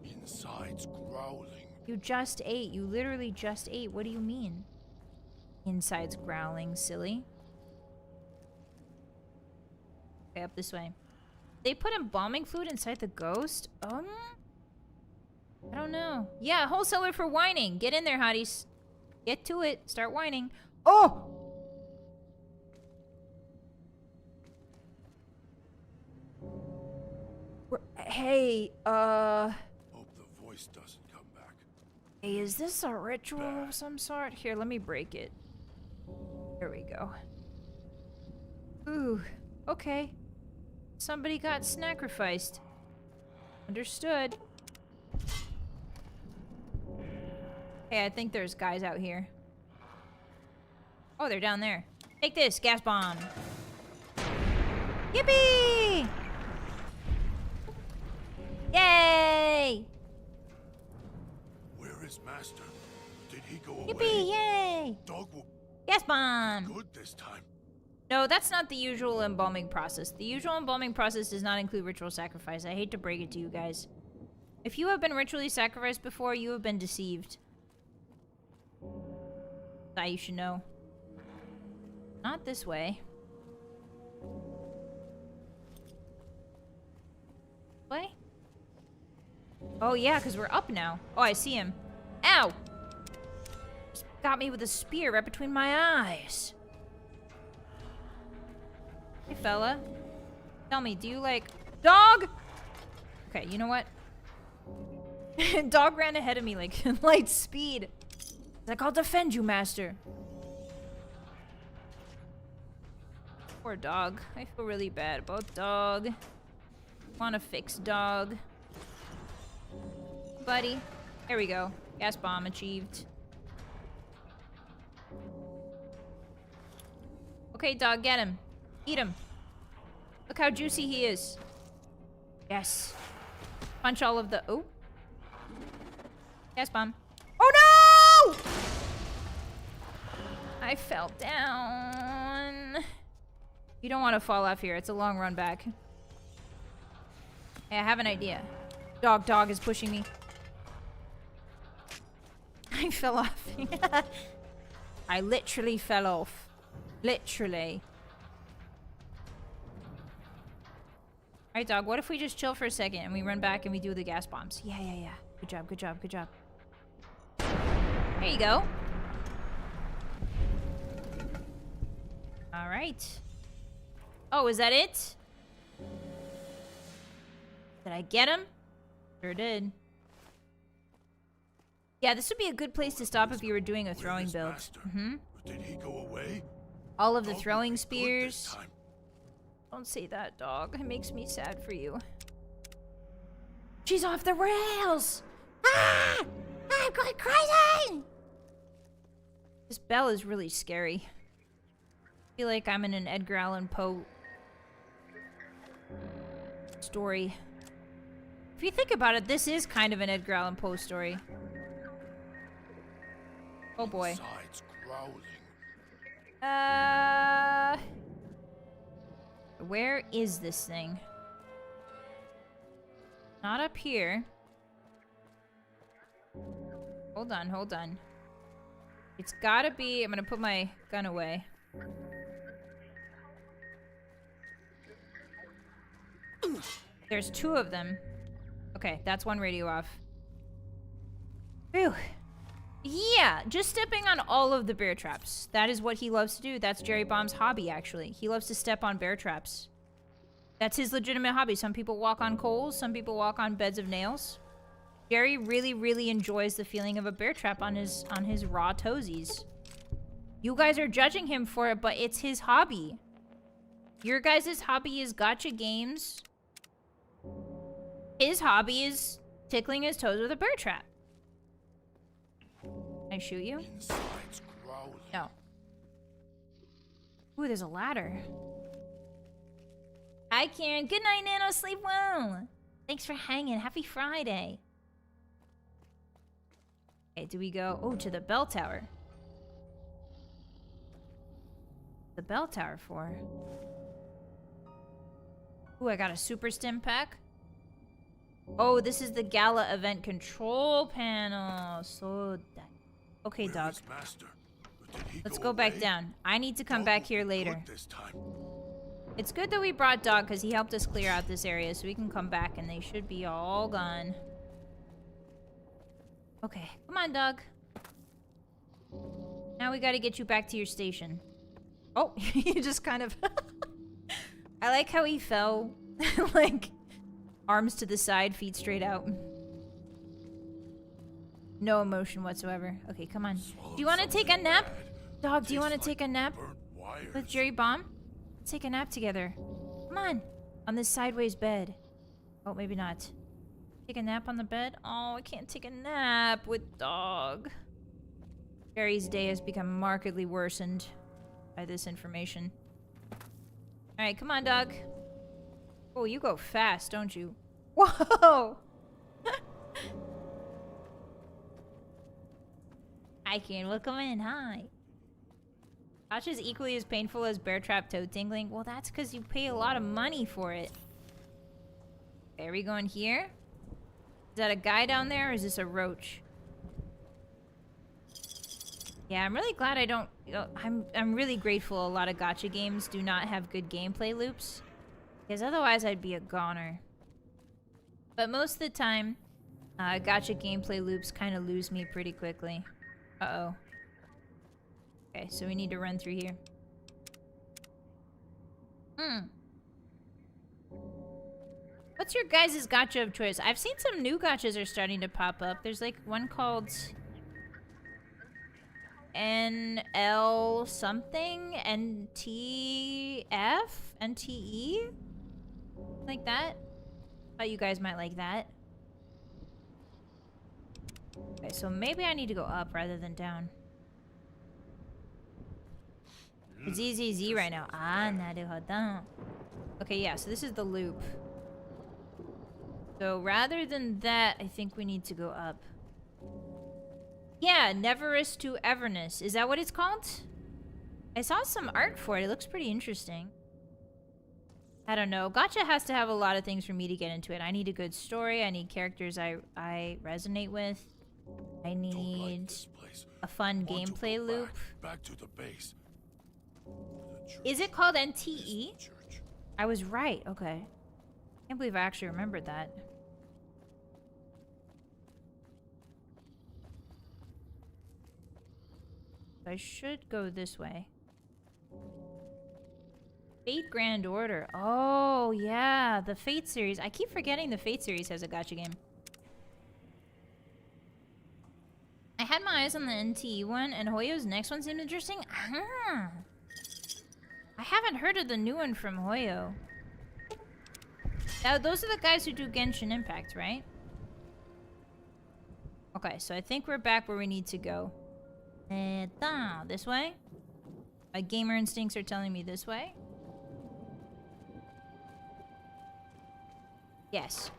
Inside's growling. You just ate. You literally just ate. What do you mean? Inside's growling, silly. Okay, up this way. They put embalming fluid inside the ghost? I don't know. Yeah, wholesaler for whining. Get in there, hotties. Get to it. Start whining. Oh! Hey, Hope the voice doesn't come back. hey, is this a ritual of some sort? Here, let me break it. There we go. Ooh, okay. Somebody got sacrificed. Understood. Hey, I think there's guys out here. Oh, they're down there. Take this, gas bomb. Yippee! Yay! Where is Master? Did he go Yippee! away? Yay! Dog will Gas bomb! good this time. No, that's not the usual embalming process. The usual embalming process does not include ritual sacrifice. I hate to break it to you guys. If you have been ritually sacrificed before, you have been deceived. That you should know. Not this way. Way? Oh yeah, because we're up now. Oh, I see him. Ow! Just got me with a spear right between my eyes. Hey, fella. Tell me, do you like... Dog! Okay, you know what? Dog ran ahead of me like light speed. He's like, I'll defend you, master. Poor dog. I feel really bad about dog. Wanna fix dog. Buddy. There we go. Gas bomb achieved. Okay, dog, get him. Eat him. Look how juicy he is. Yes. Punch all of the... Oh. Gas bomb. Oh no! I fell down. You don't want to fall off here. It's a long run back. Hey, I have an idea. Dog is pushing me. I fell off. I literally fell off. Literally. Alright, dog, what if we just chill for a second and we run back and we do the gas bombs? Yeah. Good job. There you go. Alright. Oh, is that it? Did I get him? Sure did. Yeah, this would be a good place to stop if you were doing a throwing build. Did he go away? All of the Dog throwing will be good this spears. time. Don't say that, dog. It makes me sad for you. She's off the rails! Ah! I'm going crazy! This bell is really scary. I feel like I'm in an Edgar Allan Poe story. If you think about it, this is kind of an Edgar Allan Poe story. Oh boy. Inside's growling. Where is this thing? Not up here. Hold on. It's gotta be... I'm gonna put my gun away. There's 2 of them. Okay, that's 1 radio off. Phew. Yeah, just stepping on all of the bear traps. That is what he loves to do. That's Jerry Bomb's hobby, actually. He loves to step on bear traps. That's his legitimate hobby. Some people walk on coals, some people walk on beds of nails. Jerry really, really enjoys the feeling of a bear trap on his raw toesies. You guys are judging him for it, but it's his hobby. Your guys' hobby is gacha games. His hobby is tickling his toes with a bear trap. Can I shoot you? Inside's growling. No. Ooh, there's a ladder. Hi, Karen. Good night, Nano. Sleep well. Thanks for hanging. Happy Friday. Okay, do we go... Oh, to the bell tower. The bell tower for? Ooh, I got a super stim pack. Oh, this is the gala event control panel. So that... Okay, Where dog. is Master? Did he Let's go go back away? down. I need to come Dog back will here be later. good this time. It's good that we brought Dog because he helped us clear out this area so we can come back and they should be all gone. Okay, come on, Dog. Now we gotta get you back to your station. Oh, he just kind of... I like how he fell. Like, arms to the side, feet straight out. No emotion whatsoever. Okay, come on. Swallowed Do you want to take a something nap? bad. Dog, do you want to Tastes take like a nap burnt wires. with Jerry Bomb? Let's take a nap together. Come on. On this sideways bed. Oh, maybe not. Take a nap on the bed? Oh, I can't take a nap with Dog. Jerry's day has become markedly worsened by this information. Alright, come on, Dog. Oh, you go fast, don't you? Whoa! Hi, Karen. Welcome in. Hi. Gotcha is equally as painful as bear trap toe tingling. Well, that's because you pay a lot of money for it. Okay, are we going here? Is that a guy down there, or is this a roach? Yeah, I'm really glad I don't... You know, I'm really grateful a lot of gacha games do not have good gameplay loops. Because otherwise I'd be a goner. But most of the time, gacha gameplay loops kind of lose me pretty quickly. Uh-oh. Okay, so we need to run through here. What's your guys' gacha of choice? I've seen some new gachas are starting to pop up. There's like one called... NL something? NTF? NTE? Like that? Thought you guys might like that. Okay, so maybe I need to go up rather than down. It's easy right now. Ah, naruhodo. Okay, yeah, so this is the loop. So rather than that, I think we need to go up. Yeah, Neverest to Everness. Is that what it's called? I saw some art for it. It looks pretty interesting. I don't know. Gacha has to have a lot of things for me to get into it. I need a good story. I need characters I resonate with. I need a fun gameplay loop. Back to the base. Is it called NTE? I was right. Okay. Can't believe I actually remembered that. I should go this way. Fate Grand Order. Oh, yeah. The Fate series. I keep forgetting the Fate series has a gacha game. I had my eyes on the NTE one, and Hoyo's next one seemed interesting. Ah. I haven't heard of the new one from Hoyo. Now, those are the guys who do Genshin Impact, right? Okay, so I think we're back where we need to go. This way? My gamer instincts are telling me this way. Yes.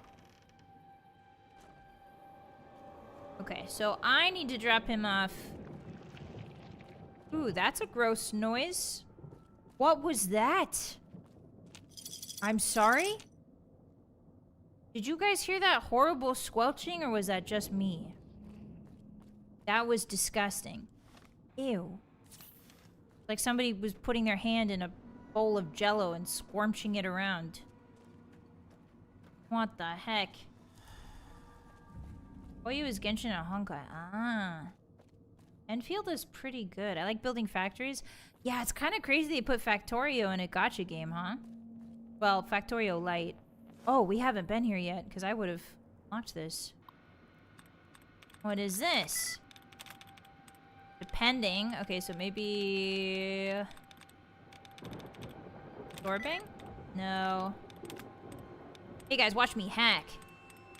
Okay, so I need to drop him off. Ooh, that's a gross noise. What was that? I'm sorry? Did you guys hear that horrible squelching, or was that just me? That was disgusting. Ew. Like somebody was putting their hand in a bowl of Jell-O and squirming it around. What the heck? Oyu is Genshin and Honkai. Ah. Enfield is pretty good. I like building factories. Yeah, it's kind of crazy they put Factorio in a gacha game, huh? Well, Factorio Light. Oh, we haven't been here yet, because I would have watched this. What is this? Depending. Okay, so maybe... Absorbing? No. Hey guys, watch me hack.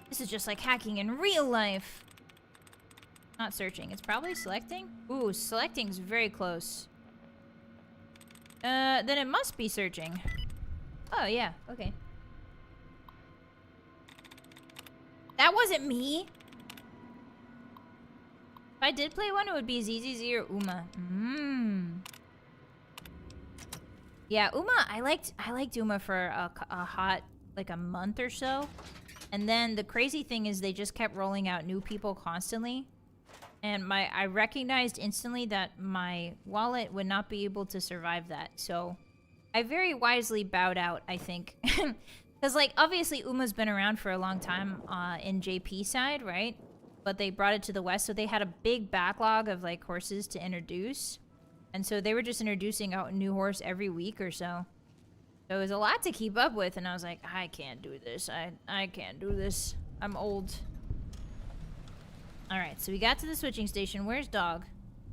This is just like hacking in real life. Not searching. It's probably selecting. Ooh, selecting's very close. Then it must be searching. Oh, yeah. Okay. That wasn't me. If I did play one, it would be ZZZ or Uma. Yeah, Uma, I liked Uma for a hot, like a month or so. And then the crazy thing is they just kept rolling out new people constantly. And I recognized instantly that my wallet would not be able to survive that. So I very wisely bowed out, I think. Because, like, obviously Uma's been around for a long time in JP side, right? But they brought it to the West, so they had a big backlog of, like, horses to introduce. And so they were just introducing out a new horse every week or so. So it was a lot to keep up with, and I was like, I can't do this. I can't do this. I'm old. Alright, so we got to the switching station. Where's Dog?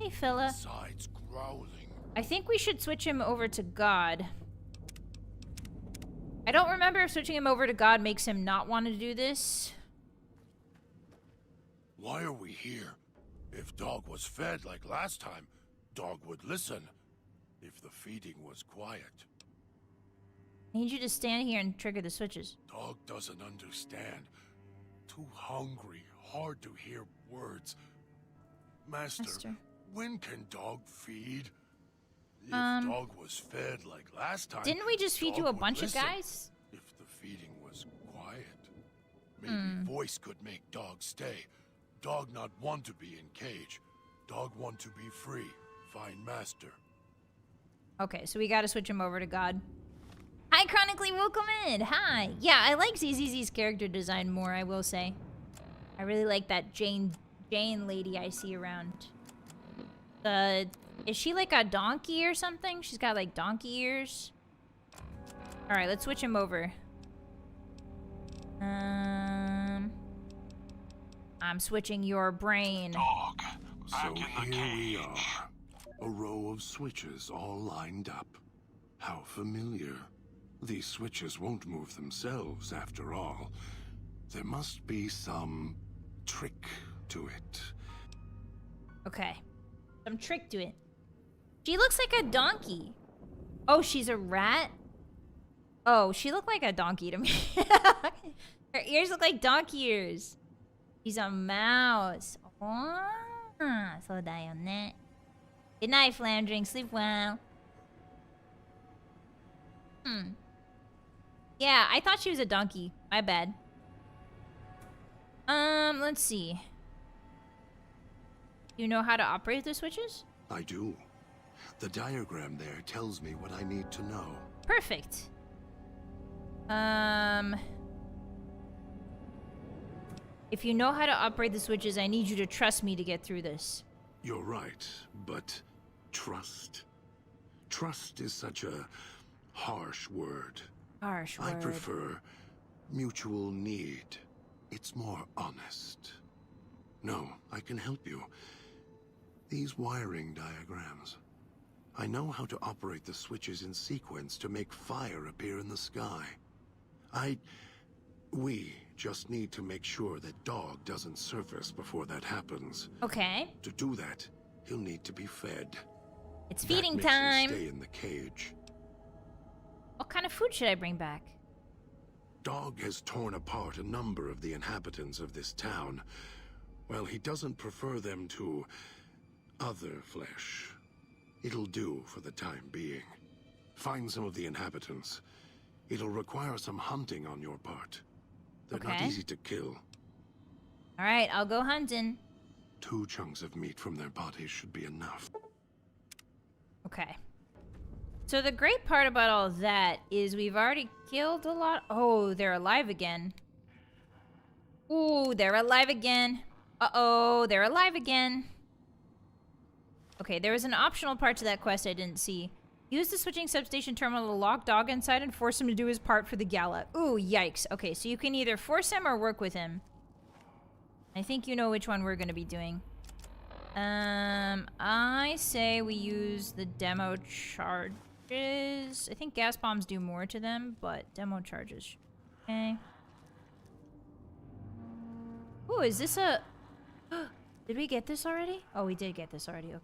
Hey, fella. Besides growling. I think we should switch him over to God. I don't remember if switching him over to God makes him not want to do this. Why are we here? If Dog was fed like last time, Dog would listen. If the feeding was quiet. I need you to stand here and trigger the switches. Dog doesn't understand. Too hungry, hard to hear words. Master, when can Dog feed? If Dog was fed like last time, didn't we just feed you a bunch of listen. guys? If the feeding was quiet, maybe voice could make Dog stay. Dog not want to be in cage. Dog want to be free. Find master. Okay, so we gotta switch him over to God. Hi, Chronically, welcome in. Hi. Yeah, I like ZZZ's character design more, I will say. I really like that Jane lady I see around. Is she like a donkey or something? She's got like donkey ears. Alright, let's switch him over. I'm switching your brain. Dog, back So in the here we cage. are. A row of switches all lined up. How familiar. These switches won't move themselves after all. There must be some trick to it. Okay. Some trick to it. She looks like a donkey. Oh, she's a rat? Oh, she looked like a donkey to me. Her ears look like donkey ears. She's a mouse. Oh, so that. Good night, Flandering. Sleep well. Yeah, I thought she was a donkey. My bad. Let's see. You know how to operate the switches? I do. The diagram there tells me what I need to know. Perfect. If you know how to operate the switches, I need you to trust me to get through this. You're right, but trust? Trust is such a harsh word. Harsh word. I prefer mutual need. It's more honest. No, I can help you. These wiring diagrams. I know how to operate the switches in sequence to make fire appear in the sky. We just need to make sure that Dog doesn't surface before that happens. Okay. To do that, he'll need to be fed. It's feeding that makes time. him stay in the cage. What kind of food should I bring back? Dog has torn apart a number of the inhabitants of this town. Well, he doesn't prefer them to other flesh. It'll do for the time being. Find some of the inhabitants. It'll require some hunting on your part. They're not Okay. easy to kill. Alright, I'll go hunting. 2 chunks of meat from their bodies should be enough. Okay. So the great part about all that is we've already killed a lot. Oh, they're alive again. Ooh, they're alive again. Uh-oh, they're alive again. Okay, there was an optional part to that quest I didn't see. Use the switching substation terminal to lock dog inside and force him to do his part for the gala. Ooh, yikes. Okay, so you can either force him or work with him. I think you know which one we're going to be doing. I say we use the demo charges. I think gas bombs do more to them, but demo charges. Okay. Ooh, is this a... Did we get this already? Oh, we did get this already. Okay.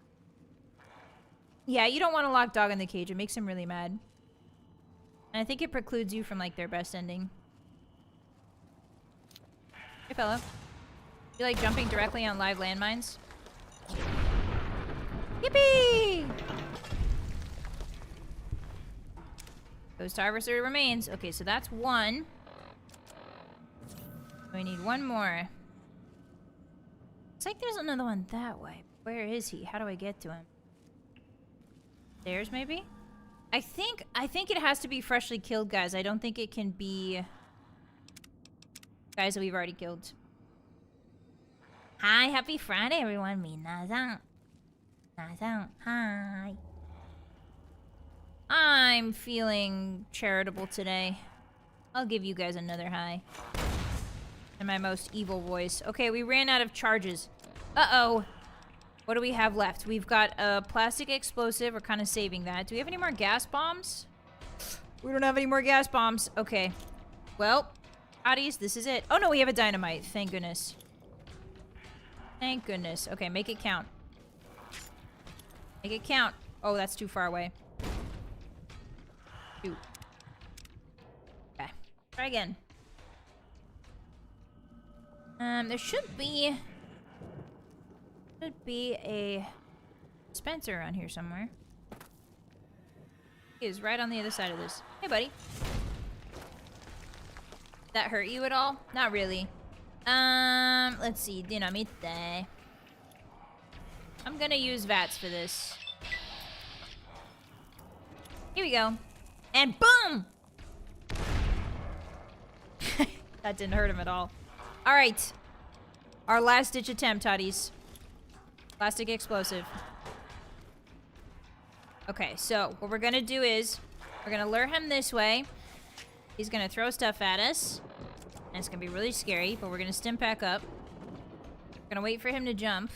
Yeah, you don't want to lock dog in the cage. It makes him really mad. And I think it precludes you from, like, their best ending. Hey, fellow. You like jumping directly on live landmines? Yippee! Ghost Harvester remains. Okay, so that's one. We need one more. It's like there's another one that way. Where is he? How do I get to him? Stairs, maybe? I think it has to be freshly killed guys. I don't think it can be guys that we've already killed. Hi, happy Friday, everyone. Minasan. Hi. I'm feeling charitable today. I'll give you guys another hi. In my most evil voice. Okay, we ran out of charges. Uh-oh. What do we have left? We've got a plastic explosive. We're kind of saving that. Do we have any more gas bombs? We don't have any more gas bombs. Okay. Well, Hotties, this is it. Oh, no, we have a dynamite. Thank goodness. Thank goodness. Okay, make it count. Make it count. Oh, that's too far away. Shoot. Okay. Try again. There should be a dispenser around here somewhere. He is right on the other side of this. Hey, buddy. That hurt you at all? Not really. Let's see. Dynamite. I'm gonna use VATS for this. Here we go. And boom! That didn't hurt him at all. Alright. Our last ditch attempt, Hotties. Plastic explosive. Okay, so what we're gonna do is we're gonna lure him this way. He's gonna throw stuff at us. And it's gonna be really scary, but we're gonna stim back up. We're gonna wait for him to jump.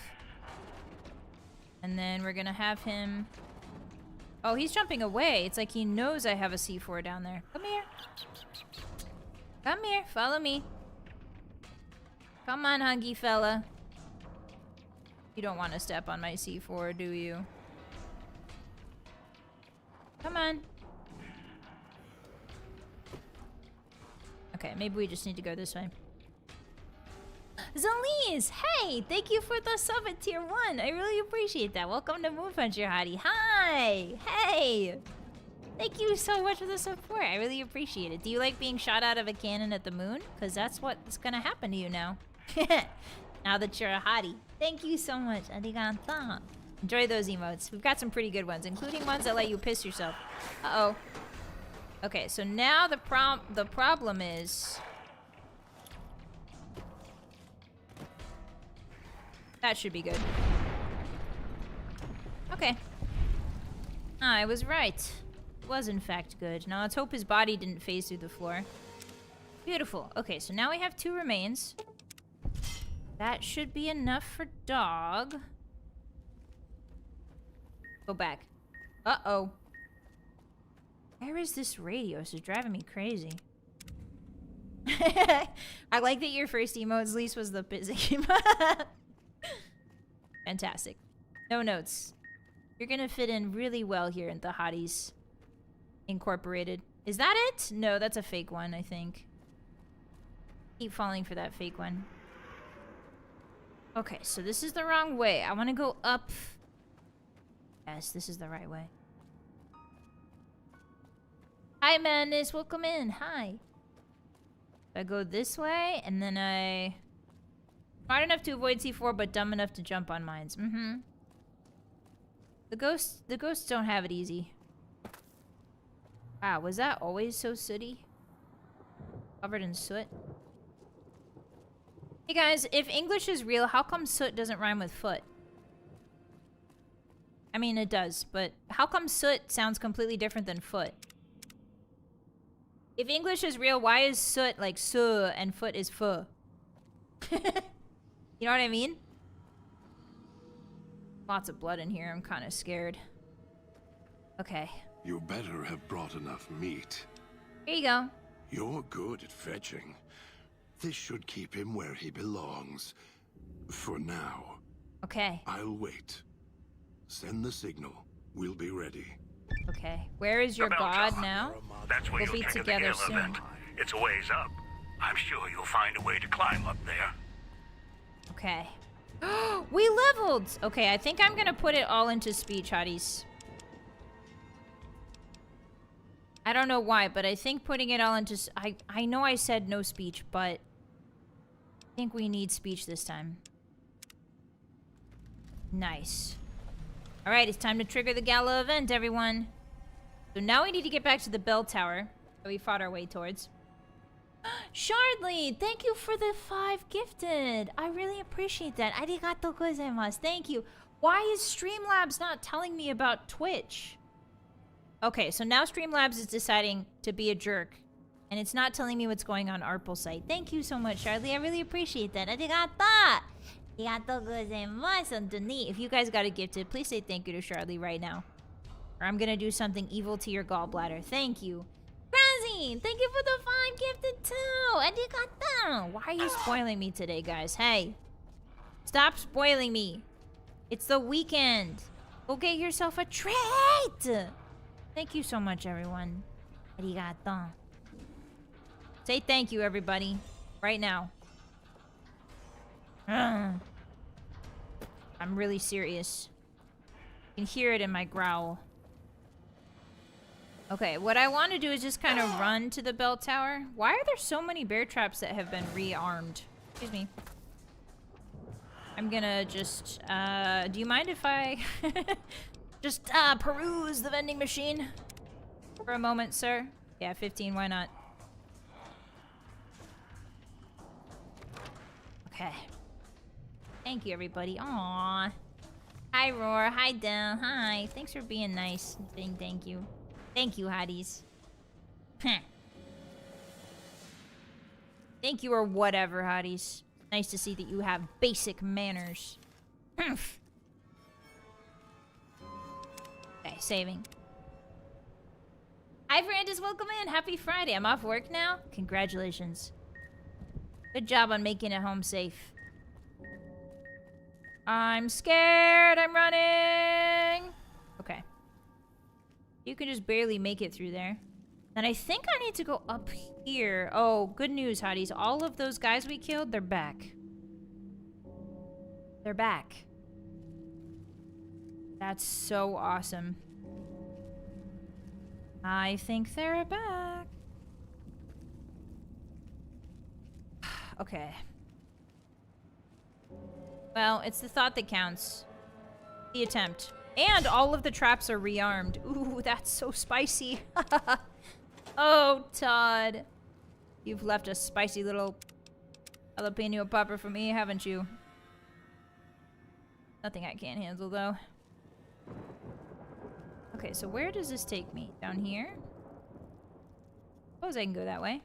And then we're gonna have him... Oh, he's jumping away. It's like he knows I have a C4 down there. Come here. Come here. Follow me. Come on, hungry fella. You don't want to step on my C4, do you? Come on. Okay, maybe we just need to go this way. Zalise, hey! Thank you for the sub at tier 1. I really appreciate that. Welcome to Moon Puncher, Hottie. Hi! Hey! Thank you so much for the support. I really appreciate it. Do you like being shot out of a cannon at the moon? Because that's what's gonna happen to you now. Now that you're a hottie. Thank you so much. Arigato. Enjoy those emotes. We've got some pretty good ones, including ones that let you piss yourself. Uh-oh. Okay, so now the problem is... That should be good. Okay. I was right. It was in fact good. Now let's hope his body didn't phase through the floor. Beautiful. Okay, so now we have 2 remains. That should be enough for dog. Go back. Uh-oh. Where is this radio? This is driving me crazy. I like that your first emote, at least, was the busy emote. Fantastic. No notes. You're gonna fit in really well here in the Hotties Incorporated. Is that it? No, that's a fake one, I think. Keep falling for that fake one. Okay, so this is the wrong way. I want to go up. Yes, this is the right way. Hi, Madness. Welcome in. Hi. I go this way, and then I... Smart enough to avoid C4, but dumb enough to jump on mines. Mm-hmm. The ghosts don't have it easy. Wow, was that always so sooty? Covered in soot? Hey guys, if English is real, how come soot doesn't rhyme with foot? I mean, it does, but how come soot sounds completely different than foot? If English is real, why is soot like su and foot is fu? You know what I mean? Lots of blood in here. I'm kind of scared. Okay. You better have brought enough meat. Here you go. You're good at fetching. This should keep him where he belongs. For now. Okay. I'll wait. Send the signal. We'll be ready. Okay. Where is your The bell god tower. now? That's where We'll be you'll trigger together the gale soon. event. It's a ways up. I'm sure you'll find a way to climb up there. Okay. We leveled! Okay, I think I'm gonna put it all into speech, hotties. I don't know why, but I think putting it all into... I know I said no speech, but... I think we need speech this time. Nice. Alright, it's time to trigger the gala event, everyone. So now we need to get back to the bell tower that we fought our way towards. Shardley, thank you for the 5 gifted. I really appreciate that. Arigatou gozaimasu. Thank you. Why is Streamlabs not telling me about Twitch? Okay, so now Streamlabs is deciding to be a jerk. And it's not telling me what's going on Arpel's site. Thank you so much, Shardley. I really appreciate that. Arigatou. Arigatou gozaimasu. Underneath. If you guys got a gifted, please say thank you to Shardley right now. Or I'm gonna do something evil to your gallbladder. Thank you. Grazine, thank you for the 5 gifted too. Arigatou. Why are you spoiling me today, guys? Hey. Stop spoiling me. It's the weekend. Go get yourself a treat. Thank you so much, everyone. Arigatou. Say thank you, everybody. Right now. I'm really serious. You can hear it in my growl. Okay, what I want to do is just kind of run to the bell tower. Why are there so many bear traps that have been rearmed? Excuse me. I'm gonna just, do you mind if I just, peruse the vending machine for a moment, sir? Yeah, 15, why not? Okay. Thank you, everybody. Aww. Hi, Roar. Hi, Del. Hi. Thanks for being nice. Saying thank you. Thank you, hotties. Thank you or whatever, hotties. Nice to see that you have basic manners. Okay, saving. Hi, Brandis. Welcome in. Happy Friday. I'm off work now. Congratulations. Good job on making it home safe. I'm scared. I'm running. Okay. You can just barely make it through there. And I think I need to go up here. Oh, good news, hotties. All of those guys we killed, they're back. They're back. That's so awesome. I think they're back. Okay. Well, it's the thought that counts. The attempt. And all of the traps are rearmed. Ooh, that's so spicy. Oh, Todd. You've left a spicy little jalapeno popper for me, haven't you? Nothing I can't handle, though. Okay, so where does this take me? Down here? Suppose I can go that way.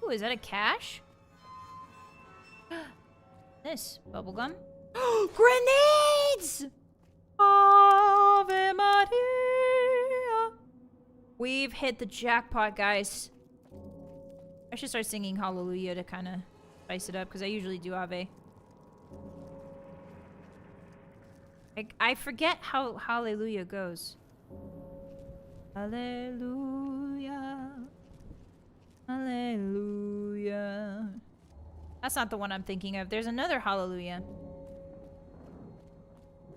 Ooh, is that a cache? This bubblegum. Grenades! Ave Maria. We've hit the jackpot, guys. I should start singing Hallelujah to kind of spice it up, because I usually do Ave. I forget how Hallelujah goes. Hallelujah. Hallelujah. That's not the one I'm thinking of. There's another Hallelujah.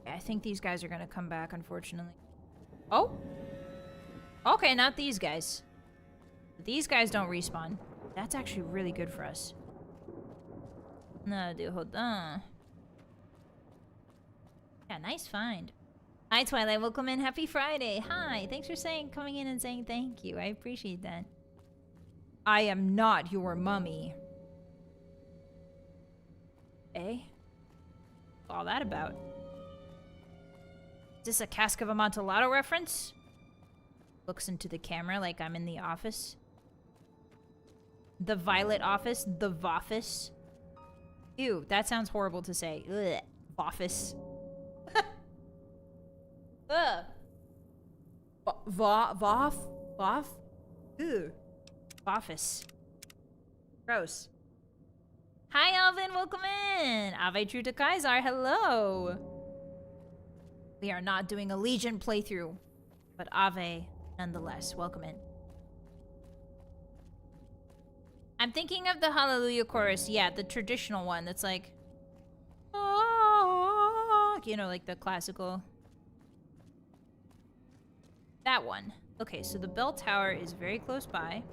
I think these guys are gonna come back, unfortunately. Oh? Okay, not these guys. These guys don't respawn. That's actually really good for us. No, dude, hold on. Yeah, nice find. Hi, Twilight. Welcome in. Happy Friday. Hi. Thanks for coming in and saying thank you. I appreciate that. I am not your mummy. Eh? What's all that about? Is this a Cask of Amontillado reference? Looks into the camera like I'm in the office. The Vylett office? The Voffice? Ew, that sounds horrible to say. Ugh. Voffice. Ugh. Voff? Ew. Voffice. Gross. Hi, Alvin. Welcome in. Ave True to Kaisar. Hello. We are not doing a Legion playthrough, but Ave nonetheless. Welcome in. I'm thinking of the Hallelujah chorus. Yeah, the traditional one that's like, ah, you know, like the classical. That one. Okay, so the bell tower is very close by.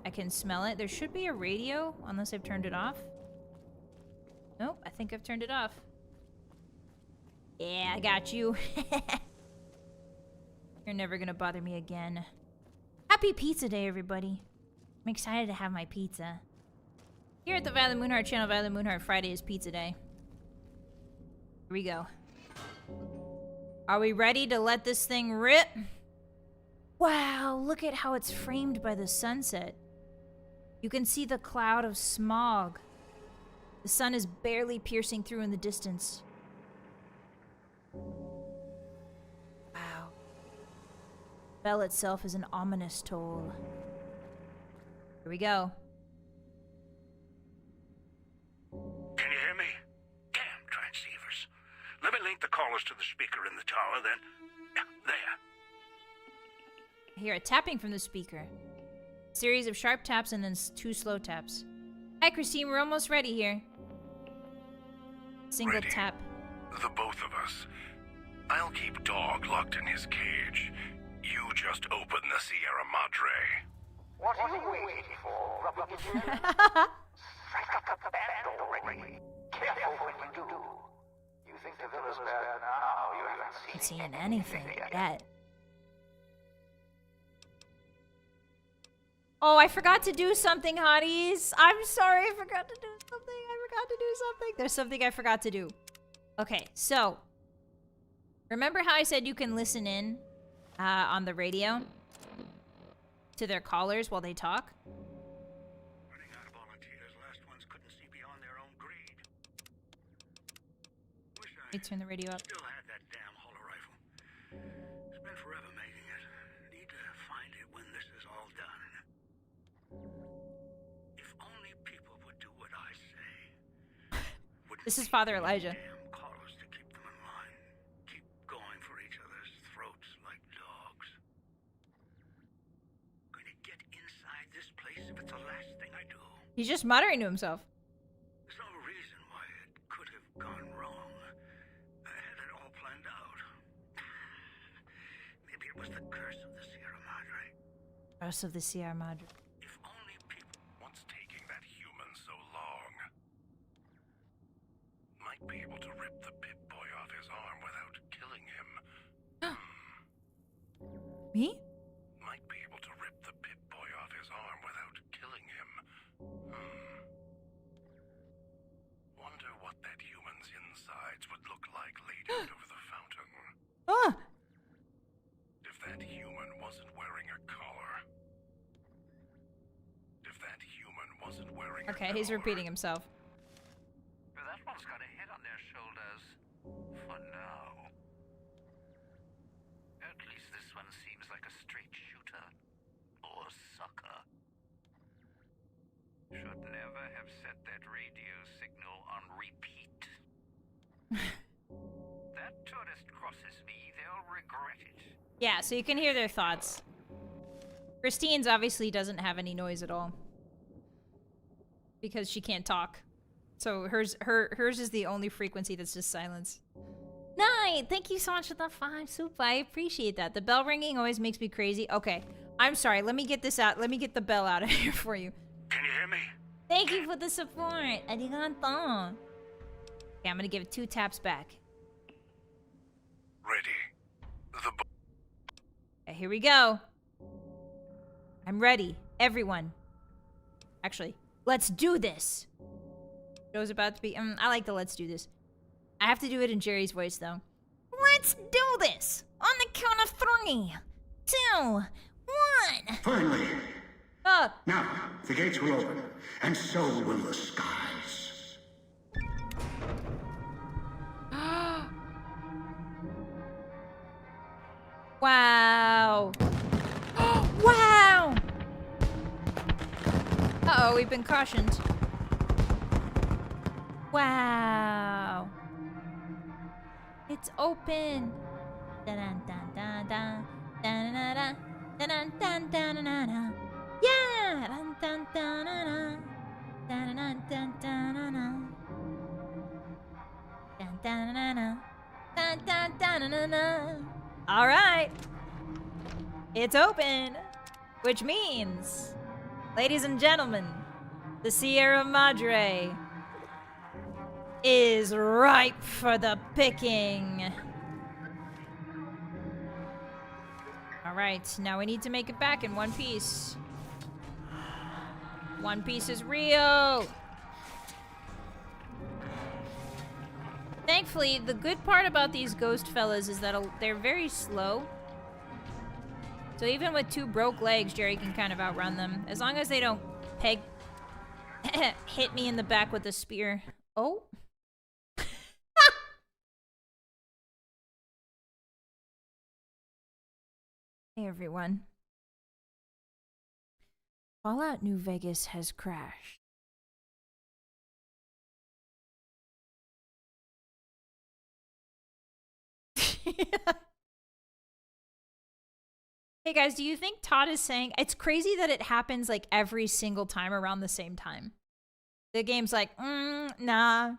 I can smell it. There should be a radio, unless I've turned it off. Nope, I think I've turned it off. Yeah, I got you. You're never gonna bother me again. Happy Pizza Day, everybody. I'm excited to have my pizza. Here at the Vylett Moonheart channel, Vylett Moonheart, Friday is pizza day. Here we go. Are we ready to let this thing rip? Wow, look at how it's framed by the sunset. You can see the cloud of smog. The sun is barely piercing through in the distance. Wow. Bell itself is an ominous toll. Here we go. Can you hear me? Damn transceivers. Let me link the callers to the speaker in the tower, then. Yeah, there. I hear a tapping from the speaker. A series of sharp taps and then 2 slow taps. Hi, Christine. We're almost ready here. Single Ready. tap. The both of us. I'll keep Dog locked in his cage. You just open the Sierra Madre. What are you waiting for, Rubber? Strike up the band already. Careful when you do. You think the villa's bad now? You haven't Not seeing anything yet. Oh, I forgot to do something, hotties. I'm sorry, I forgot to do something. There's something I forgot to do. Okay, so remember how I said you can listen in on the radio to their callers while they talk? Running out of volunteers, last ones couldn't see beyond their own greed. Wish I Let me turn the radio up. still had that damn holo rifle. Spent forever making it. Need to find it when this is all done. If only people would do what I say. This is Father Elijah. Damn callers to keep them in line. Keep going for each other's throats like dogs. Going to get inside this place if it's the last thing I do. He's just muttering to himself. There's no reason why it could have gone wrong. I had it all planned out. Maybe it was the curse of the Sierra Madre. Curse of the Sierra Madre. If only people... What's taking that human so long? Might be able to rip the Pip-Boy off his arm without killing him. Me? Might be able to rip the Pip-Boy off his arm without killing him. Wonder what that human's insides would look like laid out over the fountain. Ah! If that human wasn't wearing a collar. If that human wasn't wearing a Okay, he's collar. repeating himself. That one's got a head on their shoulders. For now. At least this one seems like a straight shooter. Or sucker. Should never have set that radio signal on repeat. That tourist crosses me, they'll regret it. Yeah, so you can hear their thoughts. Christine's obviously doesn't have any noise at all. Because she can't talk. So hers is the only frequency that's just silence. Night! Thank you so much for the 5 soup. I appreciate that. The bell ringing always makes me crazy. Okay, I'm sorry. Let me get this out. Let me get the bell out of here for you. Can you hear me? Thank you for the support. Arigato. Okay, I'm gonna give it 2 taps back. Ready. The Okay, here we go. I'm ready. Everyone. Actually, let's do this. Show's about to be. I like the let's do this. I have to do it in Jerry's voice though. Let's do this on the count of 3, 2, 1. Finally! Up. Now, the gates will open, and so will the skies. Wow. Wow. Uh-oh, we've been cautioned. Wow. It's open. Dun dun dun dun dun dun dun dun dun dun. Yeah. Dun dun dun dun dun dun dun dun dun dun dun dun dun dun. All right. It's open, which means, ladies and gentlemen, the Sierra Madre is ripe for the picking. All right, now we need to make it back in one piece. One Piece is real. Thankfully, the good part about these ghost fellas is that they're very slow. So even with 2 broke legs, Jerry can kind of outrun them. As long as they don't hit me in the back with a spear. Oh. Hey everyone. Fallout New Vegas has crashed. Hey guys, do you think Todd is saying it's crazy that it happens like every single time around the same time? The game's like, nah.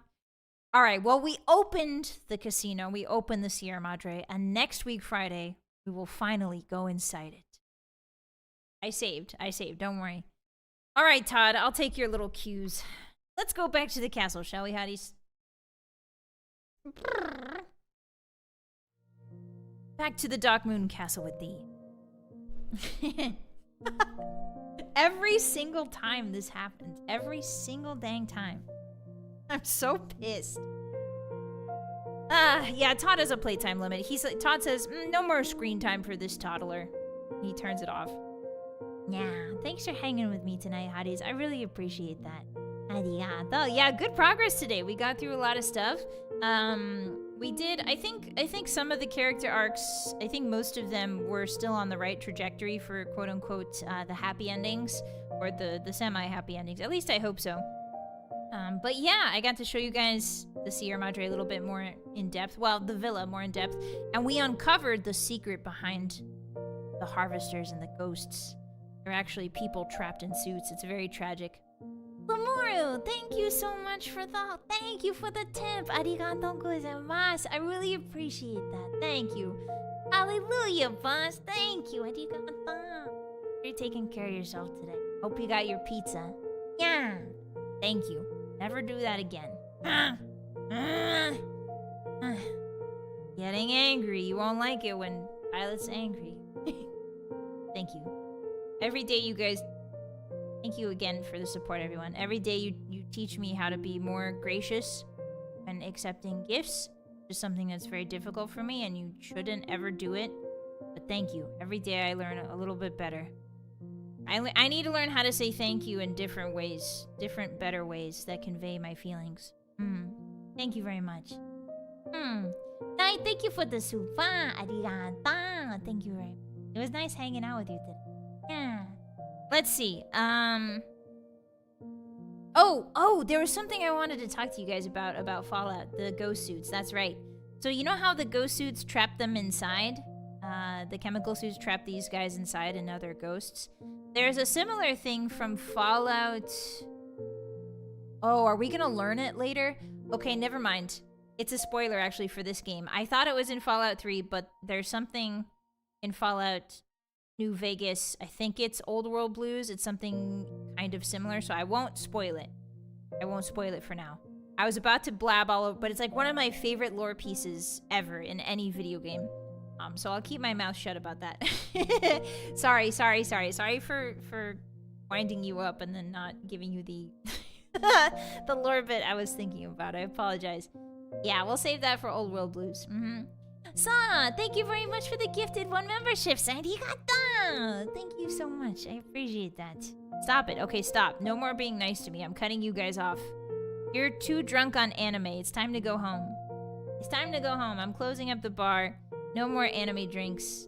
All right, well, we opened the casino. We opened the Sierra Madre, and next week, Friday, we will finally go inside it. I saved. Don't worry. All right, Todd, I'll take your little cues. Let's go back to the castle, shall we, Hotties? Back to the Dark Moon Castle with thee. Every single time this happens. Every single dang time. I'm so pissed. Yeah, Todd has a playtime limit. Todd says, no more screen time for this toddler. He turns it off. Yeah, thanks for hanging with me tonight, Hotties. I really appreciate that. Arigato. Yeah, good progress today. We got through a lot of stuff. We did, I think some of the character arcs, I think most of them were still on the right trajectory for quote-unquote the happy endings, or the semi-happy endings. At least I hope so. But yeah, I got to show you guys the Sierra Madre a little bit more in depth. Well, the villa more in depth. And we uncovered the secret behind the harvesters and the ghosts. They're actually people trapped in suits. It's very tragic. Lamoru, thank you so much for thank you for the tip. Arigato gozaimasu. I really appreciate that. Thank you. Hallelujah, boss. Thank you. Arigato. You're taking care of yourself today. Hope you got your pizza. Yeah. Thank you. Never do that again. Getting angry. You won't like it when Violet's angry. Thank you. Every day you guys... Thank you again for the support, everyone. Every day you teach me how to be more gracious when accepting gifts. Just something that's very difficult for me, and you shouldn't ever do it. But thank you. Every day I learn a little bit better. I need to learn how to say thank you in different ways. Different, better ways that convey my feelings. Thank you very much. Thank you for the soup. Arigato. Thank you very much. It was nice hanging out with you today. Yeah. Let's see. Oh, there was something I wanted to talk to you guys about Fallout, the ghost suits. That's right. So you know how the ghost suits trap them inside? The chemical suits trap these guys inside and now they're ghosts. There's a similar thing from Fallout... Oh, are we gonna learn it later? Okay, never mind. It's a spoiler, actually, for this game. I thought it was in Fallout 3, but there's something in Fallout New Vegas. I think it's Old World Blues. It's something kind of similar, so I won't spoil it. I won't spoil it for now. I was about to blab all over, but it's like one of my favorite lore pieces ever in any video game. So I'll keep my mouth shut about that. Sorry for winding you up and then not giving you the The lore bit I was thinking about. I apologize. Yeah, we'll save that for Old World Blues. Sa, thank you very much for the gifted 1 membership. Arigato! Thank you so much. I appreciate that. Stop it. Okay, stop. No more being nice to me. I'm cutting you guys off. You're too drunk on anime. It's time to go home. It's time to go home. I'm closing up the bar. No more anime drinks.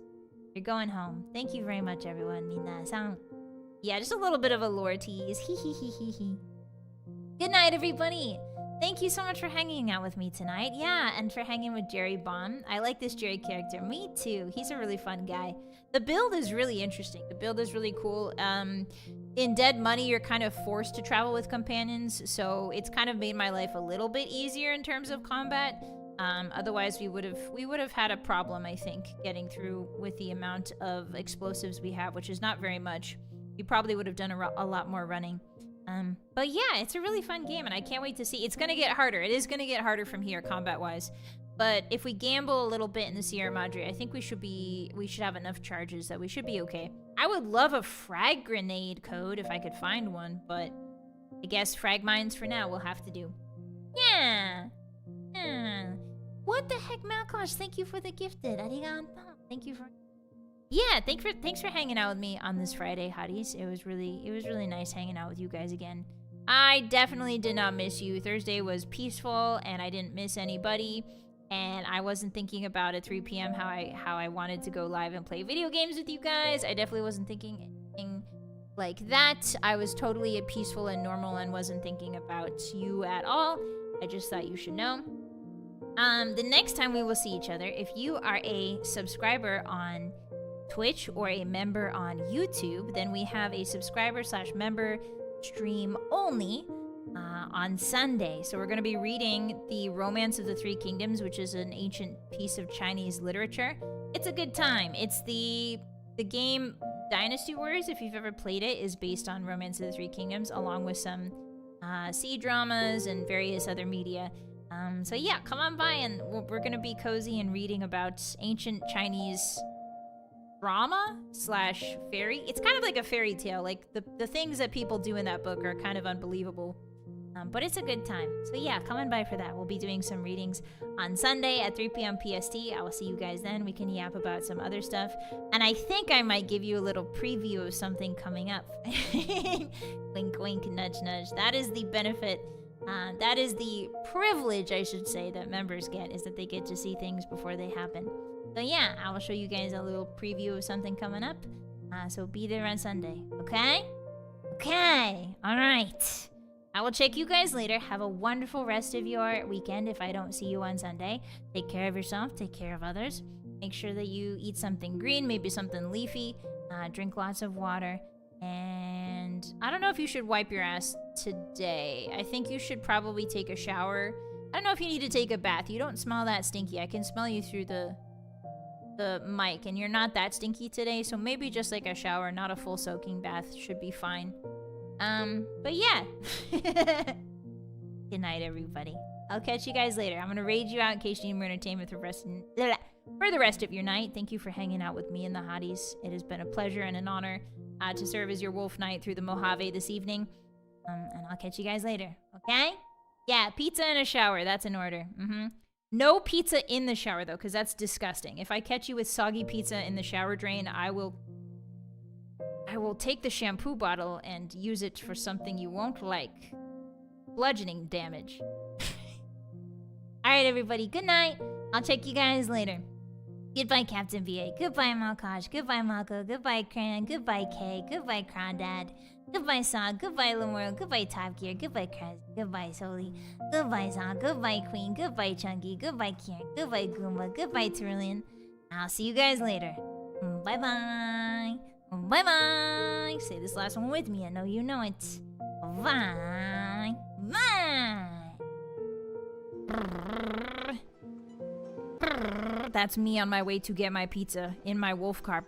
You're going home. Thank you very much, everyone. Minasan. Yeah, just a little bit of a lore tease. Hee hee hee hee hee. Good night, everybody. Thank you so much for hanging out with me tonight. Yeah, and for hanging with Jerry Bomb. I like this Jerry character. Me too. He's a really fun guy. The build is really interesting. The build is really cool. In Dead Money, you're kind of forced to travel with companions, so it's kind of made my life a little bit easier in terms of combat. Otherwise, we would have had a problem, I think, getting through with the amount of explosives we have, which is not very much. We probably would have done a lot more running. But yeah, it's a really fun game, and I can't wait to see. It's gonna get harder. It is gonna get harder from here, combat-wise. But if we gamble a little bit in the Sierra Madre, I think we should have enough charges that we should be okay. I would love a frag grenade code if I could find one, but I guess frag mines for now will have to do. Yeah. What the heck, Malkosh? Thank you for the gifted. Arigato. Thank you for. Yeah, thanks for hanging out with me on this Friday, Hotties. It was really nice hanging out with you guys again. I definitely did not miss you. Thursday was peaceful, and I didn't miss anybody. And I wasn't thinking about at 3 p.m. how I wanted to go live and play video games with you guys. I definitely wasn't thinking anything like that. I was totally peaceful and normal and wasn't thinking about you at all. I just thought you should know. The next time we will see each other, if you are a subscriber on Twitch or a member on YouTube, then we have a subscriber/member stream only on Sunday. So we're going to be reading the Romance of the Three Kingdoms, which is an ancient piece of Chinese literature. It's a good time. It's the game Dynasty Warriors, if you've ever played it, is based on Romance of the Three Kingdoms, along with some sea dramas and various other media. So yeah, come on by, and we're going to be cozy and reading about ancient Chinese drama / fairy. It's kind of like a fairy tale. Like the things that people do in that book are kind of unbelievable. But it's a good time. So yeah, come on by for that. We'll be doing some readings on Sunday at 3 p.m. PST. I will see you guys then. We can yap about some other stuff. And I think I might give you a little preview of something coming up. Wink, wink, nudge, nudge. That is the benefit. That is the privilege, I should say, that members get, is that they get to see things before they happen. So yeah, I will show you guys a little preview of something coming up. So be there on Sunday, okay? Okay, all right. I will check you guys later. Have a wonderful rest of your weekend if I don't see you on Sunday. Take care of yourself, take care of others. Make sure that you eat something green, maybe something leafy. Drink lots of water. And I don't know if you should wipe your ass today. I think you should probably take a shower. I don't know if you need to take a bath. You don't smell that stinky. I can smell you through the mic, and you're not that stinky today, so maybe just like a shower, not a full soaking bath, should be fine. But yeah. Good night, everybody. I'll catch you guys later. I'm gonna raid you out in case you need more entertainment for the rest of your night. Thank you for hanging out with me and the Hotties. It has been a pleasure and an honor to serve as your wolf knight through the Mojave this evening. And I'll catch you guys later, okay? Yeah, pizza and a shower, that's in order. No pizza in the shower, though, because that's disgusting. If I catch you with soggy pizza in the shower drain, I will take the shampoo bottle and use it for something you won't like. Bludgeoning damage. Alright, everybody, good night. I'll check you guys later. Goodbye, Captain VA. Goodbye, Malkosh. Goodbye, Malko. Goodbye, Cran. Goodbye, Kay. Goodbye, Crawdad. Goodbye, Saw. Goodbye, Lemur. Goodbye, Top Gear. Goodbye, Krez. Goodbye, Soli. Goodbye, Saw. Goodbye, Queen. Goodbye, Chunky. Goodbye, Kieran. Goodbye, Goomba. Goodbye, Tyrion. I'll see you guys later. Bye-bye. Bye-bye. Say this last one with me. I know you know it. Bye. Bye. That's me on my way to get my pizza in my wolf car.